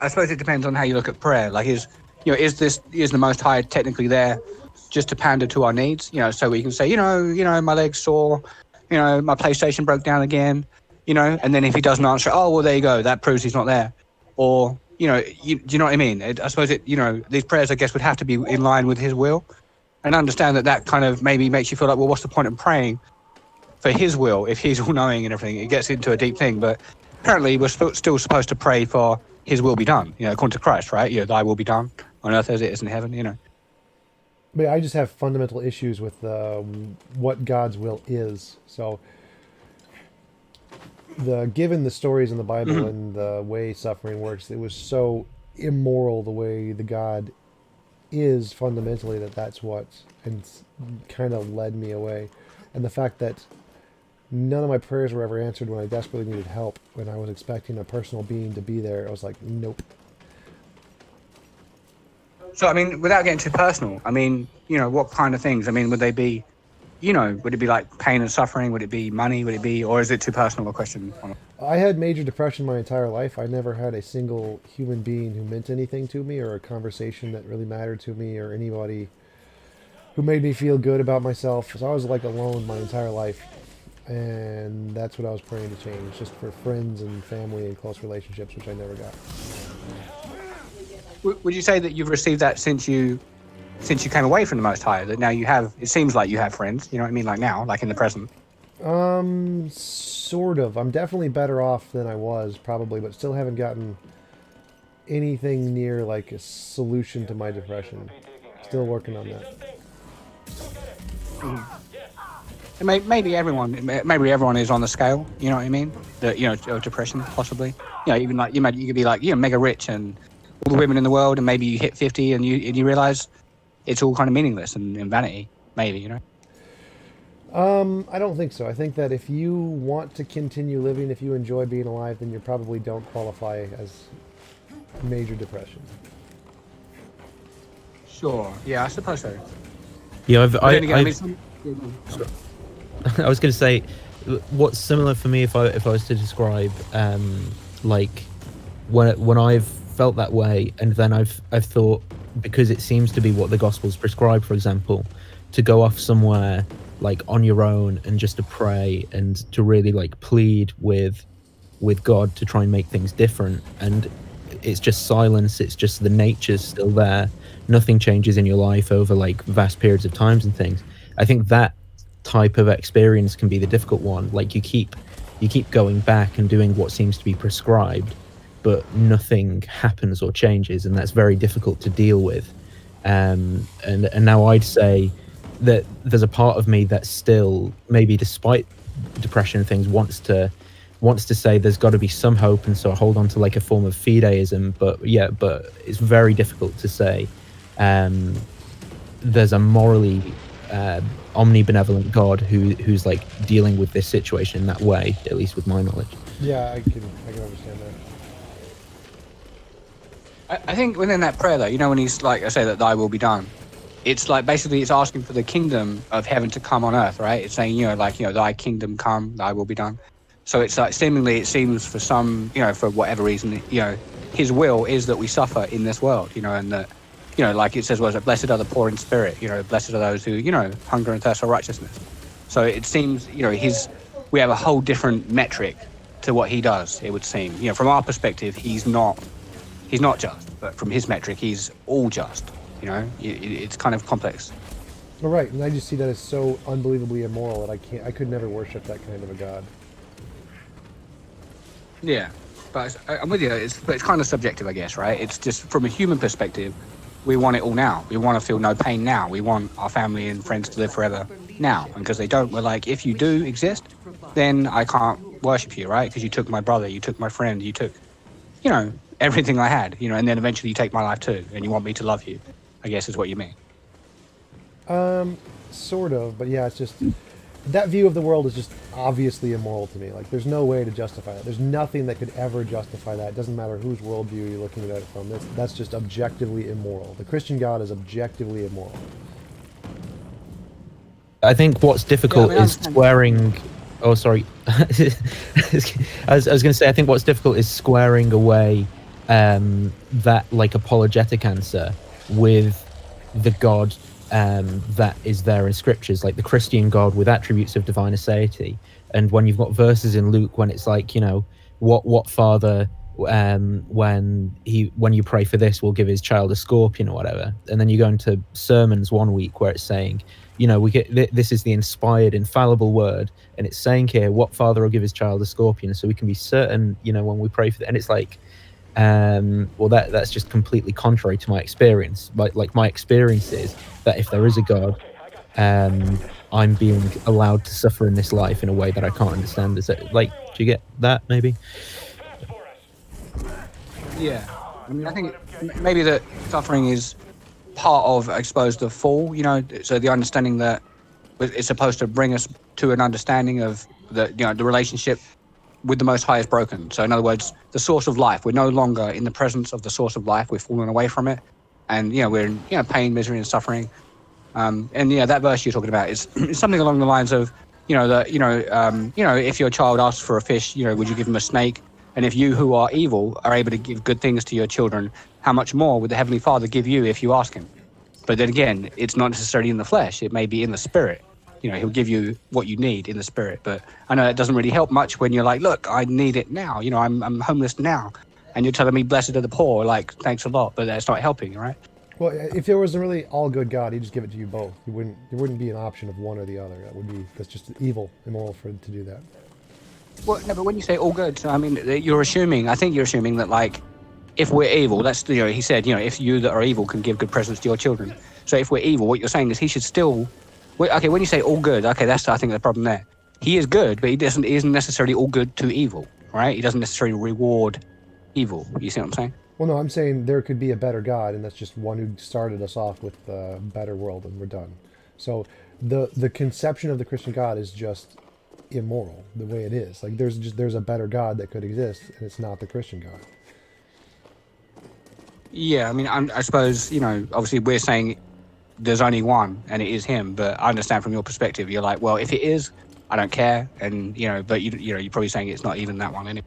I suppose it depends on how you look at prayer. Like, is the Most High technically there just to pander to our needs? So we can say, my leg's sore, my PlayStation broke down again, and then if he doesn't answer, oh well, there you go, that proves he's not there. Or do you know what I mean? I suppose these prayers, I guess, would have to be in line with his will, and understand that kind of maybe makes you feel like, well, what's the point of praying for his will if he's all knowing and everything? It gets into a deep thing, but apparently we're still supposed to pray for his will be done, according to Christ, right? Thy will be done on earth as it is in heaven, But I just have fundamental issues with what God's will is. So, given the stories in the Bible and the way suffering works, it was so immoral the way the God is fundamentally that's what kind of led me away. And the fact that none of my prayers were ever answered when I desperately needed help, when I was expecting a personal being to be there, I was like, nope. So, I mean, without getting too personal, I mean, what kind of things? I mean, would they be, would it be like pain and suffering? Would it be money? Would it be, or is it too personal a question? I had major depression my entire life. I never had a single human being who meant anything to me, or a conversation that really mattered to me, or anybody who made me feel good about myself. So I was like alone my entire life. And that's what I was praying to change, just for friends and family and close relationships, which I never got. Would you say that you've received that since you came away from the Most High? That now you have, it seems like you have friends, you know what I mean? Like now, like in the present. Sort of. I'm definitely better off than I was, probably, but still haven't gotten anything near like a solution to my depression. Still working on that. Maybe everyone is on the scale, you know what I mean? that of depression possibly. Even like you could be like mega rich and all the women in the world, and maybe you hit 50 and you realize it's all kind of meaningless and vanity, maybe. I don't think so. I think that if you want to continue living, if you enjoy being alive, then you probably don't qualify as major depression. Sure. Yeah, I suppose so. Yeah, I was going to say, what's similar for me if I was to describe, like when I've felt that way, and then I've thought, because it seems to be what the Gospels prescribe, for example, to go off somewhere like on your own and just to pray and to really like plead with God to try and make things different, and it's just silence, it's just the nature's still there, nothing changes in your life over like vast periods of times and things. I think that type of experience can be the difficult one. Like you keep going back and doing what seems to be prescribed, but nothing happens or changes, and that's very difficult to deal with. And now I'd say that there's a part of me that still, maybe despite depression and things, wants to say there's got to be some hope, and so I hold on to like a form of fideism. But it's very difficult to say there's a morally omnibenevolent God who's like dealing with this situation in that way, at least with my knowledge. Yeah, I can understand that. I think within that prayer though, when he's like, I say that thy will be done, it's like basically it's asking for the kingdom of heaven to come on earth, right? It's saying, thy kingdom come, thy will be done. So it's like seemingly it seems for some, for whatever reason, his will is that we suffer in this world, and that, like it says, blessed are the poor in spirit, blessed are those who, hunger and thirst for righteousness. So it seems, we have a whole different metric to what he does, it would seem. From our perspective, he's not just, but from his metric, he's all just. It's kind of complex. All right, and I just see that as so unbelievably immoral that I could never worship that kind of a God. Yeah, but I'm with you. But it's kind of subjective, I guess, right? It's just from a human perspective, we want it all now. We want to feel no pain now. We want our family and friends to live forever now. And because they don't, we're like, if you do exist, then I can't worship you, right? Because you took my brother, you took my friend, you took, everything I had, and then eventually you take my life too, and you want me to love you, I guess is what you mean. Sort of, but yeah, it's just that view of the world is just obviously immoral to me. Like, there's no way to justify it. There's nothing that could ever justify that. It doesn't matter whose worldview you're looking at it from. That's just objectively immoral. The Christian God is objectively immoral. I think what's difficult is squaring. Oh, sorry. I was going to say, I think what's difficult is squaring away that like apologetic answer with the God that is there in scriptures, like the Christian God with attributes of divine aseity. And when you've got verses in Luke when it's like, what father when you pray for this will give his child a scorpion or whatever, and then you go into sermons one week where it's saying, we get this is the inspired infallible word, and it's saying here what father will give his child a scorpion, so we can be certain when we pray for that. And it's like, well, that's just completely contrary to my experience. Like my experience is that if there is a God, I'm being allowed to suffer in this life in a way that I can't understand. Is it like, do you get that maybe? Yeah, I mean, I think maybe that suffering is part of, I suppose, the fall. So the understanding that it's supposed to bring us to an understanding of the relationship with the Most High is broken. So in other words, the source of life, we're no longer in the presence of the source of life. We've fallen away from it, and we're in pain, misery, and suffering. And that verse you're talking about is something along the lines of, if your child asks for a fish, would you give him a snake? And if you who are evil are able to give good things to your children, how much more would the Heavenly Father give you if you ask him? But then again, it's not necessarily in the flesh. It may be in the spirit. He'll give you what you need in the spirit. But I know it doesn't really help much when you're like, look, I need it now. I'm homeless now. And you're telling me blessed are the poor. Like, thanks a lot. But that's not helping, right? Well, if there was a really all good God, he'd just give it to you both. There wouldn't be an option of one or the other. That's just immoral for him to do that. Well, no, but when you say all good, I mean, I think you're assuming that, like, if we're evil, that's, he said, if you that are evil can give good presents to your children. So if we're evil, what you're saying is he should still, okay, when you say all good, okay, that's, I think, the problem there. he is good, but he isn't necessarily all good to evil, right? He doesn't necessarily reward evil. You see what I'm saying? Well, no, I'm saying there could be a better God, and that's just one who started us off with a better world, and we're done. So the conception of the Christian God is just immoral the way it is. Like there's a better God that could exist, and it's not the Christian God. Yeah, I mean, I suppose, obviously we're saying there's only one, and it is him. But I understand from your perspective, you're like, well, if it is, I don't care, and but you're probably saying it's not even that one anyway.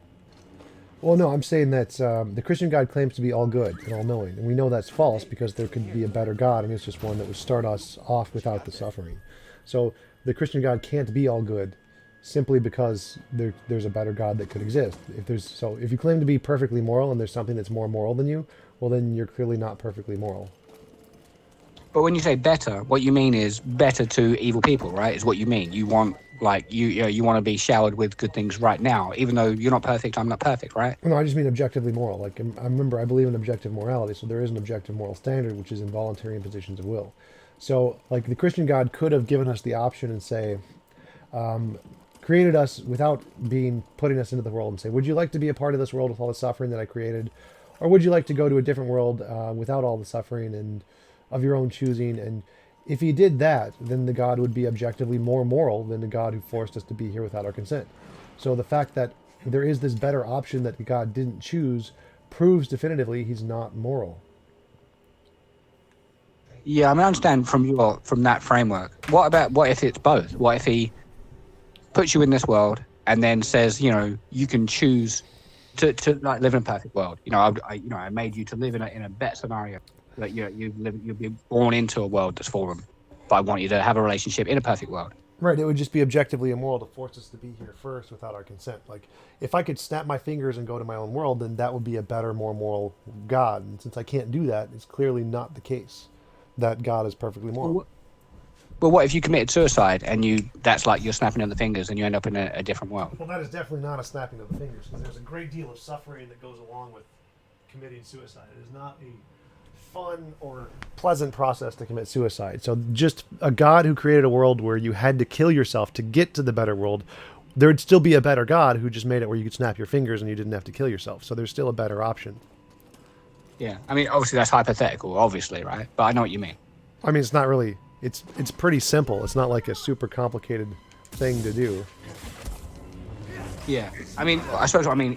Well, no, I'm saying that the Christian God claims to be all good and all knowing, and we know that's false because there could be a better God, and it's just one that would start us off without the suffering. So the Christian God can't be all good simply because there's a better God that could exist. If you claim to be perfectly moral and there's something that's more moral than you, well, then you're clearly not perfectly moral. But when you say better, what you mean is better to evil people, right? Is what you mean. You want you want to be showered with good things right now, even though you're not perfect. I'm not perfect, right? No, I just mean objectively moral. Like I believe in objective morality, so there is an objective moral standard, which is involuntary impositions of will. So, like the Christian God could have given us the option and say, created us without putting us into the world and say, would you like to be a part of this world with all the suffering that I created? Or would you like to go to a different world without all the suffering and of your own choosing? And if he did that, then the God would be objectively more moral than the God who forced us to be here without our consent. So the fact that there is this better option that God didn't choose proves definitively he's not moral. Yeah, I mean, I understand from that framework. What if it's both? What if he puts you in this world and then says, you can choose to like live in a perfect world. I made you to live in a better scenario. Like you'll be born into a world that's fallen, but I want you to have a relationship in a perfect world. Right, it would just be objectively immoral to force us to be here first without our consent. Like, if I could snap my fingers and go to my own world, then that would be a better, more moral God. And since I can't do that, it's clearly not the case that God is perfectly moral. But what if you committed suicide and that's like you're snapping of the fingers and you end up in a different world? Well, that is definitely not a snapping of the fingers, because there's a great deal of suffering that goes along with committing suicide. It is not a fun or pleasant process to commit suicide. So just a God who created a world where you had to kill yourself to get to the better world, there would still be a better God who just made it where you could snap your fingers and you didn't have to kill yourself. So there's still a better option. Yeah, I mean, obviously that's hypothetical, obviously, right? But I know what you mean. I mean, it's not really, it's pretty simple. It's not like a super complicated thing to do. Yeah, I mean,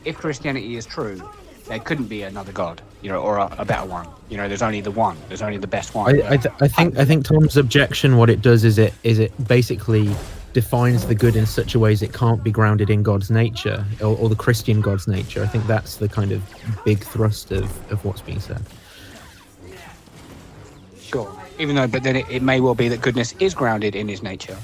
if Christianity is true, there couldn't be another God, or a better one. There's only the one. There's only the best one. I think Tom's objection, what it does is it basically defines the good in such a way as it can't be grounded in God's nature or the Christian God's nature. I think that's the kind of big thrust of what's being said. Sure. Even though, but then it may well be that goodness is grounded in his nature,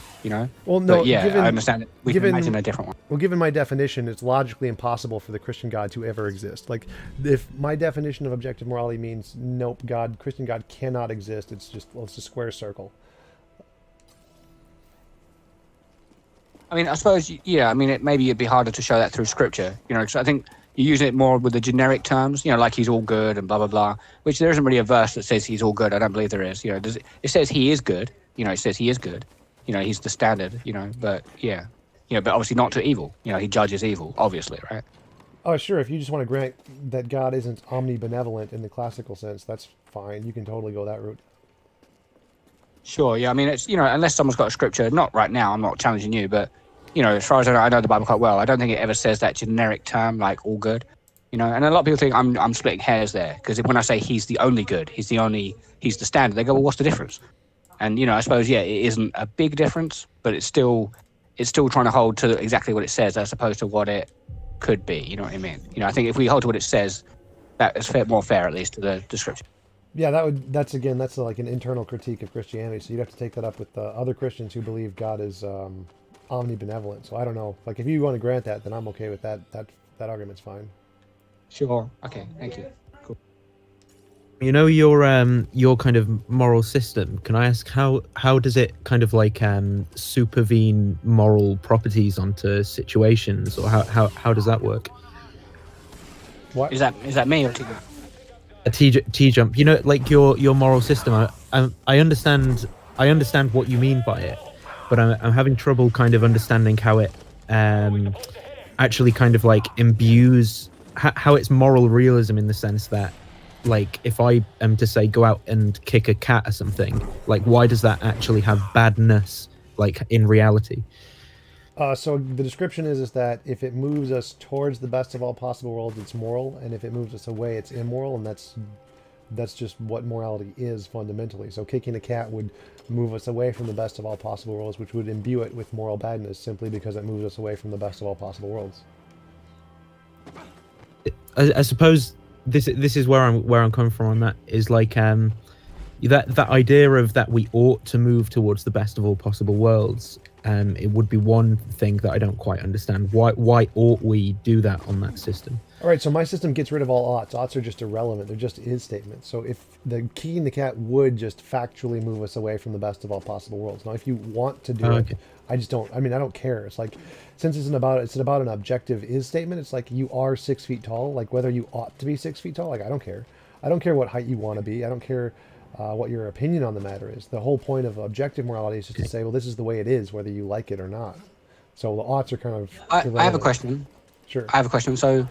Well, no, but yeah, I understand it. We can imagine a different one. Well, given my definition, it's logically impossible for the Christian God to ever exist. Like, if my definition of objective morality means, nope, Christian God cannot exist, it's a square circle. I mean, I suppose, yeah, I mean, maybe it'd be harder to show that through scripture, because I think you use it more with the generic terms, like he's all good and blah, blah, blah, which there isn't really a verse that says he's all good. I don't believe there is. It says he is good. It says he is good. He's the standard, but yeah. But obviously not to evil. He judges evil, obviously, right? Oh, sure. If you just want to grant that God isn't omnibenevolent in the classical sense, that's fine. You can totally go that route. Sure, yeah. I mean, it's, unless someone's got a scripture, not right now, I'm not challenging you, but, as far as I know the Bible quite well, I don't think it ever says that generic term, like all good, and a lot of people think I'm splitting hairs there, because when I say he's the only good, he's the standard, they go, well, what's the difference? And, I suppose, yeah, it isn't a big difference, but it's still trying to hold to exactly what it says as opposed to what it could be, you know what I mean? I think if we hold to what it says, that is more fair, at least, to the description. Yeah, that's like an internal critique of Christianity. So you'd have to take that up with other Christians who believe God is omnibenevolent. So I don't know. Like, if you want to grant that, then I'm okay with that. That argument's fine. Sure. Okay. Thank you. Cool. Your kind of moral system. Can I ask how does it kind of like supervene moral properties onto situations, or how does that work? What is that me or TJump? A TJump. Like your moral system. I understand what you mean by it, but I'm having trouble kind of understanding how it actually kind of like imbues how it's moral realism in the sense that, like, if I am to say go out and kick a cat or something, like, why does that actually have badness, like, in reality? So the description is that if it moves us towards the best of all possible worlds, it's moral, and if it moves us away, it's immoral, and that's just what morality is fundamentally. So kicking a cat would move us away from the best of all possible worlds, which would imbue it with moral badness simply because it moves us away from the best of all possible worlds. I suppose this is where I'm coming from on that, is like that idea of that we ought to move towards the best of all possible worlds. It would be one thing that I don't quite understand. Why ought we do that on that system? All right, so my system gets rid of all oughts. Oughts are just irrelevant. They're just is statements. So if the kicking the cat would just factually move us away from the best of all possible worlds. Now, if you want to do it, I just don't. I mean, I don't care. It's like, since it's about an objective is statement. It's like you are 6 feet tall. Like whether you ought to be 6 feet tall. Like I don't care. I don't care what height you want to be. I don't care what your opinion on the matter is. The whole point of objective morality is just to say, well, this is the way it is, whether you like it or not. So the oughts are kind of. I have a question. Sure. I have a question. So,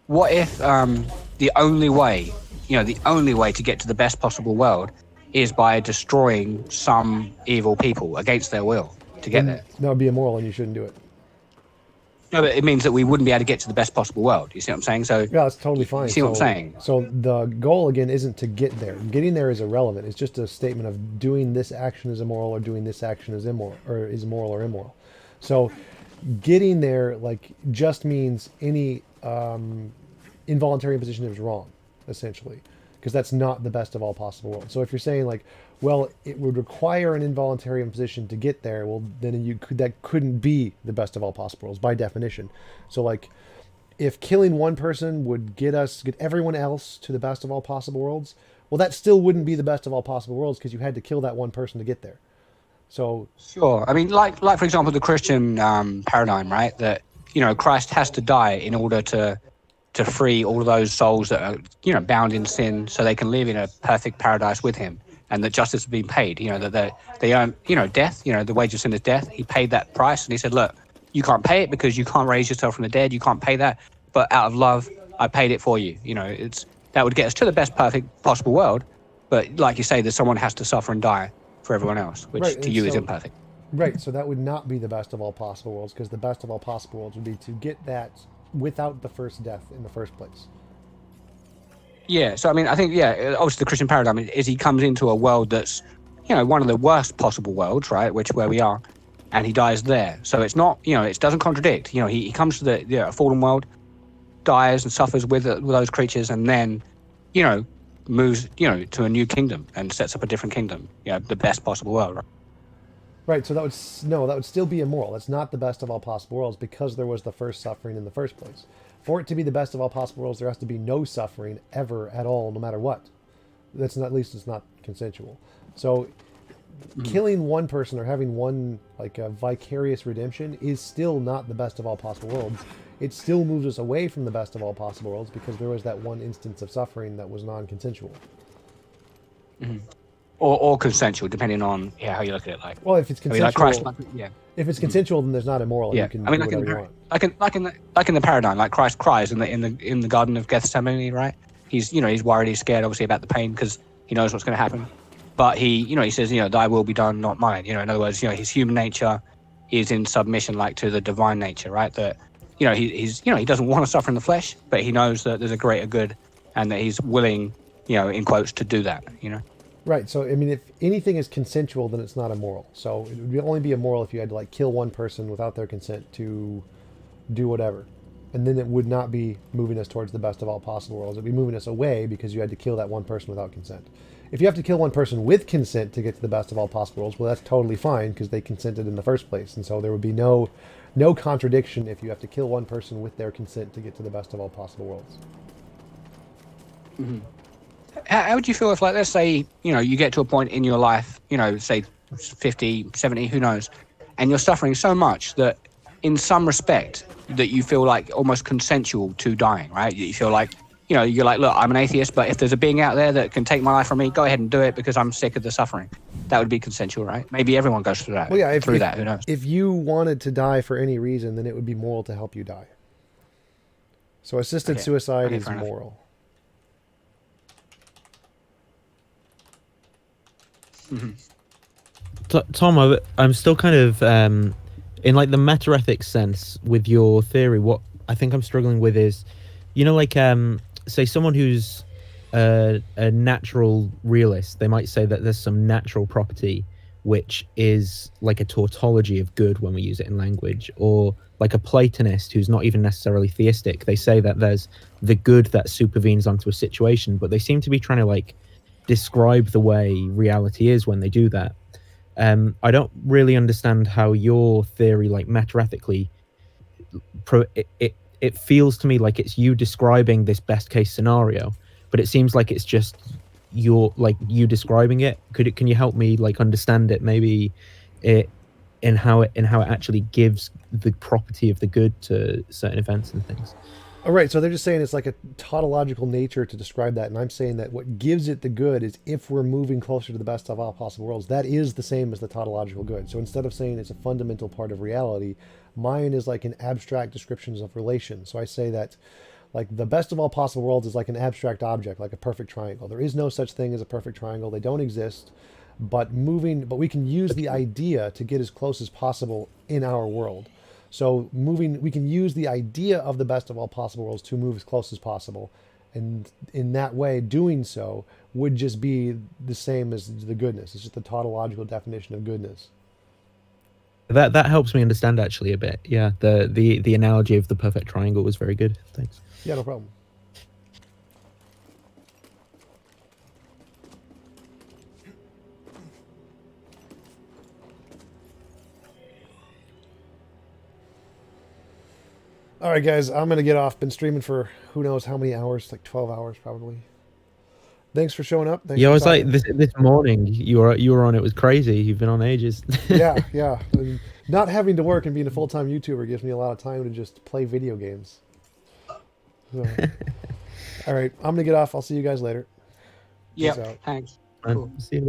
what if the only way to get to the best possible world is by destroying some evil people against their will to get there? That would be immoral, and you shouldn't do it. No, but it means that we wouldn't be able to get to the best possible world. You see what I'm saying? So yeah, that's totally fine. You see what I'm saying? So the goal again isn't to get there. Getting there is irrelevant. It's just a statement of doing this action is immoral or doing this action is immoral or is moral or immoral. So getting there like just means any involuntary imposition is wrong, essentially, because that's not the best of all possible worlds. So if you're saying like, well, it would require an involuntary imposition to get there, well, then that couldn't be the best of all possible worlds by definition. So like, if killing one person would get everyone else to the best of all possible worlds, well, that still wouldn't be the best of all possible worlds because you had to kill that one person to get there. So sure. I mean, like for example, the Christian paradigm, right? That Christ has to die in order to free all of those souls that are bound in sin, so they can live in a perfect paradise with Him. And that justice has been paid, that they earn, death, the wage of sin is death. He paid that price, and he said, look, you can't pay it because you can't raise yourself from the dead. You can't pay that, but out of love, I paid it for you. That would get us to the best perfect possible world. But like you say, that someone has to suffer and die for everyone else, which right, to you is imperfect. Right, so that would not be the best of all possible worlds, because the best of all possible worlds would be to get that without the first death in the first place. Yeah, so I mean, I think, obviously the Christian paradigm is he comes into a world that's, one of the worst possible worlds, right, where we are, and he dies there. So it's not, it doesn't contradict. He comes to the fallen world, dies and suffers with those creatures, and then, moves, to a new kingdom and sets up a different kingdom, the best possible world, right? Right, so that would still be immoral. That's not the best of all possible worlds because there was the first suffering in the first place. For it to be the best of all possible worlds, there has to be no suffering ever at all, no matter what. That's not, at least it's not consensual. So killing one person or having one like a vicarious redemption is still not the best of all possible worlds. It still moves us away from the best of all possible worlds because there was that one instance of suffering that was non-consensual. Mm-hmm. Or consensual, depending on how you look at it. Like, well, if it's consensual, if it's Mm-hmm. consensual, then there's not immoral. Yeah, You can I mean, do whatever you want. like in the paradigm, like Christ cries in the Garden of Gethsemane, right? He's he's worried, he's scared, obviously, about the pain because he knows what's going to happen. But he says, thy will be done, not mine. In other words, his human nature is in submission, like to the divine nature, right? That he doesn't want to suffer in the flesh, but he knows that there's a greater good, and that he's willing, in quotes, to do that. Right. So I mean, if anything is consensual, then it's not immoral. So it would only be immoral if you had to like kill one person without their consent to do whatever, and then it would not be moving us towards the best of all possible worlds. It'd be moving us away because you had to kill that one person without consent. If you have to kill one person with consent to get to the best of all possible worlds, well, that's totally fine because they consented in the first place, and so there would be no contradiction if you have to kill one person with their consent to get to the best of all possible worlds. Mm-hmm. How would you feel if, like, let's say, you get to a point in your life, say 50, 70, who knows, and you're suffering so much that in some respect that you feel like almost consensual to dying, right? You feel like, you know, you're like, look, I'm an atheist, but if there's a being out there that can take my life from me, go ahead and do it because I'm sick of the suffering. That would be consensual, right? Maybe everyone goes through that. Well, yeah, Through that, who knows? If you wanted to die for any reason, then it would be moral to help you die. So assisted suicide is fair enough. moral. Tom, I'm still kind of in like the meta-ethics sense with your theory. What I think I'm struggling with is, you know, like say someone who's a natural realist, they might say that there's some natural property which is like a tautology of good when we use it in language, or like a Platonist who's not even necessarily theistic. They say that there's the good that supervenes onto a situation, but they seem to be trying to like describe the way reality is when they do that. I don't really understand how your theory, like meta-ethically, it feels to me like it's you describing this best case scenario, but it seems like it's just you describing it. Can you help me like understand it maybe in how it actually gives the property of the good to certain events and things? All right, so they're just saying it's like a tautological nature to describe that, and I'm saying that what gives it the good is if we're moving closer to the best of all possible worlds, that is the same as the tautological good. So instead of saying it's a fundamental part of reality, mine is like an abstract descriptions of relations. So I say that like the best of all possible worlds is like an abstract object, like a perfect triangle. There is no such thing as a perfect triangle. They don't exist, but we can use the idea to get as close as possible in our world. So we can use the idea of the best of all possible worlds to move as close as possible. And in that way, doing so would just be the same as the goodness. It's just the tautological definition of goodness. That helps me understand actually a bit. Yeah, the analogy of the perfect triangle was very good. Thanks. Yeah, no problem. All right, guys, I'm going to get off. Been streaming for who knows how many hours, like 12 hours probably. Thanks for showing up. Thanks Yeah, I for was talking. like this morning you were on. It was crazy. You've been on ages. Yeah. And not having to work and being a full-time YouTuber gives me a lot of time to just play video games. So, all right, I'm going to get off. I'll see you guys later. Yep, Peace out. thanks. Cool. See you.